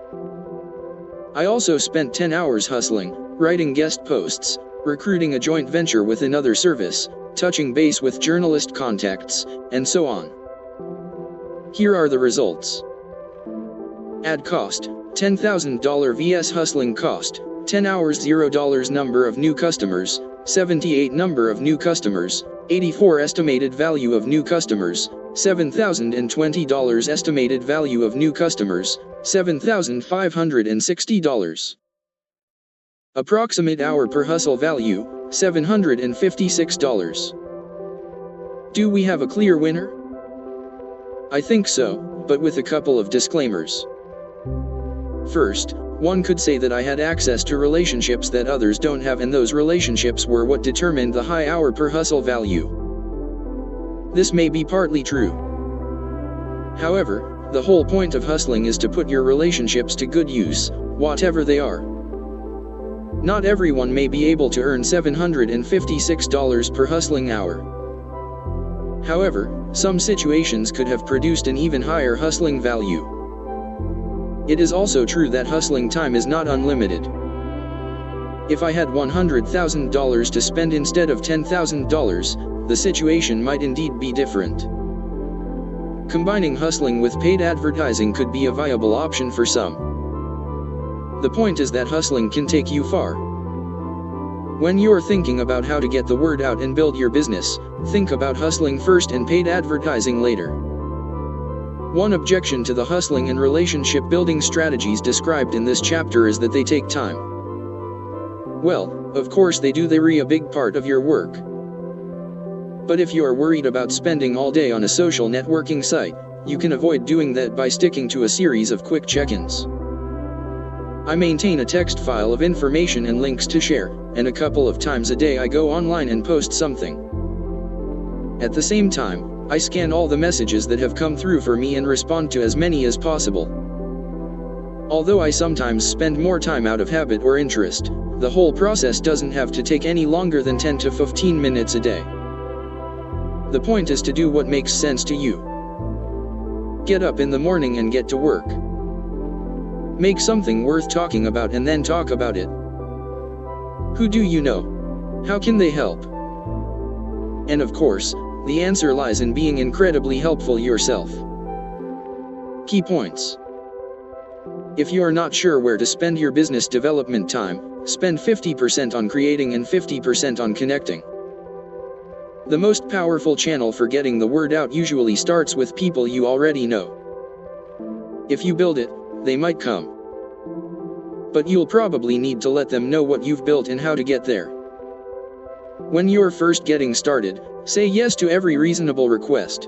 I also spent 10 hours hustling, writing guest posts, recruiting a joint venture with another service, touching base with journalist contacts, and so on. Here are the results. Ad cost, $10,000 vs hustling cost, 10 hours $0 number of new customers, 78 number of new customers, 84 estimated value of new customers, $7,020 estimated value of new customers, $7,560. Approximate hour per hustle value, $756. Do we have a clear winner? I think so, but with a couple of disclaimers. First, one could say that I had access to relationships that others don't have, and those relationships were what determined the high hour per hustle value. This may be partly true. However, the whole point of hustling is to put your relationships to good use, whatever they are. Not everyone may be able to earn $756 per hustling hour. However, some situations could have produced an even higher hustling value. It is also true that hustling time is not unlimited. If I had $100,000 to spend instead of $10,000, the situation might indeed be different. Combining hustling with paid advertising could be a viable option for some. The point is that hustling can take you far. When you're thinking about how to get the word out and build your business, think about hustling first and paid advertising later. One objection to the hustling and relationship building strategies described in this chapter is that they take time. Well, of course they do, they're a big part of your work. But if you are worried about spending all day on a social networking site, you can avoid doing that by sticking to a series of quick check-ins. I maintain a text file of information and links to share, and a couple of times a day I go online and post something. At the same time, I scan all the messages that have come through for me and respond to as many as possible. Although I sometimes spend more time out of habit or interest, the whole process doesn't have to take any longer than 10 to 15 minutes a day. The point is to do what makes sense to you. Get up in the morning and get to work. Make something worth talking about and then talk about it. Who do you know? How can they help? And of course, the answer lies in being incredibly helpful yourself. Key points. If you are not sure where to spend your business development time, spend 50% on creating and 50% on connecting. The most powerful channel for getting the word out usually starts with people you already know. If you build it, they might come. But you'll probably need to let them know what you've built and how to get there. When you're first getting started, say yes to every reasonable request.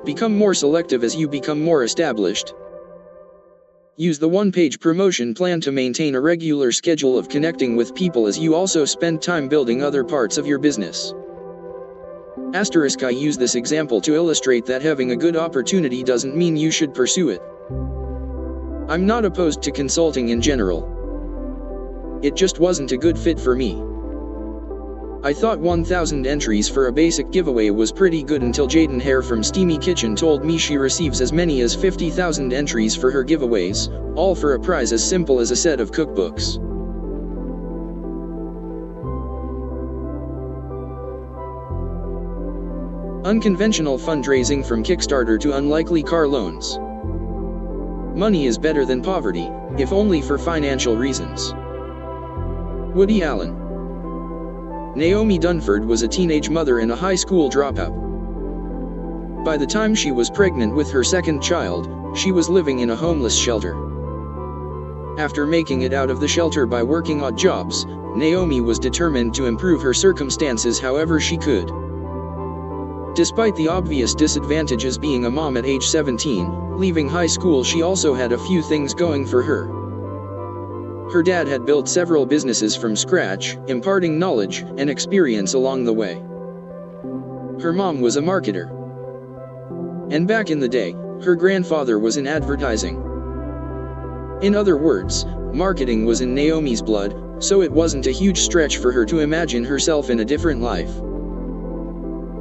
Become more selective as you become more established. Use the one-page promotion plan to maintain a regular schedule of connecting with people as you also spend time building other parts of your business. I use this example to illustrate that having a good opportunity doesn't mean you should pursue it. I'm not opposed to consulting in general. It just wasn't a good fit for me. I thought 1,000 entries for a basic giveaway was pretty good until Jaden Hare from Steamy Kitchen told me she receives as many as 50,000 entries for her giveaways, all for a prize as simple as a set of cookbooks. Unconventional fundraising from Kickstarter to unlikely car loans. Money is better than poverty, if only for financial reasons. Woody Allen. Naomi Dunford was a teenage mother and a high school dropout. By the time she was pregnant with her second child, she was living in a homeless shelter. After making it out of the shelter by working odd jobs, Naomi was determined to improve her circumstances however she could. Despite the obvious disadvantages being a mom at age 17, leaving high school, she also had a few things going for her. Her dad had built several businesses from scratch, imparting knowledge and experience along the way. Her mom was a marketer. And back in the day, her grandfather was in advertising. In other words, marketing was in Naomi's blood, so it wasn't a huge stretch for her to imagine herself in a different life.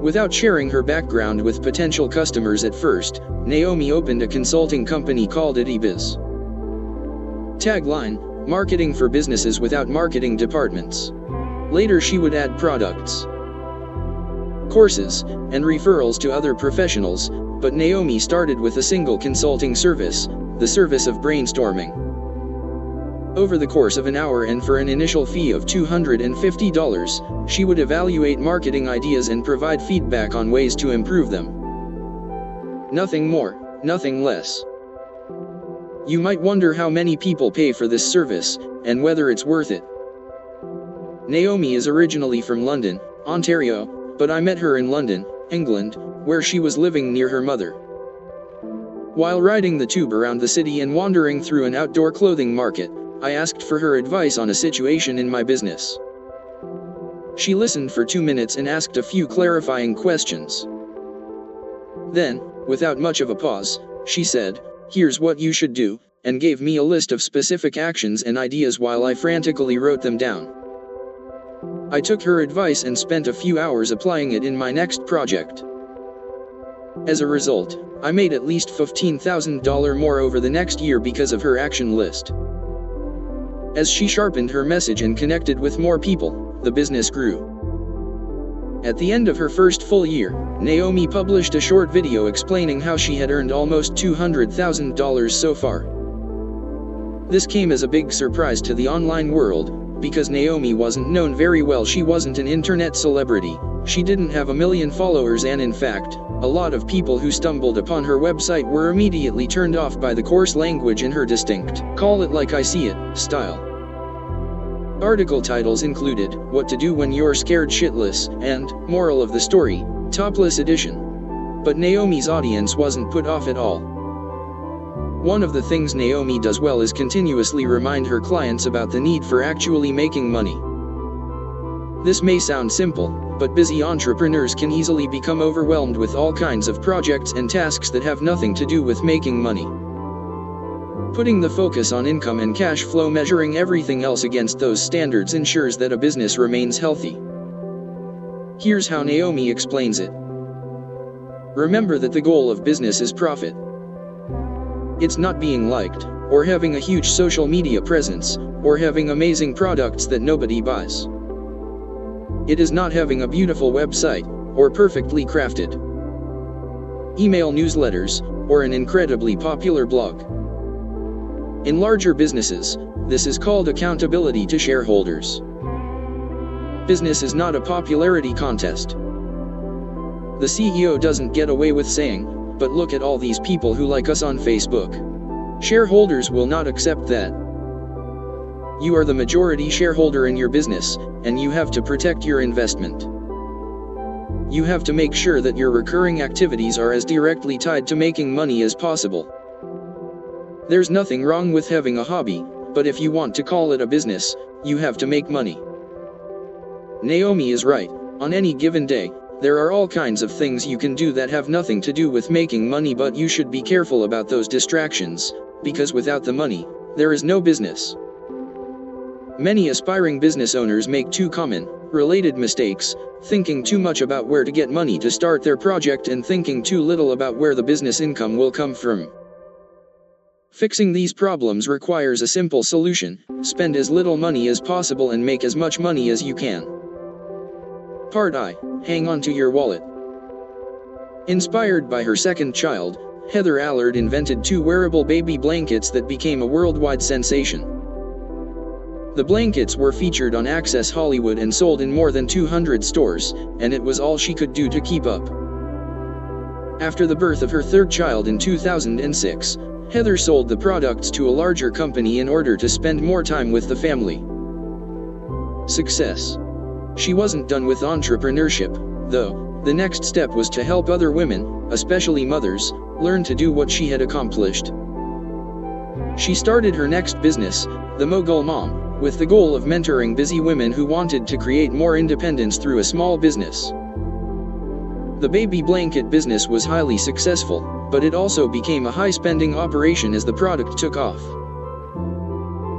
Without sharing her background with potential customers at first, Naomi opened a consulting company called Biz. Tagline: marketing for businesses without marketing departments. Later she would add products, courses, and referrals to other professionals, but Naomi started with a single consulting service, the service of brainstorming. Over the course of an hour and for an initial fee of $250, she would evaluate marketing ideas and provide feedback on ways to improve them. Nothing more, nothing less. You might wonder how many people pay for this service, and whether it's worth it. Naomi is originally from London, Ontario, but I met her in London, England, where she was living near her mother. While riding the tube around the city and wandering through an outdoor clothing market, I asked for her advice on a situation in my business. She listened for 2 minutes and asked a few clarifying questions. Then, without much of a pause, she said, "Here's what you should do," and gave me a list of specific actions and ideas while I frantically wrote them down. I took her advice and spent a few hours applying it in my next project. As a result, I made at least $15,000 more over the next year because of her action list. As she sharpened her message and connected with more people, the business grew. At the end of her first full year, Naomi published a short video explaining how she had earned almost $200,000 so far. This came as a big surprise to the online world, because Naomi wasn't known very well. She wasn't an internet celebrity, she didn't have 1 million followers, and in fact, a lot of people who stumbled upon her website were immediately turned off by the coarse language in her distinct, call it like I see it, style. Article titles included, "What to do when you're scared shitless," and, "Moral of the story, topless edition." But Naomi's audience wasn't put off at all. One of the things Naomi does well is continuously remind her clients about the need for actually making money. This may sound simple, but busy entrepreneurs can easily become overwhelmed with all kinds of projects and tasks that have nothing to do with making money. Putting the focus on income and cash flow, measuring everything else against those standards, ensures that a business remains healthy. Here's how Naomi explains it. Remember that the goal of business is profit. It's not being liked, or having a huge social media presence, or having amazing products that nobody buys. It is not having a beautiful website, or perfectly crafted email newsletters, or an incredibly popular blog. In larger businesses, this is called accountability to shareholders. Business is not a popularity contest. The CEO doesn't get away with saying, "But look at all these people who like us on Facebook." Shareholders will not accept that. You are the majority shareholder in your business, and you have to protect your investment. You have to make sure that your recurring activities are as directly tied to making money as possible. There's nothing wrong with having a hobby, but if you want to call it a business, you have to make money. Naomi is right. On any given day, there are all kinds of things you can do that have nothing to do with making money, but you should be careful about those distractions, because without the money, there is no business. Many aspiring business owners make two common, related mistakes: thinking too much about where to get money to start their project and thinking too little about where the business income will come from. Fixing these problems requires a simple solution: spend as little money as possible and make as much money as you can. Part I. Hang on to your wallet. Inspired by her second child, Heather Allard invented two wearable baby blankets that became a worldwide sensation. The blankets were featured on Access Hollywood and sold in more than 200 stores, and it was all she could do to keep up. After the birth of her third child in 2006, Heather sold the products to a larger company in order to spend more time with the family. Success. She wasn't done with entrepreneurship, though. The next step was to help other women, especially mothers, learn to do what she had accomplished. She started her next business, The Mogul Mom, with the goal of mentoring busy women who wanted to create more independence through a small business. The baby blanket business was highly successful, but it also became a high-spending operation as the product took off.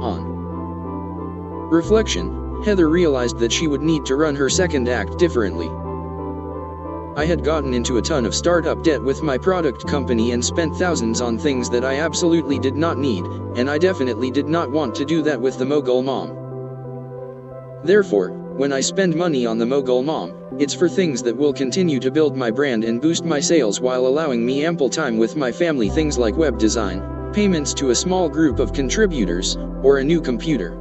On reflection, Heather realized that she would need to run her second act differently. I had gotten into a ton of startup debt with my product company and spent thousands on things that I absolutely did not need, and I definitely did not want to do that with the Mogul Mom. Therefore, when I spend money on the Mogul Mom, it's for things that will continue to build my brand and boost my sales while allowing me ample time with my family, things like web design, payments to a small group of contributors, or a new computer.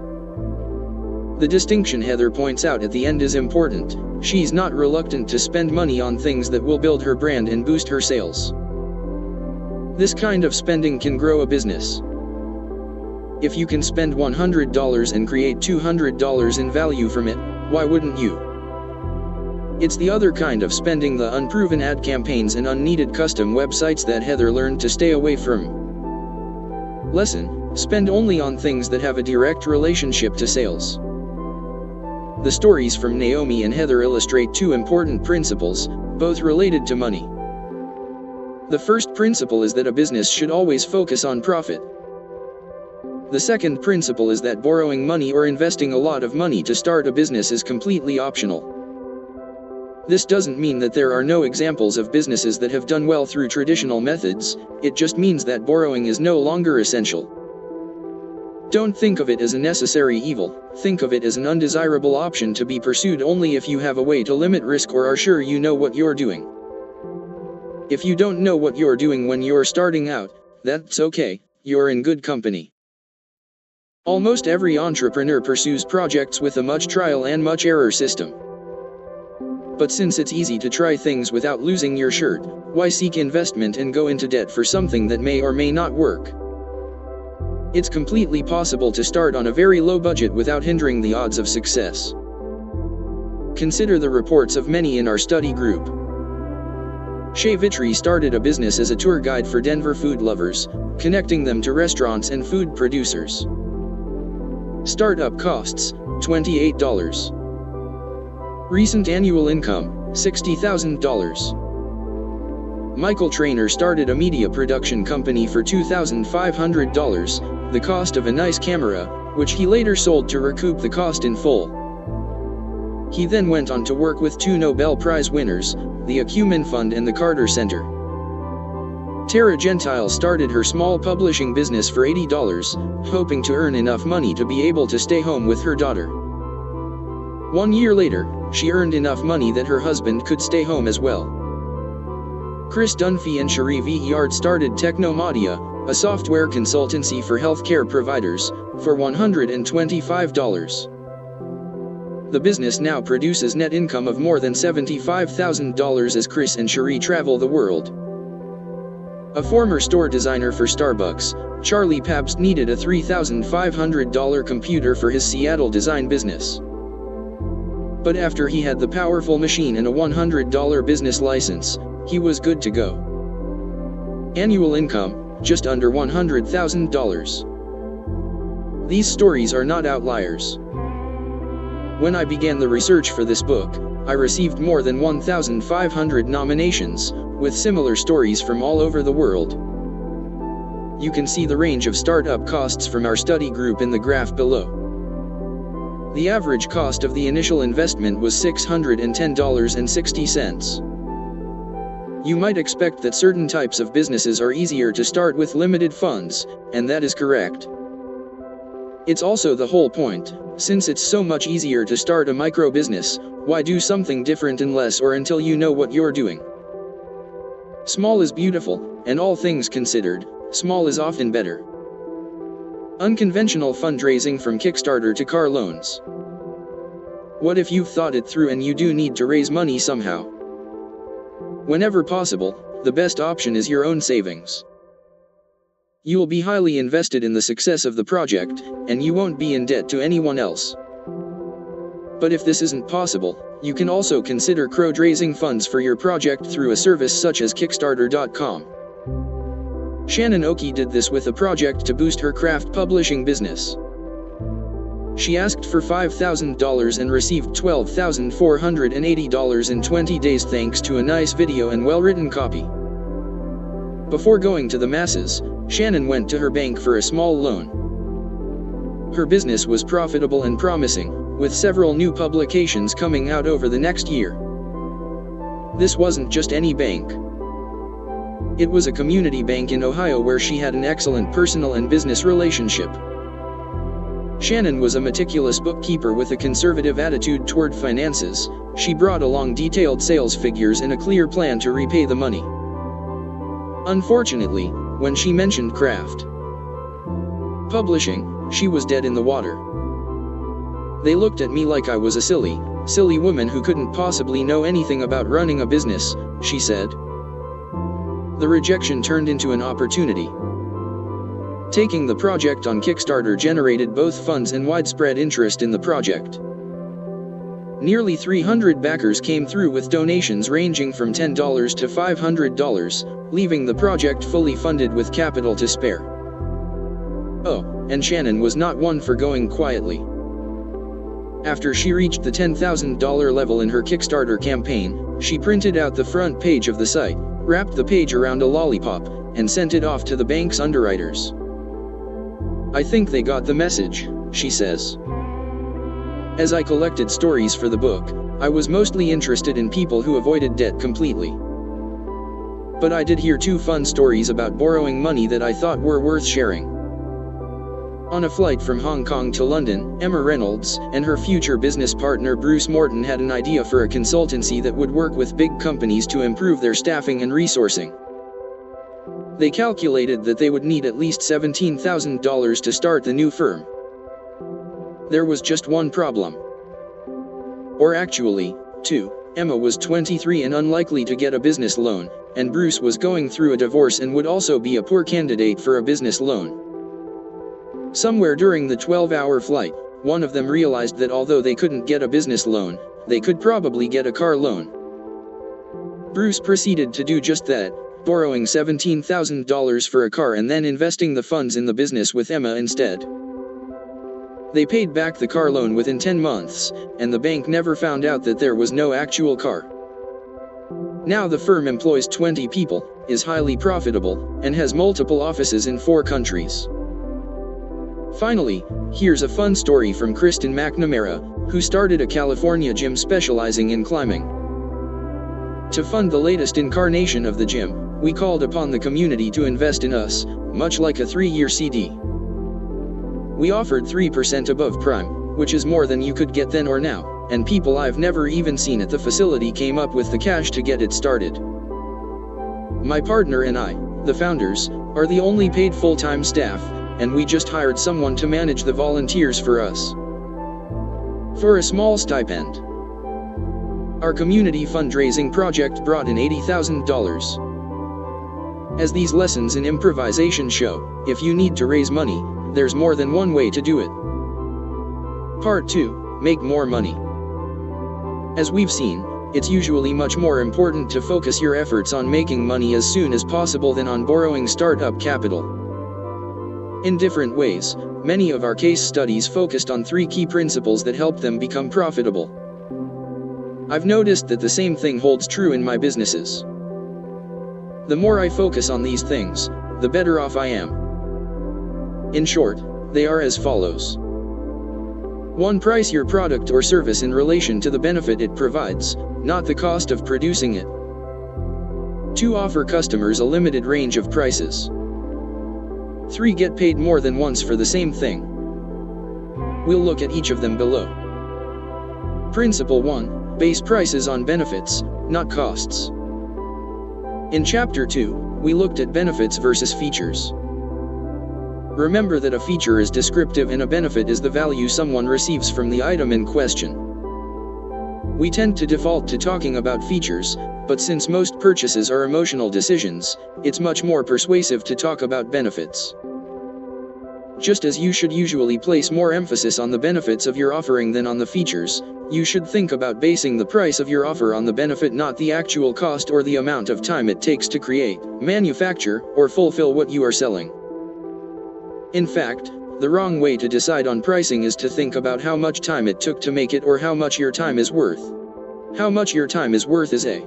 The distinction Heather points out at the end is important. She's not reluctant to spend money on things that will build her brand and boost her sales. This kind of spending can grow a business. If you can spend $100 and create $200 in value from it, why wouldn't you? It's the other kind of spending, the unproven ad campaigns and unneeded custom websites, that Heather learned to stay away from. Lesson: spend only on things that have a direct relationship to sales. The stories from Naomi and Heather illustrate two important principles, both related to money. The first principle is that a business should always focus on profit. The second principle is that borrowing money or investing a lot of money to start a business is completely optional. This doesn't mean that there are no examples of businesses that have done well through traditional methods, it just means that borrowing is no longer essential. Don't think of it as a necessary evil, think of it as an undesirable option to be pursued only if you have a way to limit risk or are sure you know what you're doing. If you don't know what you're doing when you're starting out, that's okay, you're in good company. Almost every entrepreneur pursues projects with a much trial and much error system. But since it's easy to try things without losing your shirt, why seek investment and go into debt for something that may or may not work? It's completely possible to start on a very low budget without hindering the odds of success. Consider the reports of many in our study group. Shay Vitry started a business as a tour guide for Denver food lovers, connecting them to restaurants and food producers. Startup costs, $28. Recent annual income, $60,000. Michael Traynor started a media production company for $2,500, the cost of a nice camera, which he later sold to recoup the cost in full. He then went on to work with 2 Nobel Prize winners, the Acumen Fund and the Carter Center. Tara Gentile started her small publishing business for $80, hoping to earn enough money to be able to stay home with her daughter. 1 year later, she earned enough money that her husband could stay home as well. Chris Dunphy and Cherie Villard started Technomadia, a software consultancy for healthcare providers, for $125. The business now produces net income of more than $75,000 as Chris and Cherie travel the world. A former store designer for Starbucks, Charlie Pabst needed a $3,500 computer for his Seattle design business. But after he had the powerful machine and a $100 business license, he was good to go. Annual income, just under $100,000. These stories are not outliers. When I began the research for this book, I received more than 1,500 nominations, with similar stories from all over the world. You can see the range of startup costs from our study group in the graph below. The average cost of the initial investment was $610.60. You might expect that certain types of businesses are easier to start with limited funds, and that is correct. It's also the whole point. Since it's so much easier to start a micro business, why do something different unless or until you know what you're doing? Small is beautiful, and all things considered, small is often better. Unconventional fundraising from Kickstarter to car loans. What if you've thought it through and you do need to raise money somehow? Whenever possible, the best option is your own savings. You will be highly invested in the success of the project, and you won't be in debt to anyone else. But if this isn't possible, you can also consider crowdsourcing funds for your project through a service such as Kickstarter.com. Shannon Oki did this with a project to boost her craft publishing business. She asked for $5,000 and received $12,480 in 20 days thanks to a nice video and well-written copy. Before going to the masses, Shannon went to her bank for a small loan. Her business was profitable and promising, with several new publications coming out over the next year. This wasn't just any bank. It was a community bank in Ohio where she had an excellent personal and business relationship. Shannon was a meticulous bookkeeper with a conservative attitude toward finances. She brought along detailed sales figures and a clear plan to repay the money. Unfortunately, when she mentioned craft publishing, she was dead in the water. They looked at me like I was a silly woman who couldn't possibly know anything about running a business, she said. The rejection turned into an opportunity. Taking the project on Kickstarter generated both funds and widespread interest in the project. Nearly 300 backers came through with donations ranging from $10 to $500, leaving the project fully funded with capital to spare. Oh, and Shannon was not one for going quietly. After she reached the $10,000 level in her Kickstarter campaign, she printed out the front page of the site, wrapped the page around a lollipop, and sent it off to the bank's underwriters. I think they got the message, she says. As I collected stories for the book, I was mostly interested in people who avoided debt completely. But I did hear 2 fun stories about borrowing money that I thought were worth sharing. On a flight from Hong Kong to London, Emma Reynolds and her future business partner Bruce Morton had an idea for a consultancy that would work with big companies to improve their staffing and resourcing. They calculated that they would need at least $17,000 to start the new firm. There was just one problem. Or actually, 2. Emma was 23 and unlikely to get a business loan, and Bruce was going through a divorce and would also be a poor candidate for a business loan. Somewhere during the 12-hour flight, one of them realized that although they couldn't get a business loan, they could probably get a car loan. Bruce proceeded to do just that, borrowing $17,000 for a car and then investing the funds in the business with Emma instead. They paid back the car loan within 10 months, and the bank never found out that there was no actual car. Now the firm employs 20 people, is highly profitable, and has multiple offices in 4 countries. Finally, here's a fun story from Kristen McNamara, who started a California gym specializing in climbing. To fund the latest incarnation of the gym, we called upon the community to invest in us, much like a 3-year CD. We offered 3% above prime, which is more than you could get then or now, and people I've never even seen at the facility came up with the cash to get it started. My partner and I, the founders, are the only paid full-time staff, and we just hired someone to manage the volunteers for us. For a small stipend. Our community fundraising project brought in $80,000. As these lessons in improvisation show, if you need to raise money, there's more than one way to do it. Part 2, make more money. As we've seen, it's usually much more important to focus your efforts on making money as soon as possible than on borrowing startup capital. In different ways, many of our case studies focused on 3 key principles that helped them become profitable. I've noticed that the same thing holds true in my businesses. The more I focus on these things, the better off I am. In short, they are as follows. 1. Price your product or service in relation to the benefit it provides, not the cost of producing it. 2. Offer customers a limited range of prices. 3. Get paid more than once for the same thing. We'll look at each of them below. Principle 1. Base prices on benefits, not costs. In Chapter 2, we looked at benefits versus features. Remember that a feature is descriptive and a benefit is the value someone receives from the item in question. We tend to default to talking about features, but since most purchases are emotional decisions, it's much more persuasive to talk about benefits. Just as you should usually place more emphasis on the benefits of your offering than on the features, you should think about basing the price of your offer on the benefit, not the actual cost or the amount of time it takes to create, manufacture, or fulfill what you are selling. In fact, the wrong way to decide on pricing is to think about how much time it took to make it or how much your time is worth. How much your time is worth is a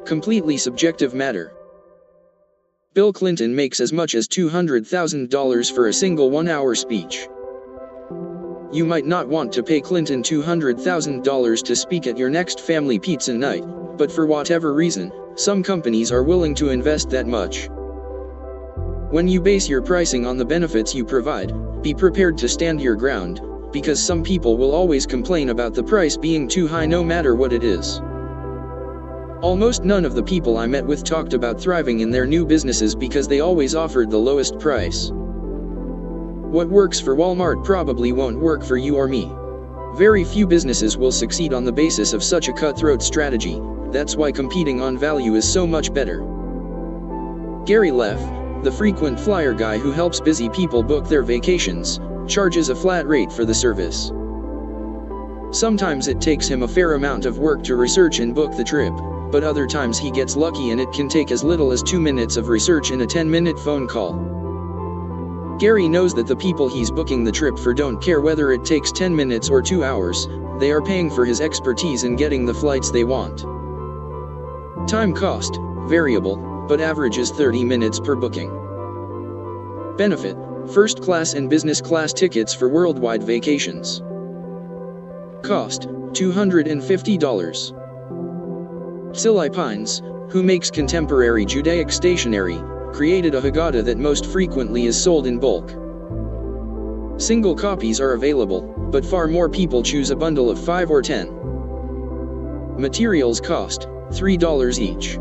completely subjective matter. Bill Clinton makes as much as $200,000 for a single 1-hour speech. You might not want to pay Clinton $200,000 to speak at your next family pizza night, but for whatever reason, some companies are willing to invest that much. When you base your pricing on the benefits you provide, be prepared to stand your ground, because some people will always complain about the price being too high no matter what it is. Almost none of the people I met with talked about thriving in their new businesses because they always offered the lowest price. What works for Walmart probably won't work for you or me. Very few businesses will succeed on the basis of such a cutthroat strategy. That's why competing on value is so much better. Gary Leff, the frequent flyer guy who helps busy people book their vacations, charges a flat rate for the service. Sometimes it takes him a fair amount of work to research and book the trip, but other times he gets lucky and it can take as little as 2 minutes of research and a 10-minute phone call. Gary knows that the people he's booking the trip for don't care whether it takes 10 minutes or 2 hours, they are paying for his expertise in getting the flights they want. Time cost, variable, but averages 30 minutes per booking. Benefit, first class and business class tickets for worldwide vacations. Cost, $250. Silai Pines, who makes contemporary Judaic stationery, created a Haggadah that most frequently is sold in bulk. Single copies are available, but far more people choose a bundle of 5 or 10. Materials cost, $3 each.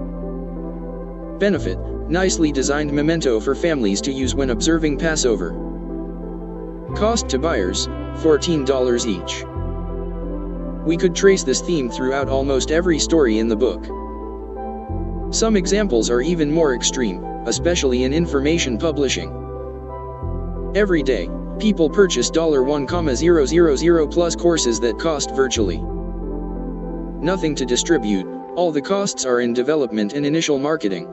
Benefit, nicely designed memento for families to use when observing Passover. Cost to buyers, $14 each. We could trace this theme throughout almost every story in the book. Some examples are even more extreme, especially in information publishing. Every day, people purchase $1,000 plus courses that cost virtually nothing to distribute. All the costs are in development and initial marketing.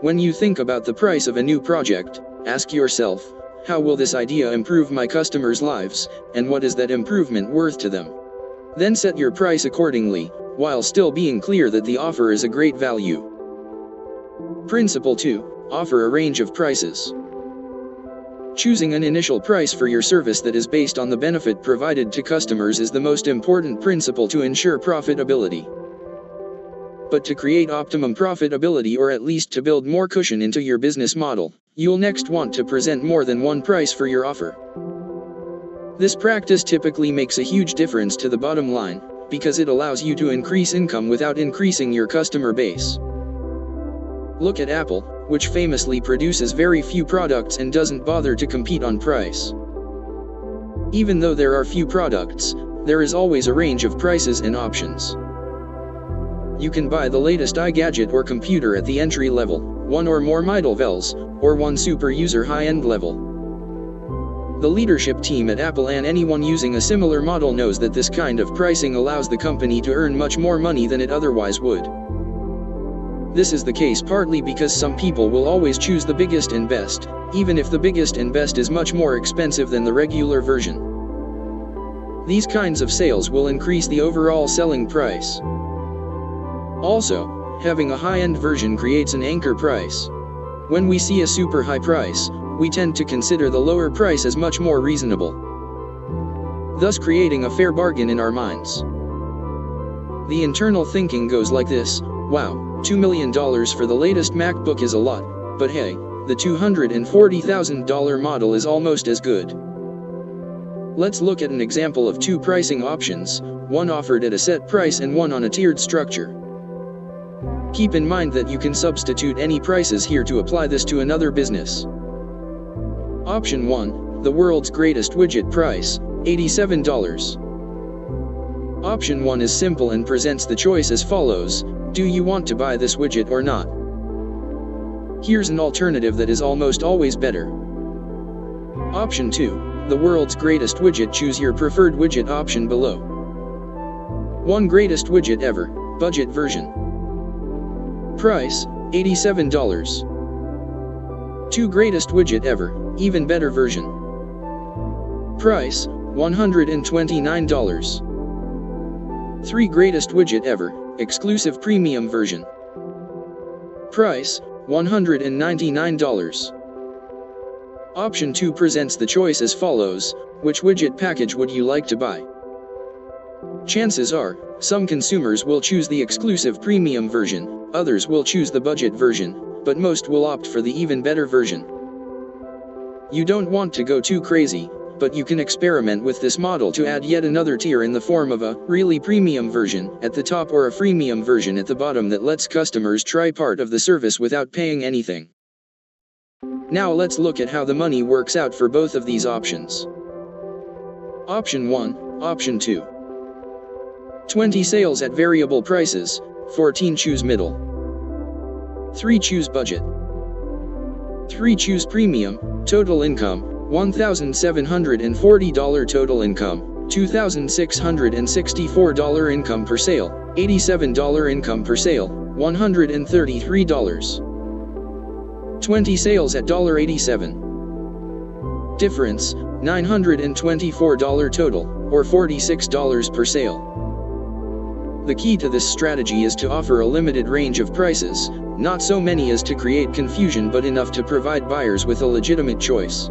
When you think about the price of a new project, ask yourself, how will this idea improve my customers' lives, and what is that improvement worth to them? Then set your price accordingly, while still being clear that the offer is a great value. Principle 2. Offer a range of prices. Choosing an initial price for your service that is based on the benefit provided to customers is the most important principle to ensure profitability. But to create optimum profitability, or at least to build more cushion into your business model, you'll next want to present more than one price for your offer. This practice typically makes a huge difference to the bottom line, because it allows you to increase income without increasing your customer base. Look at Apple, which famously produces very few products and doesn't bother to compete on price. Even though there are few products, there is always a range of prices and options. You can buy the latest iGadget or computer at the entry level, one or more models, or one super user high-end level. The leadership team at Apple and anyone using a similar model knows that this kind of pricing allows the company to earn much more money than it otherwise would. This is the case partly because some people will always choose the biggest and best, even if the biggest and best is much more expensive than the regular version. These kinds of sales will increase the overall selling price. Also, having a high-end version creates an anchor price. When we see a super high price, we tend to consider the lower price as much more reasonable, thus creating a fair bargain in our minds. The internal thinking goes like this: wow, $2 million for the latest MacBook is a lot, but hey, the $240,000 model is almost as good. Let's look at an example of two pricing options, one offered at a set price and one on a tiered structure. Keep in mind that you can substitute any prices here to apply this to another business. Option 1, the world's greatest widget price, $87. Option 1 is simple and presents the choice as follows: do you want to buy this widget or not? Here's an alternative that is almost always better. Option 2, the world's greatest widget. Choose your preferred widget option below. 1 greatest widget ever, budget version. Price, $87. 2 greatest widget ever, even better version. Price, $129. 3 greatest widget ever, exclusive premium version. Price, $199. Option 2 presents the choice as follows: which widget package would you like to buy? Chances are, some consumers will choose the exclusive premium version, others will choose the budget version, but most will opt for the even better version. You don't want to go too crazy, but you can experiment with this model to add yet another tier in the form of a really premium version at the top or a freemium version at the bottom that lets customers try part of the service without paying anything. Now let's look at how the money works out for both of these options. Option 1, Option 2. 20 sales at variable prices, 14 choose middle. 3 choose budget. 3 choose premium, total income, $1,740 total income, $2,664 income per sale, $87 income per sale, $133. 20 sales at $87. Difference, $924 total, or $46 per sale. The key to this strategy is to offer a limited range of prices, not so many as to create confusion but enough to provide buyers with a legitimate choice.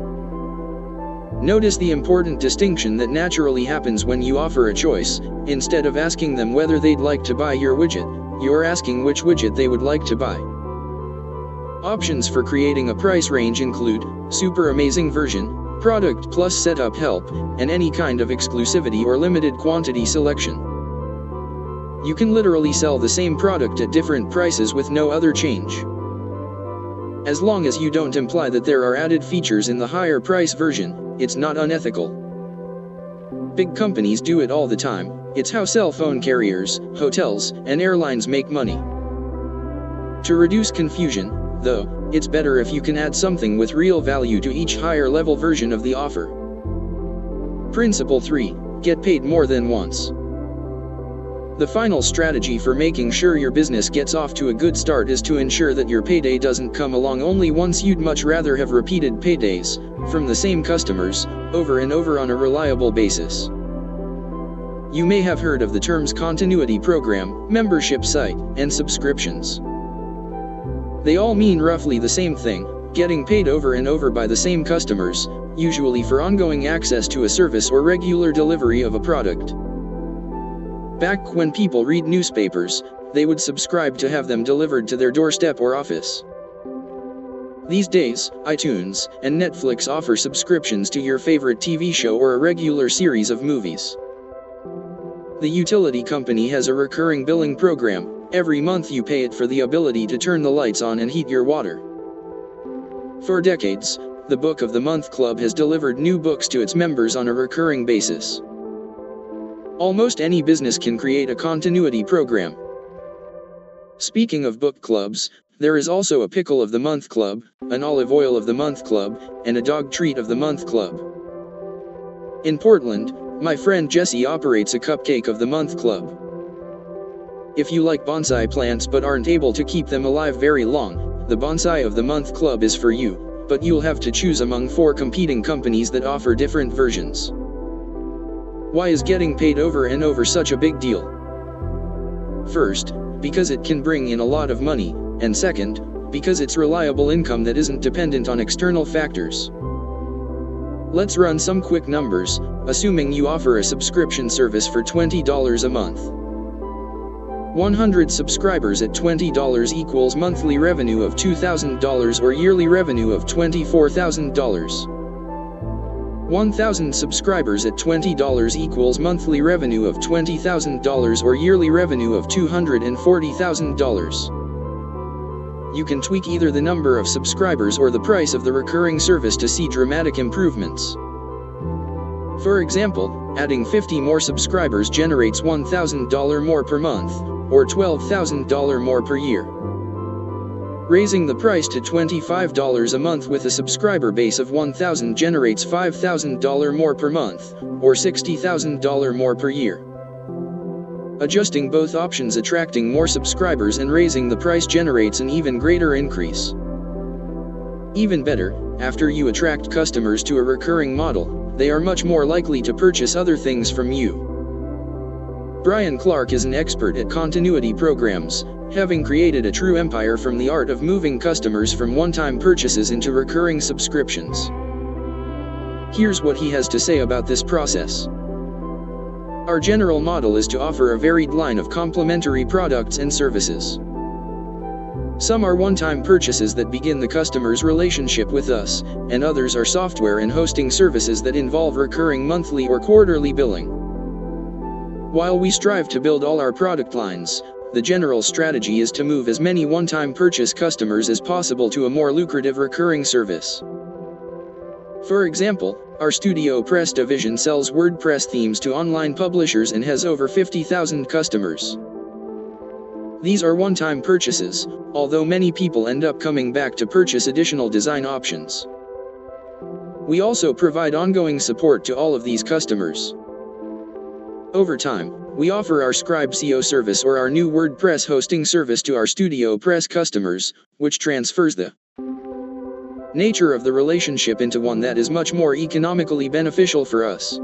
Notice the important distinction that naturally happens when you offer a choice. Instead of asking them whether they'd like to buy your widget, you're asking which widget they would like to buy. Options for creating a price range include super amazing version, product plus setup help, and any kind of exclusivity or limited quantity selection. You can literally sell the same product at different prices with no other change. As long as you don't imply that there are added features in the higher price version, it's not unethical. Big companies do it all the time. It's how cell phone carriers, hotels, and airlines make money. To reduce confusion, though, it's better if you can add something with real value to each higher level version of the offer. Principle 3. Get paid more than once. The final strategy for making sure your business gets off to a good start is to ensure that your payday doesn't come along only once. You'd much rather have repeated paydays, from the same customers, over and over on a reliable basis. You may have heard of the terms continuity program, membership site, and subscriptions. They all mean roughly the same thing, getting paid over and over by the same customers, usually for ongoing access to a service or regular delivery of a product. Back when people read newspapers, they would subscribe to have them delivered to their doorstep or office. These days, iTunes and Netflix offer subscriptions to your favorite TV show or a regular series of movies. The utility company has a recurring billing program. Every month you pay it for the ability to turn the lights on and heat your water. For decades, the Book of the Month Club has delivered new books to its members on a recurring basis. Almost any business can create a continuity program. Speaking of book clubs, there is also a Pickle of the Month Club, an Olive Oil of the Month Club, and a Dog Treat of the Month Club. In Portland, my friend Jesse operates a Cupcake of the Month Club. If you like bonsai plants but aren't able to keep them alive very long, the Bonsai of the Month Club is for you, but you'll have to choose among 4 competing companies that offer different versions. Why is getting paid over and over such a big deal? First, because it can bring in a lot of money, and second, because it's reliable income that isn't dependent on external factors. Let's run some quick numbers, assuming you offer a subscription service for $20 a month. 100 subscribers at $20 equals monthly revenue of $2,000 or yearly revenue of $24,000. 1,000 subscribers at $20 equals monthly revenue of $20,000 or yearly revenue of $240,000. You can tweak either the number of subscribers or the price of the recurring service to see dramatic improvements. For example, adding 50 more subscribers generates $1,000 more per month, or $12,000 more per year. Raising the price to $25 a month with a subscriber base of 1,000 generates $5,000 more per month, or $60,000 more per year. Adjusting both options, attracting more subscribers and raising the price generates an even greater increase. Even better, after you attract customers to a recurring model, they are much more likely to purchase other things from you. Brian Clark is an expert at continuity programs, having created a true empire from the art of moving customers from one-time purchases into recurring subscriptions. Here's what he has to say about this process. Our general model is to offer a varied line of complementary products and services. Some are one-time purchases that begin the customer's relationship with us, and others are software and hosting services that involve recurring monthly or quarterly billing. While we strive to build all our product lines, the general strategy is to move as many one-time purchase customers as possible to a more lucrative recurring service. For example, our Studio Press division sells WordPress themes to online publishers and has over 50,000 customers. These are one-time purchases, although many people end up coming back to purchase additional design options. We also provide ongoing support to all of these customers. Over time, we offer our Scribe SEO service or our new WordPress hosting service to our Studio Press customers, which transfers the nature of the relationship into one that is much more economically beneficial for us.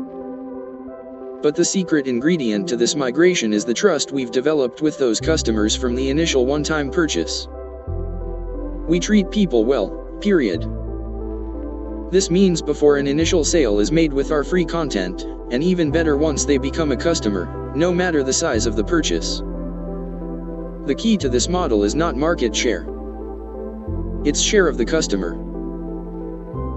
But the secret ingredient to this migration is the trust we've developed with those customers from the initial one-time purchase. We treat people well, period. This means before an initial sale is made with our free content, and even better once they become a customer, no matter the size of the purchase. The key to this model is not market share. It's share of the customer.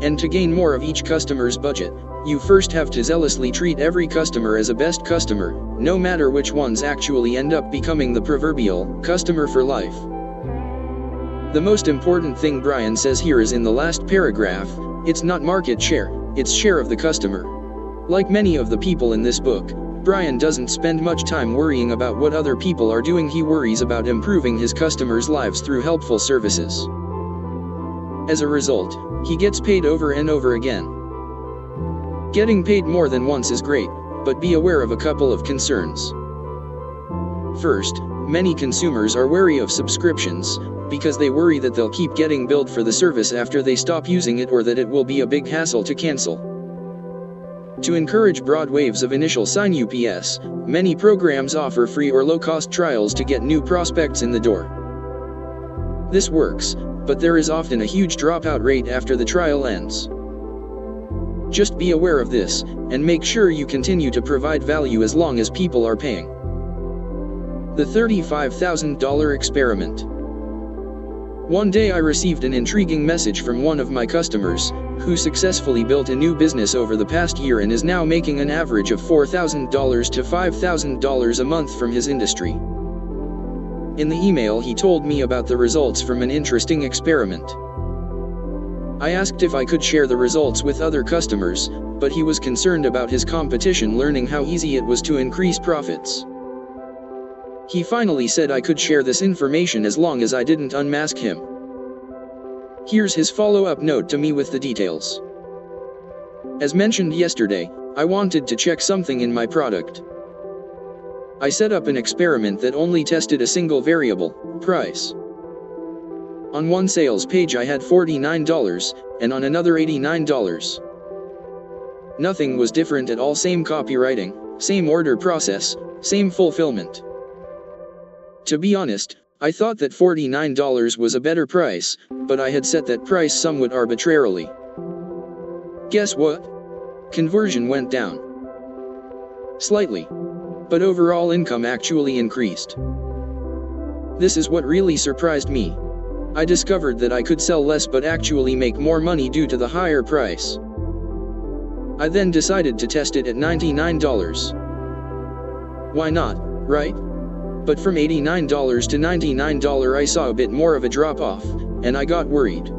And to gain more of each customer's budget, you first have to zealously treat every customer as a best customer, no matter which ones actually end up becoming the proverbial customer for life. The most important thing Brian says here is in the last paragraph. It's not market share, it's share of the customer. Like many of the people in this book, Brian doesn't spend much time worrying about what other people are doing. He worries about improving his customers' lives through helpful services. As a result, he gets paid over and over again. Getting paid more than once is great, but be aware of a couple of concerns. First, many consumers are wary of subscriptions, because they worry that they'll keep getting billed for the service after they stop using it or that it will be a big hassle to cancel. To encourage broad waves of initial sign UPS, many programs offer free or low-cost trials to get new prospects in the door. This works, but there is often a huge dropout rate after the trial ends. Just be aware of this, and make sure you continue to provide value as long as people are paying. The $35,000 experiment. One day I received an intriguing message from one of my customers, who successfully built a new business over the past year and is now making an average of $4,000 to $5,000 a month from his industry. In the email he told me about the results from an interesting experiment. I asked if I could share the results with other customers, but he was concerned about his competition learning how easy it was to increase profits. He finally said I could share this information as long as I didn't unmask him. Here's his follow-up note to me with the details. As mentioned yesterday, I wanted to check something in my product. I set up an experiment that only tested a single variable, price. On one sales page I had $49, and on another $89. Nothing was different at all, same copywriting, same order process, same fulfillment. To be honest, I thought that $49 was a better price, but I had set that price somewhat arbitrarily. Guess what? Conversion went down. Slightly. But overall income actually increased. This is what really surprised me. I discovered that I could sell less but actually make more money due to the higher price. I then decided to test it at $99. Why not, right? But from $89 to $99 I saw a bit more of a drop-off, and I got worried.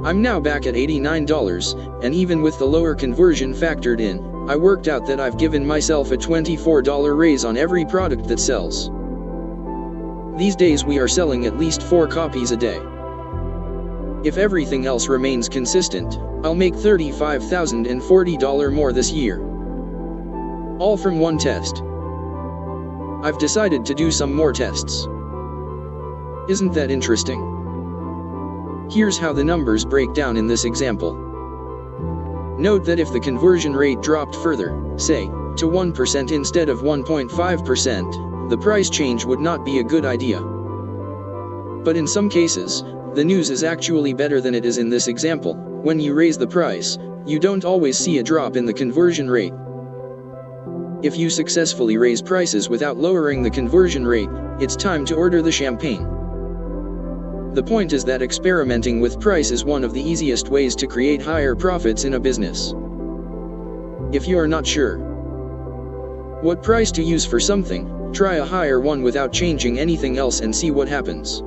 I'm now back at $89, and even with the lower conversion factored in, I worked out that I've given myself a $24 raise on every product that sells. These days we are selling at least 4 copies a day. If everything else remains consistent, I'll make $35,040 more this year. All from one test. I've decided to do some more tests. Isn't that interesting? Here's how the numbers break down in this example. Note that if the conversion rate dropped further, say, to 1% instead of 1.5%, the price change would not be a good idea. But in some cases, the news is actually better than it is in this example. When you raise the price, you don't always see a drop in the conversion rate. If you successfully raise prices without lowering the conversion rate, it's time to order the champagne. The point is that experimenting with price is one of the easiest ways to create higher profits in a business. If you are not sure what price to use for something, try a higher one without changing anything else and see what happens.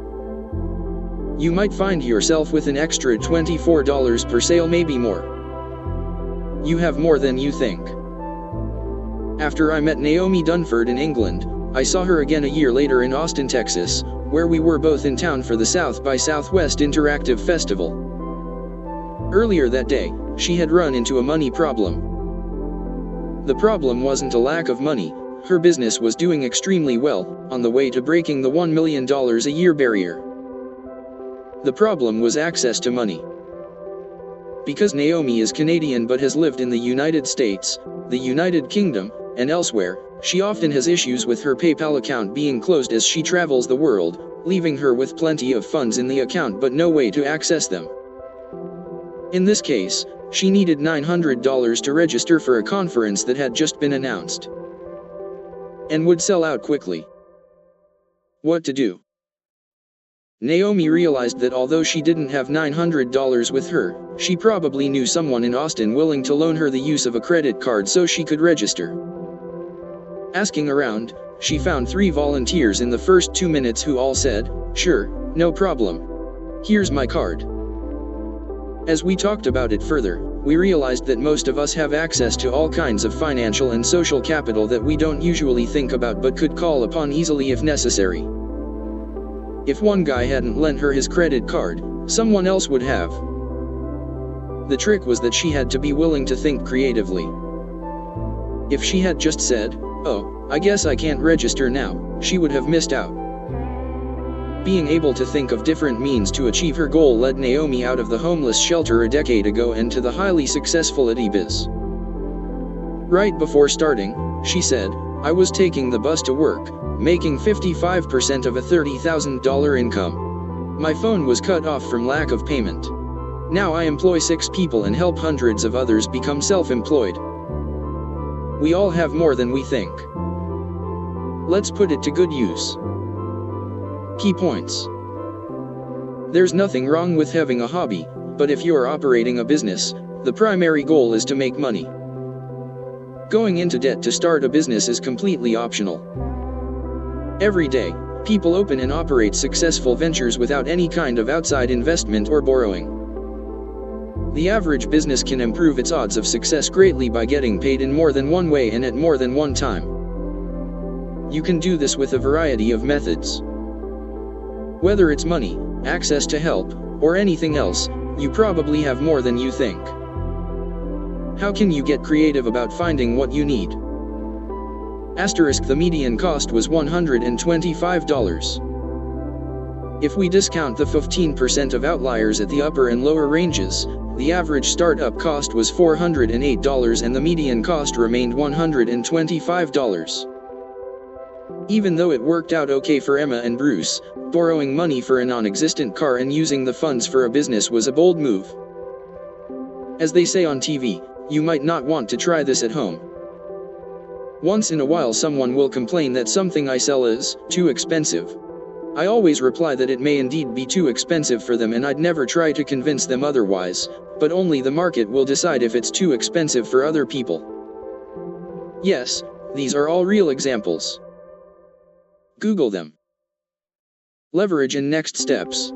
You might find yourself with an extra $24 per sale, maybe more. You have more than you think. After I met Naomi Dunford in England, I saw her again a year later in Austin, Texas, where we were both in town for the South by Southwest Interactive Festival. Earlier that day, she had run into a money problem. The problem wasn't a lack of money, her business was doing extremely well, on the way to breaking the $1 million a year barrier. The problem was access to money. Because Naomi is Canadian but has lived in the United States, the United Kingdom, and elsewhere, she often has issues with her PayPal account being closed as she travels the world, leaving her with plenty of funds in the account but no way to access them. In this case, she needed $900 to register for a conference that had just been announced and would sell out quickly. What to do? Naomi realized that although she didn't have $900 with her, she probably knew someone in Austin willing to loan her the use of a credit card so she could register. Asking around, she found 3 volunteers in the first 2 minutes who all said, "Sure, no problem. Here's my card." As we talked about it further, we realized that most of us have access to all kinds of financial and social capital that we don't usually think about but could call upon easily if necessary. If one guy hadn't lent her his credit card, someone else would have. The trick was that she had to be willing to think creatively. If she had just said, "Oh, I guess I can't register now," she would have missed out. Being able to think of different means to achieve her goal led Naomi out of the homeless shelter a decade ago and to the highly successful Adibiz. Right before starting, she said, I was taking the bus to work, making 55% of a $30,000 income. My phone was cut off from lack of payment. Now I employ 6 people and help hundreds of others become self-employed. We all have more than we think. Let's put it to good use. Key points. There's nothing wrong with having a hobby, but if you are operating a business, the primary goal is to make money. Going into debt to start a business is completely optional. Every day, people open and operate successful ventures without any kind of outside investment or borrowing. The average business can improve its odds of success greatly by getting paid in more than one way and at more than one time. You can do this with a variety of methods. Whether it's money, access to help, or anything else, you probably have more than you think. How can you get creative about finding what you need? The median cost was $125. If we discount the 15% of outliers at the upper and lower ranges, the average startup cost was $408 and the median cost remained $125. Even though it worked out okay for Emma and Bruce, borrowing money for a non-existent car and using the funds for a business was a bold move. As they say on TV, you might not want to try this at home. Once in a while someone will complain that something I sell is too expensive. I always reply that it may indeed be too expensive for them and I'd never try to convince them otherwise, but only the market will decide if it's too expensive for other people. Yes, these are all real examples. Google them. Leverage and next steps.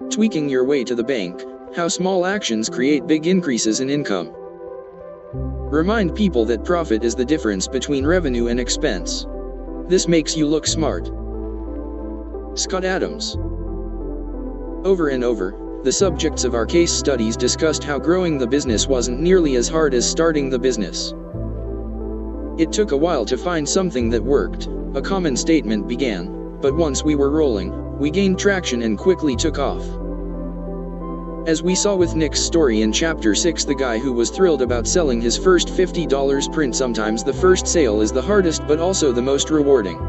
Tweaking your way to the bank, how small actions create big increases in income. Remind people that profit is the difference between revenue and expense. This makes you look smart. Scott Adams. Over and over, the subjects of our case studies discussed how growing the business wasn't nearly as hard as starting the business. It took a while to find something that worked, a common statement began, but once we were rolling, we gained traction and quickly took off. As we saw with Nick's story in Chapter 6, the guy who was thrilled about selling his first $50 print, sometimes the first sale is the hardest but also the most rewarding.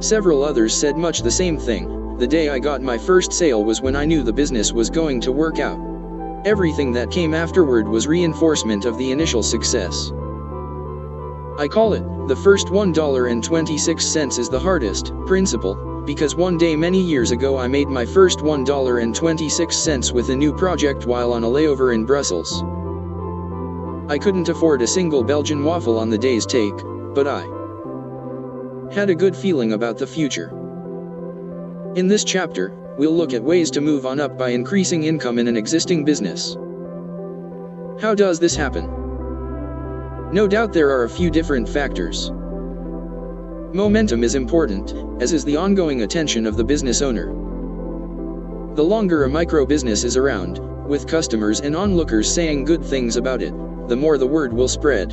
Several others said much the same thing. The day I got my first sale was when I knew the business was going to work out. Everything that came afterward was reinforcement of the initial success. I call it, the first $1.26 is the hardest, principle, because one day many years ago I made my first $1.26 with a new project while on a layover in Brussels. I couldn't afford a single Belgian waffle on the day's take, but I had a good feeling about the future. In this chapter, we'll look at ways to move on up by increasing income in an existing business. How does this happen? No doubt there are a few different factors. Momentum is important, as is the ongoing attention of the business owner. The longer a micro business is around, with customers and onlookers saying good things about it, the more the word will spread.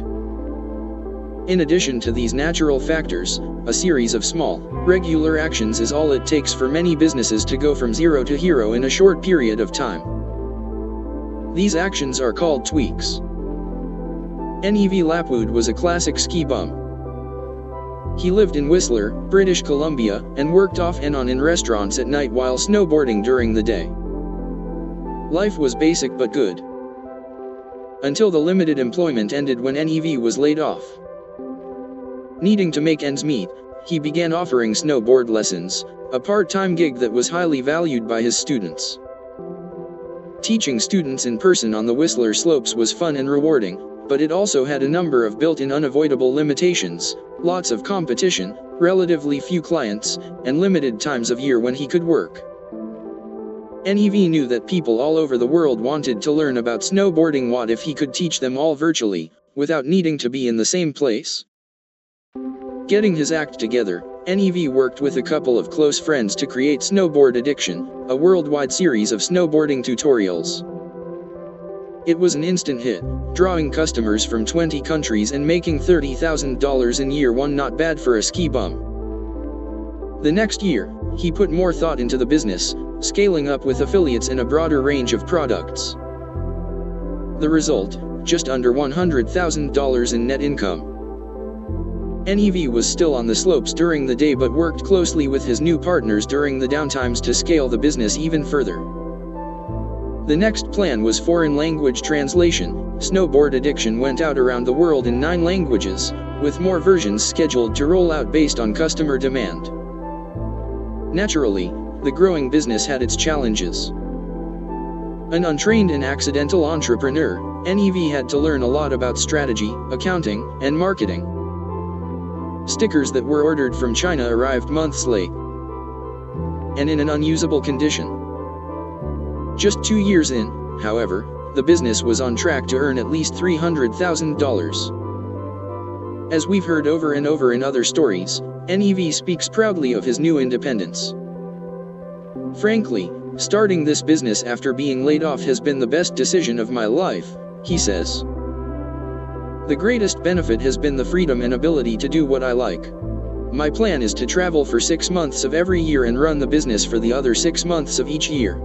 In addition to these natural factors, a series of small, regular actions is all it takes for many businesses to go from zero to hero in a short period of time. These actions are called tweaks. Nev Lapwood was a classic ski bum. He lived in Whistler, British Columbia, and worked off and on in restaurants at night while snowboarding during the day. Life was basic but good. Until the limited employment ended when Nev was laid off. Needing to make ends meet, he began offering snowboard lessons, a part-time gig that was highly valued by his students. Teaching students in person on the Whistler slopes was fun and rewarding, but it also had a number of built-in unavoidable limitations, lots of competition, relatively few clients, and limited times of year when he could work. Nev knew that people all over the world wanted to learn about snowboarding. What if he could teach them all virtually, without needing to be in the same place? Getting his act together, Nev worked with a couple of close friends to create Snowboard Addiction, a worldwide series of snowboarding tutorials. It was an instant hit, drawing customers from 20 countries and making $30,000 in year one. Not bad for a ski bum. The next year, he put more thought into the business, scaling up with affiliates and a broader range of products. The result, just under $100,000 in net income. NEV was still on the slopes during the day but worked closely with his new partners during the downtimes to scale the business even further. The next plan was foreign language translation. Snowboard Addiction went out around the world in 9 languages, with more versions scheduled to roll out based on customer demand. Naturally, the growing business had its challenges. An untrained and accidental entrepreneur, NEV had to learn a lot about strategy, accounting, and marketing. Stickers that were ordered from China arrived months late, and in an unusable condition. Just 2 years in, however, the business was on track to earn at least $300,000. As we've heard over and over in other stories, NEV speaks proudly of his new independence. Frankly, starting this business after being laid off has been the best decision of my life, he says. The greatest benefit has been the freedom and ability to do what I like. My plan is to travel for 6 months of every year and run the business for the other 6 months of each year.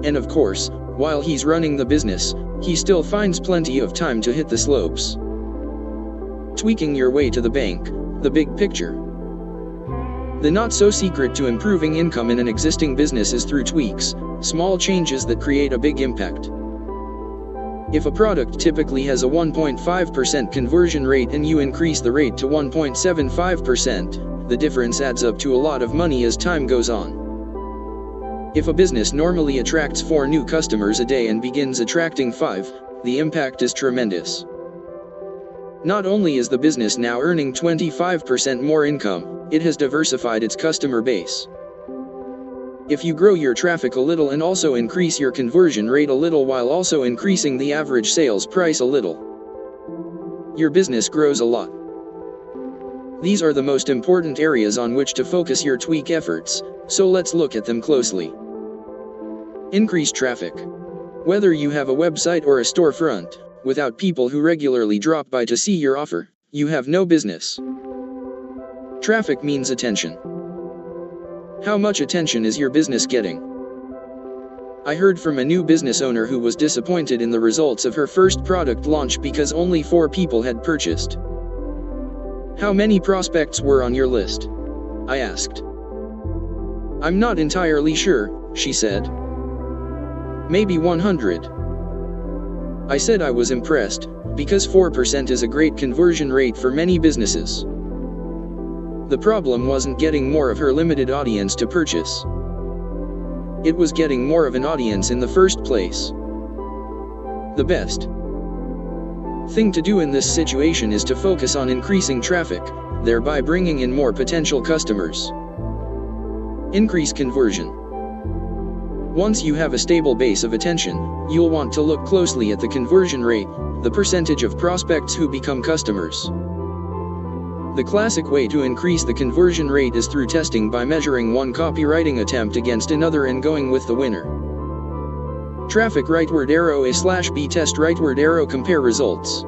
And of course, while he's running the business, he still finds plenty of time to hit the slopes. Tweaking your way to the bank, the big picture. The not-so-secret to improving income in an existing business is through tweaks, small changes that create a big impact. If a product typically has a 1.5% conversion rate and you increase the rate to 1.75%, the difference adds up to a lot of money as time goes on. If a business normally attracts 4 new customers a day and begins attracting 5, the impact is tremendous. Not only is the business now earning 25% more income, it has diversified its customer base. If you grow your traffic a little and also increase your conversion rate a little while also increasing the average sales price a little, your business grows a lot. These are the most important areas on which to focus your tweak efforts, so let's look at them closely. Increase traffic. Whether you have a website or a storefront, without people who regularly drop by to see your offer, you have no business. Traffic means attention. How much attention is your business getting? I heard from a new business owner who was disappointed in the results of her first product launch because only 4 people had purchased. How many prospects were on your list? I asked. I'm not entirely sure, she said. Maybe 100. I said I was impressed, because 4% is a great conversion rate for many businesses. The problem wasn't getting more of her limited audience to purchase. It was getting more of an audience in the first place. The best thing to do in this situation is to focus on increasing traffic, thereby bringing in more potential customers. Increase conversion. Once you have a stable base of attention, you'll want to look closely at the conversion rate, the percentage of prospects who become customers. The classic way to increase the conversion rate is through testing by measuring one copywriting attempt against another and going with the winner. Traffic rightward arrow A/B test rightward arrow compare results.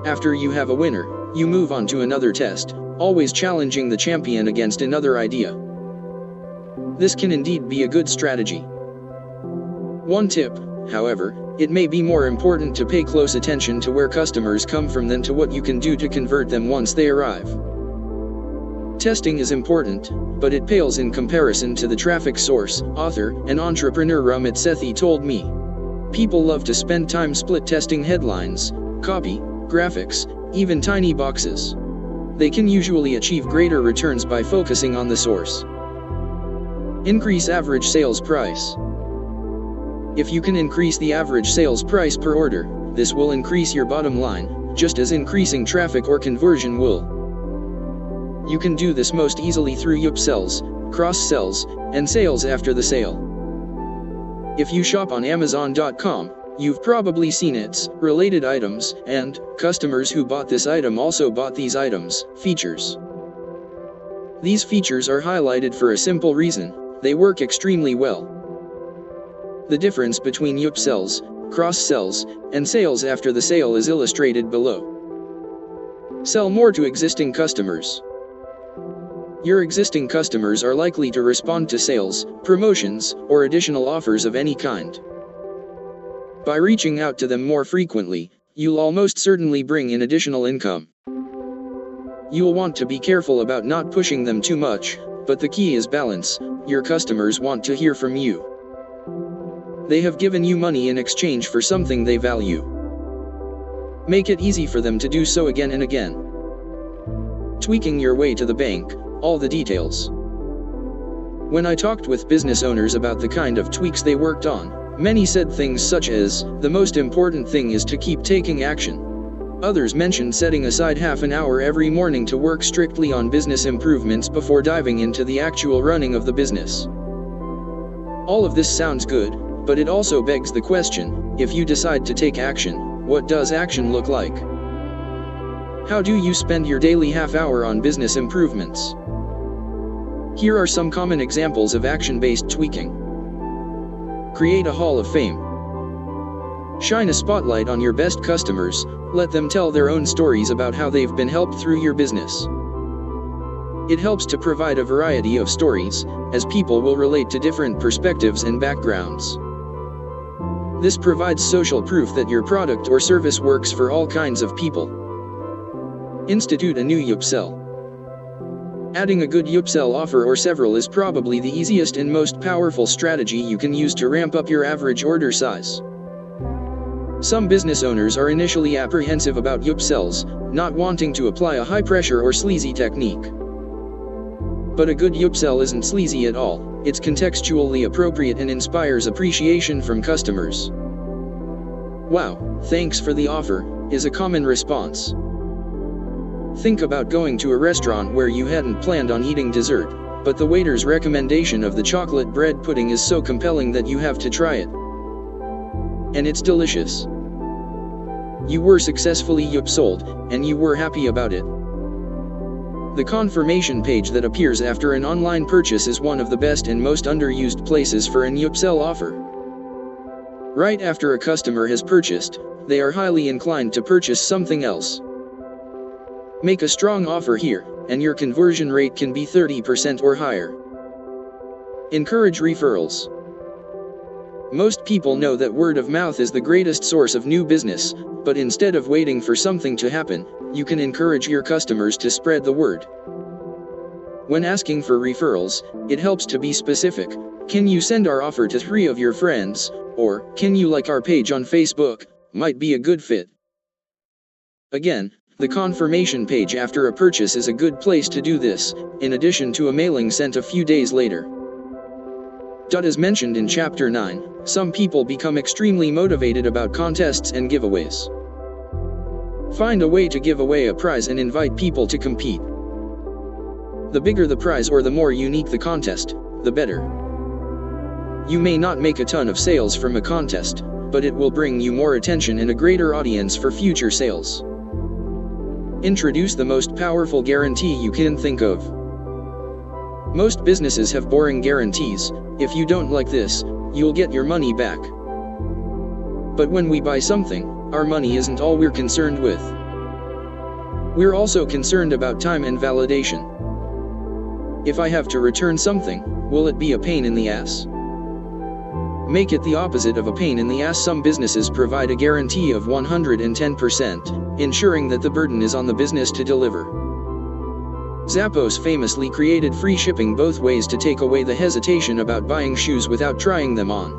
After you have a winner, you move on to another test, always challenging the champion against another idea. This can indeed be a good strategy. One tip, however, it may be more important to pay close attention to where customers come from than to what you can do to convert them once they arrive. Testing is important, but it pales in comparison to the traffic source, author and entrepreneur Ramit Sethi told me. People love to spend time split testing headlines, copy, graphics, even tiny boxes. They can usually achieve greater returns by focusing on the source. Increase average sales price. If you can increase the average sales price per order, this will increase your bottom line, just as increasing traffic or conversion will. You can do this most easily through upsells, cross-sells, and sales after the sale. If you shop on Amazon.com, you've probably seen its related items and customers who bought this item also bought these items features. These features are highlighted for a simple reason: they work extremely well. The difference between upsells, cross-sells, and sales after the sale is illustrated below. Sell more to existing customers. Your existing customers are likely to respond to sales, promotions, or additional offers of any kind. By reaching out to them more frequently, you'll almost certainly bring in additional income. You'll want to be careful about not pushing them too much, but the key is balance. Your customers want to hear from you. They have given you money in exchange for something they value. Make it easy for them to do so again and again. Tweaking your way to the bank, all the details. When I talked with business owners about the kind of tweaks they worked on, many said things such as, "The most important thing is to keep taking action." Others mentioned setting aside half an hour every morning to work strictly on business improvements before diving into the actual running of the business. All of this sounds good, but it also begs the question, if you decide to take action, what does action look like? How do you spend your daily half hour on business improvements? Here are some common examples of action-based tweaking. Create a Hall of Fame. Shine a spotlight on your best customers, let them tell their own stories about how they've been helped through your business. It helps to provide a variety of stories, as people will relate to different perspectives and backgrounds. This provides social proof that your product or service works for all kinds of people. Institute a new upsell. Adding a good upsell offer or several is probably the easiest and most powerful strategy you can use to ramp up your average order size. Some business owners are initially apprehensive about upsells, not wanting to apply a high-pressure or sleazy technique. But a good upsell isn't sleazy at all, it's contextually appropriate and inspires appreciation from customers. "Wow, thanks for the offer," is a common response. Think about going to a restaurant where you hadn't planned on eating dessert, but the waiter's recommendation of the chocolate bread pudding is so compelling that you have to try it. And it's delicious. You were successfully upsold, and you were happy about it. The confirmation page that appears after an online purchase is one of the best and most underused places for an upsell offer. Right after a customer has purchased, they are highly inclined to purchase something else. Make a strong offer here, and your conversion rate can be 30% or higher. Encourage referrals. Most people know that word of mouth is the greatest source of new business, but instead of waiting for something to happen, you can encourage your customers to spread the word. When asking for referrals, it helps to be specific. Can you send our offer to 3 of your friends? Or, can you like our page on Facebook? Might be a good fit. Again, the confirmation page after a purchase is a good place to do this, in addition to a mailing sent a few days later. As mentioned in Chapter 9, some people become extremely motivated about contests and giveaways. Find a way to give away a prize and invite people to compete. The bigger the prize or the more unique the contest, the better. You may not make a ton of sales from a contest, but it will bring you more attention and a greater audience for future sales. Introduce the most powerful guarantee you can think of. Most businesses have boring guarantees. If you don't like this, you'll get your money back. But when we buy something, our money isn't all we're concerned with. We're also concerned about time and validation. If I have to return something, will it be a pain in the ass? Make it the opposite of a pain in the ass. Some businesses provide a guarantee of 110%, ensuring that the burden is on the business to deliver. Zappos famously created free shipping both ways to take away the hesitation about buying shoes without trying them on.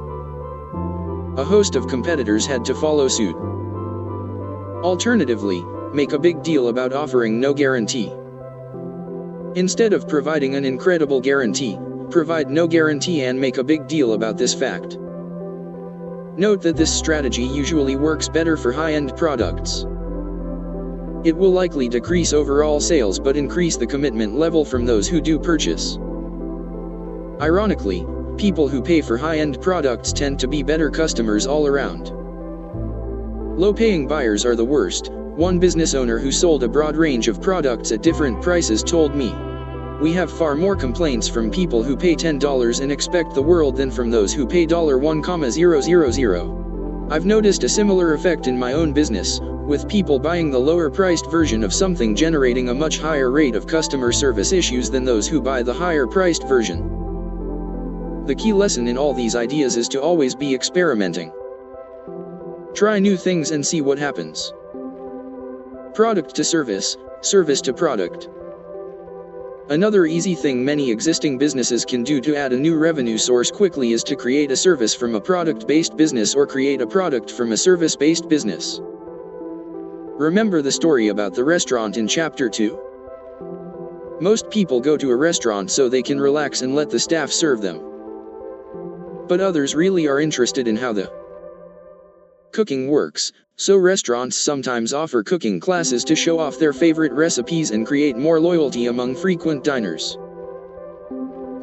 A host of competitors had to follow suit. Alternatively, make a big deal about offering no guarantee. Instead of providing an incredible guarantee, provide no guarantee and make a big deal about this fact. Note that this strategy usually works better for high-end products. It will likely decrease overall sales but increase the commitment level from those who do purchase. Ironically, people who pay for high-end products tend to be better customers all around. Low-paying buyers are the worst. One business owner who sold a broad range of products at different prices told me, "We have far more complaints from people who pay $10 and expect the world than from those who pay $1,000. I've noticed a similar effect in my own business. with people buying the lower-priced version of something generating a much higher rate of customer service issues than those who buy the higher-priced version. The key lesson in all these ideas is to always be experimenting. Try new things and see what happens. Product to service, service to product. Another easy thing many existing businesses can do to add a new revenue source quickly is to create a service from a product-based business or create a product from a service-based business. Remember the story about the restaurant in Chapter 2? Most people go to a restaurant so they can relax and let the staff serve them. But others really are interested in how the cooking works, so restaurants sometimes offer cooking classes to show off their favorite recipes and create more loyalty among frequent diners.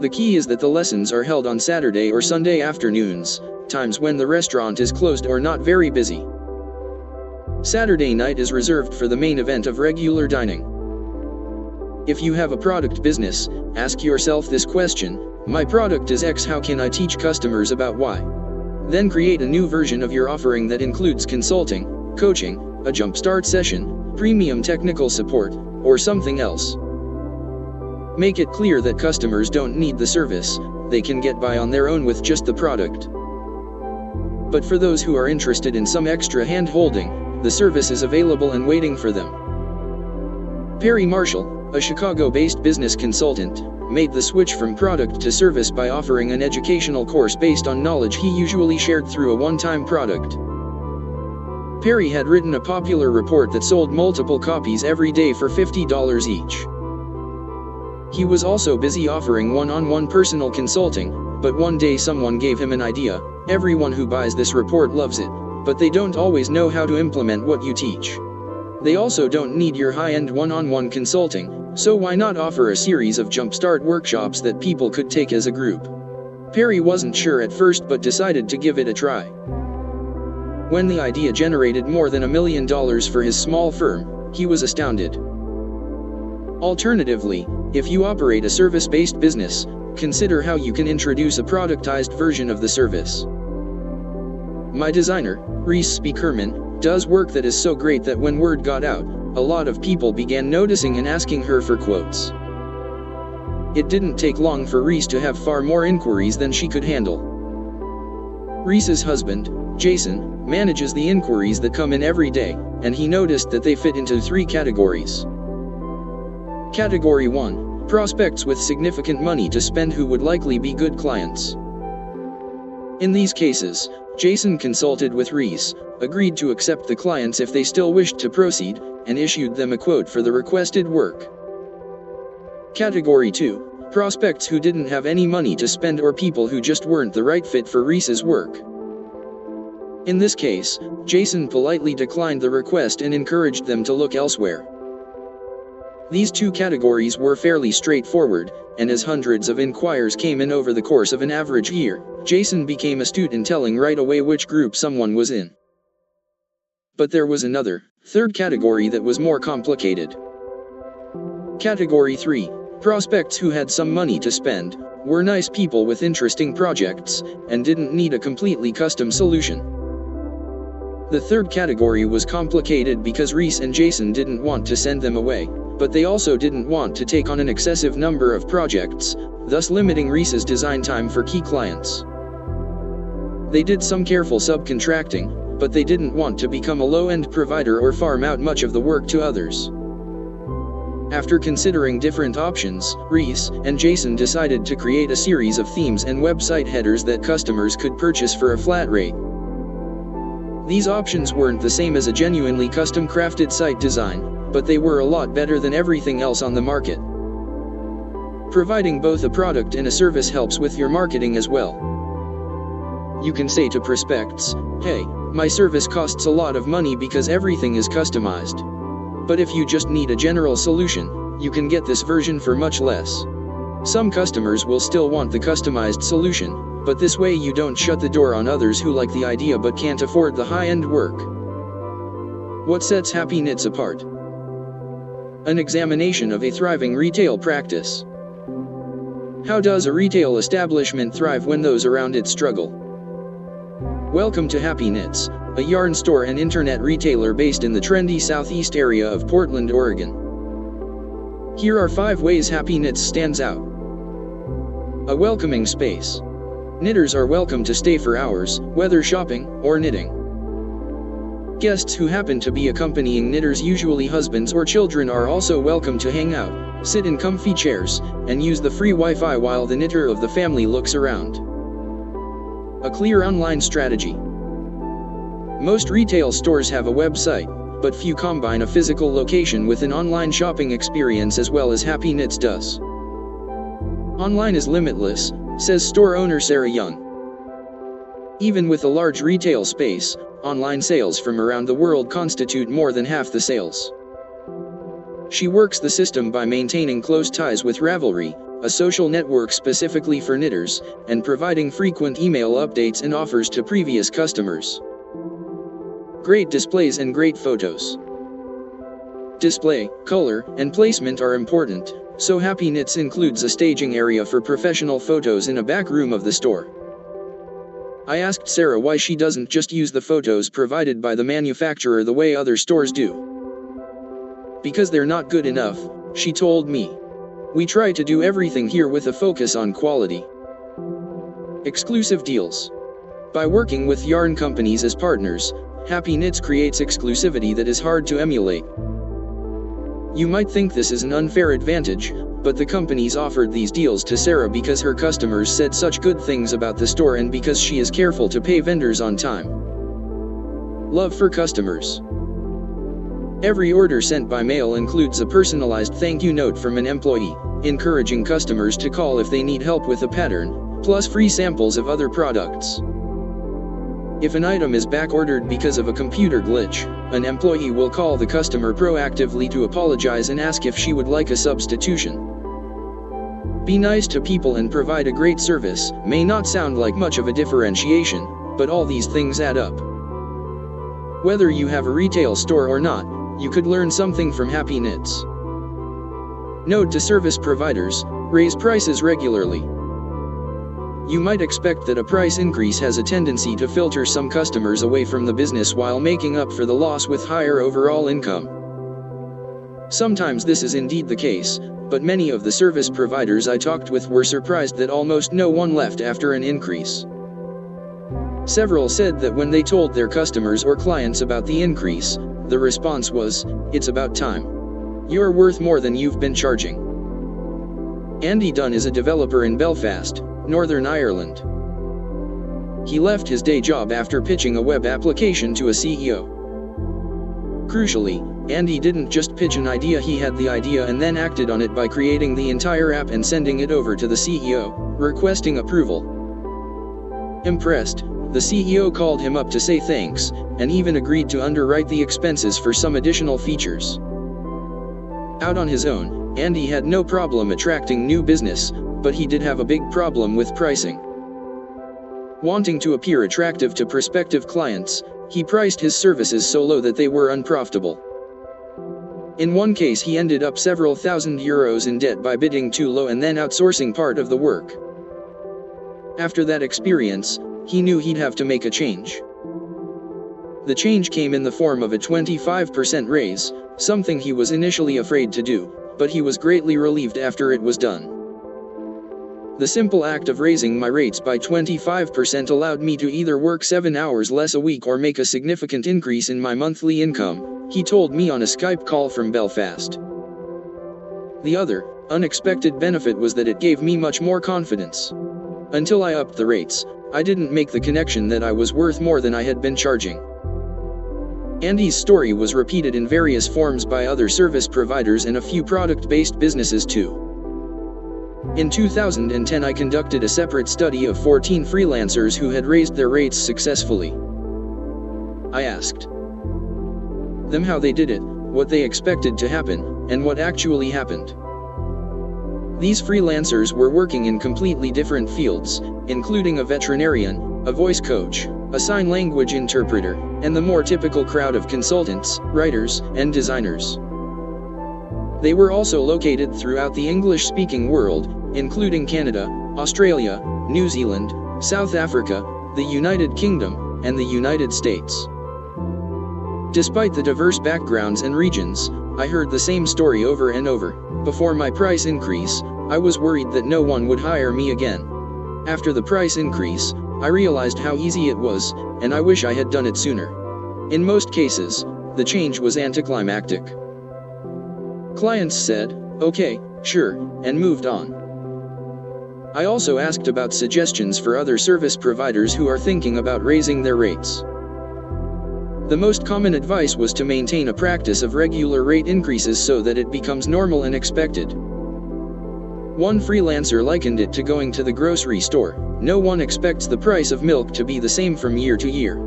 The key is that the lessons are held on Saturday or Sunday afternoons, times when the restaurant is closed or not very busy. Saturday night is reserved for the main event of regular dining. If you have a product business, ask yourself this question: my product is X, how can I teach customers about Y? Then create a new version of your offering that includes consulting, coaching, a jumpstart session, premium technical support, or something else. Make it clear that customers don't need the service, they can get by on their own with just the product. But for those who are interested in some extra hand-holding, the service is available and waiting for them. Perry Marshall, a Chicago-based business consultant, made the switch from product to service by offering an educational course based on knowledge he usually shared through a one-time product. Perry had written a popular report that sold multiple copies every day for $50 each. He was also busy offering one-on-one personal consulting, but one day someone gave him an idea: everyone who buys this report loves it, but they don't always know how to implement what you teach. They also don't need your high-end one-on-one consulting, so why not offer a series of jumpstart workshops that people could take as a group? Perry wasn't sure at first but decided to give it a try. When the idea generated more than $1 million for his small firm, he was astounded. Alternatively, if you operate a service-based business, consider how you can introduce a productized version of the service. My designer, Reese Speakerman, does work that is so great that when word got out, a lot of people began noticing and asking her for quotes. It didn't take long for Reese to have far more inquiries than she could handle. Reese's husband, Jason, manages the inquiries that come in every day, and he noticed that they fit into 3 categories. Category 1, prospects with significant money to spend who would likely be good clients. In these cases, Jason consulted with Reese, agreed to accept the clients if they still wished to proceed, and issued them a quote for the requested work. Category 2, prospects who didn't have any money to spend or people who just weren't the right fit for Reese's work. In this case, Jason politely declined the request and encouraged them to look elsewhere. These 2 categories were fairly straightforward, and as hundreds of inquiries came in over the course of an average year, Jason became astute in telling right away which group someone was in. But there was another, 3rd category that was more complicated. Category 3, prospects who had some money to spend, were nice people with interesting projects, and didn't need a completely custom solution. The 3rd category was complicated because Reese and Jason didn't want to send them away, but they also didn't want to take on an excessive number of projects, thus limiting Reese's design time for key clients. They did some careful subcontracting, but they didn't want to become a low-end provider or farm out much of the work to others. After considering different options, Reese and Jason decided to create a series of themes and website headers that customers could purchase for a flat rate. These options weren't the same as a genuinely custom-crafted site design, but they were a lot better than everything else on the market. Providing both a product and a service helps with your marketing as well. You can say to prospects, "Hey, my service costs a lot of money because everything is customized. But if you just need a general solution, you can get this version for much less." Some customers will still want the customized solution, but this way you don't shut the door on others who like the idea but can't afford the high-end work. What sets Happy Knits apart? An examination of a thriving retail practice. How does a retail establishment thrive when those around it struggle? Welcome to Happy Knits, a yarn store and internet retailer based in the trendy southeast area of Portland, Oregon. Here are 5 ways Happy Knits stands out. A welcoming space. Knitters are welcome to stay for hours, whether shopping or knitting. Guests who happen to be accompanying knitters, usually husbands or children, are also welcome to hang out, sit in comfy chairs, and use the free Wi-Fi while the knitter of the family looks around. A clear online strategy. Most retail stores have a website, but few combine a physical location with an online shopping experience as well as Happy Knits does. Online is limitless, says store owner Sarah Young. Even with a large retail space, online sales from around the world constitute more than half the sales. She works the system by maintaining close ties with Ravelry, a social network specifically for knitters, and providing frequent email updates and offers to previous customers. Great displays and great photos. Display, color, and placement are important, so Happy Knits includes a staging area for professional photos in a back room of the store. I asked Sarah why she doesn't just use the photos provided by the manufacturer the way other stores do. Because they're not good enough, she told me. We try to do everything here with a focus on quality. Exclusive deals. By working with yarn companies as partners, Happy Knits creates exclusivity that is hard to emulate. You might think this is an unfair advantage, but the companies offered these deals to Sarah because her customers said such good things about the store and because she is careful to pay vendors on time. Love for customers. Every order sent by mail includes a personalized thank you note from an employee, encouraging customers to call if they need help with a pattern, plus free samples of other products. If an item is back-ordered because of a computer glitch, an employee will call the customer proactively to apologize and ask if she would like a substitution. Be nice to people and provide a great service may not sound like much of a differentiation, but all these things add up. Whether you have a retail store or not, you could learn something from Happy Knits. Note to service providers: raise prices regularly. You might expect that a price increase has a tendency to filter some customers away from the business while making up for the loss with higher overall income. Sometimes this is indeed the case, but many of the service providers I talked with were surprised that almost no one left after an increase. Several said that when they told their customers or clients about the increase, the response was, "It's about time. You're worth more than you've been charging." Andy Dunn is a developer in Belfast, Northern Ireland. He left his day job after pitching a web application to a CEO. Crucially, Andy didn't just pitch an idea, he had the idea and then acted on it by creating the entire app and sending it over to the CEO, requesting approval. Impressed, the CEO called him up to say thanks, and even agreed to underwrite the expenses for some additional features. Out on his own, Andy had no problem attracting new business, but he did have a big problem with pricing. Wanting to appear attractive to prospective clients, he priced his services so low that they were unprofitable. In one case, he ended up several thousand euros in debt by bidding too low and then outsourcing part of the work. After that experience, he knew he'd have to make a change. The change came in the form of a 25% raise, something he was initially afraid to do, but he was greatly relieved after it was done. The simple act of raising my rates by 25% allowed me to either work 7 hours less a week or make a significant increase in my monthly income, he told me on a Skype call from Belfast. The other, unexpected benefit was that it gave me much more confidence. Until I upped the rates, I didn't make the connection that I was worth more than I had been charging. Andy's story was repeated in various forms by other service providers and a few product-based businesses too. In 2010, I conducted a separate study of 14 freelancers who had raised their rates successfully. I asked them how they did it, what they expected to happen, and what actually happened. These freelancers were working in completely different fields, including a veterinarian, a voice coach, a sign language interpreter, and the more typical crowd of consultants, writers, and designers. They were also located throughout the English-speaking world, including Canada, Australia, New Zealand, South Africa, the United Kingdom, and the United States. Despite the diverse backgrounds and regions, I heard the same story over and over. Before my price increase, I was worried that no one would hire me again. After the price increase, I realized how easy it was, and I wish I had done it sooner. In most cases, the change was anticlimactic. Clients said, "Okay, sure," and moved on. I also asked about suggestions for other service providers who are thinking about raising their rates. The most common advice was to maintain a practice of regular rate increases so that it becomes normal and expected. One freelancer likened it to going to the grocery store. No one expects the price of milk to be the same from year to year.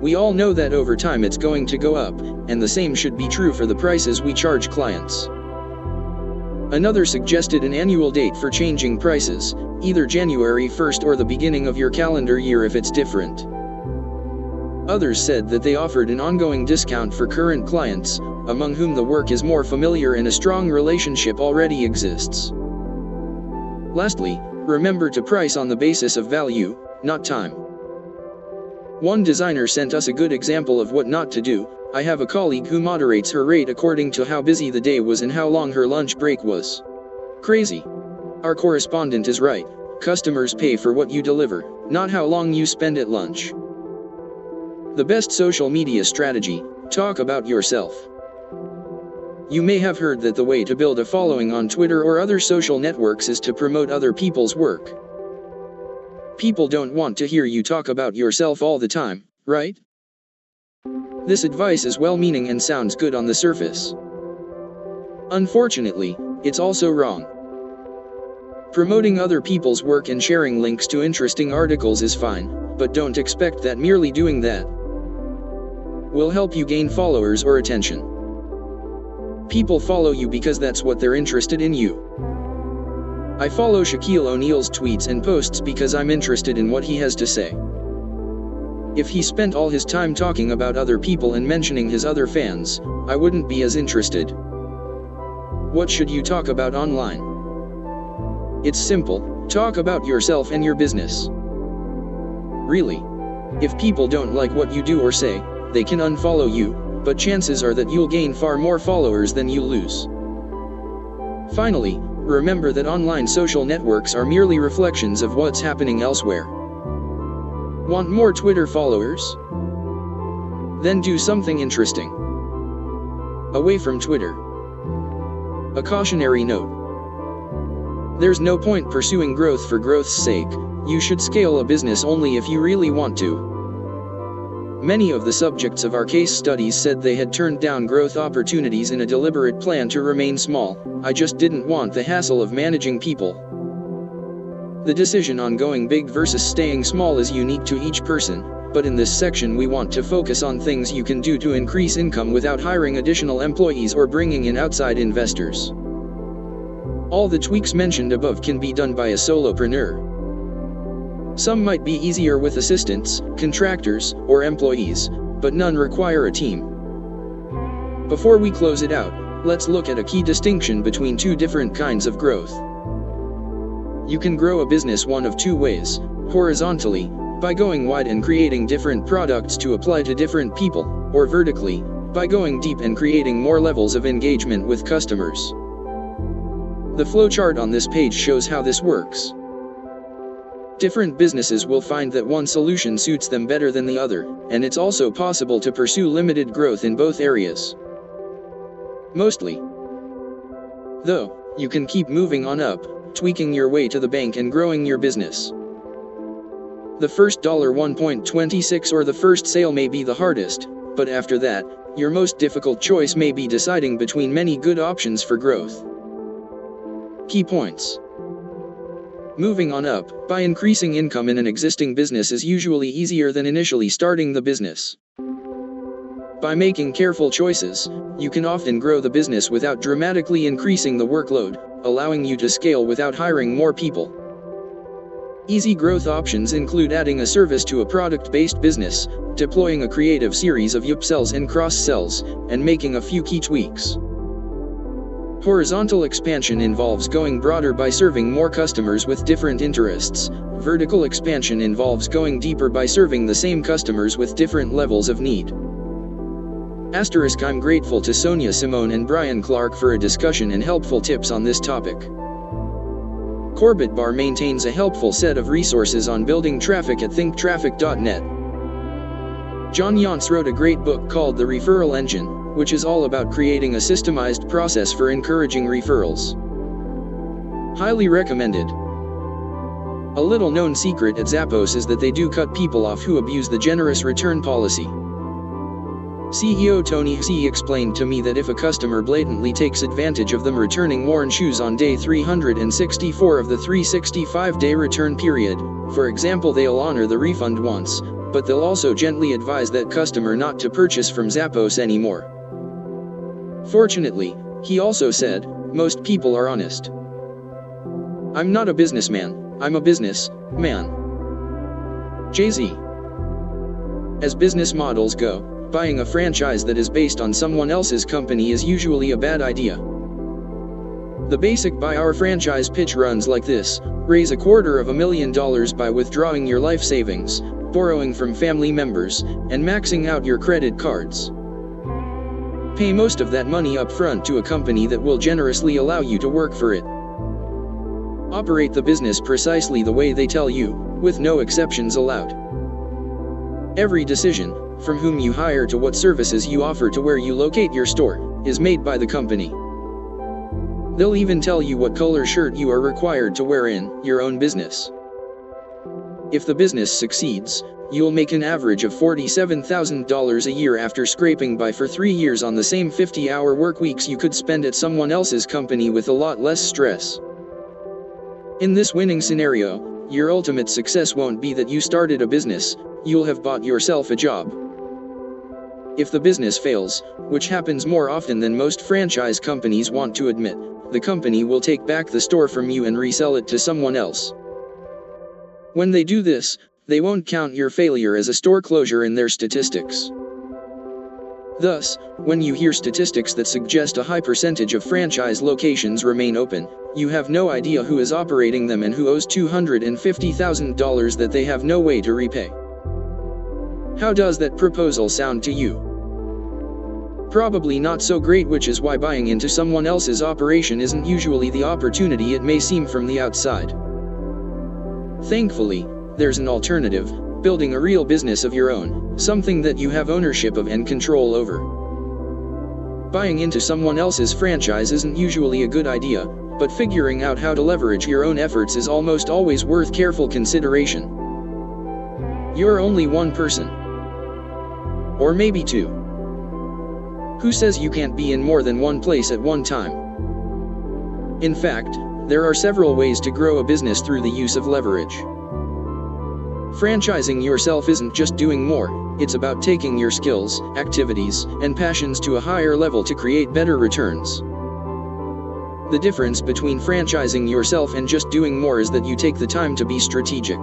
We all know that over time it's going to go up, and the same should be true for the prices we charge clients. Another suggested an annual date for changing prices, either January 1st or the beginning of your calendar year if it's different. Others said that they offered an ongoing discount for current clients, among whom the work is more familiar and a strong relationship already exists. Lastly, remember to price on the basis of value, not time. One designer sent us a good example of what not to do. I have a colleague who moderates her rate according to how busy the day was and how long her lunch break was. Crazy. Our correspondent is right. Customers pay for what you deliver, not how long you spend at lunch. The best social media strategy: talk about yourself. You may have heard that the way to build a following on Twitter or other social networks is to promote other people's work. People don't want to hear you talk about yourself all the time, right? This advice is well-meaning and sounds good on the surface. Unfortunately, it's also wrong. Promoting other people's work and sharing links to interesting articles is fine, but don't expect that merely doing that will help you gain followers or attention. People follow you because that's what they're interested in you. I follow Shaquille O'Neal's tweets and posts because I'm interested in what he has to say. If he spent all his time talking about other people and mentioning his other fans, I wouldn't be as interested. What should you talk about online? It's simple: talk about yourself and your business. Really. If people don't like what you do or say, they can unfollow you, but chances are that you'll gain far more followers than you lose. Finally, remember that online social networks are merely reflections of what's happening elsewhere. Want more Twitter followers? Then do something interesting. Away from Twitter. A cautionary note. There's no point pursuing growth for growth's sake. You should scale a business only if you really want to. Many of the subjects of our case studies said they had turned down growth opportunities in a deliberate plan to remain small. I just didn't want the hassle of managing people. The decision on going big versus staying small is unique to each person, but in this section we want to focus on things you can do to increase income without hiring additional employees or bringing in outside investors. All the tweaks mentioned above can be done by a solopreneur. Some might be easier with assistants, contractors, or employees, but none require a team. Before we close it out, let's look at a key distinction between two different kinds of growth. You can grow a business one of two ways: horizontally, by going wide and creating different products to apply to different people, or vertically, by going deep and creating more levels of engagement with customers. The flowchart on this page shows how this works. Different businesses will find that one solution suits them better than the other, and it's also possible to pursue limited growth in both areas. Mostly, though, you can keep moving on up, tweaking your way to the bank and growing your business. The first $1.26 or the first sale may be the hardest, but after that, your most difficult choice may be deciding between many good options for growth. Key points. Moving on up, by increasing income in an existing business is usually easier than initially starting the business. By making careful choices, you can often grow the business without dramatically increasing the workload, allowing you to scale without hiring more people. Easy growth options include adding a service to a product-based business, deploying a creative series of upsells and cross-sells, and making a few key tweaks. Horizontal expansion involves going broader by serving more customers with different interests. Vertical expansion involves going deeper by serving the same customers with different levels of need. I'm grateful to Sonia Simone and Brian Clark for a discussion and helpful tips on this topic. Corbett Bar maintains a helpful set of resources on building traffic at thinktraffic.net. John Yance wrote a great book called The Referral Engine, which is all about creating a systemized process for encouraging referrals. Highly recommended. A little-known secret at Zappos is that they do cut people off who abuse the generous return policy. CEO Tony C. explained to me that if a customer blatantly takes advantage of them returning worn shoes on day 364 of the 365-day return period, for example, they'll honor the refund once, but they'll also gently advise that customer not to purchase from Zappos anymore. Fortunately, he also said, most people are honest. I'm not a businessman, I'm a business man. Jay-Z. As business models go, buying a franchise that is based on someone else's company is usually a bad idea. The basic buy our franchise pitch runs like this: raise $250,000 by withdrawing your life savings, borrowing from family members, and maxing out your credit cards. Pay most of that money up front to a company that will generously allow you to work for it. Operate the business precisely the way they tell you, with no exceptions allowed. Every decision, from whom you hire to what services you offer to where you locate your store, is made by the company. They'll even tell you what color shirt you are required to wear in your own business. If the business succeeds, you'll make an average of $47,000 a year after scraping by for 3 years on the same 50-hour work weeks you could spend at someone else's company with a lot less stress. In this winning scenario, your ultimate success won't be that you started a business, you'll have bought yourself a job. If the business fails, which happens more often than most franchise companies want to admit, the company will take back the store from you and resell it to someone else. When they do this, they won't count your failure as a store closure in their statistics. Thus, when you hear statistics that suggest a high percentage of franchise locations remain open, you have no idea who is operating them and who owes $250,000 that they have no way to repay. How does that proposal sound to you? Probably not so great, which is why buying into someone else's operation isn't usually the opportunity it may seem from the outside. Thankfully, there's an alternative: building a real business of your own, something that you have ownership of and control over. Buying into someone else's franchise isn't usually a good idea, but figuring out how to leverage your own efforts is almost always worth careful consideration. You're only one person. Or maybe two. Who says you can't be in more than one place at one time? In fact, there are several ways to grow a business through the use of leverage. Franchising yourself isn't just doing more, it's about taking your skills, activities, and passions to a higher level to create better returns. The difference between franchising yourself and just doing more is that you take the time to be strategic.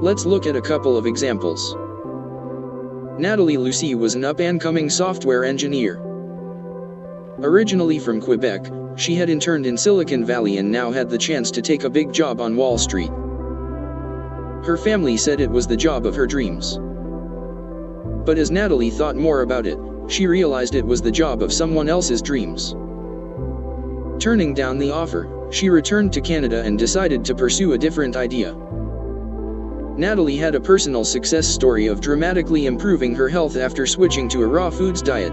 Let's look at a couple of examples. Natalie Lucy was an up-and-coming software engineer. Originally from Quebec, she had interned in Silicon Valley and now had the chance to take a big job on Wall Street. Her family said it was the job of her dreams. But as Natalie thought more about it, she realized it was the job of someone else's dreams. Turning down the offer, she returned to Canada and decided to pursue a different idea. Natalie had a personal success story of dramatically improving her health after switching to a raw foods diet.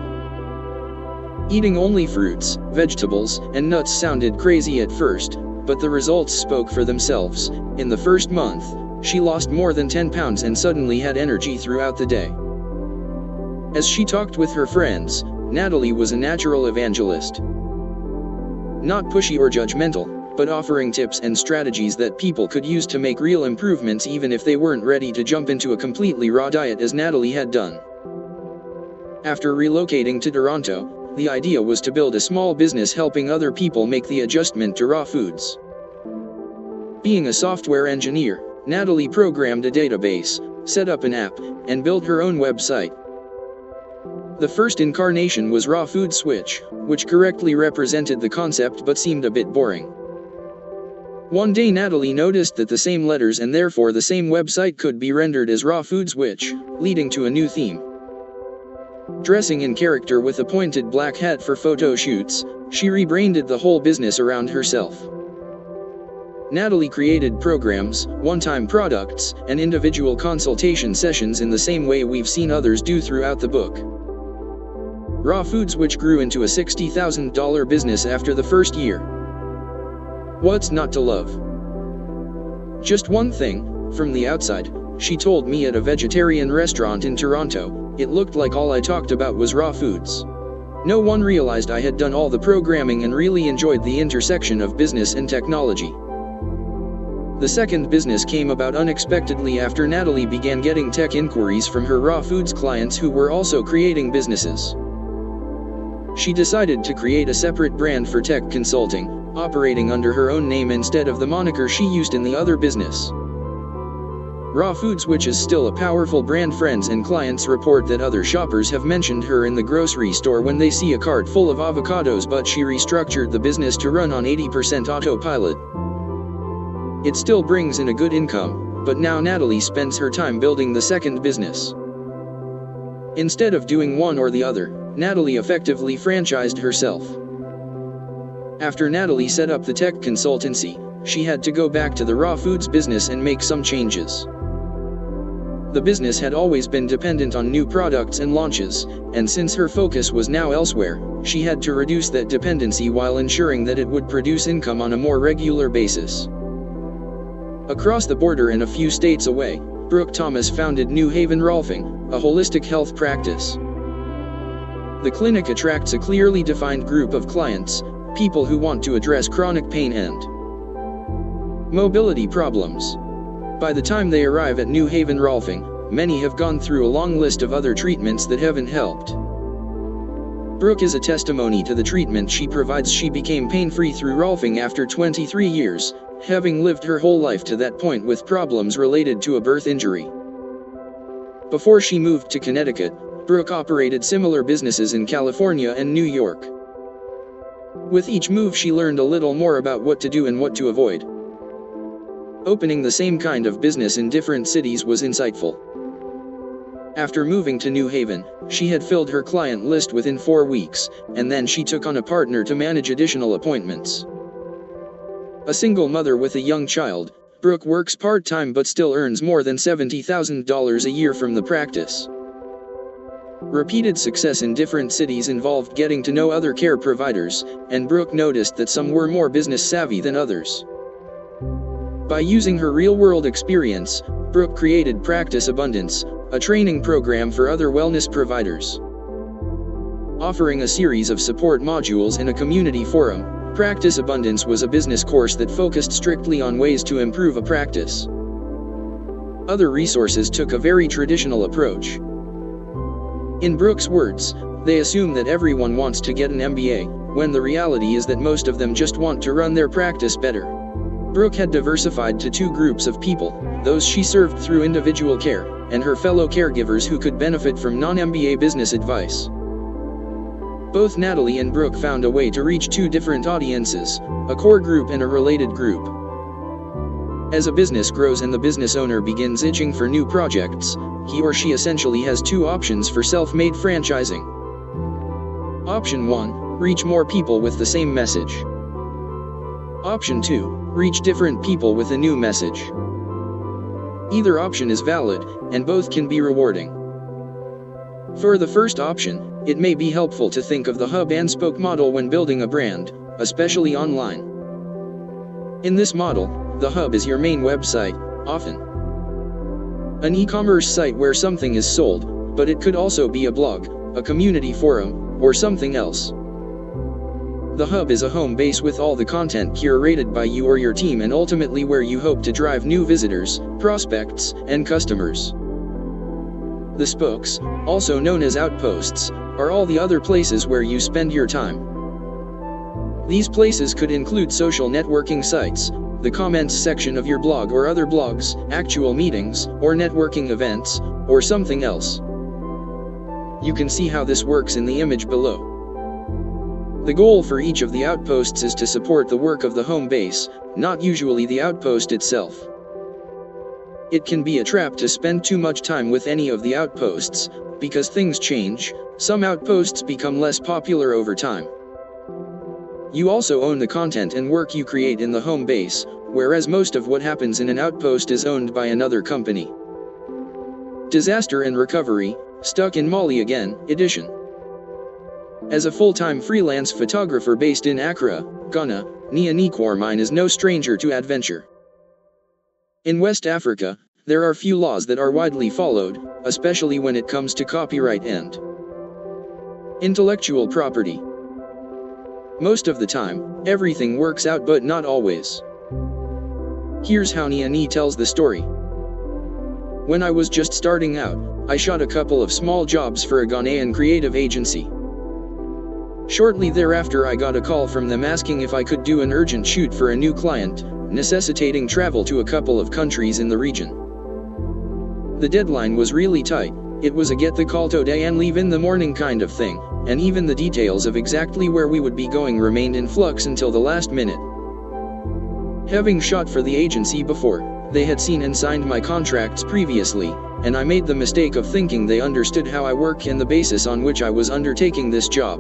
Eating only fruits, vegetables, and nuts sounded crazy at first, but the results spoke for themselves. In the first month, she lost more than 10 pounds and suddenly had energy throughout the day. As she talked with her friends, Natalie was a natural evangelist. Not pushy or judgmental, but offering tips and strategies that people could use to make real improvements even if they weren't ready to jump into a completely raw diet as Natalie had done. After relocating to Toronto, the idea was to build a small business helping other people make the adjustment to raw foods. Being a software engineer, Natalie programmed a database, set up an app, and built her own website. The first incarnation was Raw Food Switch, which correctly represented the concept but seemed a bit boring. One day Natalie noticed that the same letters and therefore the same website could be rendered as Raw Food Switch, leading to a new theme. Dressing in character with a pointed black hat for photo shoots, she rebranded the whole business around herself. Natalie created programs, one-time products, and individual consultation sessions in the same way we've seen others do throughout the book. Raw Foods, which grew into a $60,000 business after the first year. What's not to love? Just one thing, from the outside, she told me at a vegetarian restaurant in Toronto, it looked like all I talked about was raw foods. No one realized I had done all the programming and really enjoyed the intersection of business and technology. The second business came about unexpectedly after Natalie began getting tech inquiries from her raw foods clients who were also creating businesses. She decided to create a separate brand for tech consulting, operating under her own name instead of the moniker she used in the other business. Raw Foods, which is still a powerful brand. Friends and clients report that other shoppers have mentioned her in the grocery store when they see a cart full of avocados, but she restructured the business to run on 80% autopilot. It still brings in a good income, but now Natalie spends her time building the second business. Instead of doing one or the other, Natalie effectively franchised herself. After Natalie set up the tech consultancy, she had to go back to the raw foods business and make some changes. The business had always been dependent on new products and launches, and since her focus was now elsewhere, she had to reduce that dependency while ensuring that it would produce income on a more regular basis. Across the border and a few states away, Brooke Thomas founded New Haven Rolfing, a holistic health practice. The clinic attracts a clearly defined group of clients, people who want to address chronic pain and mobility problems. By the time they arrive at New Haven Rolfing, many have gone through a long list of other treatments that haven't helped. Brooke is a testimony to the treatment she provides. She became pain-free through Rolfing after 23 years, having lived her whole life to that point with problems related to a birth injury. Before she moved to Connecticut, Brooke operated similar businesses in California and New York. With each move she learned a little more about what to do and what to avoid. Opening the same kind of business in different cities was insightful. After moving to New Haven, she had filled her client list within 4 weeks, and then she took on a partner to manage additional appointments. A single mother with a young child, Brooke works part-time but still earns more than $70,000 a year from the practice. Repeated success in different cities involved getting to know other care providers, and Brooke noticed that some were more business savvy than others. By using her real-world experience, Brooke created Practice Abundance, a training program for other wellness providers. Offering a series of support modules in a community forum, Practice Abundance was a business course that focused strictly on ways to improve a practice. Other resources took a very traditional approach. In Brooke's words, they assume that everyone wants to get an MBA, when the reality is that most of them just want to run their practice better. Brooke had diversified to two groups of people, those she served through individual care, and her fellow caregivers who could benefit from non-MBA business advice. Both Natalie and Brooke found a way to reach two different audiences, a core group and a related group. As a business grows and the business owner begins itching for new projects, he or she essentially has two options for self-made franchising. Option 1, reach more people with the same message. Option 2, reach different people with a new message. Either option is valid, and both can be rewarding. For the first option, it may be helpful to think of the hub and spoke model when building a brand, especially online. In this model, the hub is your main website, often an e-commerce site where something is sold, but it could also be a blog, a community forum, or something else. The hub is a home base with all the content curated by you or your team and ultimately where you hope to drive new visitors, prospects, and customers. The spokes, also known as outposts, are all the other places where you spend your time. These places could include social networking sites, the comments section of your blog or other blogs, actual meetings, or networking events, or something else. You can see how this works in the image below. The goal for each of the outposts is to support the work of the home base, not usually the outpost itself. It can be a trap to spend too much time with any of the outposts, because things change. Some outposts become less popular over time. You also own the content and work you create in the home base, whereas most of what happens in an outpost is owned by another company. Disaster and Recovery, Stuck in Mali Again, Edition. As a full-time freelance photographer based in Accra, Ghana, Nia Nikwarmine is no stranger to adventure. In West Africa, there are few laws that are widely followed, especially when it comes to copyright and intellectual property. Most of the time, everything works out, but not always. Here's how Nia tells the story. When I was just starting out, I shot a couple of small jobs for a Ghanaian creative agency. Shortly thereafter, I got a call from them asking if I could do an urgent shoot for a new client, necessitating travel to a couple of countries in the region. The deadline was really tight. It was a get the call today and leave in the morning kind of thing, and even the details of exactly where we would be going remained in flux until the last minute. Having shot for the agency before, they had seen and signed my contracts previously, and I made the mistake of thinking they understood how I work and the basis on which I was undertaking this job.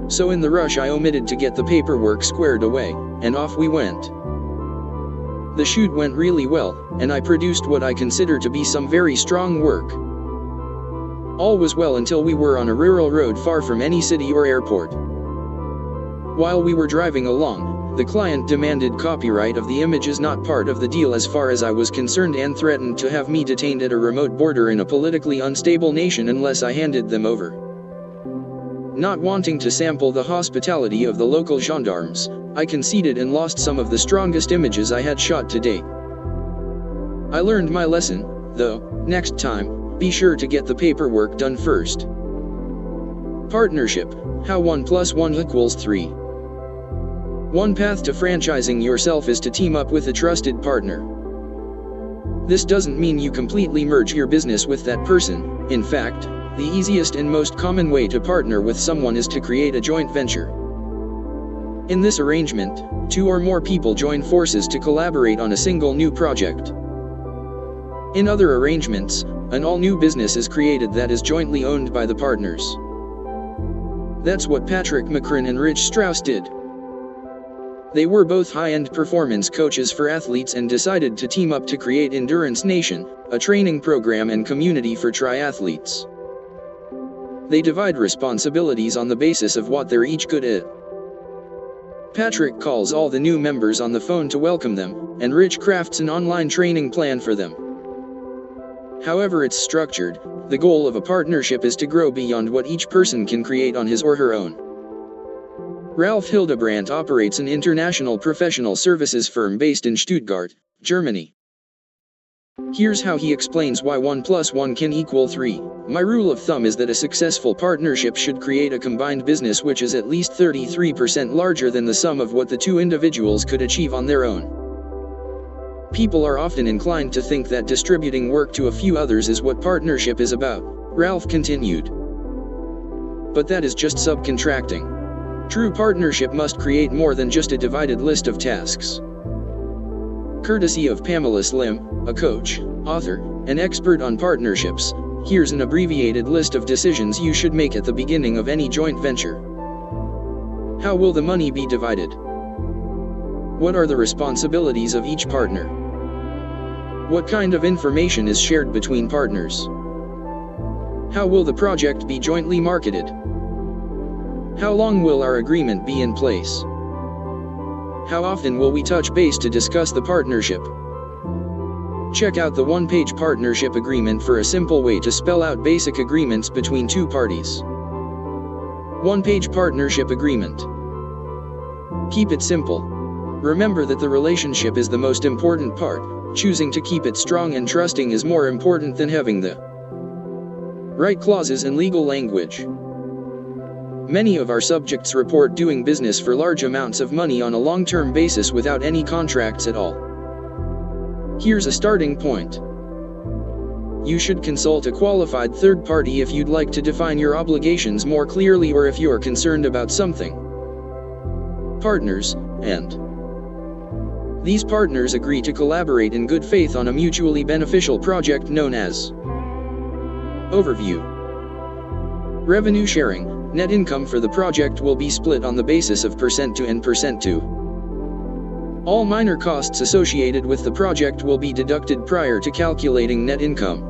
So in the rush, I omitted to get the paperwork squared away, and off we went. The shoot went really well, and I produced what I consider to be some very strong work. All was well until we were on a rural road far from any city or airport. While we were driving along, the client demanded copyright of the images not part of the deal as far as I was concerned, and threatened to have me detained at a remote border in a politically unstable nation unless I handed them over. Not wanting to sample the hospitality of the local gendarmes, I conceded and lost some of the strongest images I had shot to date. I learned my lesson, though. Next time, be sure to get the paperwork done first. Partnership, how 1 + 1 = 3. One path to franchising yourself is to team up with a trusted partner. This doesn't mean you completely merge your business with that person. In fact, the easiest and most common way to partner with someone is to create a joint venture. In this arrangement, 2 or more people join forces to collaborate on a single new project. In other arrangements, an all-new business is created that is jointly owned by the partners. That's what Patrick McCrane and Rich Strauss did. They were both high-end performance coaches for athletes and decided to team up to create Endurance Nation, a training program and community for triathletes. They divide responsibilities on the basis of what they're each good at. Patrick calls all the new members on the phone to welcome them, and Rich crafts an online training plan for them. However it's structured, the goal of a partnership is to grow beyond what each person can create on his or her own. Ralph Hildebrandt operates an international professional services firm based in Stuttgart, Germany. Here's how he explains why 1 + 1 can equal 3. My rule of thumb is that a successful partnership should create a combined business which is at least 33% larger than the sum of what the 2 individuals could achieve on their own. People are often inclined to think that distributing work to a few others is what partnership is about, Ralph continued. But that is just subcontracting. True partnership must create more than just a divided list of tasks. Courtesy of Pamela Slim, a coach, author, and expert on partnerships, here's an abbreviated list of decisions you should make at the beginning of any joint venture. How will the money be divided? What are the responsibilities of each partner? What kind of information is shared between partners? How will the project be jointly marketed? How long will our agreement be in place? How often will we touch base to discuss the partnership? Check out the one-page partnership agreement for a simple way to spell out basic agreements between 2 parties. One-page partnership agreement. Keep it simple. Remember that the relationship is the most important part. Choosing to keep it strong and trusting is more important than having the right clauses and legal language. Many of our subjects report doing business for large amounts of money on a long-term basis without any contracts at all. Here's a starting point. You should consult a qualified third party if you'd like to define your obligations more clearly or if you are concerned about something. Partners, and These partners agree to collaborate in good faith on a mutually beneficial project known as Overview. Revenue sharing. Net income for the project will be split on the basis of percent to and percent to. All minor costs associated with the project will be deducted prior to calculating net income.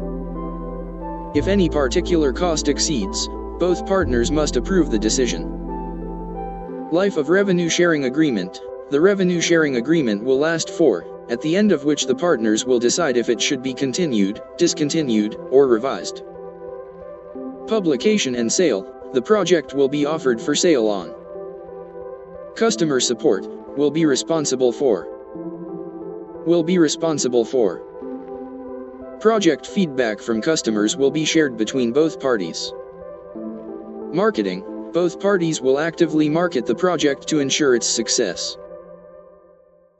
If any particular cost exceeds, both partners must approve the decision. Life of revenue sharing agreement. The revenue sharing agreement will last at the end of which the partners will decide if it should be continued, discontinued, or revised. Publication and sale. The project will be offered for sale on. Customer support. Will be responsible for. Project feedback from customers will be shared between both parties. Marketing. Both parties will actively market the project to ensure its success.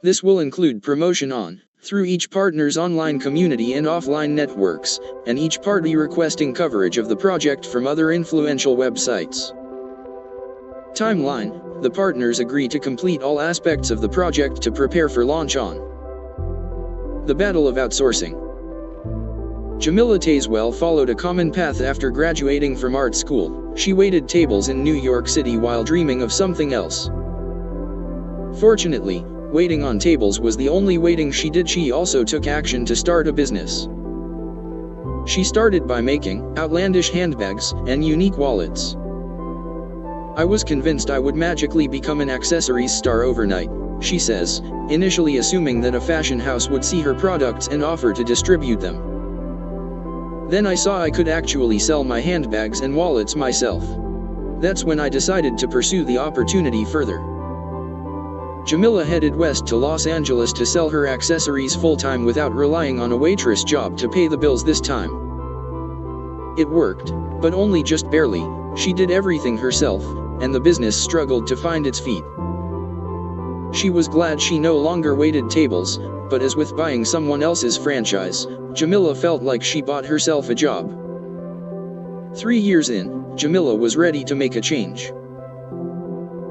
This will include promotion through each partner's online community and offline networks, and each party requesting coverage of the project from other influential websites. Timeline. The partners agree to complete all aspects of the project to prepare for launch on. The Battle of Outsourcing. Jamila Tazewell followed a common path after graduating from art school. She waited tables in New York City while dreaming of something else. Fortunately, waiting on tables was the only waiting she did. She also took action to start a business. She started by making outlandish handbags and unique wallets. I was convinced I would magically become an accessories star overnight, she says, initially assuming that a fashion house would see her products and offer to distribute them. Then I saw I could actually sell my handbags and wallets myself. That's when I decided to pursue the opportunity further. Jamila headed west to Los Angeles to sell her accessories full-time without relying on a waitress job to pay the bills this time. It worked, but only just barely. She did everything herself, and the business struggled to find its feet. She was glad she no longer waited tables, but as with buying someone else's franchise, Jamila felt like she bought herself a job. 3 years in, Jamila was ready to make a change.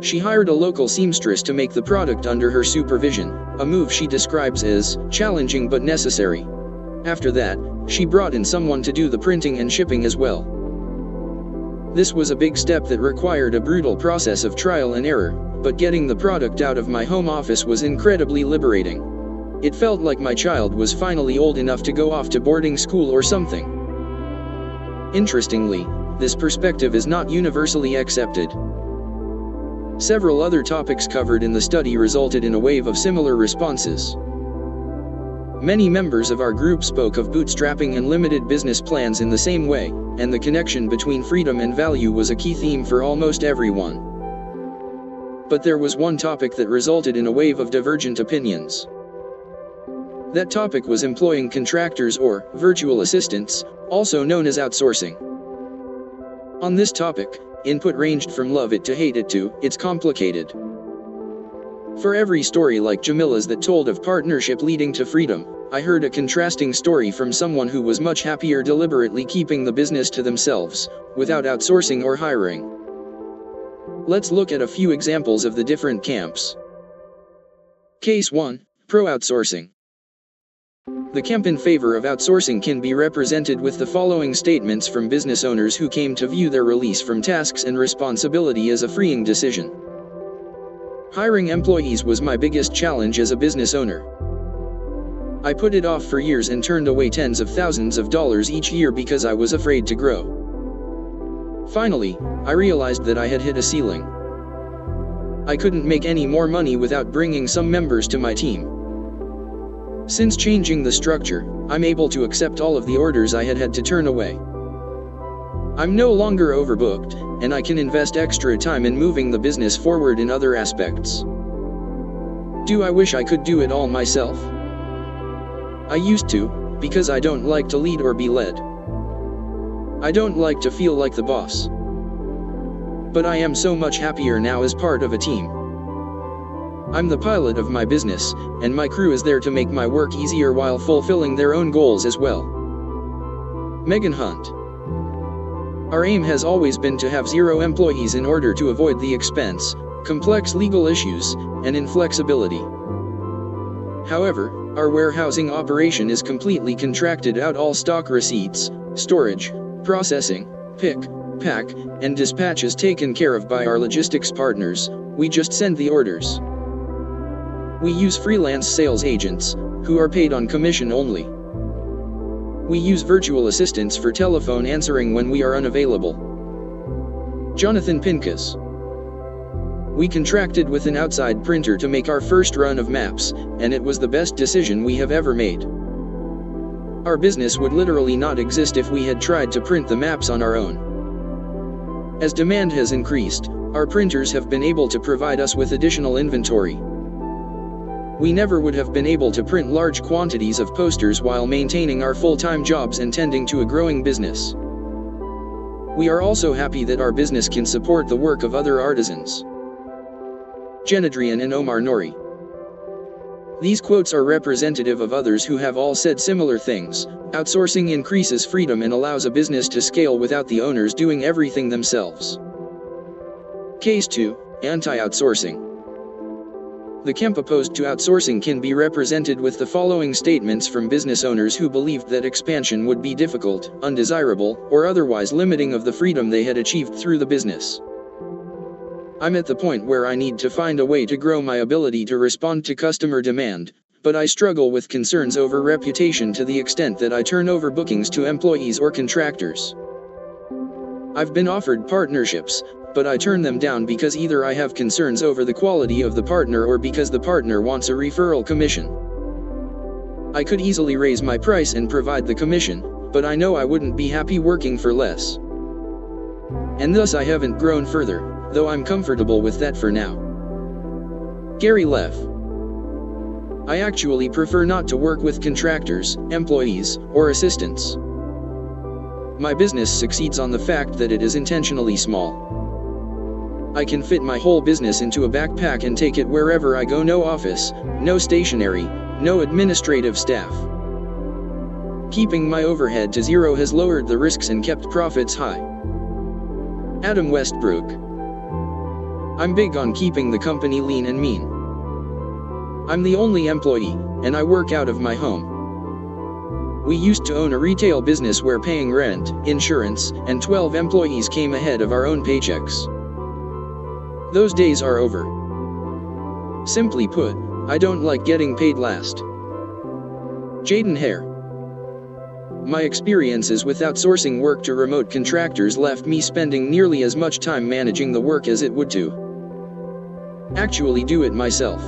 She hired a local seamstress to make the product under her supervision, a move she describes as challenging but necessary. After that, she brought in someone to do the printing and shipping as well. This was a big step that required a brutal process of trial and error, but getting the product out of my home office was incredibly liberating. It felt like my child was finally old enough to go off to boarding school or something. Interestingly, this perspective is not universally accepted. Several other topics covered in the study resulted in a wave of similar responses. Many members of our group spoke of bootstrapping and limited business plans in the same way, and the connection between freedom and value was a key theme for almost everyone. But there was one topic that resulted in a wave of divergent opinions. That topic was employing contractors or virtual assistants, also known as outsourcing. On this topic, input ranged from love it to hate it to, it's complicated. For every story like Jamila's that told of partnership leading to freedom, I heard a contrasting story from someone who was much happier deliberately keeping the business to themselves, without outsourcing or hiring. Let's look at a few examples of the different camps. Case 1, Pro-outsourcing. The camp in favor of outsourcing can be represented with the following statements from business owners who came to view their release from tasks and responsibility as a freeing decision. Hiring employees was my biggest challenge as a business owner. I put it off for years and turned away tens of thousands of dollars each year because I was afraid to grow. Finally, I realized that I had hit a ceiling. I couldn't make any more money without bringing some members to my team. Since changing the structure, I'm able to accept all of the orders I had to turn away. I'm no longer overbooked, and I can invest extra time in moving the business forward in other aspects. Do I wish I could do it all myself? I used to, because I don't like to lead or be led. I don't like to feel like the boss. But I am so much happier now as part of a team. I'm the pilot of my business, and my crew is there to make my work easier while fulfilling their own goals as well. Megan Hunt. Our aim has always been to have 0 employees in order to avoid the expense, complex legal issues, and inflexibility. However, our warehousing operation is completely contracted out. All stock receipts, storage, processing, pick, pack, and dispatch is taken care of by our logistics partners. We just send the orders. We use freelance sales agents, who are paid on commission only. We use virtual assistants for telephone answering when we are unavailable. Jonathan Pincus. We contracted with an outside printer to make our first run of maps, and it was the best decision we have ever made. Our business would literally not exist if we had tried to print the maps on our own. As demand has increased, our printers have been able to provide us with additional inventory. We never would have been able to print large quantities of posters while maintaining our full-time jobs and tending to a growing business. We are also happy that our business can support the work of other artisans. Genadrian and Omar Nori. These quotes are representative of others who have all said similar things. Outsourcing increases freedom and allows a business to scale without the owners doing everything themselves. Case 2, Anti-outsourcing. The camp opposed to outsourcing can be represented with the following statements from business owners who believed that expansion would be difficult, undesirable, or otherwise limiting of the freedom they had achieved through the business. I'm at the point where I need to find a way to grow my ability to respond to customer demand, but I struggle with concerns over reputation to the extent that I turn over bookings to employees or contractors. I've been offered partnerships, but I turn them down because either I have concerns over the quality of the partner or because the partner wants a referral commission. I could easily raise my price and provide the commission, but I know I wouldn't be happy working for less. And thus I haven't grown further, though I'm comfortable with that for now. Gary Leff. I actually prefer not to work with contractors, employees, or assistants. My business succeeds on the fact that it is intentionally small. I can fit my whole business into a backpack and take it wherever I go. No office, no stationery, no administrative staff. Keeping my overhead to zero has lowered the risks and kept profits high. Adam Westbrook. I'm big on keeping the company lean and mean. I'm the only employee, and I work out of my home. We used to own a retail business where paying rent, insurance, and 12 employees came ahead of our own paychecks. Those days are over. Simply put, I don't like getting paid last. Jaden Hare. My experiences with outsourcing work to remote contractors left me spending nearly as much time managing the work as it would to actually do it myself.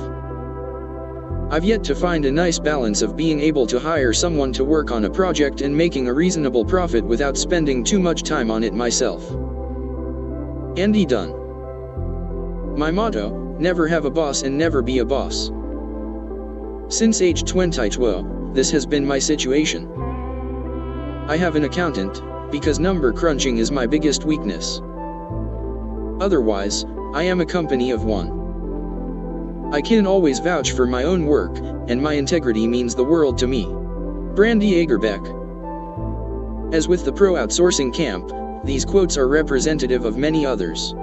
I've yet to find a nice balance of being able to hire someone to work on a project and making a reasonable profit without spending too much time on it myself. Andy Dunn. My motto, never have a boss and never be a boss. Since age 22, this has been my situation. I have an accountant, because number crunching is my biggest weakness. Otherwise, I am a company of one. I can always vouch for my own work, and my integrity means the world to me. Brandy Agerbeck. As with the pro outsourcing camp, these quotes are representative of many others.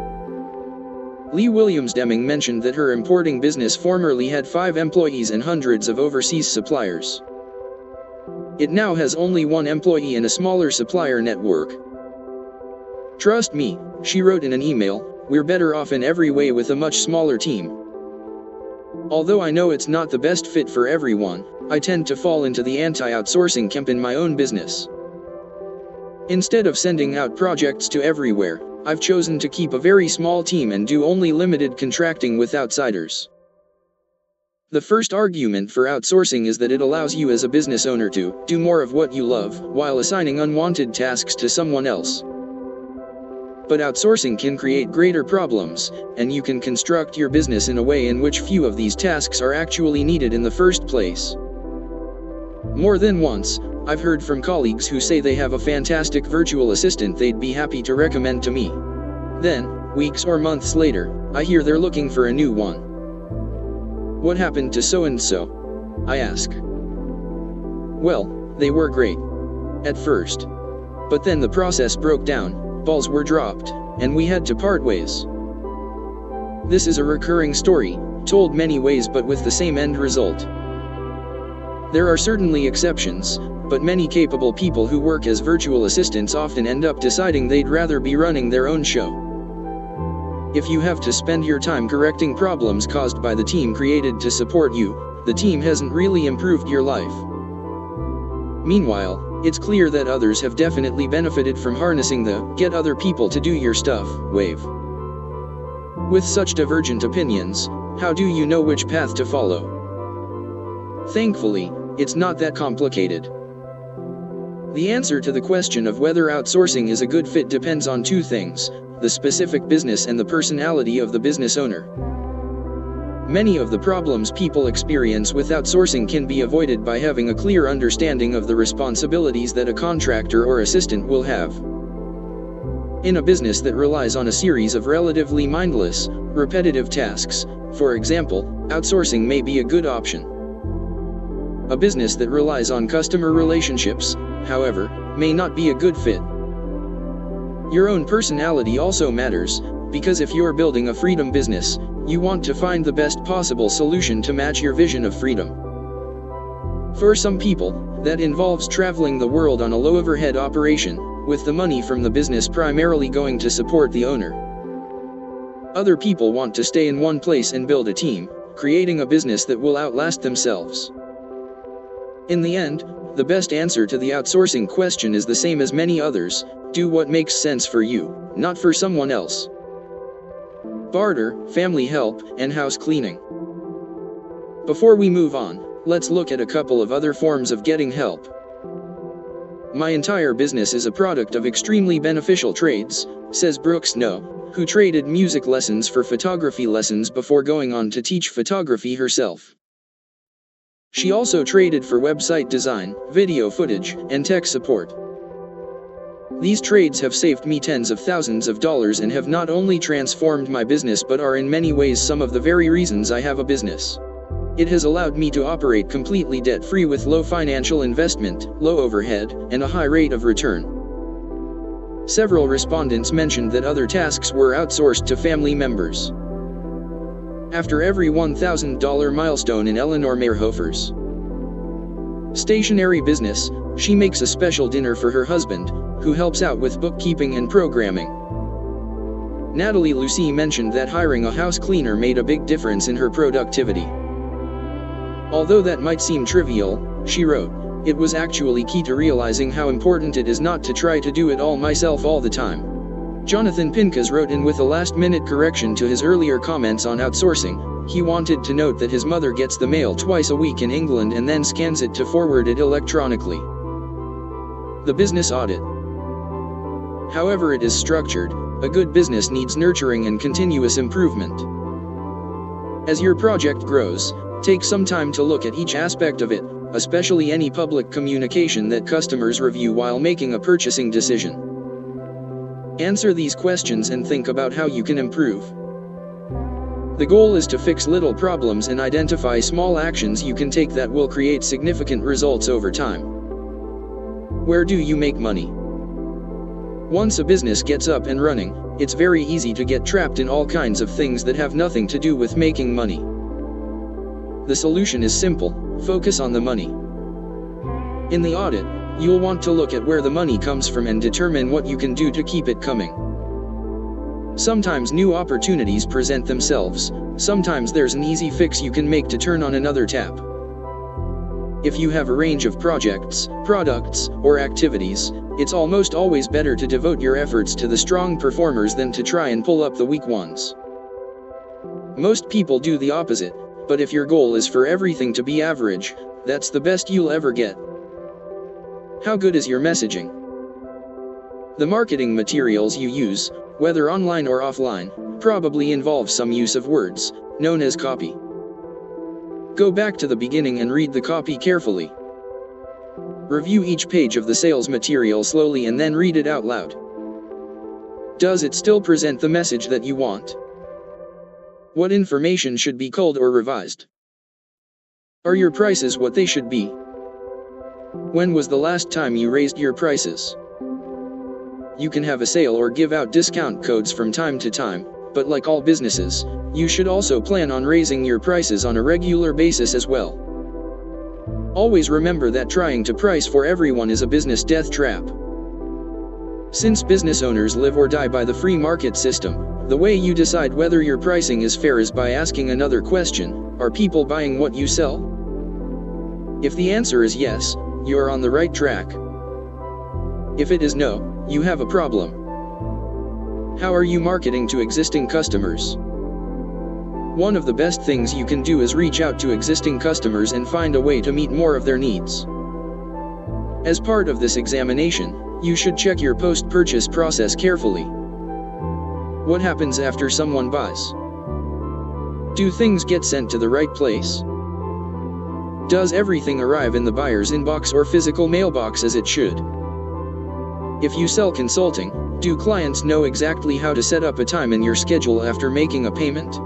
Lee Williams Deming mentioned that her importing business formerly had 5 employees and hundreds of overseas suppliers. It now has only 1 employee and a smaller supplier network. Trust me, she wrote in an email, we're better off in every way with a much smaller team. Although I know it's not the best fit for everyone, I tend to fall into the anti-outsourcing camp in my own business. Instead of sending out projects to everywhere, I've chosen to keep a very small team and do only limited contracting with outsiders. The first argument for outsourcing is that it allows you as a business owner to do more of what you love, while assigning unwanted tasks to someone else. But outsourcing can create greater problems, and you can construct your business in a way in which few of these tasks are actually needed in the first place. More than once, I've heard from colleagues who say they have a fantastic virtual assistant they'd be happy to recommend to me. Then, weeks or months later, I hear they're looking for a new one. What happened to so-and-so? I ask. Well, they were great at first. But then the process broke down, balls were dropped, and we had to part ways. This is a recurring story, told many ways but with the same end result. There are certainly exceptions, but many capable people who work as virtual assistants often end up deciding they'd rather be running their own show. If you have to spend your time correcting problems caused by the team created to support you, the team hasn't really improved your life. Meanwhile, it's clear that others have definitely benefited from harnessing the "get other people to do your stuff" wave. With such divergent opinions, how do you know which path to follow? Thankfully, it's not that complicated. The answer to the question of whether outsourcing is a good fit depends on two things: the specific business and the personality of the business owner. Many of the problems people experience with outsourcing can be avoided by having a clear understanding of the responsibilities that a contractor or assistant will have. In a business that relies on a series of relatively mindless, repetitive tasks, for example, outsourcing may be a good option. A business that relies on customer relationships, however, may not be a good fit. Your own personality also matters, because if you're building a freedom business, you want to find the best possible solution to match your vision of freedom. For some people, that involves traveling the world on a low-overhead operation, with the money from the business primarily going to support the owner. Other people want to stay in one place and build a team, creating a business that will outlast themselves. In the end, the best answer to the outsourcing question is the same as many others: do what makes sense for you, not for someone else. Barter, family help, and house cleaning. Before we move on, let's look at a couple of other forms of getting help. My entire business is a product of extremely beneficial trades, says Brooks No, who traded music lessons for photography lessons before going on to teach photography herself. She also traded for website design, video footage, and tech support. These trades have saved me tens of thousands of dollars and have not only transformed my business but are in many ways some of the very reasons I have a business. It has allowed me to operate completely debt-free with low financial investment, low overhead, and a high rate of return. Several respondents mentioned that other tasks were outsourced to family members. After every $1,000 milestone in Eleanor Meierhofer's stationery business, she makes a special dinner for her husband, who helps out with bookkeeping and programming. Natalie Lucy mentioned that hiring a house cleaner made a big difference in her productivity. Although that might seem trivial, she wrote, it was actually key to realizing how important it is not to try to do it all myself all the time. Jonathan Pincus wrote in with a last-minute correction to his earlier comments on outsourcing. He wanted to note that his mother gets the mail twice a week in England and then scans it to forward it electronically. The business audit. However it is structured, a good business needs nurturing and continuous improvement. As your project grows, take some time to look at each aspect of it, especially any public communication that customers review while making a purchasing decision. Answer these questions and think about how you can improve. The goal is to fix little problems and identify small actions you can take that will create significant results over time. Where do you make money? Once a business gets up and running, it's very easy to get trapped in all kinds of things that have nothing to do with making money. The solution is simple: focus on the money. In the audit, you'll want to look at where the money comes from and determine what you can do to keep it coming. Sometimes new opportunities present themselves, sometimes there's an easy fix you can make to turn on another tap. If you have a range of projects, products, or activities, it's almost always better to devote your efforts to the strong performers than to try and pull up the weak ones. Most people do the opposite, but if your goal is for everything to be average, that's the best you'll ever get. How good is your messaging? The marketing materials you use, whether online or offline, probably involve some use of words, known as copy. Go back to the beginning and read the copy carefully. Review each page of the sales material slowly and then read it out loud. Does it still present the message that you want? What information should be culled or revised? Are your prices what they should be? When was the last time you raised your prices? You can have a sale or give out discount codes from time to time, but like all businesses, you should also plan on raising your prices on a regular basis as well. Always remember that trying to price for everyone is a business death trap. Since business owners live or die by the free market system, the way you decide whether your pricing is fair is by asking another question: are people buying what you sell? If the answer is yes, you are on the right track. If it is no, you have a problem. How are you marketing to existing customers? One of the best things you can do is reach out to existing customers and find a way to meet more of their needs. As part of this examination, you should check your post-purchase process carefully. What happens after someone buys? Do things get sent to the right place? Does everything arrive in the buyer's inbox or physical mailbox as it should? If you sell consulting, do clients know exactly how to set up a time in your schedule after making a payment?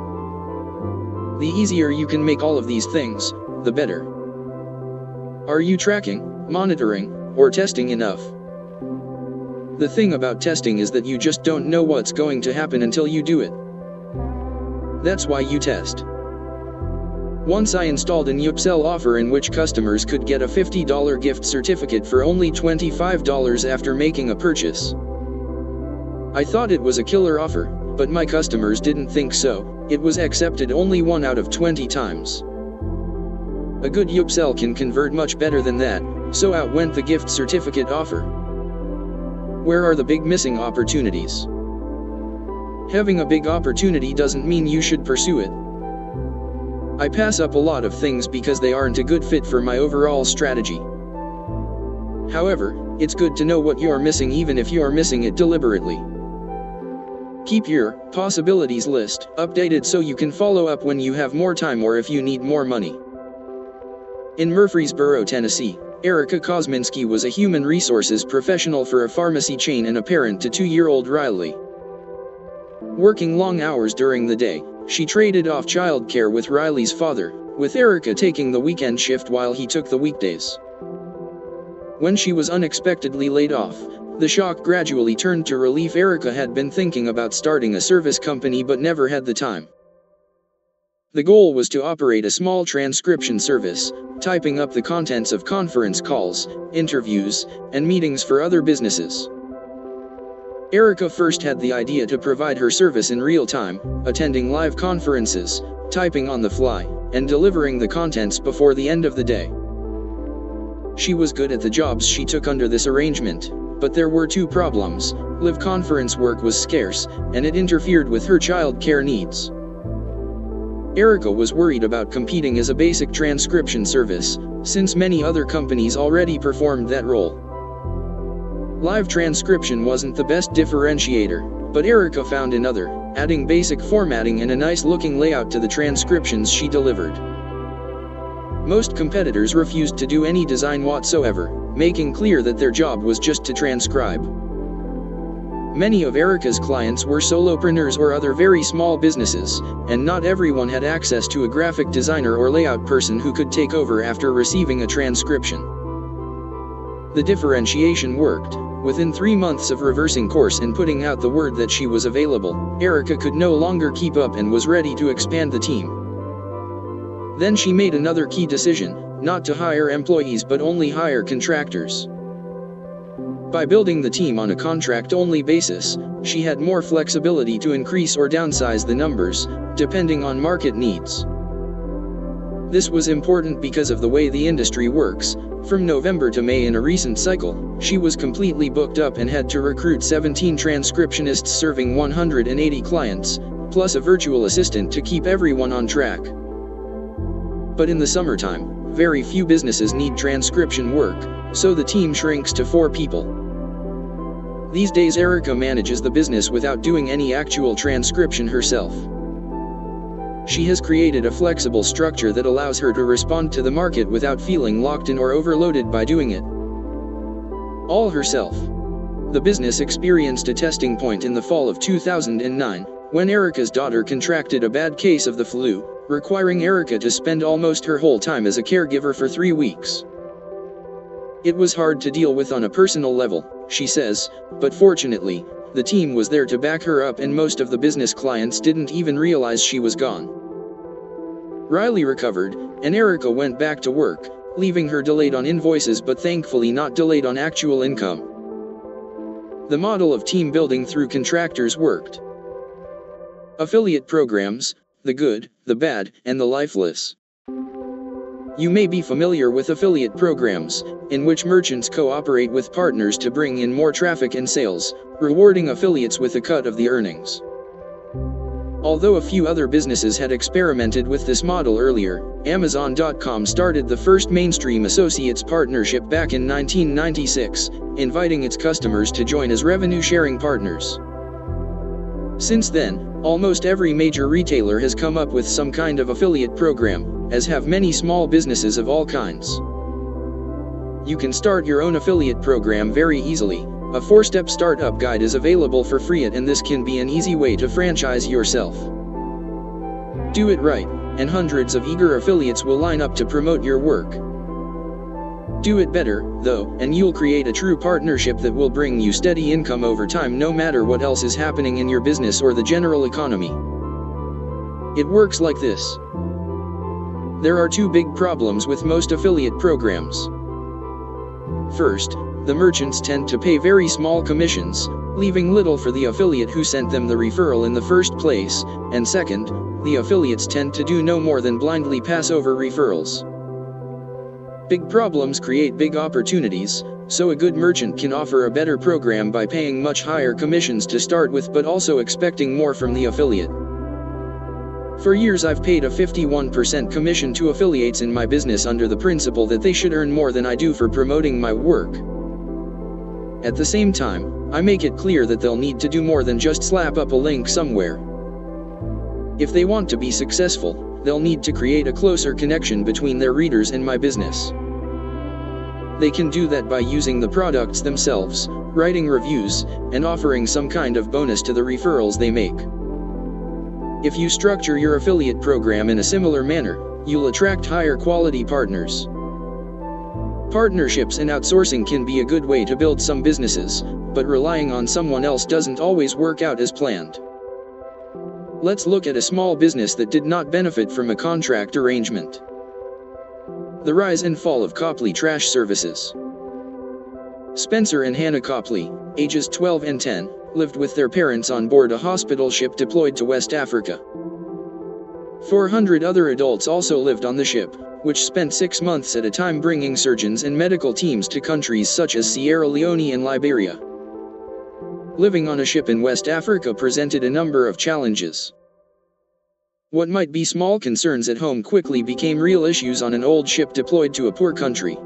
The easier you can make all of these things, the better. Are you tracking, monitoring, or testing enough? The thing about testing is that you just don't know what's going to happen until you do it. That's why you test. Once I installed an upsell offer in which customers could get a $50 gift certificate for only $25 after making a purchase. I thought it was a killer offer, but my customers didn't think so. It was accepted only 1 out of 20 times. A good upsell can convert much better than that, so out went the gift certificate offer. Where are the big missing opportunities? Having a big opportunity doesn't mean you should pursue it. I pass up a lot of things because they aren't a good fit for my overall strategy. However, it's good to know what you are missing even if you are missing it deliberately. Keep your possibilities list updated so you can follow up when you have more time or if you need more money. In Murfreesboro, Tennessee, Erica Kosminski was a human resources professional for a pharmacy chain and a parent to 2-year-old Riley. Working long hours during the day, she traded off childcare with Riley's father, with Erica taking the weekend shift while he took the weekdays. When she was unexpectedly laid off, the shock gradually turned to relief. Erica had been thinking about starting a service company but never had the time. The goal was to operate a small transcription service, typing up the contents of conference calls, interviews, and meetings for other businesses. Erica first had the idea to provide her service in real time, attending live conferences, typing on the fly, and delivering the contents before the end of the day. She was good at the jobs she took under this arrangement, but there were 2 problems. Live conference work was scarce, and it interfered with her child care needs. Erica was worried about competing as a basic transcription service, since many other companies already performed that role. Live transcription wasn't the best differentiator, but Erica found another, adding basic formatting and a nice-looking layout to the transcriptions she delivered. Most competitors refused to do any design whatsoever, making clear that their job was just to transcribe. Many of Erica's clients were solopreneurs or other very small businesses, and not everyone had access to a graphic designer or layout person who could take over after receiving a transcription. The differentiation worked. Within 3 months of reversing course and putting out the word that she was available, Erica could no longer keep up and was ready to expand the team. Then she made another key decision, not to hire employees but only hire contractors. By building the team on a contract-only basis, she had more flexibility to increase or downsize the numbers, depending on market needs. This was important because of the way the industry works. From November to May in a recent cycle, she was completely booked up and had to recruit 17 transcriptionists serving 180 clients, plus a virtual assistant to keep everyone on track. But in the summertime, very few businesses need transcription work, so the team shrinks to 4 people. These days Erica manages the business without doing any actual transcription herself. She has created a flexible structure that allows her to respond to the market without feeling locked in or overloaded by doing it all herself. The business experienced a testing point in the fall of 2009, when Erica's daughter contracted a bad case of the flu, requiring Erica to spend almost her whole time as a caregiver for 3 weeks. It was hard to deal with on a personal level, she says, but fortunately, the team was there to back her up and most of the business clients didn't even realize she was gone. Riley recovered, and Erica went back to work, leaving her delayed on invoices but thankfully not delayed on actual income. The model of team building through contractors worked. Affiliate programs: the good, the bad, and the lifeless. You may be familiar with affiliate programs, in which merchants cooperate with partners to bring in more traffic and sales, rewarding affiliates with a cut of the earnings. Although a few other businesses had experimented with this model earlier, Amazon.com started the first mainstream associates partnership back in 1996, inviting its customers to join as revenue-sharing partners. Since then, almost every major retailer has come up with some kind of affiliate program, as have many small businesses of all kinds. You can start your own affiliate program very easily. A 4-step startup guide is available for free and this can be an easy way to franchise yourself. Do it right, and hundreds of eager affiliates will line up to promote your work. Do it better, though, and you'll create a true partnership that will bring you steady income over time no matter what else is happening in your business or the general economy. It works like this. There are two big problems with most affiliate programs. First, the merchants tend to pay very small commissions, leaving little for the affiliate who sent them the referral in the first place, and second, the affiliates tend to do no more than blindly pass over referrals. Big problems create big opportunities, so a good merchant can offer a better program by paying much higher commissions to start with but also expecting more from the affiliate. For years I've paid a 51% commission to affiliates in my business under the principle that they should earn more than I do for promoting my work. At the same time, I make it clear that they'll need to do more than just slap up a link somewhere. If they want to be successful, they'll need to create a closer connection between their readers and my business. They can do that by using the products themselves, writing reviews, and offering some kind of bonus to the referrals they make. If you structure your affiliate program in a similar manner, you'll attract higher quality partners. Partnerships and outsourcing can be a good way to build some businesses, but relying on someone else doesn't always work out as planned. Let's look at a small business that did not benefit from a contract arrangement. The rise and fall of Copley Trash Services. Spencer and Hannah Copley, ages 12 and 10, lived with their parents on board a hospital ship deployed to West Africa. 400 other adults also lived on the ship, which spent 6 months at a time bringing surgeons and medical teams to countries such as Sierra Leone and Liberia. Living on a ship in West Africa presented a number of challenges. What might be small concerns at home quickly became real issues on an old ship deployed to a poor country.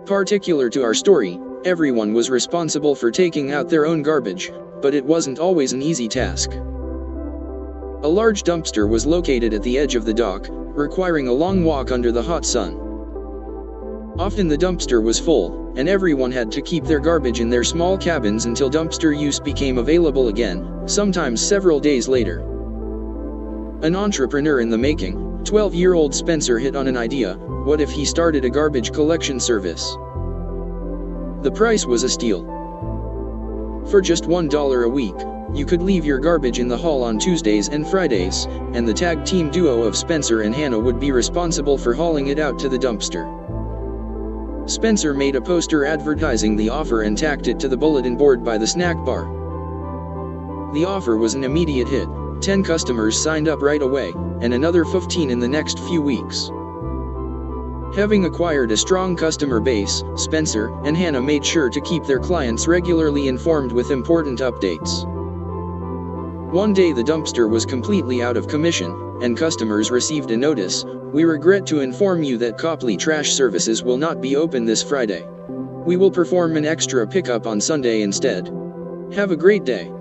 Particular to our story, everyone was responsible for taking out their own garbage, but it wasn't always an easy task. A large dumpster was located at the edge of the dock, requiring a long walk under the hot sun. Often the dumpster was full, and everyone had to keep their garbage in their small cabins until dumpster use became available again, sometimes several days later. An entrepreneur in the making, 12-year-old Spencer hit on an idea: what if he started a garbage collection service? The price was a steal. For just $1 a week, you could leave your garbage in the hall on Tuesdays and Fridays, and the tag team duo of Spencer and Hannah would be responsible for hauling it out to the dumpster. Spencer made a poster advertising the offer and tacked it to the bulletin board by the snack bar. The offer was an immediate hit. 10 customers signed up right away, and another 15 in the next few weeks. Having acquired a strong customer base, Spencer and Hannah made sure to keep their clients regularly informed with important updates. One day the dumpster was completely out of commission, and customers received a notice: "We regret to inform you that Copley Trash Services will not be open this Friday. We will perform an extra pickup on Sunday instead. Have a great day."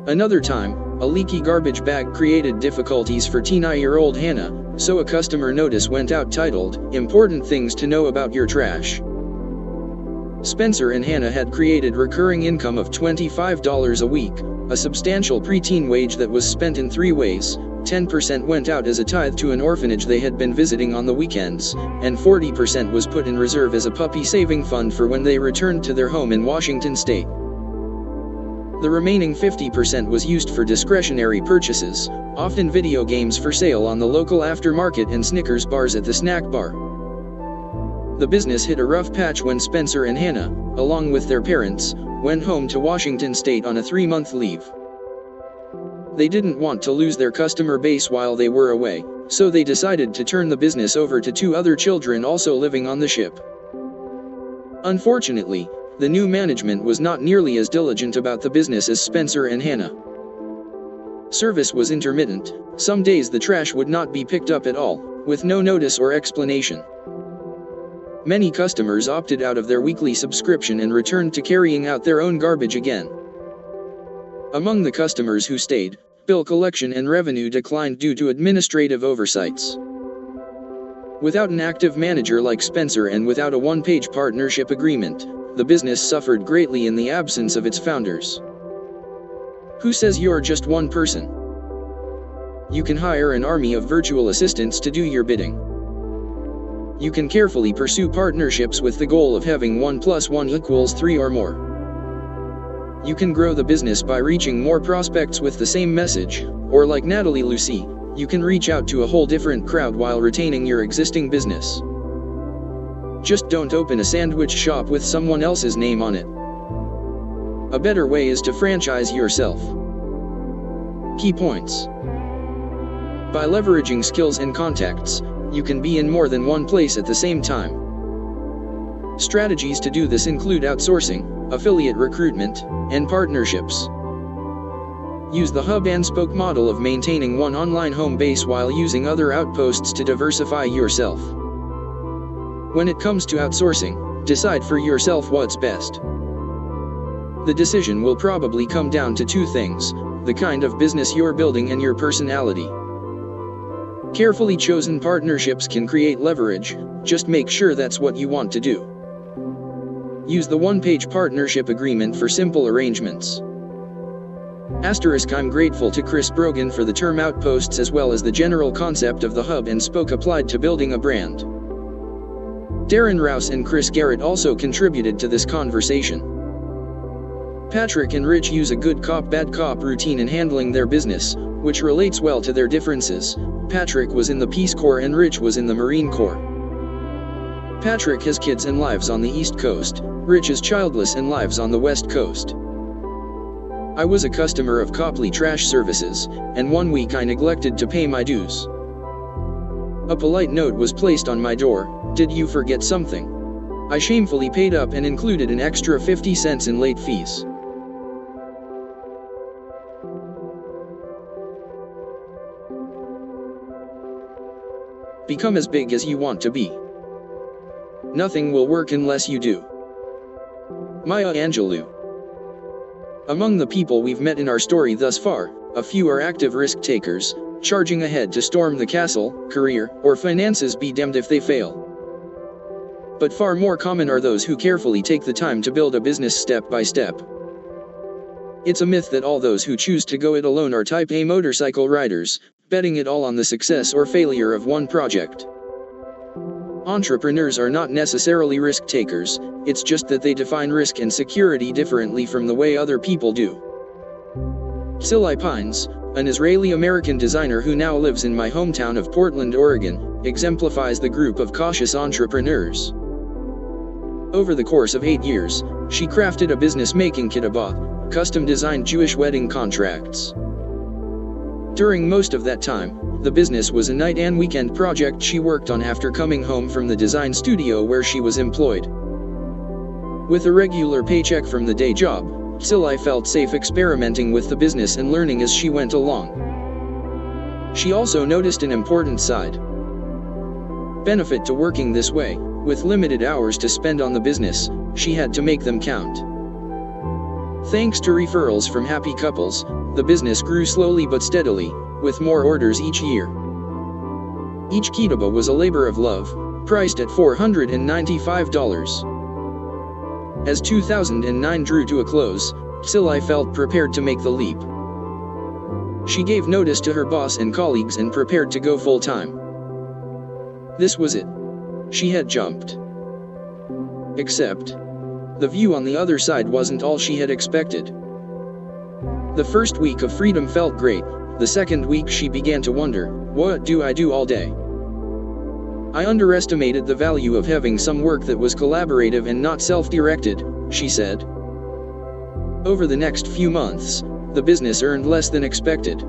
Another time, a leaky garbage bag created difficulties for 10-year-old Hannah, so a customer notice went out titled, "Important Things to Know About Your Trash." Spencer and Hannah had created recurring income of $25 a week, a substantial preteen wage that was spent in 3 ways. 10% went out as a tithe to an orphanage they had been visiting on the weekends, and 40% was put in reserve as a puppy saving fund for when they returned to their home in Washington state. The remaining 50% was used for discretionary purchases, often video games for sale on the local aftermarket and Snickers bars at the snack bar. The business hit a rough patch when Spencer and Hannah, along with their parents, went home to Washington State on a 3-month leave. They didn't want to lose their customer base while they were away, so they decided to turn the business over to 2 other children also living on the ship. Unfortunately, the new management was not nearly as diligent about the business as Spencer and Hannah. Service was intermittent. Some days the trash would not be picked up at all, with no notice or explanation. Many customers opted out of their weekly subscription and returned to carrying out their own garbage again. Among the customers who stayed, bill collection and revenue declined due to administrative oversights. Without an active manager like Spencer and without a one-page partnership agreement, the business suffered greatly in the absence of its founders. Who says you're just one person? You can hire an army of virtual assistants to do your bidding. You can carefully pursue partnerships with the goal of having 1 + 1 = 3 or more. You can grow the business by reaching more prospects with the same message, or like Natalie Lucy, you can reach out to a whole different crowd while retaining your existing business. Just don't open a sandwich shop with someone else's name on it. A better way is to franchise yourself. Key points. By leveraging skills and contacts, you can be in more than one place at the same time. Strategies to do this include outsourcing, affiliate recruitment, and partnerships. Use the hub-and-spoke model of maintaining one online home base while using other outposts to diversify yourself. When it comes to outsourcing, decide for yourself what's best. The decision will probably come down to 2 things: the kind of business you're building and your personality. Carefully chosen partnerships can create leverage, just make sure that's what you want to do. Use the one-page partnership agreement for simple arrangements. I'm grateful to Chris Brogan for the term outposts as well as the general concept of the hub and spoke applied to building a brand. Darren Rouse and Chris Garrett also contributed to this conversation. Patrick and Rich use a good cop bad cop routine in handling their business, which relates well to their differences. Patrick was in the Peace Corps and Rich was in the Marine Corps. Patrick has kids and lives on the East Coast, Rich is childless and lives on the West Coast. I was a customer of Copley Trash Services, and one week I neglected to pay my dues. A polite note was placed on my door: "Did you forget something?" I shamefully paid up and included an extra 50 cents in late fees. Become as big as you want to be. Nothing will work unless you do. Maya Angelou. Among the people we've met in our story thus far, a few are active risk takers, charging ahead to storm the castle, career, or finances be damned if they fail. But far more common are those who carefully take the time to build a business step by step. It's a myth that all those who choose to go it alone are type A motorcycle riders, betting it all on the success or failure of one project. Entrepreneurs are not necessarily risk takers, it's just that they define risk and security differently from the way other people do. Silai Pines, an Israeli-American designer who now lives in my hometown of Portland, Oregon, exemplifies the group of cautious entrepreneurs. Over the course of 8 years, she crafted a business making kitabah, custom-designed Jewish wedding contracts. During most of that time, the business was a night and weekend project she worked on after coming home from the design studio where she was employed. With a regular paycheck from the day job, Silai felt safe experimenting with the business and learning as she went along. She also noticed an important side benefit to working this way. With limited hours to spend on the business, she had to make them count. Thanks to referrals from happy couples, the business grew slowly but steadily, with more orders each year. Each kitabah was a labor of love, priced at $495. As 2009 drew to a close, Silai felt prepared to make the leap. She gave notice to her boss and colleagues and prepared to go full-time. This was it. She had jumped. Except, the view on the other side wasn't all she had expected. The first week of freedom felt great. The second week she began to wonder, what do I do all day? I underestimated the value of having some work that was collaborative and not self-directed, she said. Over the next few months, the business earned less than expected.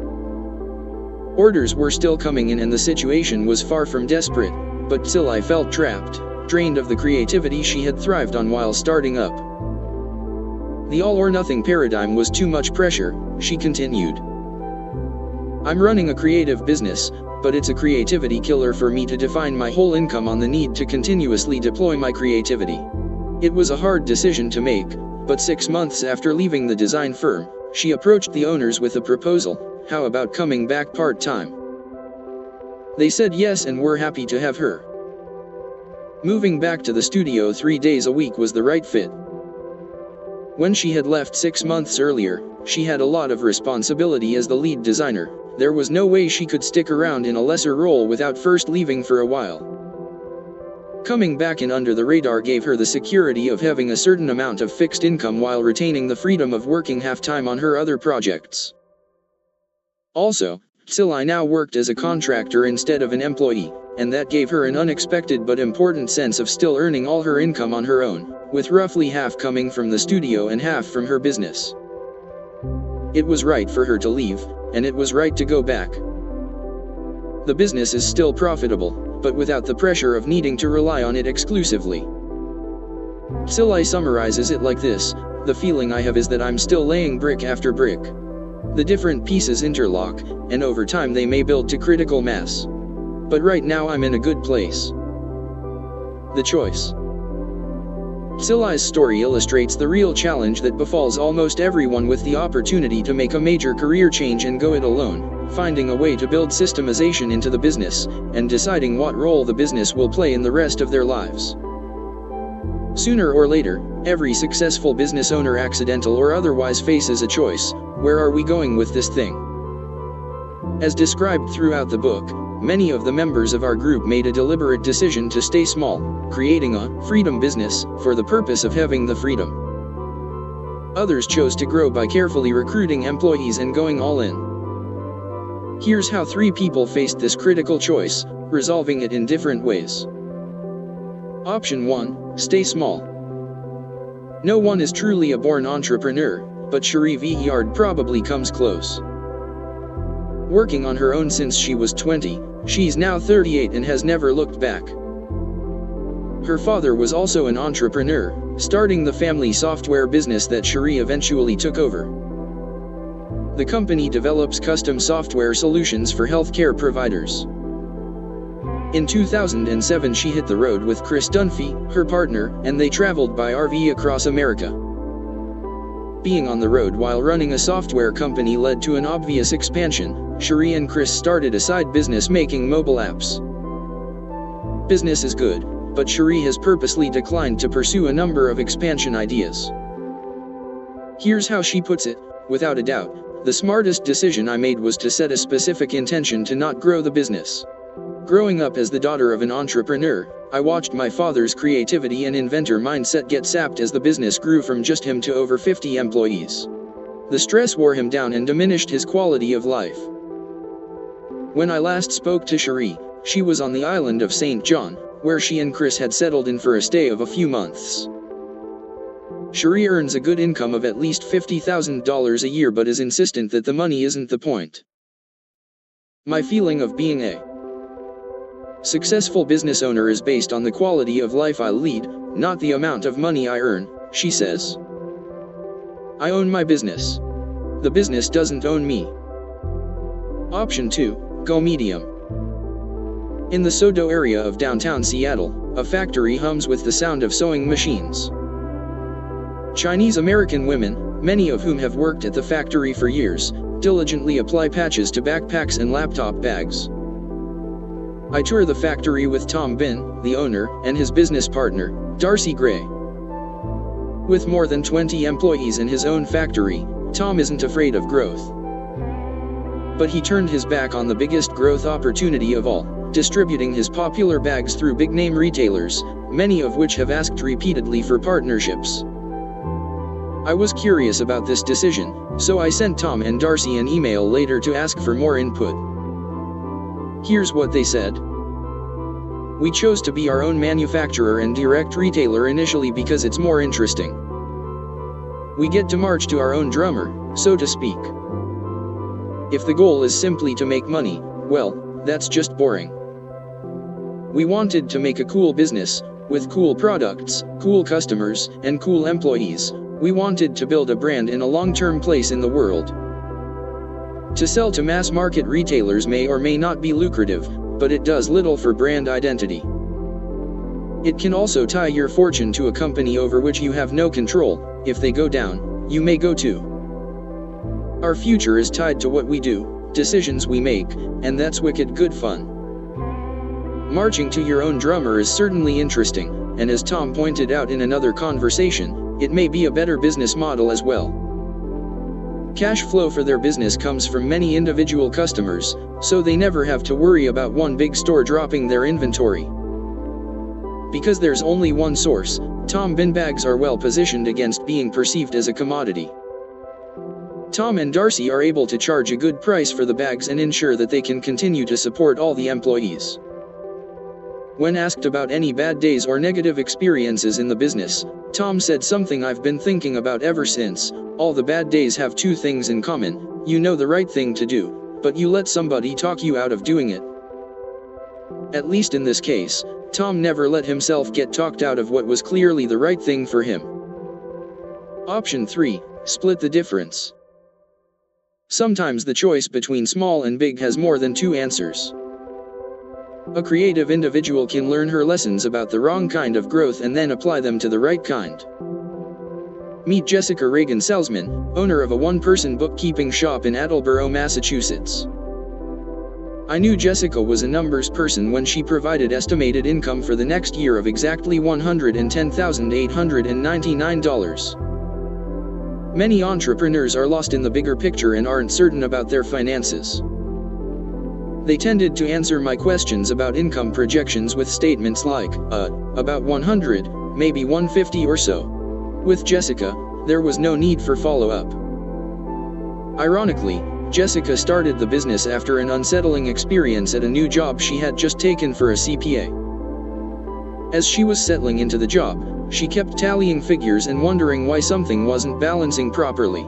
Orders were still coming in and the situation was far from desperate, but still I felt trapped, drained of the creativity she had thrived on while starting up. The all-or-nothing paradigm was too much pressure, she continued. I'm running a creative business, but it's a creativity killer for me to define my whole income on the need to continuously deploy my creativity. It was a hard decision to make, but 6 months after leaving the design firm, she approached the owners with a proposal. How about coming back part-time? They said yes and were happy to have her. Moving back to the studio 3 days a week was the right fit. When she had left 6 months earlier, she had a lot of responsibility as the lead designer. There was no way she could stick around in a lesser role without first leaving for a while. Coming back in under the radar gave her the security of having a certain amount of fixed income while retaining the freedom of working half-time on her other projects. Also, still I now worked as a contractor instead of an employee, and that gave her an unexpected but important sense of still earning all her income on her own, with roughly half coming from the studio and half from her business. It was right for her to leave, and it was right to go back. The business is still profitable, but without the pressure of needing to rely on it exclusively. Still, summarizes it like this: the feeling I have is that I'm still laying brick after brick. The different pieces interlock, and over time they may build to critical mass. But right now I'm in a good place. The choice. Sillai's story illustrates the real challenge that befalls almost everyone with the opportunity to make a major career change and go it alone, finding a way to build systemization into the business, and deciding what role the business will play in the rest of their lives. Sooner or later, every successful business owner, accidental or otherwise, faces a choice. Where are we going with this thing? As described throughout the book, many of the members of our group made a deliberate decision to stay small, creating a freedom business for the purpose of having the freedom. Others chose to grow by carefully recruiting employees and going all in. Here's how 3 people faced this critical choice, resolving it in different ways. Option 1, stay small. No one is truly a born entrepreneur, but Cherie Villard probably comes close. Working on her own since she was 20, she's now 38 and has never looked back. Her father was also an entrepreneur, starting the family software business that Cherie eventually took over. The company develops custom software solutions for healthcare providers. In 2007 she hit the road with Chris Guillebeau, her partner, and they traveled by RV across America. Being on the road while running a software company led to an obvious expansion. Cherie and Chris started a side business making mobile apps. Business is good, but Cherie has purposely declined to pursue a number of expansion ideas. Here's how she puts it: without a doubt, the smartest decision I made was to set a specific intention to not grow the business. Growing up as the daughter of an entrepreneur, I watched my father's creativity and inventor mindset get sapped as the business grew from just him to over 50 employees. The stress wore him down and diminished his quality of life. When I last spoke to Cherie, she was on the island of St. John, where she and Chris had settled in for a stay of a few months. Cherie earns a good income of at least $50,000 a year but is insistent that the money isn't the point. My feeling of being a successful business owner is based on the quality of life I lead, not the amount of money I earn, she says. I own my business. The business doesn't own me. Option 2, go medium. In the Sodo area of downtown Seattle, a factory hums with the sound of sewing machines. Chinese-American women, many of whom have worked at the factory for years, diligently apply patches to backpacks and laptop bags. I tour the factory with Tom Bin, the owner, and his business partner, Darcy Gray. With more than 20 employees in his own factory, Tom isn't afraid of growth. But he turned his back on the biggest growth opportunity of all, distributing his popular bags through big-name retailers, many of which have asked repeatedly for partnerships. I was curious about this decision, so I sent Tom and Darcy an email later to ask for more input. Here's what they said. We chose to be our own manufacturer and direct retailer initially because it's more interesting. We get to march to our own drummer, so to speak. If the goal is simply to make money, well, that's just boring. We wanted to make a cool business, with cool products, cool customers, and cool employees. We wanted to build a brand in a long-term place in the world. To sell to mass-market retailers may or may not be lucrative, but it does little for brand identity. It can also tie your fortune to a company over which you have no control. If they go down, you may go too. Our future is tied to what we do, decisions we make, and that's wicked good fun. Marching to your own drummer is certainly interesting, and as Tom pointed out in another conversation, it may be a better business model as well. Cash flow for their business comes from many individual customers, so they never have to worry about one big store dropping their inventory. Because there's only one source, Tom bin bags are well positioned against being perceived as a commodity. Tom and Darcy are able to charge a good price for the bags and ensure that they can continue to support all the employees. When asked about any bad days or negative experiences in the business, Tom said something I've been thinking about ever since: all the bad days have two things in common: you know the right thing to do, but you let somebody talk you out of doing it. At least in this case, Tom never let himself get talked out of what was clearly the right thing for him. Option 3, split the difference. Sometimes the choice between small and big has more than two answers. A creative individual can learn her lessons about the wrong kind of growth and then apply them to the right kind. Meet Jessica Reagan Salzman, owner of a one-person bookkeeping shop in Attleboro, Massachusetts. I knew Jessica was a numbers person when she provided estimated income for the next year of exactly $110,899. Many entrepreneurs are lost in the bigger picture and aren't certain about their finances. They tended to answer my questions about income projections with statements like, about 100, maybe 150 or so. With Jessica, there was no need for follow-up. Ironically, Jessica started the business after an unsettling experience at a new job she had just taken for a CPA. As she was settling into the job, she kept tallying figures and wondering why something wasn't balancing properly.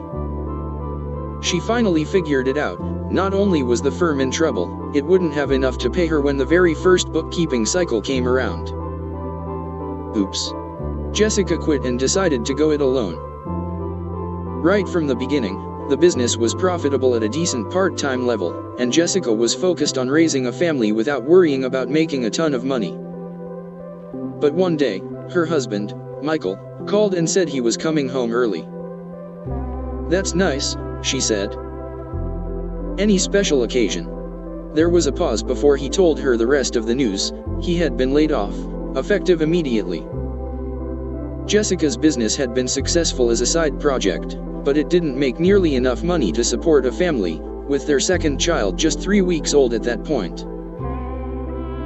She finally figured it out. Not only was the firm in trouble, it wouldn't have enough to pay her when the very first bookkeeping cycle came around. Oops. Jessica quit and decided to go it alone. Right from the beginning, the business was profitable at a decent part-time level, and Jessica was focused on raising a family without worrying about making a ton of money. But one day, her husband, Michael, called and said he was coming home early. "That's nice," she said. "Any special occasion?" There was a pause before he told her the rest of the news. He had been laid off, effective immediately. Jessica's business had been successful as a side project, but it didn't make nearly enough money to support a family, with their second child just 3 weeks old at that point.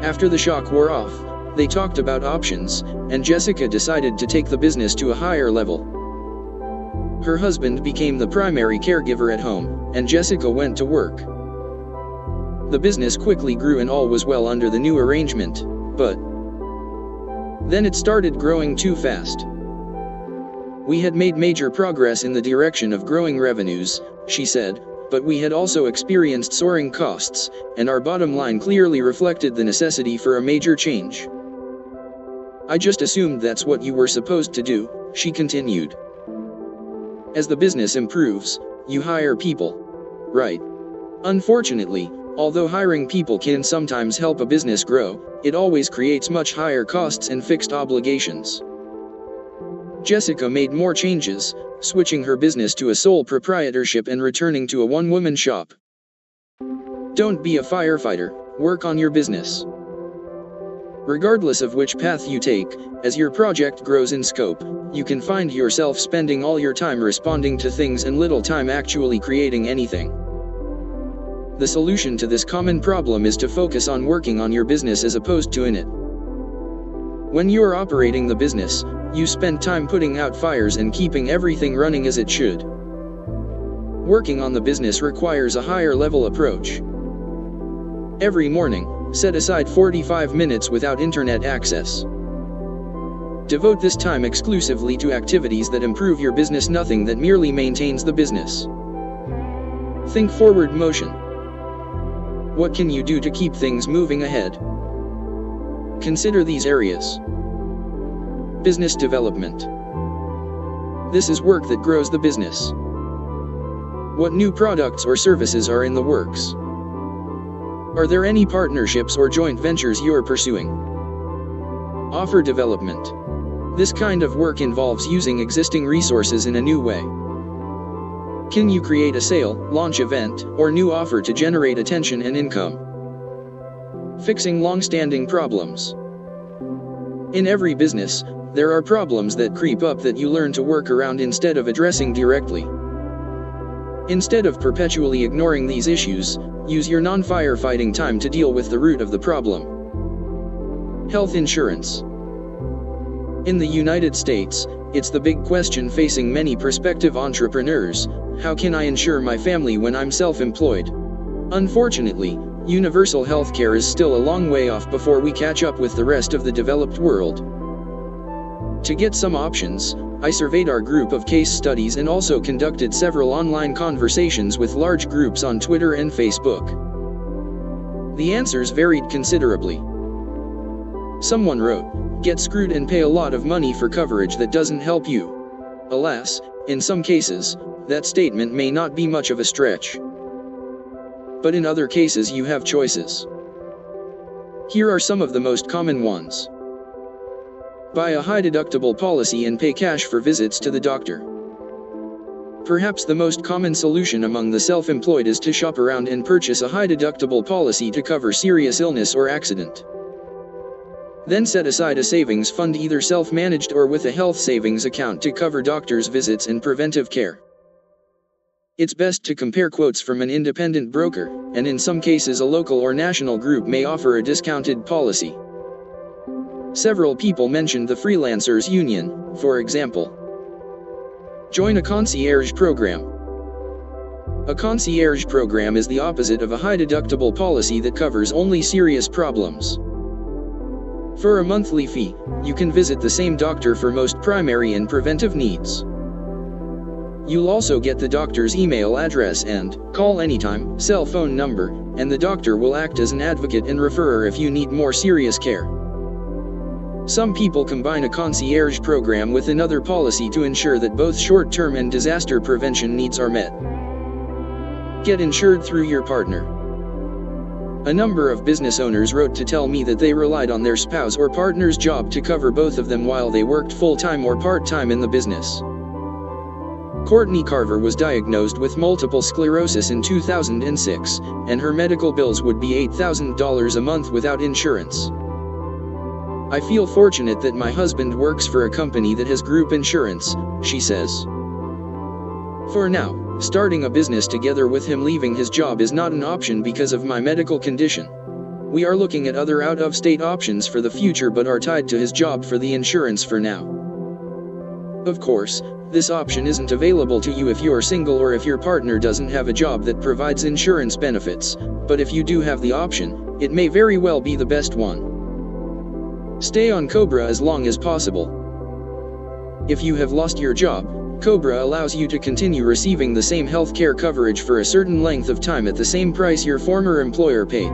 After the shock wore off, they talked about options, and Jessica decided to take the business to a higher level. Her husband became the primary caregiver at home, and Jessica went to work. The business quickly grew and all was well under the new arrangement, but then it started growing too fast. "We had made major progress in the direction of growing revenues," she said, "but we had also experienced soaring costs, and our bottom line clearly reflected the necessity for a major change. I just assumed that's what you were supposed to do," she continued. "As the business improves, you hire people, right? Unfortunately, although hiring people can sometimes help a business grow, it always creates much higher costs and fixed obligations." Jessica made more changes, switching her business to a sole proprietorship and returning to a one-woman shop. Don't be a firefighter, work on your business. Regardless of which path you take, as your project grows in scope, you can find yourself spending all your time responding to things and little time actually creating anything. The solution to this common problem is to focus on working on your business as opposed to in it. When you are operating the business, you spend time putting out fires and keeping everything running as it should. Working on the business requires a higher level approach. Every morning, Set aside 45 minutes without internet access. Devote this time exclusively to activities that improve your business, nothing that merely maintains the business. Think forward motion. What can you do to keep things moving ahead? Consider these areas. Business development. This is work that grows the business. What new products or services are in the works? Are there any partnerships or joint ventures you are pursuing? Offer development. This kind of work involves using existing resources in a new way. Can you create a sale, launch event, or new offer to generate attention and income? Fixing long-standing problems. In every business, there are problems that creep up that you learn to work around instead of addressing directly. Instead of perpetually ignoring these issues, use your non-firefighting time to deal with the root of the problem. Health insurance. In the United States, it's the big question facing many prospective entrepreneurs: how can I insure my family when I'm self-employed? Unfortunately, universal healthcare is still a long way off before we catch up with the rest of the developed world. To get some options, I surveyed our group of case studies and also conducted several online conversations with large groups on Twitter and Facebook. The answers varied considerably. Someone wrote, "Get screwed and pay a lot of money for coverage that doesn't help you." Alas, in some cases, that statement may not be much of a stretch. But in other cases you have choices. Here are some of the most common ones. Buy a high-deductible policy and pay cash for visits to the doctor. Perhaps the most common solution among the self-employed is to shop around and purchase a high-deductible policy to cover serious illness or accident. Then set aside a savings fund, either self-managed or with a health savings account, to cover doctor's visits and preventive care. It's best to compare quotes from an independent broker, and in some cases a local or national group may offer a discounted policy. Several people mentioned the Freelancers Union, for example. Join a concierge program. A concierge program is the opposite of a high-deductible policy that covers only serious problems. For a monthly fee, you can visit the same doctor for most primary and preventive needs. You'll also get the doctor's email address and call anytime cell phone number, and the doctor will act as an advocate and referrer if you need more serious care. Some people combine a concierge program with another policy to ensure that both short-term and disaster prevention needs are met. Get insured through your partner. A number of business owners wrote to tell me that they relied on their spouse or partner's job to cover both of them while they worked full-time or part-time in the business. Courtney Carver was diagnosed with multiple sclerosis in 2006, and her medical bills would be $8,000 a month without insurance. "I feel fortunate that my husband works for a company that has group insurance," she says. "For now, starting a business together with him leaving his job is not an option because of my medical condition. We are looking at other out-of-state options for the future but are tied to his job for the insurance for now." Of course, this option isn't available to you if you're single or if your partner doesn't have a job that provides insurance benefits, but if you do have the option, it may very well be the best one. Stay on COBRA as long as possible. If you have lost your job, COBRA allows you to continue receiving the same health care coverage for a certain length of time at the same price your former employer paid.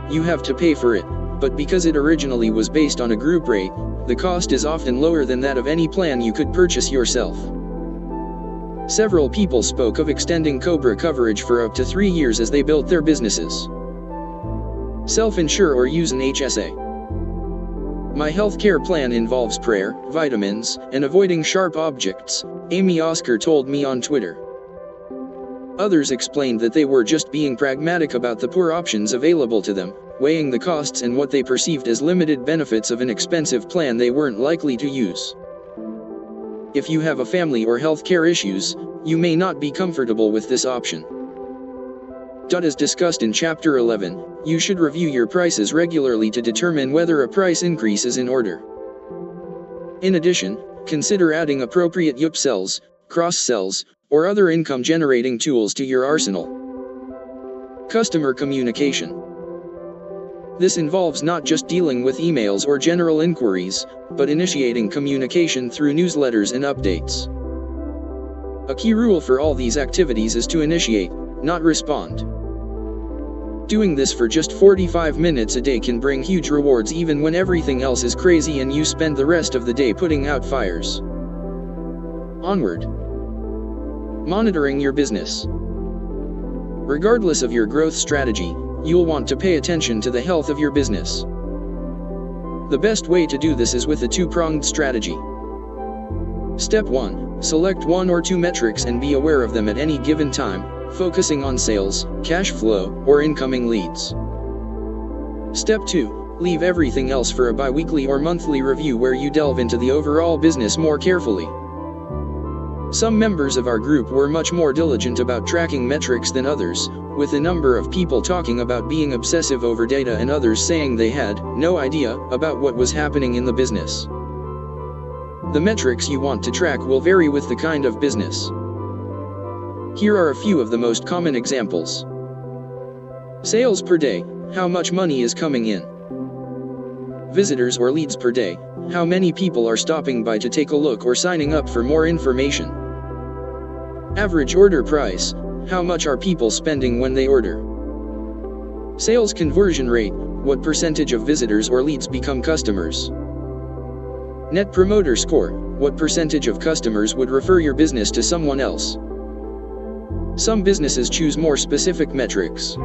You have to pay for it, but because it originally was based on a group rate, the cost is often lower than that of any plan you could purchase yourself. Several people spoke of extending COBRA coverage for up to 3 years as they built their businesses. Self-insure or use an HSA. My healthcare plan involves prayer, vitamins, and avoiding sharp objects, Amy Oscar told me on Twitter. Others explained that they were just being pragmatic about the poor options available to them, weighing the costs and what they perceived as limited benefits of an expensive plan they weren't likely to use. If you have a family or healthcare issues, you may not be comfortable with this option. As discussed in Chapter 11, you should review your prices regularly to determine whether a price increase is in order. In addition, consider adding appropriate upsells, cross-sells, or other income-generating tools to your arsenal. Customer communication. This involves not just dealing with emails or general inquiries, but initiating communication through newsletters and updates. A key rule for all these activities is to initiate, not respond. Doing this for just 45 minutes a day can bring huge rewards even when everything else is crazy and you spend the rest of the day putting out fires. Onward. Monitoring your business. Regardless of your growth strategy, you'll want to pay attention to the health of your business. The best way to do this is with a two-pronged strategy. Step 1. Select one or two metrics and be aware of them at any given time, focusing on sales, cash flow, or incoming leads. Step 2. Leave everything else for a bi-weekly or monthly review where you delve into the overall business more carefully. Some members of our group were much more diligent about tracking metrics than others, with a number of people talking about being obsessive over data and others saying they had no idea about what was happening in the business. The metrics you want to track will vary with the kind of business. Here are a few of the most common examples. Sales per day, how much money is coming in. Visitors or leads per day, how many people are stopping by to take a look or signing up for more information. Average order price, how much are people spending when they order. Sales conversion rate, what percentage of visitors or leads become customers. Net Promoter Score, what percentage of customers would refer your business to someone else. Some businesses choose more specific metrics.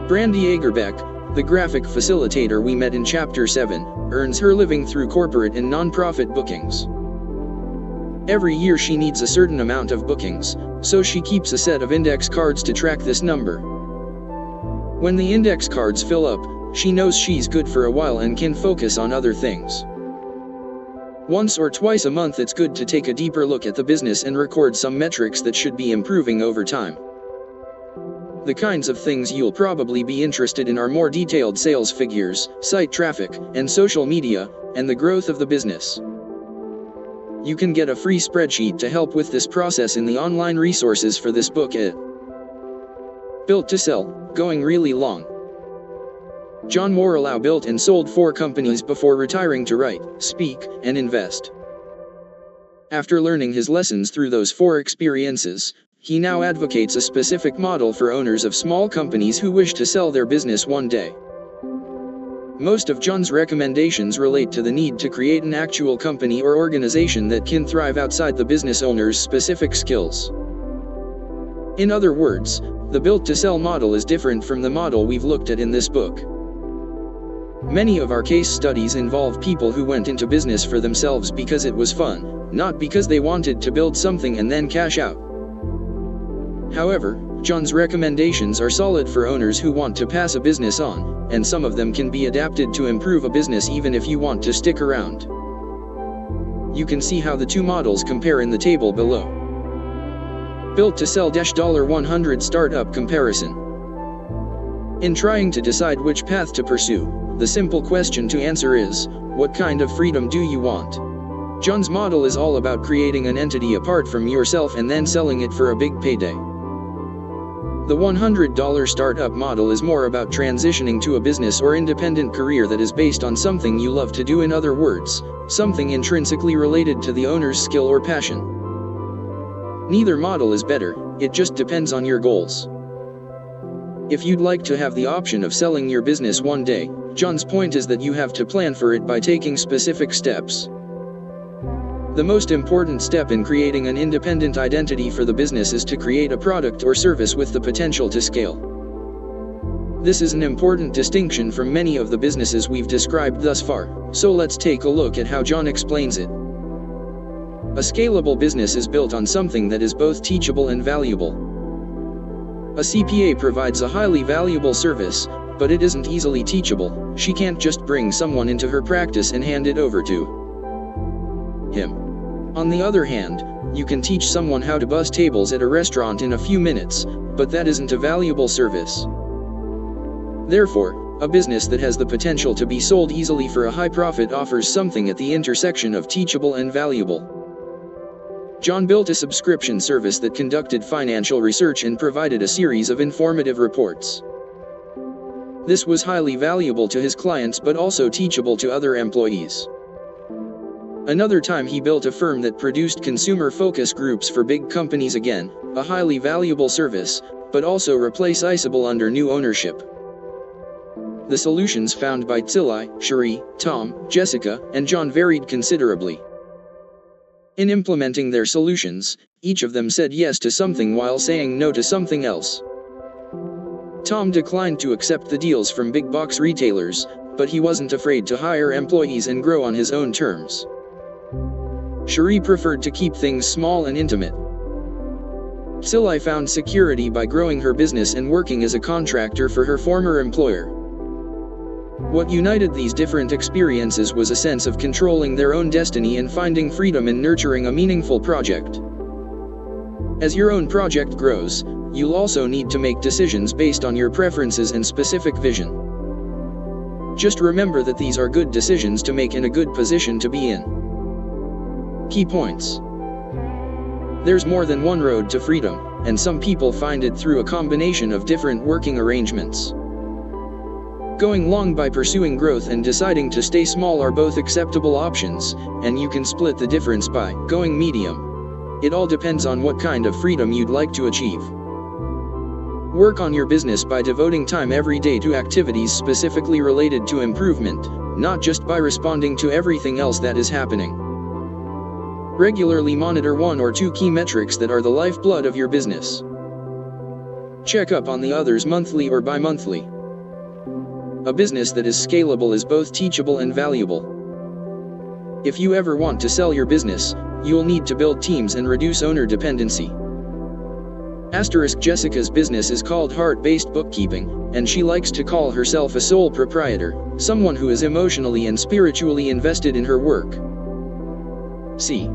Brandy Agerbeck, the graphic facilitator we met in Chapter 7, earns her living through corporate and non-profit bookings. Every year she needs a certain amount of bookings, so she keeps a set of index cards to track this number. When the index cards fill up, she knows she's good for a while and can focus on other things. Once or twice a month it's good to take a deeper look at the business and record some metrics that should be improving over time. The kinds of things you'll probably be interested in are more detailed sales figures, site traffic, and social media, and the growth of the business. You can get a free spreadsheet to help with this process in the online resources for this book at Built to Sell, Going Really Long. John Morellau built and sold 4 companies before retiring to write, speak, and invest. After learning his lessons through those 4 experiences, he now advocates a specific model for owners of small companies who wish to sell their business one day. Most of John's recommendations relate to the need to create an actual company or organization that can thrive outside the business owner's specific skills. In other words, the Built to Sell model is different from the model we've looked at in this book. Many of our case studies involve people who went into business for themselves because it was fun, not because they wanted to build something and then cash out. However, John's recommendations are solid for owners who want to pass a business on, and some of them can be adapted to improve a business even if you want to stick around. You can see how the two models compare in the table below. Built to Sell $100 Startup Comparison. In trying to decide which path to pursue, the simple question to answer is, what kind of freedom do you want? John's model is all about creating an entity apart from yourself and then selling it for a big payday. The $100 startup model is more about transitioning to a business or independent career that is based on something you love to do, in other words, something intrinsically related to the owner's skill or passion. Neither model is better, it just depends on your goals. If you'd like to have the option of selling your business one day, John's point is that you have to plan for it by taking specific steps. The most important step in creating an independent identity for the business is to create a product or service with the potential to scale. This is an important distinction from many of the businesses we've described thus far, so let's take a look at how John explains it. A scalable business is built on something that is both teachable and valuable. A CPA provides a highly valuable service, but it isn't easily teachable. She can't just bring someone into her practice and hand it over to him. On the other hand, you can teach someone how to bus tables at a restaurant in a few minutes, but that isn't a valuable service. Therefore, a business that has the potential to be sold easily for a high profit offers something at the intersection of teachable and valuable. John built a subscription service that conducted financial research and provided a series of informative reports. This was highly valuable to his clients but also teachable to other employees. Another time he built a firm that produced consumer focus groups for big companies, again, a highly valuable service, but also replaceable under new ownership. The solutions found by Tilly, Cherie, Tom, Jessica, and John varied considerably. In implementing their solutions, each of them said yes to something while saying no to something else. Tom declined to accept the deals from big box retailers, but he wasn't afraid to hire employees and grow on his own terms. Cherie preferred to keep things small and intimate. Tilly found security by growing her business and working as a contractor for her former employer. What united these different experiences was a sense of controlling their own destiny and finding freedom in nurturing a meaningful project. As your own project grows, you'll also need to make decisions based on your preferences and specific vision. Just remember that these are good decisions to make and a good position to be in. Key points. There's more than one road to freedom, and some people find it through a combination of different working arrangements. Going long by pursuing growth and deciding to stay small are both acceptable options, and you can split the difference by going medium. It all depends on what kind of freedom you'd like to achieve. Work on your business by devoting time every day to activities specifically related to improvement, not just by responding to everything else that is happening. Regularly monitor 1 or 2 key metrics that are the lifeblood of your business. Check up on the others monthly or bi-monthly. A business that is scalable is both teachable and valuable. If you ever want to sell your business, you'll need to build teams and reduce owner dependency. Jessica's business is called heart-based bookkeeping, and she likes to call herself a sole proprietor, someone who is emotionally and spiritually invested in her work. See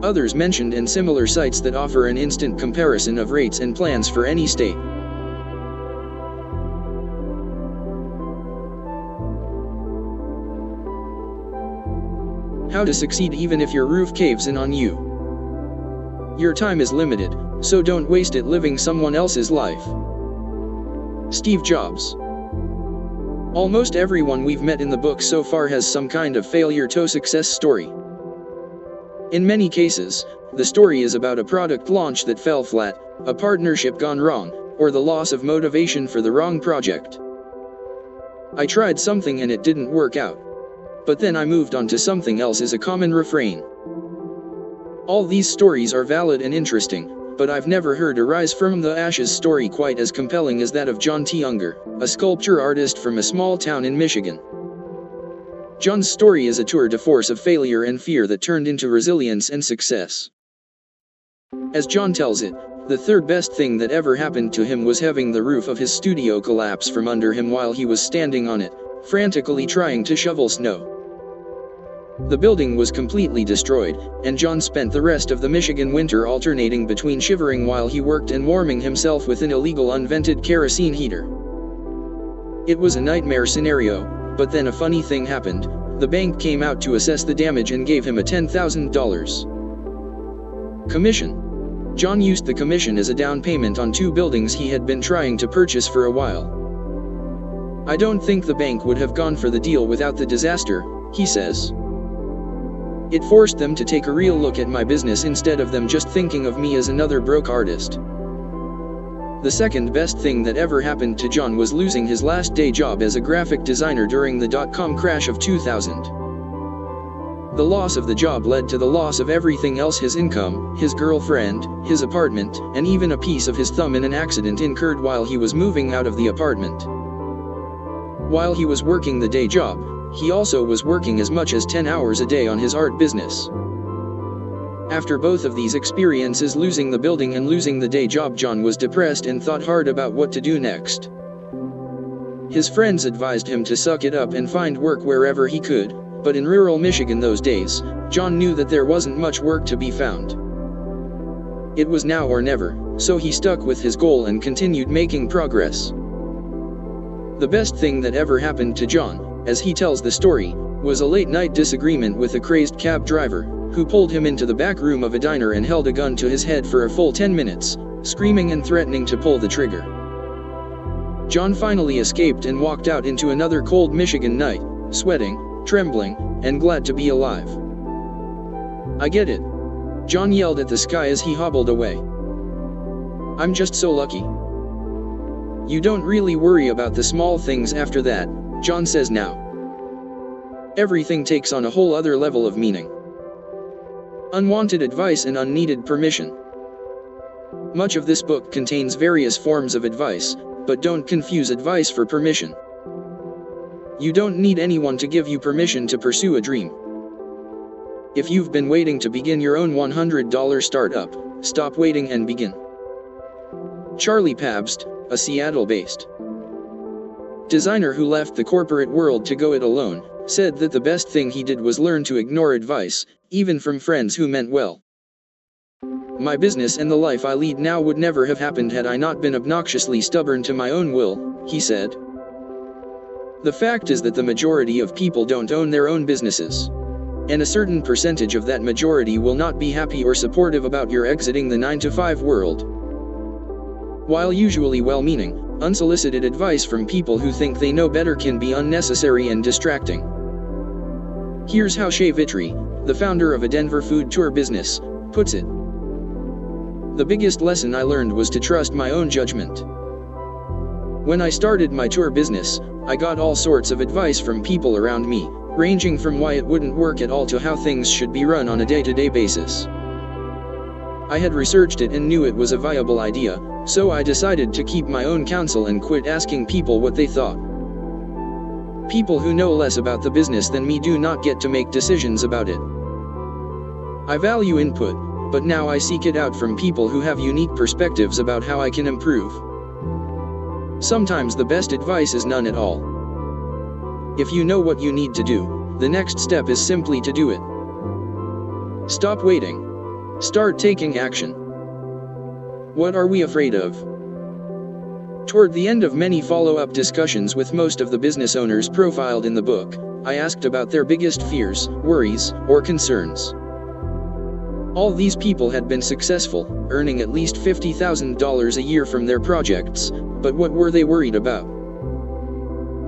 others mentioned and similar sites that offer an instant comparison of rates and plans for any state. How to succeed even if your roof caves in on you. Your time is limited, so don't waste it living someone else's life. Steve Jobs. Almost everyone we've met in the book so far has some kind of failure to success story. In many cases, the story is about a product launch that fell flat, a partnership gone wrong, or the loss of motivation for the wrong project. I tried something and it didn't work out. But then I moved on to something else is a common refrain. All these stories are valid and interesting, but I've never heard a rise from the ashes story quite as compelling as that of John T. Unger, a sculpture artist from a small town in Michigan. John's story is a tour de force of failure and fear that turned into resilience and success. As John tells it, the third best thing that ever happened to him was having the roof of his studio collapse from under him while he was standing on it, frantically trying to shovel snow. The building was completely destroyed, and John spent the rest of the Michigan winter alternating between shivering while he worked and warming himself with an illegal unvented kerosene heater. It was a nightmare scenario, but then a funny thing happened. The bank came out to assess the damage and gave him a $10,000 commission. John used the commission as a down payment on 2 buildings he had been trying to purchase for a while. I don't think the bank would have gone for the deal without the disaster, he says. It forced them to take a real look at my business instead of them just thinking of me as another broke artist. The second best thing that ever happened to John was losing his last day job as a graphic designer during the dot-com crash of 2000. The loss of the job led to the loss of everything else: his income, his girlfriend, his apartment, and even a piece of his thumb in an accident incurred while he was moving out of the apartment. While he was working the day job, he also was working as much as 10 hours a day on his art business. After both of these experiences, losing the building and losing the day job, John was depressed and thought hard about what to do next. His friends advised him to suck it up and find work wherever he could, but in rural Michigan those days, John knew that there wasn't much work to be found. It was now or never, so he stuck with his goal and continued making progress. The best thing that ever happened to John, as he tells the story, was a late-night disagreement with a crazed cab driver, who pulled him into the back room of a diner and held a gun to his head for a full 10 minutes, screaming and threatening to pull the trigger. John finally escaped and walked out into another cold Michigan night, sweating, trembling, and glad to be alive. "I get it," John yelled at the sky as he hobbled away. "I'm just so lucky." "You don't really worry about the small things after that," John says now. "Everything takes on a whole other level of meaning. Unwanted advice and unneeded permission." Much of this book contains various forms of advice, but don't confuse advice for permission. You don't need anyone to give you permission to pursue a dream. If you've been waiting to begin your own $100 startup, stop waiting and begin. Charlie Pabst, a Seattle-based designer who left the corporate world to go it alone, said that the best thing he did was learn to ignore advice, even from friends who meant well. "My business and the life I lead now would never have happened had I not been obnoxiously stubborn to my own will," he said. The fact is that the majority of people don't own their own businesses. And a certain percentage of that majority will not be happy or supportive about your exiting the 9-to-5 world. While usually well-meaning, unsolicited advice from people who think they know better can be unnecessary and distracting. Here's how Shea Vitry, the founder of a Denver food tour business, puts it. "The biggest lesson I learned was to trust my own judgment. When I started my tour business, I got all sorts of advice from people around me, ranging from why it wouldn't work at all to how things should be run on a day-to-day basis. I had researched it and knew it was a viable idea, so I decided to keep my own counsel and quit asking people what they thought. People who know less about the business than me do not get to make decisions about it. I value input, but now I seek it out from people who have unique perspectives about how I can improve. Sometimes the best advice is none at all. If you know what you need to do, the next step is simply to do it. Stop waiting. Start taking action. What are we afraid of?" Toward the end of many follow-up discussions with most of the business owners profiled in the book, I asked about their biggest fears, worries, or concerns. All these people had been successful, earning at least $50,000 a year from their projects, but what were they worried about?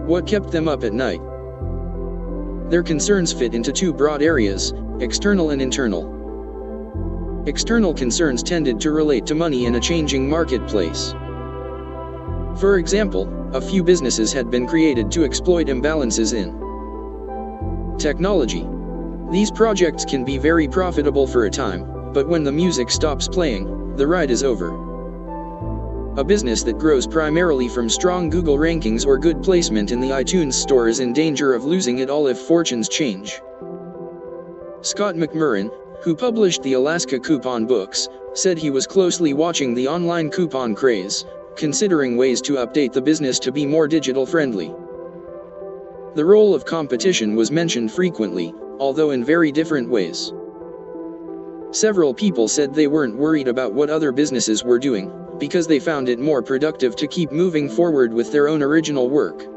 What kept them up at night? Their concerns fit into two broad areas, external and internal. External concerns tended to relate to money in a changing marketplace. For example, a few businesses had been created to exploit imbalances in technology. These projects can be very profitable for a time, but when the music stops playing, the ride is over. A business that grows primarily from strong Google rankings or good placement in the iTunes store is in danger of losing it all if fortunes change. Scott McMurrin, who published the Alaska Coupon books, said he was closely watching the online coupon craze, considering ways to update the business to be more digital-friendly. The role of competition was mentioned frequently, although in very different ways. Several people said they weren't worried about what other businesses were doing, because they found it more productive to keep moving forward with their own original work.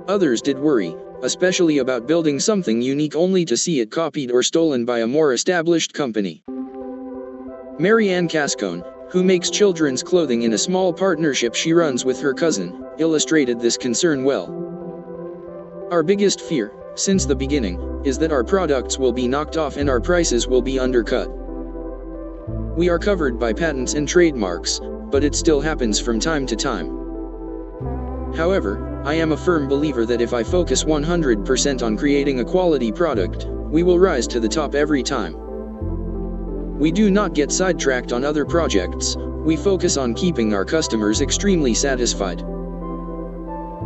Others did worry, especially about building something unique only to see it copied or stolen by a more established company. Mary Ann Cascone, who makes children's clothing in a small partnership she runs with her cousin, illustrated this concern well. "Our biggest fear, since the beginning, is that our products will be knocked off and our prices will be undercut. We are covered by patents and trademarks, but it still happens from time to time. However, I am a firm believer that if I focus 100% on creating a quality product, we will rise to the top every time. We do not get sidetracked on other projects, we focus on keeping our customers extremely satisfied.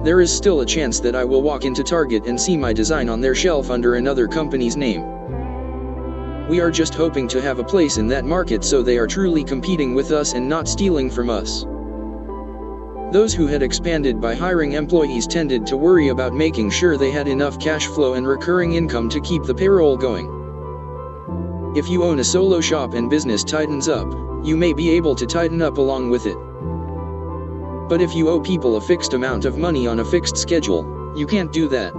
There is still a chance that I will walk into Target and see my design on their shelf under another company's name. We are just hoping to have a place in that market so they are truly competing with us and not stealing from us." Those who had expanded by hiring employees tended to worry about making sure they had enough cash flow and recurring income to keep the payroll going. If you own a solo shop and business tightens up, you may be able to tighten up along with it. But if you owe people a fixed amount of money on a fixed schedule, you can't do that.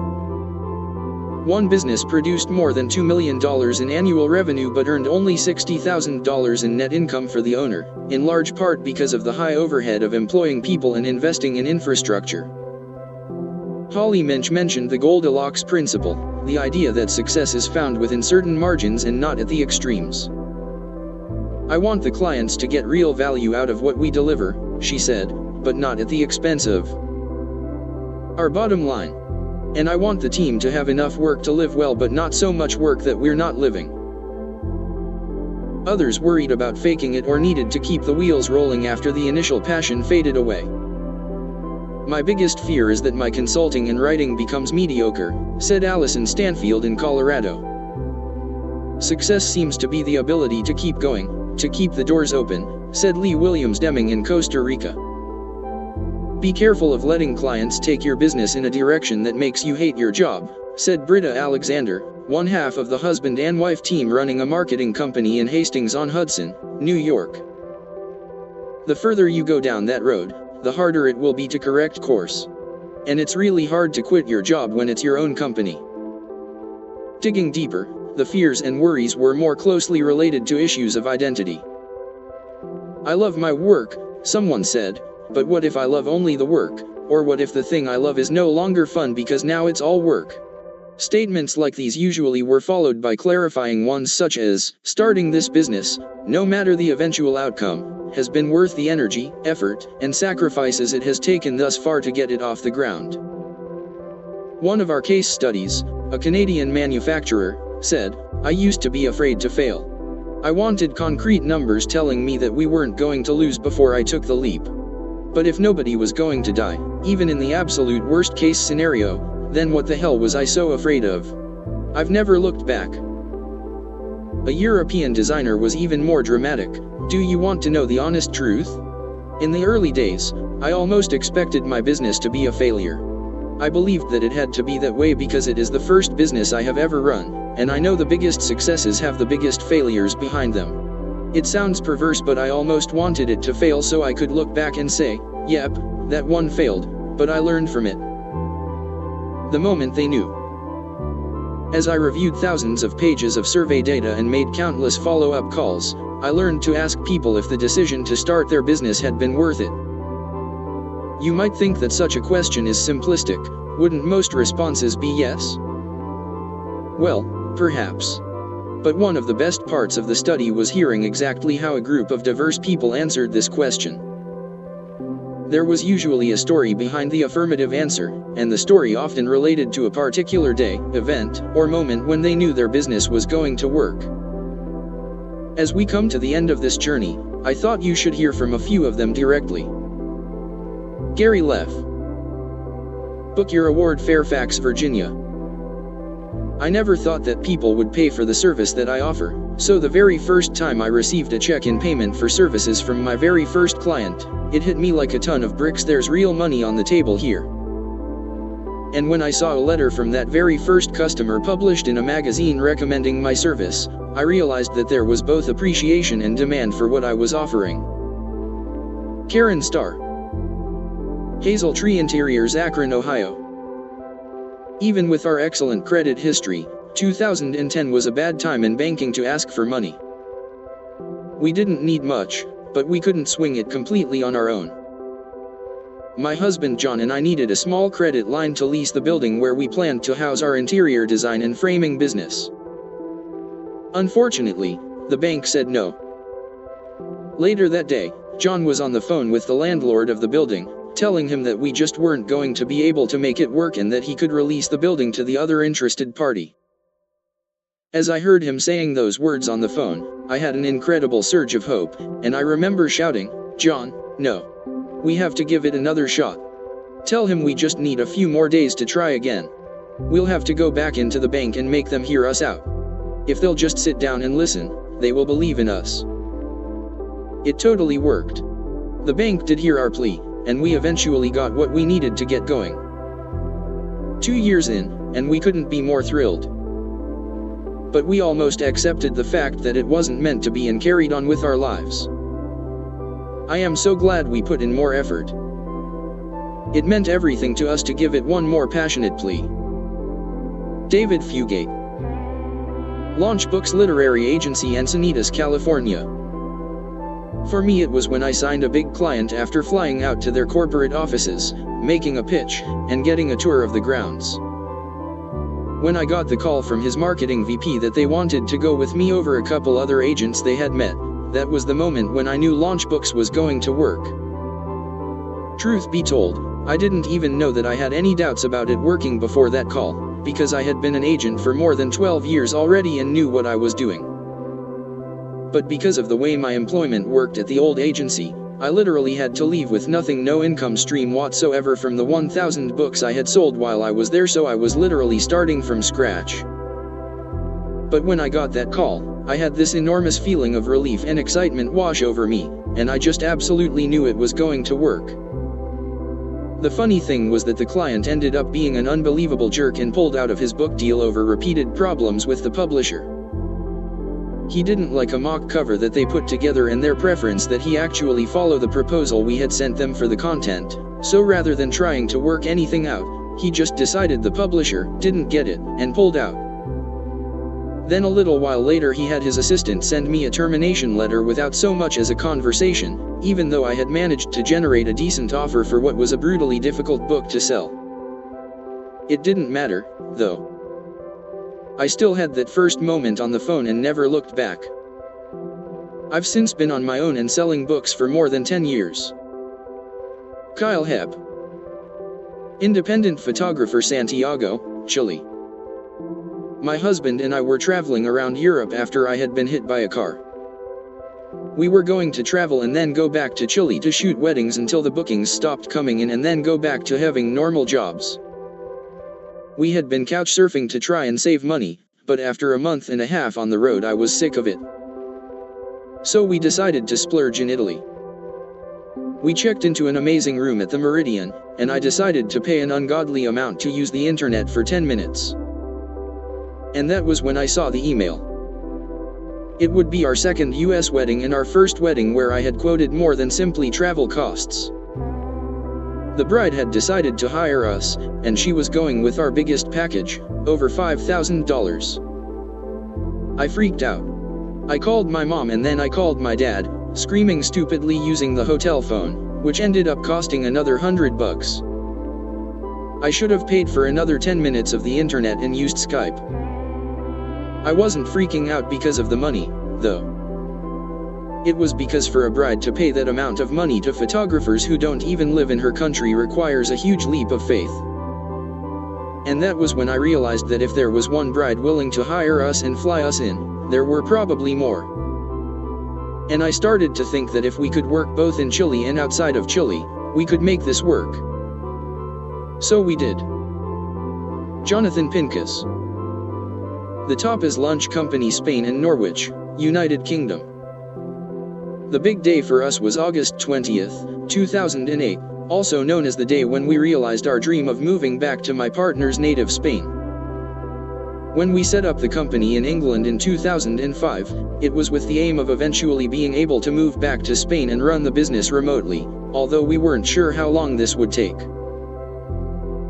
One business produced more than $2 million in annual revenue but earned only $60,000 in net income for the owner, in large part because of the high overhead of employing people and investing in infrastructure. Holly Minch mentioned the Goldilocks principle, the idea that success is found within certain margins and not at the extremes. I want the clients to get real value out of what we deliver, she said, but not at the expense of our bottom line. And I want the team to have enough work to live well but not so much work that we're not living. Others worried about faking it or needed to keep the wheels rolling after the initial passion faded away. My biggest fear is that my consulting and writing becomes mediocre, said Allison Stanfield in Colorado. Success seems to be the ability to keep going, to keep the doors open, said Lee Williams Deming in Costa Rica. Be careful of letting clients take your business in a direction that makes you hate your job, said Britta Alexander, one half of the husband and wife team running a marketing company in Hastings-on-Hudson, New York. The further you go down that road, the harder it will be to correct course. And it's really hard to quit your job when it's your own company. Digging deeper, the fears and worries were more closely related to issues of identity. I love my work, someone said, but what if I love only the work, or what if the thing I love is no longer fun because now it's all work? Statements like these usually were followed by clarifying ones such as, starting this business, no matter the eventual outcome, has been worth the energy, effort, and sacrifices it has taken thus far to get it off the ground. One of our case studies, a Canadian manufacturer, said, I used to be afraid to fail. I wanted concrete numbers telling me that we weren't going to lose before I took the leap. But if nobody was going to die, even in the absolute worst case scenario, then what the hell was I so afraid of? I've never looked back. A European designer was even more dramatic. Do you want to know the honest truth? In the early days, I almost expected my business to be a failure. I believed that it had to be that way because it is the first business I have ever run, and I know the biggest successes have the biggest failures behind them. It sounds perverse, but I almost wanted it to fail so I could look back and say, yep, that one failed, but I learned from it. The moment they knew. As I reviewed thousands of pages of survey data and made countless follow-up calls, I learned to ask people if the decision to start their business had been worth it. You might think that such a question is simplistic. Wouldn't most responses be yes? Well, perhaps. But one of the best parts of the study was hearing exactly how a group of diverse people answered this question. There was usually a story behind the affirmative answer, and the story often related to a particular day, event, or moment when they knew their business was going to work. As we come to the end of this journey, I thought you should hear from a few of them directly. Gary Leff. Book your award, Fairfax, Virginia. I never thought that people would pay for the service that I offer, so the very first time I received a check in payment for services from my very first client, it hit me like a ton of bricks. There's real money on the table here. And when I saw a letter from that very first customer published in a magazine recommending my service, I realized that there was both appreciation and demand for what I was offering. Karen Starr. Hazel Tree Interiors, Akron, Ohio. Even with our excellent credit history, 2010 was a bad time in banking to ask for money. We didn't need much, but we couldn't swing it completely on our own. My husband John and I needed a small credit line to lease the building where we planned to house our interior design and framing business. Unfortunately, the bank said no. Later that day, John was on the phone with the landlord of the building, telling him that we just weren't going to be able to make it work and that he could release the building to the other interested party. As I heard him saying those words on the phone, I had an incredible surge of hope, and I remember shouting, "John, no. We have to give it another shot. Tell him we just need a few more days to try again. We'll have to go back into the bank and make them hear us out. If they'll just sit down and listen, they will believe in us." It totally worked. The bank did hear our plea, and we eventually got what we needed to get going. 2 years in, and we couldn't be more thrilled. But we almost accepted the fact that it wasn't meant to be and carried on with our lives. I am so glad we put in more effort. It meant everything to us to give it one more passionate plea. David Fugate. Launch Books Literary Agency, Encinitas, California. For me, it was when I signed a big client after flying out to their corporate offices, making a pitch, and getting a tour of the grounds. When I got the call from his marketing VP that they wanted to go with me over a couple other agents they had met, that was the moment when I knew Launch Books was going to work. Truth be told, I didn't even know that I had any doubts about it working before that call, because I had been an agent for more than 12 years already and knew what I was doing. But because of the way my employment worked at the old agency, I literally had to leave with nothing, no income stream whatsoever from the 1,000 books I had sold while I was there, so I was literally starting from scratch. But when I got that call, I had this enormous feeling of relief and excitement wash over me, and I just absolutely knew it was going to work. The funny thing was that the client ended up being an unbelievable jerk and pulled out of his book deal over repeated problems with the publisher. He didn't like a mock cover that they put together and their preference that he actually follow the proposal we had sent them for the content, so rather than trying to work anything out, he just decided the publisher didn't get it and pulled out. Then a little while later he had his assistant send me a termination letter without so much as a conversation, even though I had managed to generate a decent offer for what was a brutally difficult book to sell. It didn't matter, though. I still had that first moment on the phone and never looked back. I've since been on my own and selling books for more than 10 years. Kyle Hebb. Independent photographer, Santiago, Chile. My husband and I were traveling around Europe after I had been hit by a car. We were going to travel and then go back to Chile to shoot weddings until the bookings stopped coming in and then go back to having normal jobs. We had been couch surfing to try and save money, but after a month and a half on the road I was sick of it. So we decided to splurge in Italy. We checked into an amazing room at the Meridian, and I decided to pay an ungodly amount to use the internet for 10 minutes. And that was when I saw the email. It would be our second US wedding and our first wedding where I had quoted more than simply travel costs. The bride had decided to hire us, and she was going with our biggest package, over $5,000. I freaked out. I called my mom and then I called my dad, screaming stupidly using the hotel phone, which ended up costing another $100. I should have paid for another 10 minutes of the internet and used Skype. I wasn't freaking out because of the money, though. It was because for a bride to pay that amount of money to photographers who don't even live in her country requires a huge leap of faith. And that was when I realized that if there was one bride willing to hire us and fly us in, there were probably more. And I started to think that if we could work both in Chile and outside of Chile, we could make this work. So we did. Jonathan Pincus. The top is Lunch Company, Spain and Norwich, United Kingdom. The big day for us was August 20th, 2008, also known as the day when we realized our dream of moving back to my partner's native Spain. When we set up the company in England in 2005, it was with the aim of eventually being able to move back to Spain and run the business remotely, although we weren't sure how long this would take.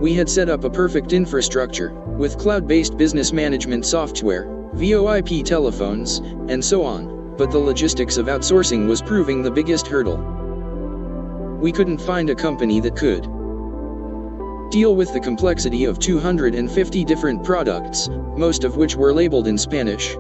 We had set up a perfect infrastructure, with cloud-based business management software, VoIP telephones, and so on, but the logistics of outsourcing was proving the biggest hurdle. We couldn't find a company that could deal with the complexity of 250 different products, most of which were labeled in Spanish.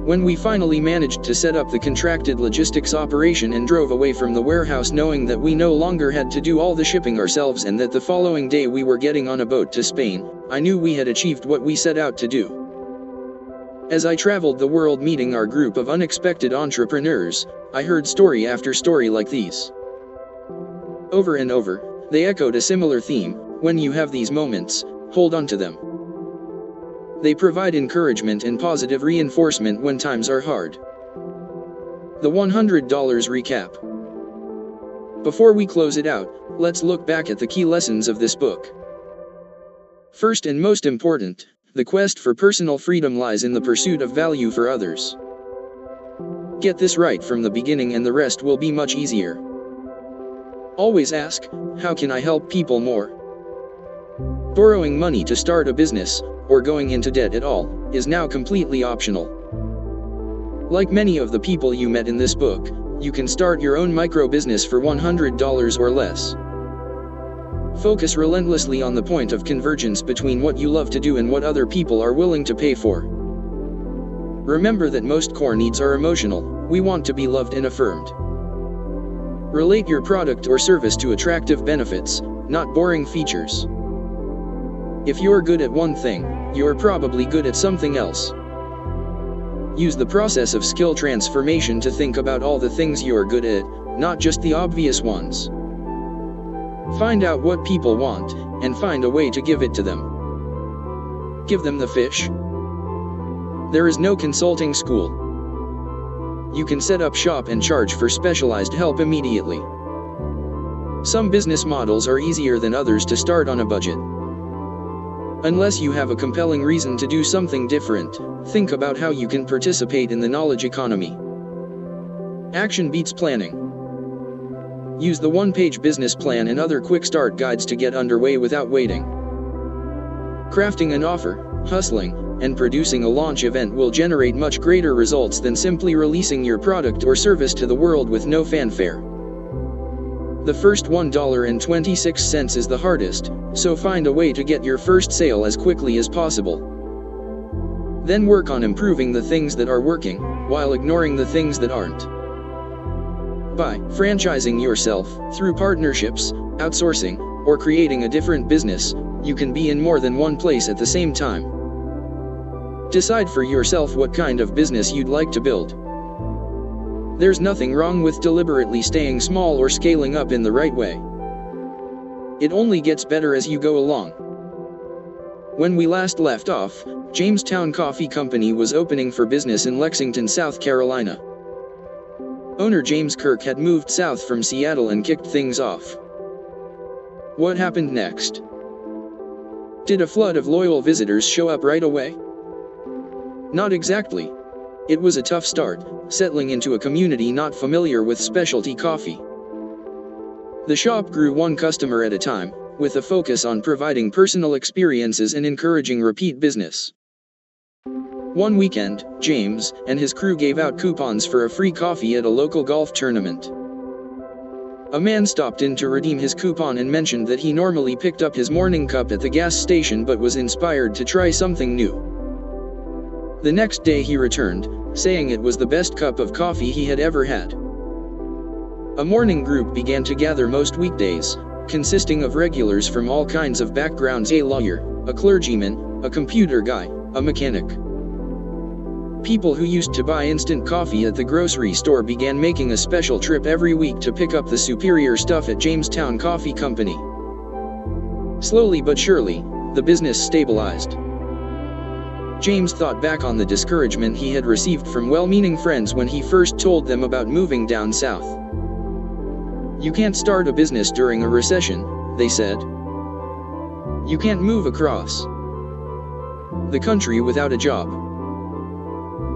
When we finally managed to set up the contracted logistics operation and drove away from the warehouse knowing that we no longer had to do all the shipping ourselves and that the following day we were getting on a boat to Spain, I knew we had achieved what we set out to do. As I traveled the world meeting our group of unexpected entrepreneurs, I heard story after story like these. Over and over, they echoed a similar theme: when you have these moments, hold on to them. They provide encouragement and positive reinforcement when times are hard. The $100 recap. Before we close it out, let's look back at the key lessons of this book. First and most important, the quest for personal freedom lies in the pursuit of value for others. Get this right from the beginning and the rest will be much easier. Always ask, how can I help people more? Borrowing money to start a business, or going into debt at all, is now completely optional. Like many of the people you met in this book, you can start your own micro-business for $100 or less. Focus relentlessly on the point of convergence between what you love to do and what other people are willing to pay for. Remember that most core needs are emotional. We want to be loved and affirmed. Relate your product or service to attractive benefits, not boring features. If you're good at one thing, you're probably good at something else. Use the process of skill transformation to think about all the things you're good at, not just the obvious ones. Find out what people want, and find a way to give it to them. Give them the fish. There is no consulting school. You can set up shop and charge for specialized help immediately. Some business models are easier than others to start on a budget. Unless you have a compelling reason to do something different, think about how you can participate in the knowledge economy. Action beats planning. Use the one-page business plan and other quick start guides to get underway without waiting. Crafting an offer, hustling, and producing a launch event will generate much greater results than simply releasing your product or service to the world with no fanfare. The first $1.26 is the hardest, so find a way to get your first sale as quickly as possible. Then work on improving the things that are working, while ignoring the things that aren't. By franchising yourself, through partnerships, outsourcing, or creating a different business, you can be in more than one place at the same time. Decide for yourself what kind of business you'd like to build. There's nothing wrong with deliberately staying small or scaling up in the right way. It only gets better as you go along. When we last left off, Jamestown Coffee Company was opening for business in Lexington, South Carolina. Owner James Kirk had moved south from Seattle and kicked things off. What happened next? Did a flood of loyal visitors show up right away? Not exactly. It was a tough start, settling into a community not familiar with specialty coffee. The shop grew one customer at a time, with a focus on providing personal experiences and encouraging repeat business. One weekend, James and his crew gave out coupons for a free coffee at a local golf tournament. A man stopped in to redeem his coupon and mentioned that he normally picked up his morning cup at the gas station but was inspired to try something new. The next day he returned, saying it was the best cup of coffee he had ever had. A morning group began to gather most weekdays, consisting of regulars from all kinds of backgrounds: a lawyer, a clergyman, a computer guy, a mechanic. People who used to buy instant coffee at the grocery store began making a special trip every week to pick up the superior stuff at Jamestown Coffee Company. Slowly but surely, the business stabilized. James thought back on the discouragement he had received from well-meaning friends when he first told them about moving down south. You can't start a business during a recession, they said. You can't move across the country without a job.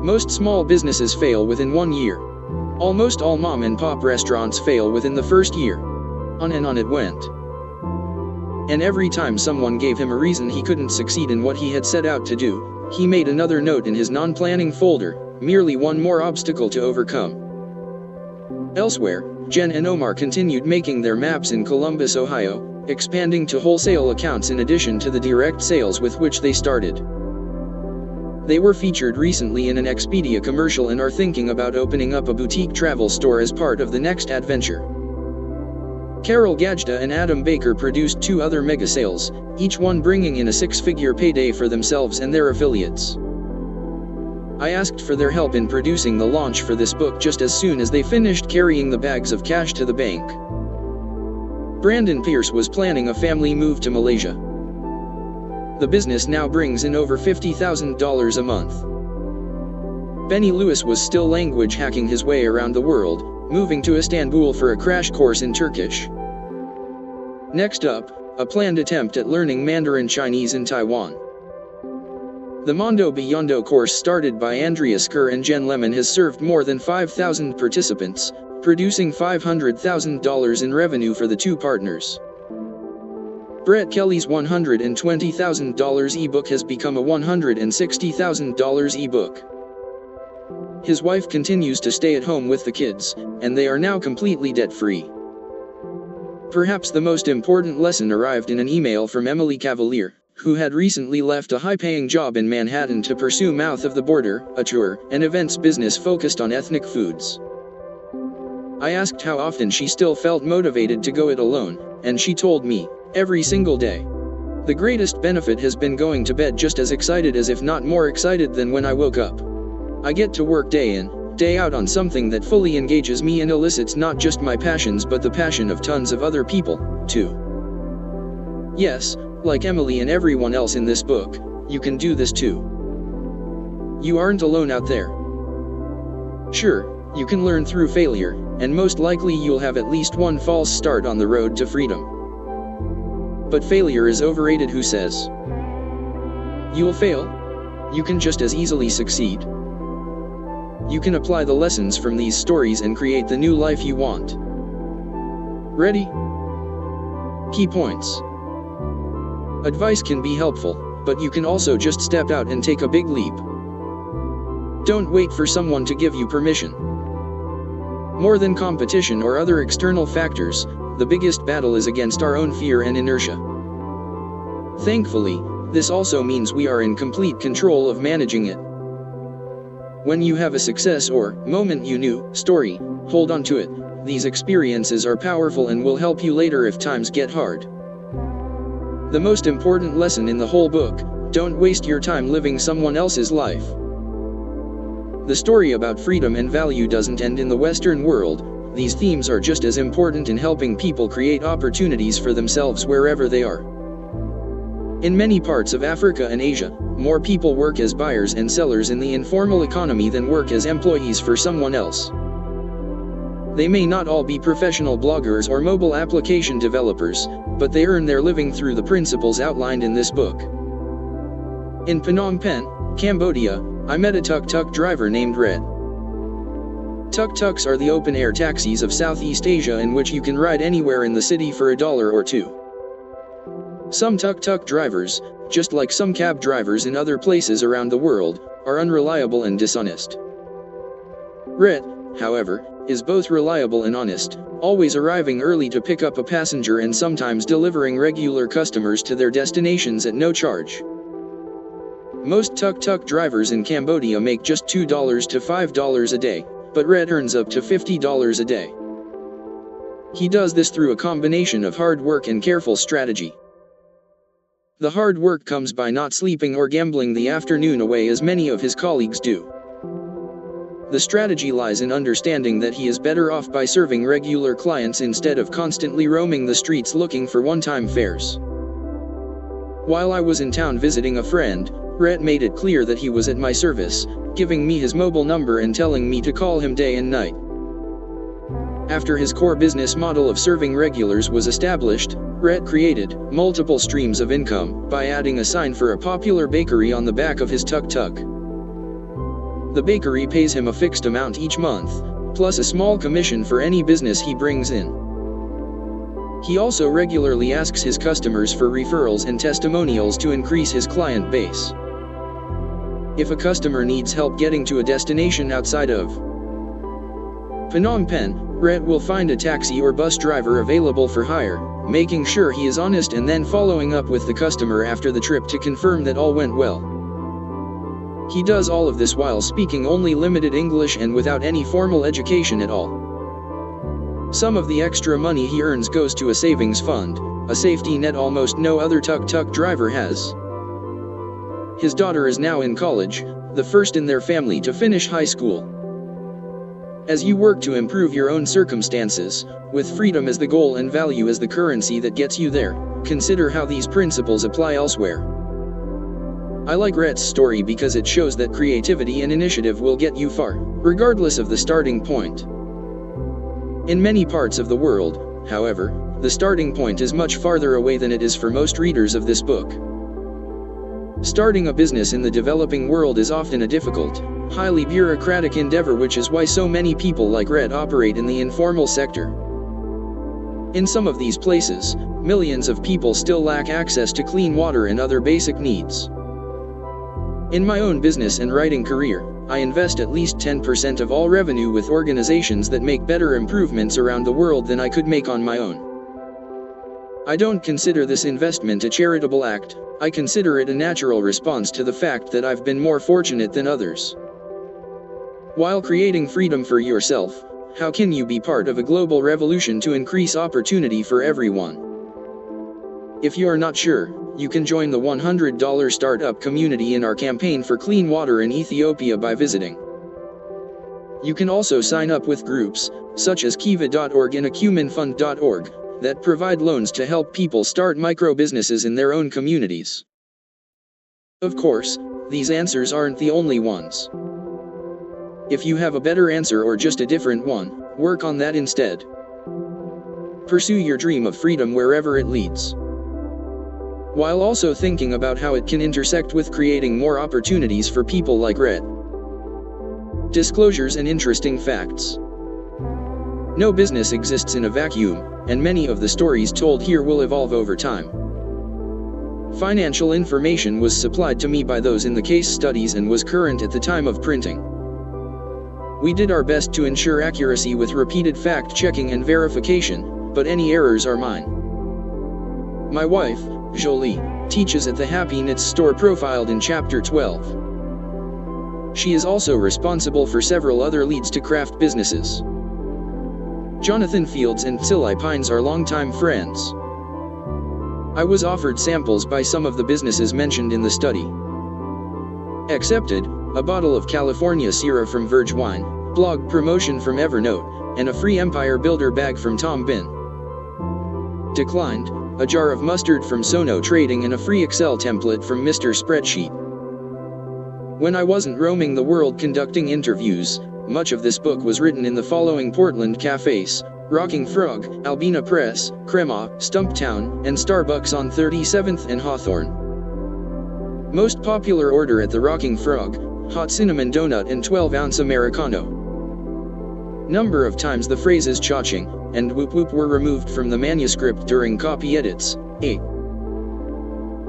Most small businesses fail within 1 year. Almost all mom-and-pop restaurants fail within the first year. On and on it went. And every time someone gave him a reason he couldn't succeed in what he had set out to do, he made another note in his non-planning folder, merely one more obstacle to overcome. Elsewhere, Jen and Omar continued making their maps in Columbus, Ohio, expanding to wholesale accounts in addition to the direct sales with which they started. They were featured recently in an Expedia commercial and are thinking about opening up a boutique travel store as part of the next adventure. Carol Gajda and Adam Baker produced 2 other mega sales, each one bringing in a 6-figure payday for themselves and their affiliates. I asked for their help in producing the launch for this book just as soon as they finished carrying the bags of cash to the bank. Brandon Pierce was planning a family move to Malaysia. The business now brings in over $50,000 a month. Benny Lewis was still language hacking his way around the world, moving to Istanbul for a crash course in Turkish. Next up, a planned attempt at learning Mandarin Chinese in Taiwan. The Mondo Beyond course started by Andrea Skur and Jen Lemon has served more than 5,000 participants, producing $500,000 in revenue for the 2 partners. Brett Kelly's $120,000 ebook has become a $160,000 ebook. His wife continues to stay at home with the kids, and they are now completely debt-free. Perhaps the most important lesson arrived in an email from Emily Cavalier, who had recently left a high-paying job in Manhattan to pursue Mouth of the Border, a tour and events business focused on ethnic foods. I asked how often she still felt motivated to go it alone, and she told me, every single day. The greatest benefit has been going to bed just as excited as if not more excited than when I woke up. I get to work day in, day out on something that fully engages me and elicits not just my passions but the passion of tons of other people, too. Yes, like Emily and everyone else in this book, you can do this too. You aren't alone out there. Sure, you can learn through failure, and most likely you'll have at least one false start on the road to freedom. But failure is overrated. Who says you'll fail? You can just as easily succeed. You can apply the lessons from these stories and create the new life you want. Ready? Key points. Advice can be helpful, but you can also just step out and take a big leap. Don't wait for someone to give you permission. More than competition or other external factors, the biggest battle is against our own fear and inertia. Thankfully, this also means we are in complete control of managing it. When you have a success or moment you knew story, hold on to it. These experiences are powerful and will help you later if times get hard. The most important lesson in the whole book: don't waste your time living someone else's life. The story about freedom and value doesn't end in the Western world. These themes are just as important in helping people create opportunities for themselves wherever they are. In many parts of Africa and Asia, more people work as buyers and sellers in the informal economy than work as employees for someone else. They may not all be professional bloggers or mobile application developers, but they earn their living through the principles outlined in this book. In Phnom Penh, Cambodia, I met a tuk-tuk driver named Red. Tuk-tuks are the open-air taxis of Southeast Asia in which you can ride anywhere in the city for $1 or $2. Some tuk-tuk drivers, just like some cab drivers in other places around the world, are unreliable and dishonest. Red, however, is both reliable and honest, always arriving early to pick up a passenger and sometimes delivering regular customers to their destinations at no charge. Most tuk-tuk drivers in Cambodia make just $2 to $5 a day, but Red earns up to $50 a day. He does this through a combination of hard work and careful strategy. The hard work comes by not sleeping or gambling the afternoon away as many of his colleagues do. The strategy lies in understanding that he is better off by serving regular clients instead of constantly roaming the streets looking for one-time fares. While I was in town visiting a friend, Rhett made it clear that he was at my service, giving me his mobile number and telling me to call him day and night. After his core business model of serving regulars was established, Rhett created multiple streams of income by adding a sign for a popular bakery on the back of his tuk-tuk. The bakery pays him a fixed amount each month, plus a small commission for any business he brings in. He also regularly asks his customers for referrals and testimonials to increase his client base. If a customer needs help getting to a destination outside of Phnom Penh, Rhett will find a taxi or bus driver available for hire, making sure he is honest and then following up with the customer after the trip to confirm that all went well. He does all of this while speaking only limited English and without any formal education at all. Some of the extra money he earns goes to a savings fund, a safety net almost no other tuk-tuk driver has. His daughter is now in college, the first in their family to finish high school. As you work to improve your own circumstances, with freedom as the goal and value as the currency that gets you there, consider how these principles apply elsewhere. I like Rhett's story because it shows that creativity and initiative will get you far, regardless of the starting point. In many parts of the world, however, the starting point is much farther away than it is for most readers of this book. Starting a business in the developing world is often a difficult, highly bureaucratic endeavor, which is why so many people like Rhett operate in the informal sector. In some of these places, millions of people still lack access to clean water and other basic needs. In my own business and writing career, I invest at least 10% of all revenue with organizations that make better improvements around the world than I could make on my own. I don't consider this investment a charitable act, I consider it a natural response to the fact that I've been more fortunate than others. While creating freedom for yourself, how can you be part of a global revolution to increase opportunity for everyone? If you're not sure, you can join the $100 startup community in our campaign for clean water in Ethiopia by visiting. You can also sign up with groups, such as kiva.org and acumenfund.org, that provide loans to help people start micro-businesses in their own communities. Of course, these answers aren't the only ones. If you have a better answer or just a different one, work on that instead. Pursue your dream of freedom wherever it leads, while also thinking about how it can intersect with creating more opportunities for people like Red. Disclosures and interesting facts. No business exists in a vacuum, and many of the stories told here will evolve over time. Financial information was supplied to me by those in the case studies and was current at the time of printing. We did our best to ensure accuracy with repeated fact-checking and verification, but any errors are mine. My wife, Jolie, teaches at the Happy Knits store profiled in Chapter 12. She is also responsible for several other leads to craft businesses. Jonathan Fields and Tilly Pines are longtime friends. I was offered samples by some of the businesses mentioned in the study. Accepted, a bottle of California Syrah from Verge Wine, blog promotion from Evernote, and a free Empire Builder bag from Tom Bin. Declined, a jar of mustard from Sono Trading and a free Excel template from Mr. Spreadsheet. When I wasn't roaming the world conducting interviews, much of this book was written in the following Portland cafes: Rocking Frog, Albina Press, Crema, Stumptown, and Starbucks on 37th and Hawthorne. Most popular order at the Rocking Frog: hot cinnamon donut and 12-ounce Americano. Number of times the phrases cha-ching and whoop whoop were removed from the manuscript during copy edits: 8.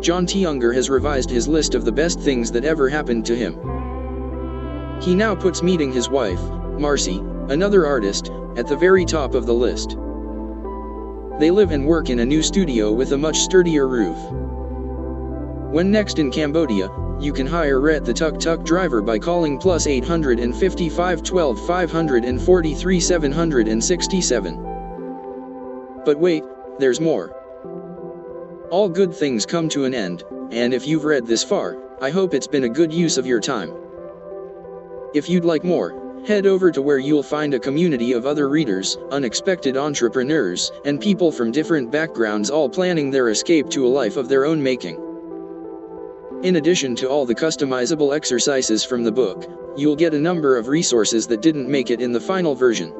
John T. Unger has revised his list of the best things that ever happened to him. He now puts meeting his wife, Marcy, another artist, at the very top of the list. They live and work in a new studio with a much sturdier roof. When next in Cambodia, you can hire Rhett the tuk-tuk driver by calling +855 12 543 767. But wait, there's more. All good things come to an end, and if you've read this far, I hope it's been a good use of your time. If you'd like more, head over to where you'll find a community of other readers, unexpected entrepreneurs, and people from different backgrounds all planning their escape to a life of their own making. In addition to all the customizable exercises from the book, you'll get a number of resources that didn't make it in the final version.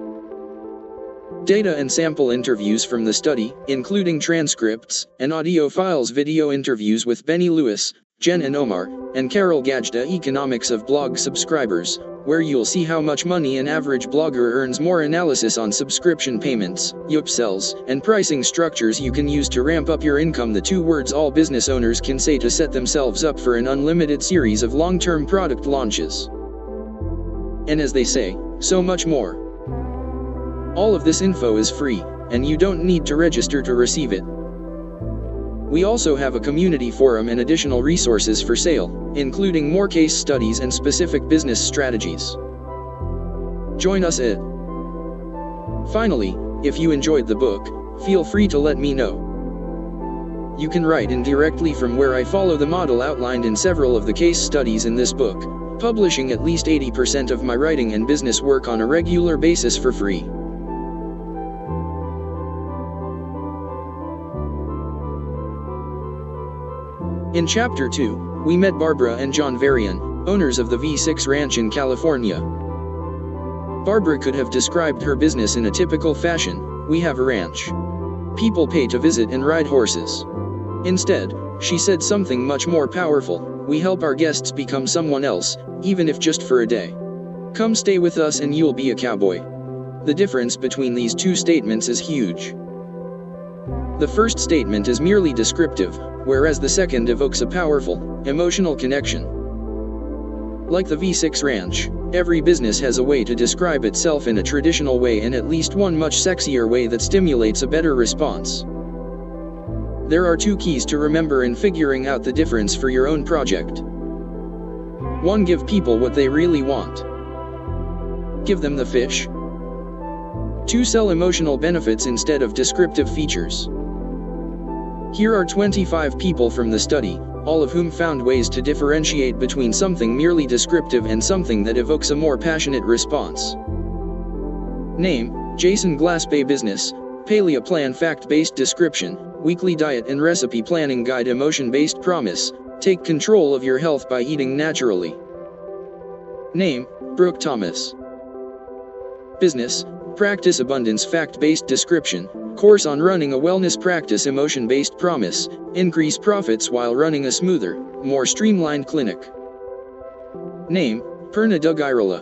Data and sample interviews from the study, including transcripts and audio files, video interviews with Benny Lewis, Jen and Omar, and Carol Gajda, economics of blog subscribers, where you'll see how much money an average blogger earns, more analysis on subscription payments, upsells, and pricing structures you can use to ramp up your income, the 2 words all business owners can say to set themselves up for an unlimited series of long-term product launches. And as they say, so much more. All of this info is free, and you don't need to register to receive it. We also have a community forum and additional resources for sale, including more case studies and specific business strategies. Join us at. Finally, if you enjoyed the book, feel free to let me know. You can write in directly from where I follow the model outlined in several of the case studies in this book, publishing at least 80% of my writing and business work on a regular basis for free. In Chapter 2, we met Barbara and John Varian, owners of the V6 Ranch in California. Barbara could have described her business in a typical fashion: we have a ranch. People pay to visit and ride horses. Instead, she said something much more powerful: we help our guests become someone else, even if just for a day. Come stay with us and you'll be a cowboy. The difference between these two statements is huge. The first statement is merely descriptive, whereas the second evokes a powerful, emotional connection. Like the V6 Ranch, every business has a way to describe itself in a traditional way and at least one much sexier way that stimulates a better response. There are two keys to remember in figuring out the difference for your own project. 1. Give people what they really want. Give them the fish. 2. Sell emotional benefits instead of descriptive features. Here are 25 people from the study, all of whom found ways to differentiate between something merely descriptive and something that evokes a more passionate response. Name: Jason Glassbay. Business: Paleo Plan. Fact-based description: weekly diet and recipe planning guide. Emotion-based promise: take control of your health by eating naturally. Name: Brooke Thomas. Business: practice abundance. Fact-based description: course on running a wellness practice. Emotion-based promise: increase profits while running a smoother, more streamlined clinic. Name: Purna Dugairala.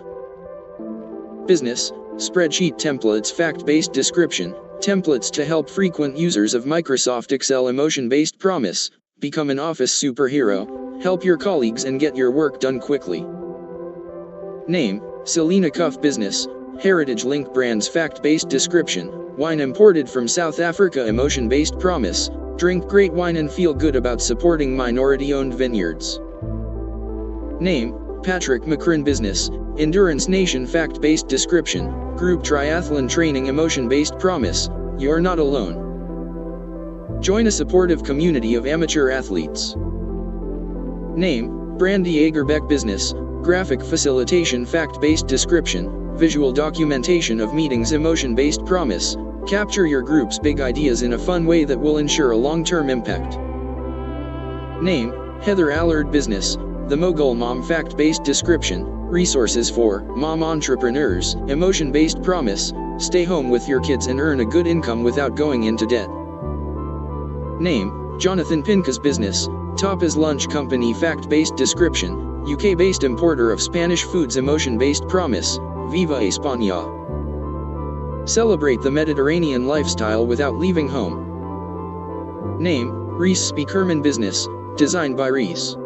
Business: spreadsheet templates. Fact-based description: templates to help frequent users of Microsoft Excel. Emotion-based promise: become an office superhero, help your colleagues and get your work done quickly. Name: Selena Cuff. Business: Heritage Link Brands. Fact-based description: wine imported from South Africa. Emotion-based promise: drink great wine and feel good about supporting minority-owned vineyards. Name: Patrick McCrin. Business: Endurance Nation. Fact-based description: group triathlon training. Emotion-based promise: you're not alone. Join a supportive community of amateur athletes. Name: Brandy Agerbeck. Business: graphic facilitation. Fact-based description: visual documentation of meetings. Emotion-based promise: capture your group's big ideas in a fun way that will ensure a long-term impact. Name: Heather Allard. Business: The Mogul Mom. Fact-based description: resources for mom entrepreneurs. Emotion-based promise: stay home with your kids and earn a good income without going into debt. Name: Jonathan Pincus. Business: Tapas Lunch Company. Fact-based description: UK-based importer of Spanish foods. Emotion-based promise: Viva España. Celebrate the Mediterranean lifestyle without leaving home. Name: Reese Speakerman. Business: designed by Reese.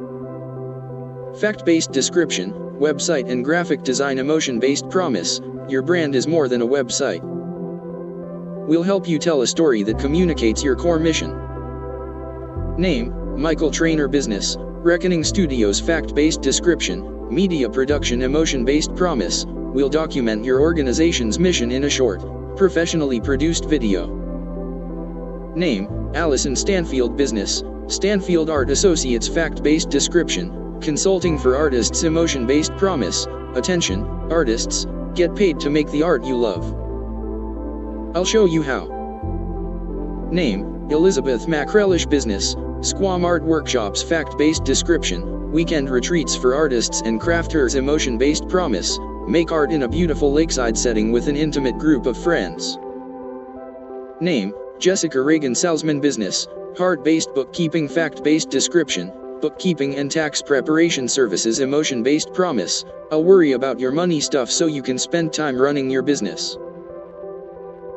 Fact-based description: website and graphic design. Emotion-based promise: your brand is more than a website. We'll help you tell a story that communicates your core mission. Name: Michael Trainer. Business: Reckoning Studios. Fact-based description: media production. Emotion-based promise: we'll document your organization's mission in a short, professionally produced video. Name: Allison Stanfield. Business: Stanfield Art Associates. Fact-based description: consulting for artists. Emotion-based promise: attention, artists, get paid to make the art you love. I'll show you how. Name: Elizabeth Macrelish. Business: Squam Art Workshops. Fact-based description: weekend retreats for artists and crafters. Emotion-based promise: make art in a beautiful lakeside setting with an intimate group of friends. Name: Jessica Reagan Salzman. Business: heart-based bookkeeping. Fact-based description: bookkeeping and tax preparation services. Emotion-based promise: I'll worry about your money stuff so you can spend time running your business.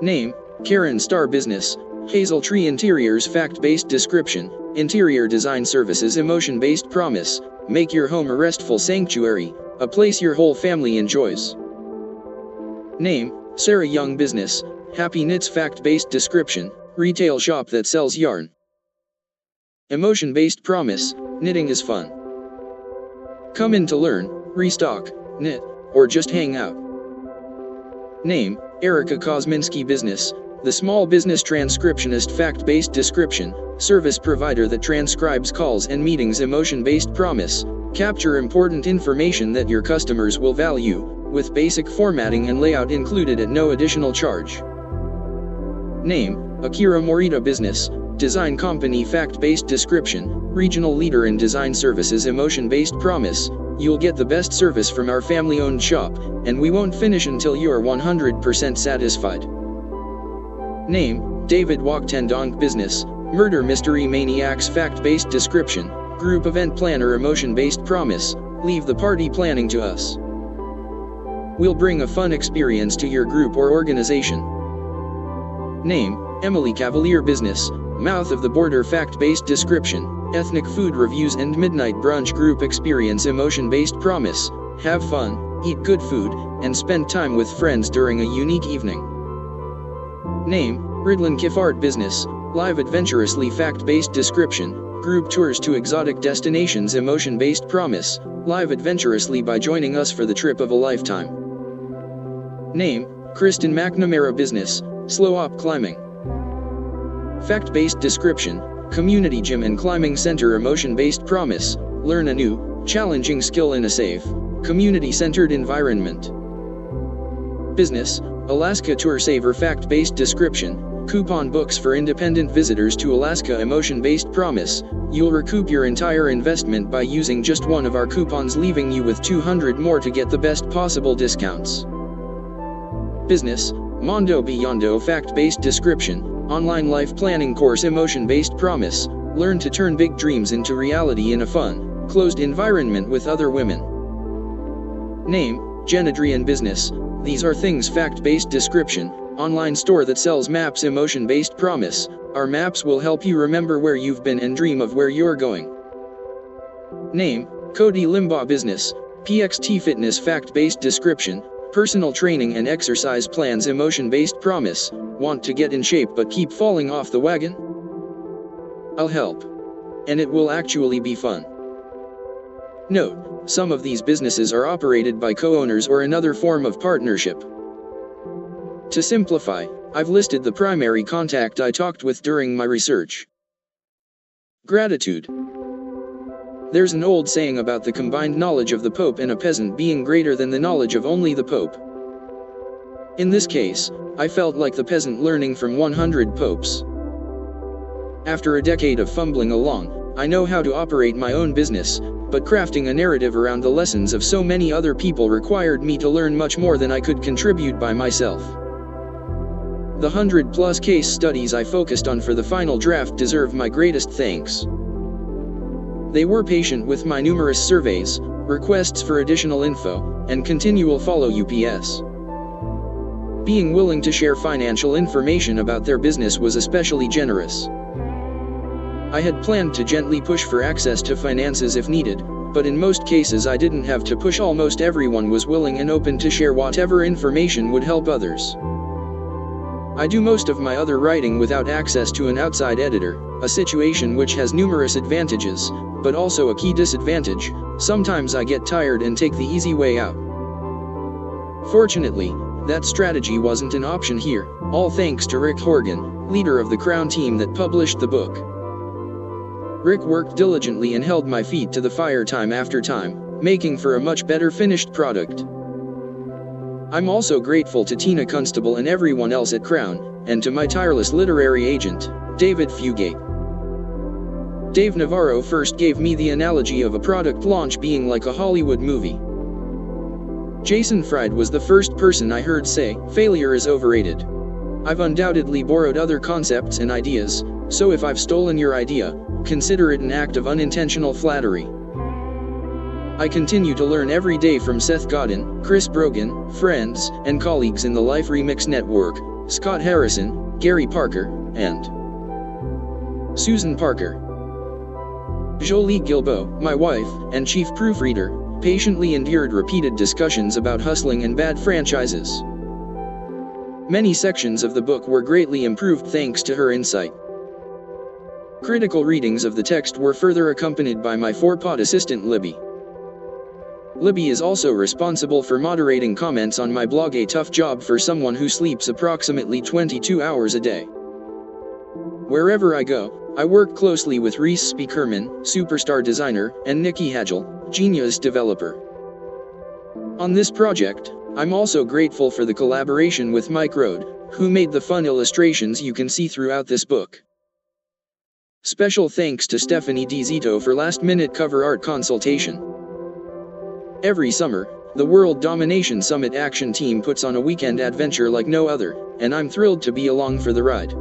Name: Karen Starr. Business: Hazel Tree Interiors. Fact-based description: interior design services. Emotion-based promise: make your home a restful sanctuary, a place your whole family enjoys. Name: Sarah Young. Business: Happy Knits. Fact-based description: retail shop that sells yarn. Emotion-based promise: knitting is fun. Come in to learn, restock, knit, or just hang out. Name: Erica Kosminski. Business: the small business transcriptionist. Fact-based description: service provider that transcribes calls and meetings. Emotion-based promise: capture important information that your customers will value, with basic formatting and layout included at no additional charge. Name: Akira Morita. Business: design company. Fact-based description: regional leader in design services. Emotion-based promise: you'll get the best service from our family-owned shop, and we won't finish until you're 100% satisfied. Name: David Wachtendonk. Business: murder mystery maniacs. Fact-based description: group event planner. Emotion-based promise: leave the party planning to us. We'll bring a fun experience to your group or organization. Name: Emily Cavalier. Business: Mouth of the Border fact-based description, ethnic food reviews and midnight brunch group experience emotion-based promise, have fun, eat good food, and spend time with friends during a unique evening. Name, Ridlan Kifart Business, live adventurously fact-based description, group tours to exotic destinations emotion-based promise, live adventurously by joining us for the trip of a lifetime. Name, Kristen McNamara Business, slow op climbing. Fact-based description, community gym and climbing center emotion-based promise, learn a new, challenging skill in a safe, community-centered environment. Business, Alaska Tour Saver fact-based description, coupon books for independent visitors to Alaska emotion-based promise, you'll recoup your entire investment by using just one of our coupons, leaving you with 200 more to get the best possible discounts. Business, Mondo Beyond fact-based description, online life planning course emotion-based promise, learn to turn big dreams into reality in a fun, closed environment with other women. Name, Genadrian Business, these are things fact-based description, online store that sells maps emotion-based promise, our maps will help you remember where you've been and dream of where you're going. Name, Cody Limbaugh Business, PXT Fitness fact-based description, personal training and exercise plans emotion-based promise, want to get in shape but keep falling off the wagon? I'll help. And it will actually be fun. Note, some of these businesses are operated by co-owners or another form of partnership. To simplify, I've listed the primary contact I talked with during my research. Gratitude. There's an old saying about the combined knowledge of the Pope and a peasant being greater than the knowledge of only the Pope. In this case, I felt like the peasant learning from 100 popes. After a decade of fumbling along, I know how to operate my own business, but crafting a narrative around the lessons of so many other people required me to learn much more than I could contribute by myself. The 100+ case studies I focused on for the final draft deserve my greatest thanks. They were patient with my numerous surveys, requests for additional info, and continual follow-ups. Being willing to share financial information about their business was especially generous. I had planned to gently push for access to finances if needed, but in most cases I didn't have to push. Almost everyone was willing and open to share whatever information would help others. I do most of my other writing without access to an outside editor, a situation which has numerous advantages, but also a key disadvantage. Sometimes I get tired and take the easy way out. Fortunately, that strategy wasn't an option here, all thanks to Rick Horgan, leader of the Crown team that published the book. Rick worked diligently and held my feet to the fire time after time, making for a much better finished product. I'm also grateful to Tina Constable and everyone else at Crown, and to my tireless literary agent, David Fugate. Dave Navarro first gave me the analogy of a product launch being like a Hollywood movie. Jason Fried was the first person I heard say, "Failure is overrated." I've undoubtedly borrowed other concepts and ideas, so if I've stolen your idea, consider it an act of unintentional flattery. I continue to learn every day from Seth Godin, Chris Brogan, friends, and colleagues in the Life Remix Network, Scott Harrison, Gary Parker, and Susan Parker. Jolie Guillebeau, my wife, and chief proofreader, patiently endured repeated discussions about hustling and bad franchises. Many sections of the book were greatly improved thanks to her insight. Critical readings of the text were further accompanied by my 4-pod assistant Libby. Libby is also responsible for moderating comments on my blog, a tough job for someone who sleeps approximately 22 hours a day. Wherever I go, I work closely with Reese Speakerman, superstar designer, and Nikki Hagel, genius developer. On this project, I'm also grateful for the collaboration with Mike Rode, who made the fun illustrations you can see throughout this book. Special thanks to Stephanie DiZito for last-minute cover art consultation. Every summer, the World Domination Summit Action Team puts on a weekend adventure like no other, and I'm thrilled to be along for the ride.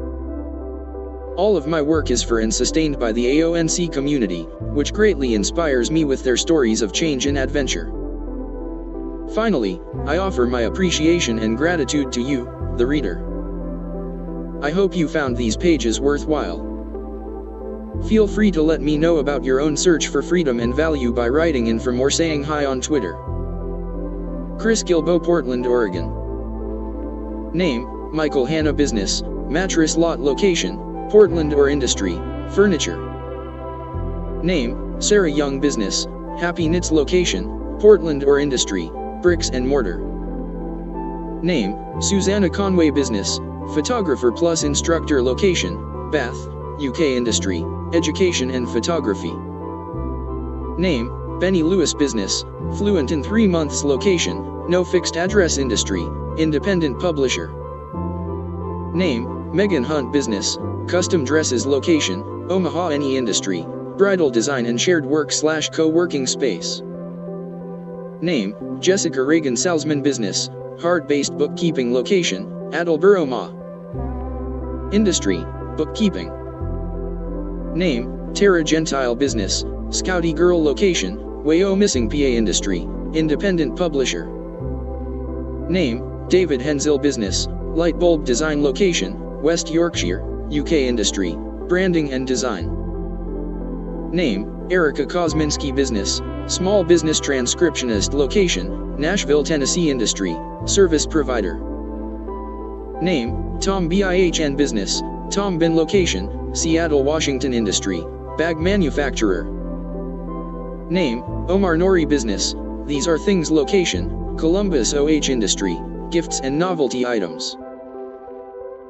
All of my work is for and sustained by the AONC community, which greatly inspires me with their stories of change and adventure. Finally, I offer my appreciation and gratitude to you, the reader. I hope you found these pages worthwhile. Feel free to let me know about your own search for freedom and value by writing in from or saying hi on Twitter. Chris Guillebeau, Portland, Oregon. Name: Michael Hanna. Business: mattress lot. Location: Portland or industry: furniture. Name: Sarah Young. Business: Happy Knits. Location: Portland or industry: bricks and mortar. Name: Susanna Conway. Business: photographer plus instructor. Location: Bath, UK. Industry: education and photography. Name: Benny Lewis. Business: fluent in 3 months. Location: no fixed address. Industry: independent publisher. Name: Megan Hunt. Business: custom dresses. Location: Omaha. Any industry: bridal design and shared work/co-working space. Name: Jessica Reagan. Salesman. Business: hard-based bookkeeping. Location: Attleboro, Ma. Industry: bookkeeping. Name: Tara Gentile. Business: Scouty Girl. Location: Wyoming, PA. Industry: independent publisher. Name: David Hensel. Business: light bulb design. Location: West Yorkshire, UK. Industry: branding and design. Name: Erica Kosminski. Business: small business transcriptionist. Location: Nashville, Tennessee. Industry: service provider. Name: Tom Bin. Business: Tom Bin. Location: Seattle, Washington. Industry: bag manufacturer. Name: Omar Nori. Business: these are things. Location: Columbus, OH. Industry: gifts and novelty items.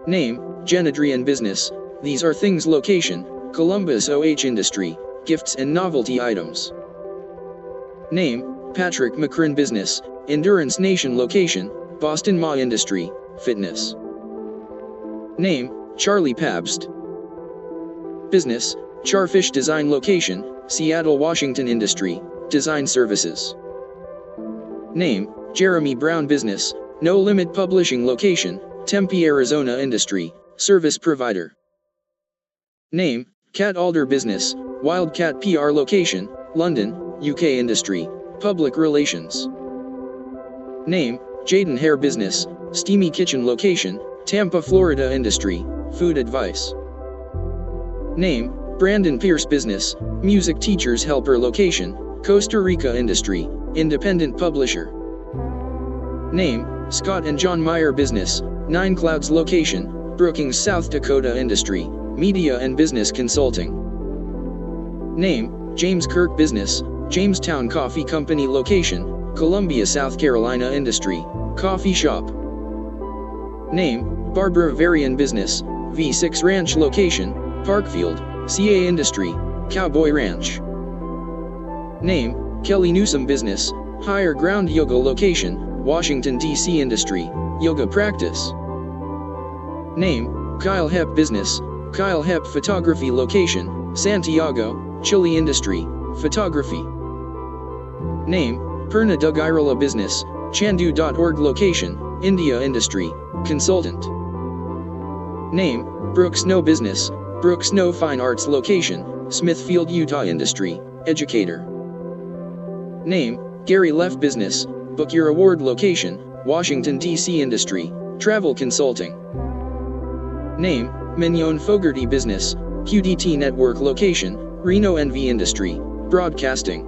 Name: Jen Adrian. Business: these are things. Location: Columbus, OH. Industry: gifts and novelty items. Name: Patrick McCrin. Business: Endurance Nation. Location: Boston, Ma. Industry: fitness. Name: Charlie Pabst. Business: Charfish Design. Location: Seattle, Washington. Industry: design services. Name: Jeremy Brown. Business: No Limit Publishing. Location: Tempe, Arizona. Industry: service provider. Name: Kat Alder. Business: Wildcat PR. Location: London, UK. Industry: public relations. Name: Jaden Hare. Business: Steamy Kitchen. Location: Tampa, Florida. Industry: food advice. Name: Brandon Pierce. Business: music teacher's helper. Location: Costa Rica. Industry: independent publisher. Name: Scott and John Meyer. Business: Nine Clouds. Location: Brookings, South Dakota. Industry: media and business consulting. Name: James Kirk. Business: Jamestown Coffee Company. Location: Columbia, South Carolina. Industry: coffee shop. Name: Barbara Varian. Business: V6 Ranch. Location: Parkfield, CA. Industry: cowboy ranch. Name: Kelly Newsom. Business: Higher Ground Yoga. Location: Washington, D.C. Industry: yoga practice. Name: Kyle Hepp. Business: Kyle Hepp Photography. Location: Santiago, Chile. Industry: photography. Name: Purna Dugairala. Business: Chandu.org. Location: India. Industry: consultant. Name: Brooke Snow. Business: Brooke Snow Fine Arts. Location: Smithfield, Utah. Industry: educator. Name: Gary Leff. Business: Book Your Award. Location: Washington, D.C. Industry: travel consulting. Name: Mignon Fogarty. Business: QDT Network. Location: Reno, NV. Industry: broadcasting.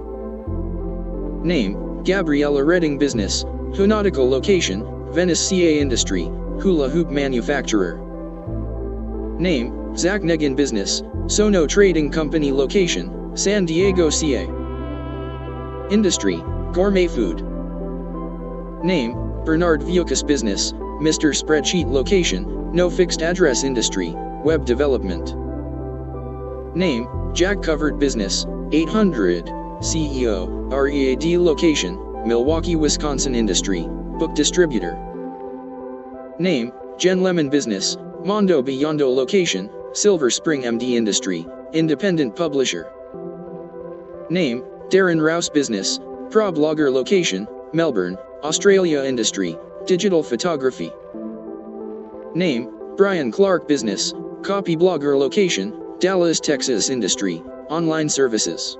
Name: Gabriella Redding. Business: Hunautical. Location: Venice, CA. Industry: hula hoop manufacturer. Name: Zach Negan. Business: Sono Trading Company. Location: San Diego, CA. Industry: gourmet food. Name: Bernard Vukas. Business: Mr. Spreadsheet. Location: no fixed address. Industry: web development. Name: Jack Covered. Business: 800, CEO, READ. Location: Milwaukee, Wisconsin. Industry: book distributor. Name: Jen Lemon. Business: Mondo Biondo. Location: Silver Spring, MD. Industry: independent publisher. Name: Darren Rouse. Business: Pro Blogger. Location: Melbourne, Australia. Industry: digital photography. Name: Brian Clark. Business: Copy Blogger. Location: Dallas, Texas. Industry: online services.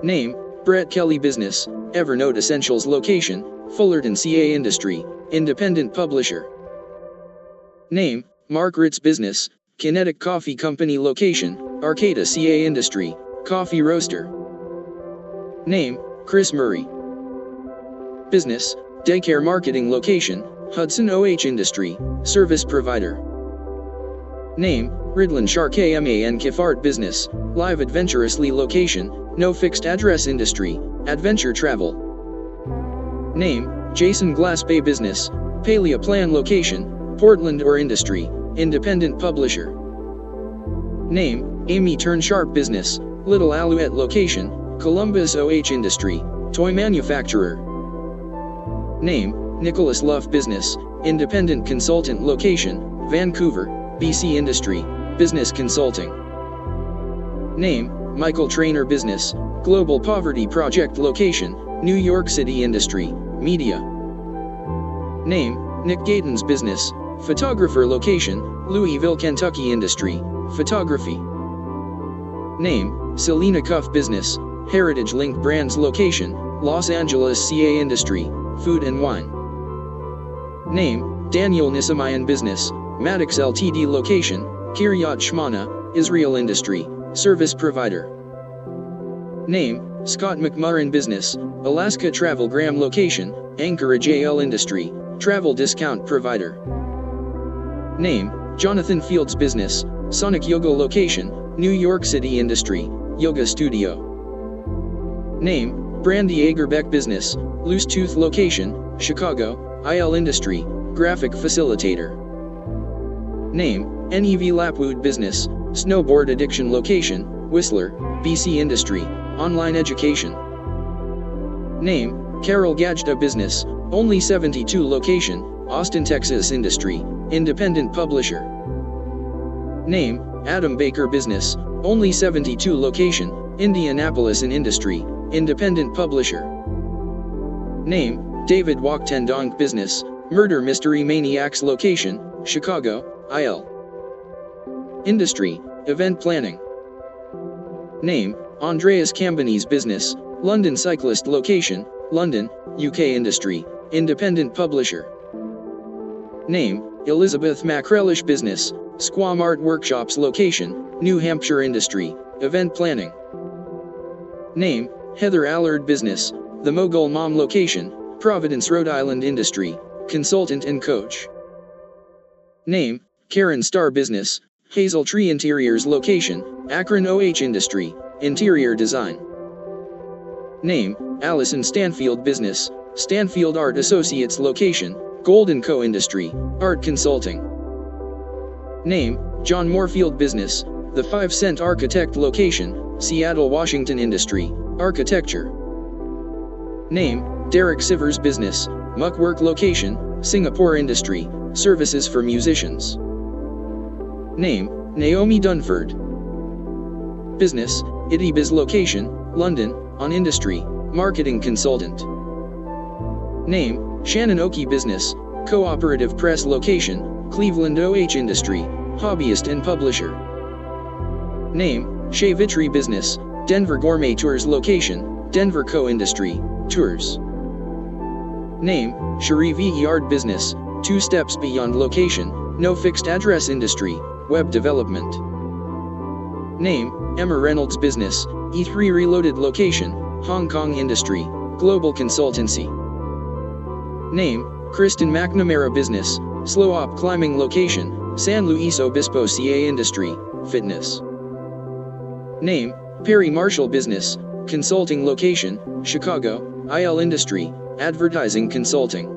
Name: Brett Kelly. Business: Evernote Essentials. Location: Fullerton, CA. Industry: independent publisher. Name: Mark Ritz. Business: Kinetic Coffee Company. Location: Arcata CA Industry, coffee roaster. Name, Chris Murray. Business, daycare marketing location, Hudson OH Industry, service provider. Name, Ridland Shark AMA Kif Art Business, live adventurously location, no fixed address industry, adventure travel. Name, Jason Glass Bay Business, Palea Plan location, Portland or industry, independent publisher. Name, Amy Turn Sharp Business, Little Alouette location, Columbus OH Industry, toy manufacturer. Name, Nicholas Luff Business, independent consultant location, Vancouver, BC Industry, business consulting. Name, Michael Trainer Business, Global Poverty Project location, New York City Industry, media. Name, Nick Gaydon's Business, photographer location, Louisville, Kentucky Industry, photography. Name, Selena Cuff Business, Heritage Link Brands location, Los Angeles CA Industry, food and wine. Name, Daniel Nisamayan Business, Maddox Ltd location, Kiryat Shmona, Israel Industry, service provider. Name, Scott McMurrin Business, Alaska Travel Graham location, Anchorage AL Industry, travel discount provider. Name, Jonathan Fields Business, Sonic Yoga location, New York City Industry, yoga studio. Name, Brandy Agerbeck Business, Loose Tooth location, Chicago, IL Industry, graphic facilitator. Name, NEV Lapwood Business, Snowboard Addiction location, Whistler, BC Industry, online education. Name, Carol Gajda Business, Only 72 location, Austin, Texas Industry, independent publisher. Name, Adam Baker Business, Only 72 location, Indianapolis in Industry, independent publisher. Name, David Wachtendonk Business, Murder Mystery Maniacs location, Chicago, IL. Industry, event planning. Name, Andreas Cambani's Business, London Cyclist location, London, UK Industry, independent publisher. Name, Elizabeth Macrelish Business, Squam Art Workshops location, New Hampshire Industry, event planning. Name, Heather Allard Business, The Mogul Mom location, Providence, Rhode Island Industry, consultant and coach. Name, Karen Starr Business, Hazel Tree Interiors location, Akron OH Industry, interior design. Name, Allison Stanfield Business, Stanfield Art Associates location, Golden Co Industry, art consulting. Name, John Moorfield Business, The 5 Cent Architect location, Seattle, Washington Industry, architecture. Name, Derek Sivers Business, Muckwork location, Singapore Industry, services for musicians. Name, Naomi Dunford. Business, Itibiz location, London, on industry, marketing consultant. Name, Shannon Oki Business, Cooperative Press location, Cleveland OH Industry, hobbyist and publisher. Name, Shea Vitry Business, Denver Gourmet Tours location, Denver Co Industry, tours. Name, Cherie V. Yard Business, 2 Steps Beyond location, no fixed address industry, web development. Name, Emma Reynolds Business, E3 Reloaded location, Hong Kong Industry, global consultancy. Name, Kristen McNamara Business, Slow Op Climbing location, San Luis Obispo CA Industry, fitness. Name, Perry Marshall Business, consulting location, Chicago, IL Industry, advertising consulting.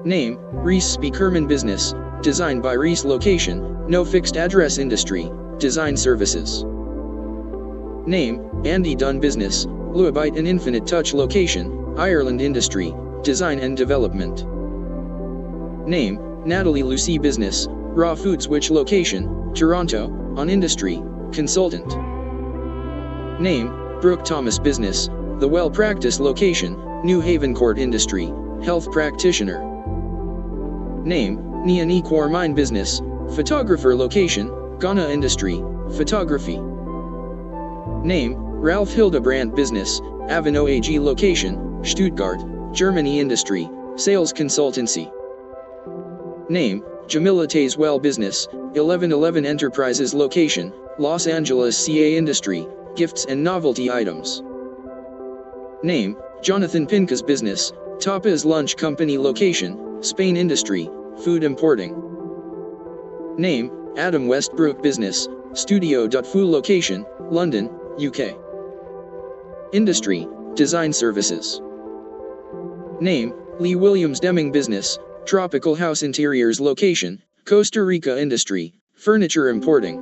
Name, Reese Speakerman Business, designed by Reese location, no fixed address industry, design services. Name, Andy Dunn Business, Luabite and Infinite Touch location, Ireland Industry, design and development. Name, Natalie Lucy Business, Raw Foods Which location, Toronto, on industry, consultant. Name, Brooke Thomas Business, The Well Practice location, New Haven Court Industry, health practitioner. Name, Niani Mine Business, photographer location, Ghana Industry, photography. Name, Ralph Hildebrandt Business, Avon AG location, Stuttgart, Germany Industry, sales consultancy. Name, Jamila Tazewell Business, 1111 Enterprises Location, Los Angeles CA Industry, Gifts and Novelty Items. Name, Jonathan Pincas Business, Tapas Lunch Company Location, Spain Industry, Food Importing. Name, Adam Westbrook Business, Studio.fu Location, London, UK. Industry, Design Services. Name, Lee Williams Deming Business, Tropical House Interiors Location, Costa Rica Industry, Furniture Importing.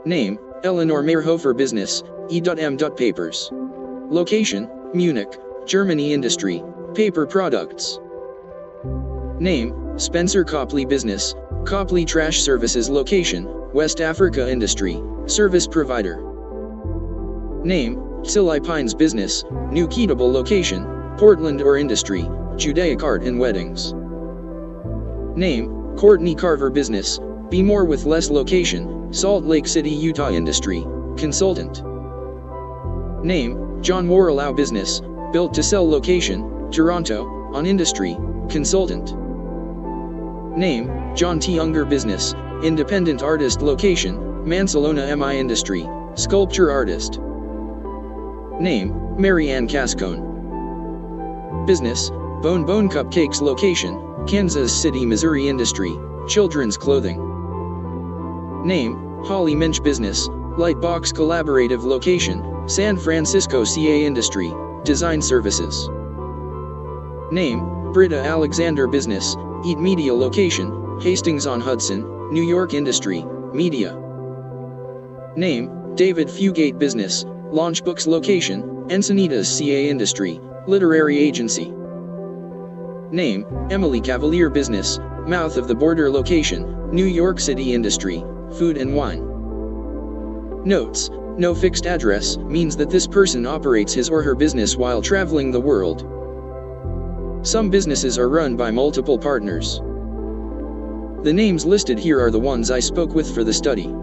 Name, Eleanor Meierhofer Business, E.M. Papers. Location, Munich, Germany Industry, Paper Products. Name, Spencer Copley Business, Copley Trash Services Location, West Africa Industry, Service Provider. Name, Tilly Pines Business, New Keatable Location, Portland or Industry, Judaic Art and Weddings. Name, Courtney Carver Business, Be More with Less Location, Salt Lake City, Utah Industry, Consultant. Name, John Warrelau Business, Built to Sell Location, Toronto, on Industry, Consultant. Name, John T. Unger Business, Independent Artist Location, Mansalona MI Industry, Sculpture Artist. Name, Mary Ann Cascone Business, Bone Cupcakes Location, Kansas City, Missouri Industry, Children's Clothing. Name, Holly Minch Business, Lightbox Collaborative Location, San Francisco CA Industry, Design Services. Name, Britta Alexander Business, Eat Media Location, Hastings-on-Hudson, New York Industry, Media. Name, David Fugate Business, Launch Books Location, Encinitas CA Industry, Literary Agency. Name, Emily Cavalier Business, Mouth of the Border Location, New York City Industry, Food and Wine. Notes, no fixed address means that this person operates his or her business while traveling the world. Some businesses are run by multiple partners. The names listed here are the ones I spoke with for the study.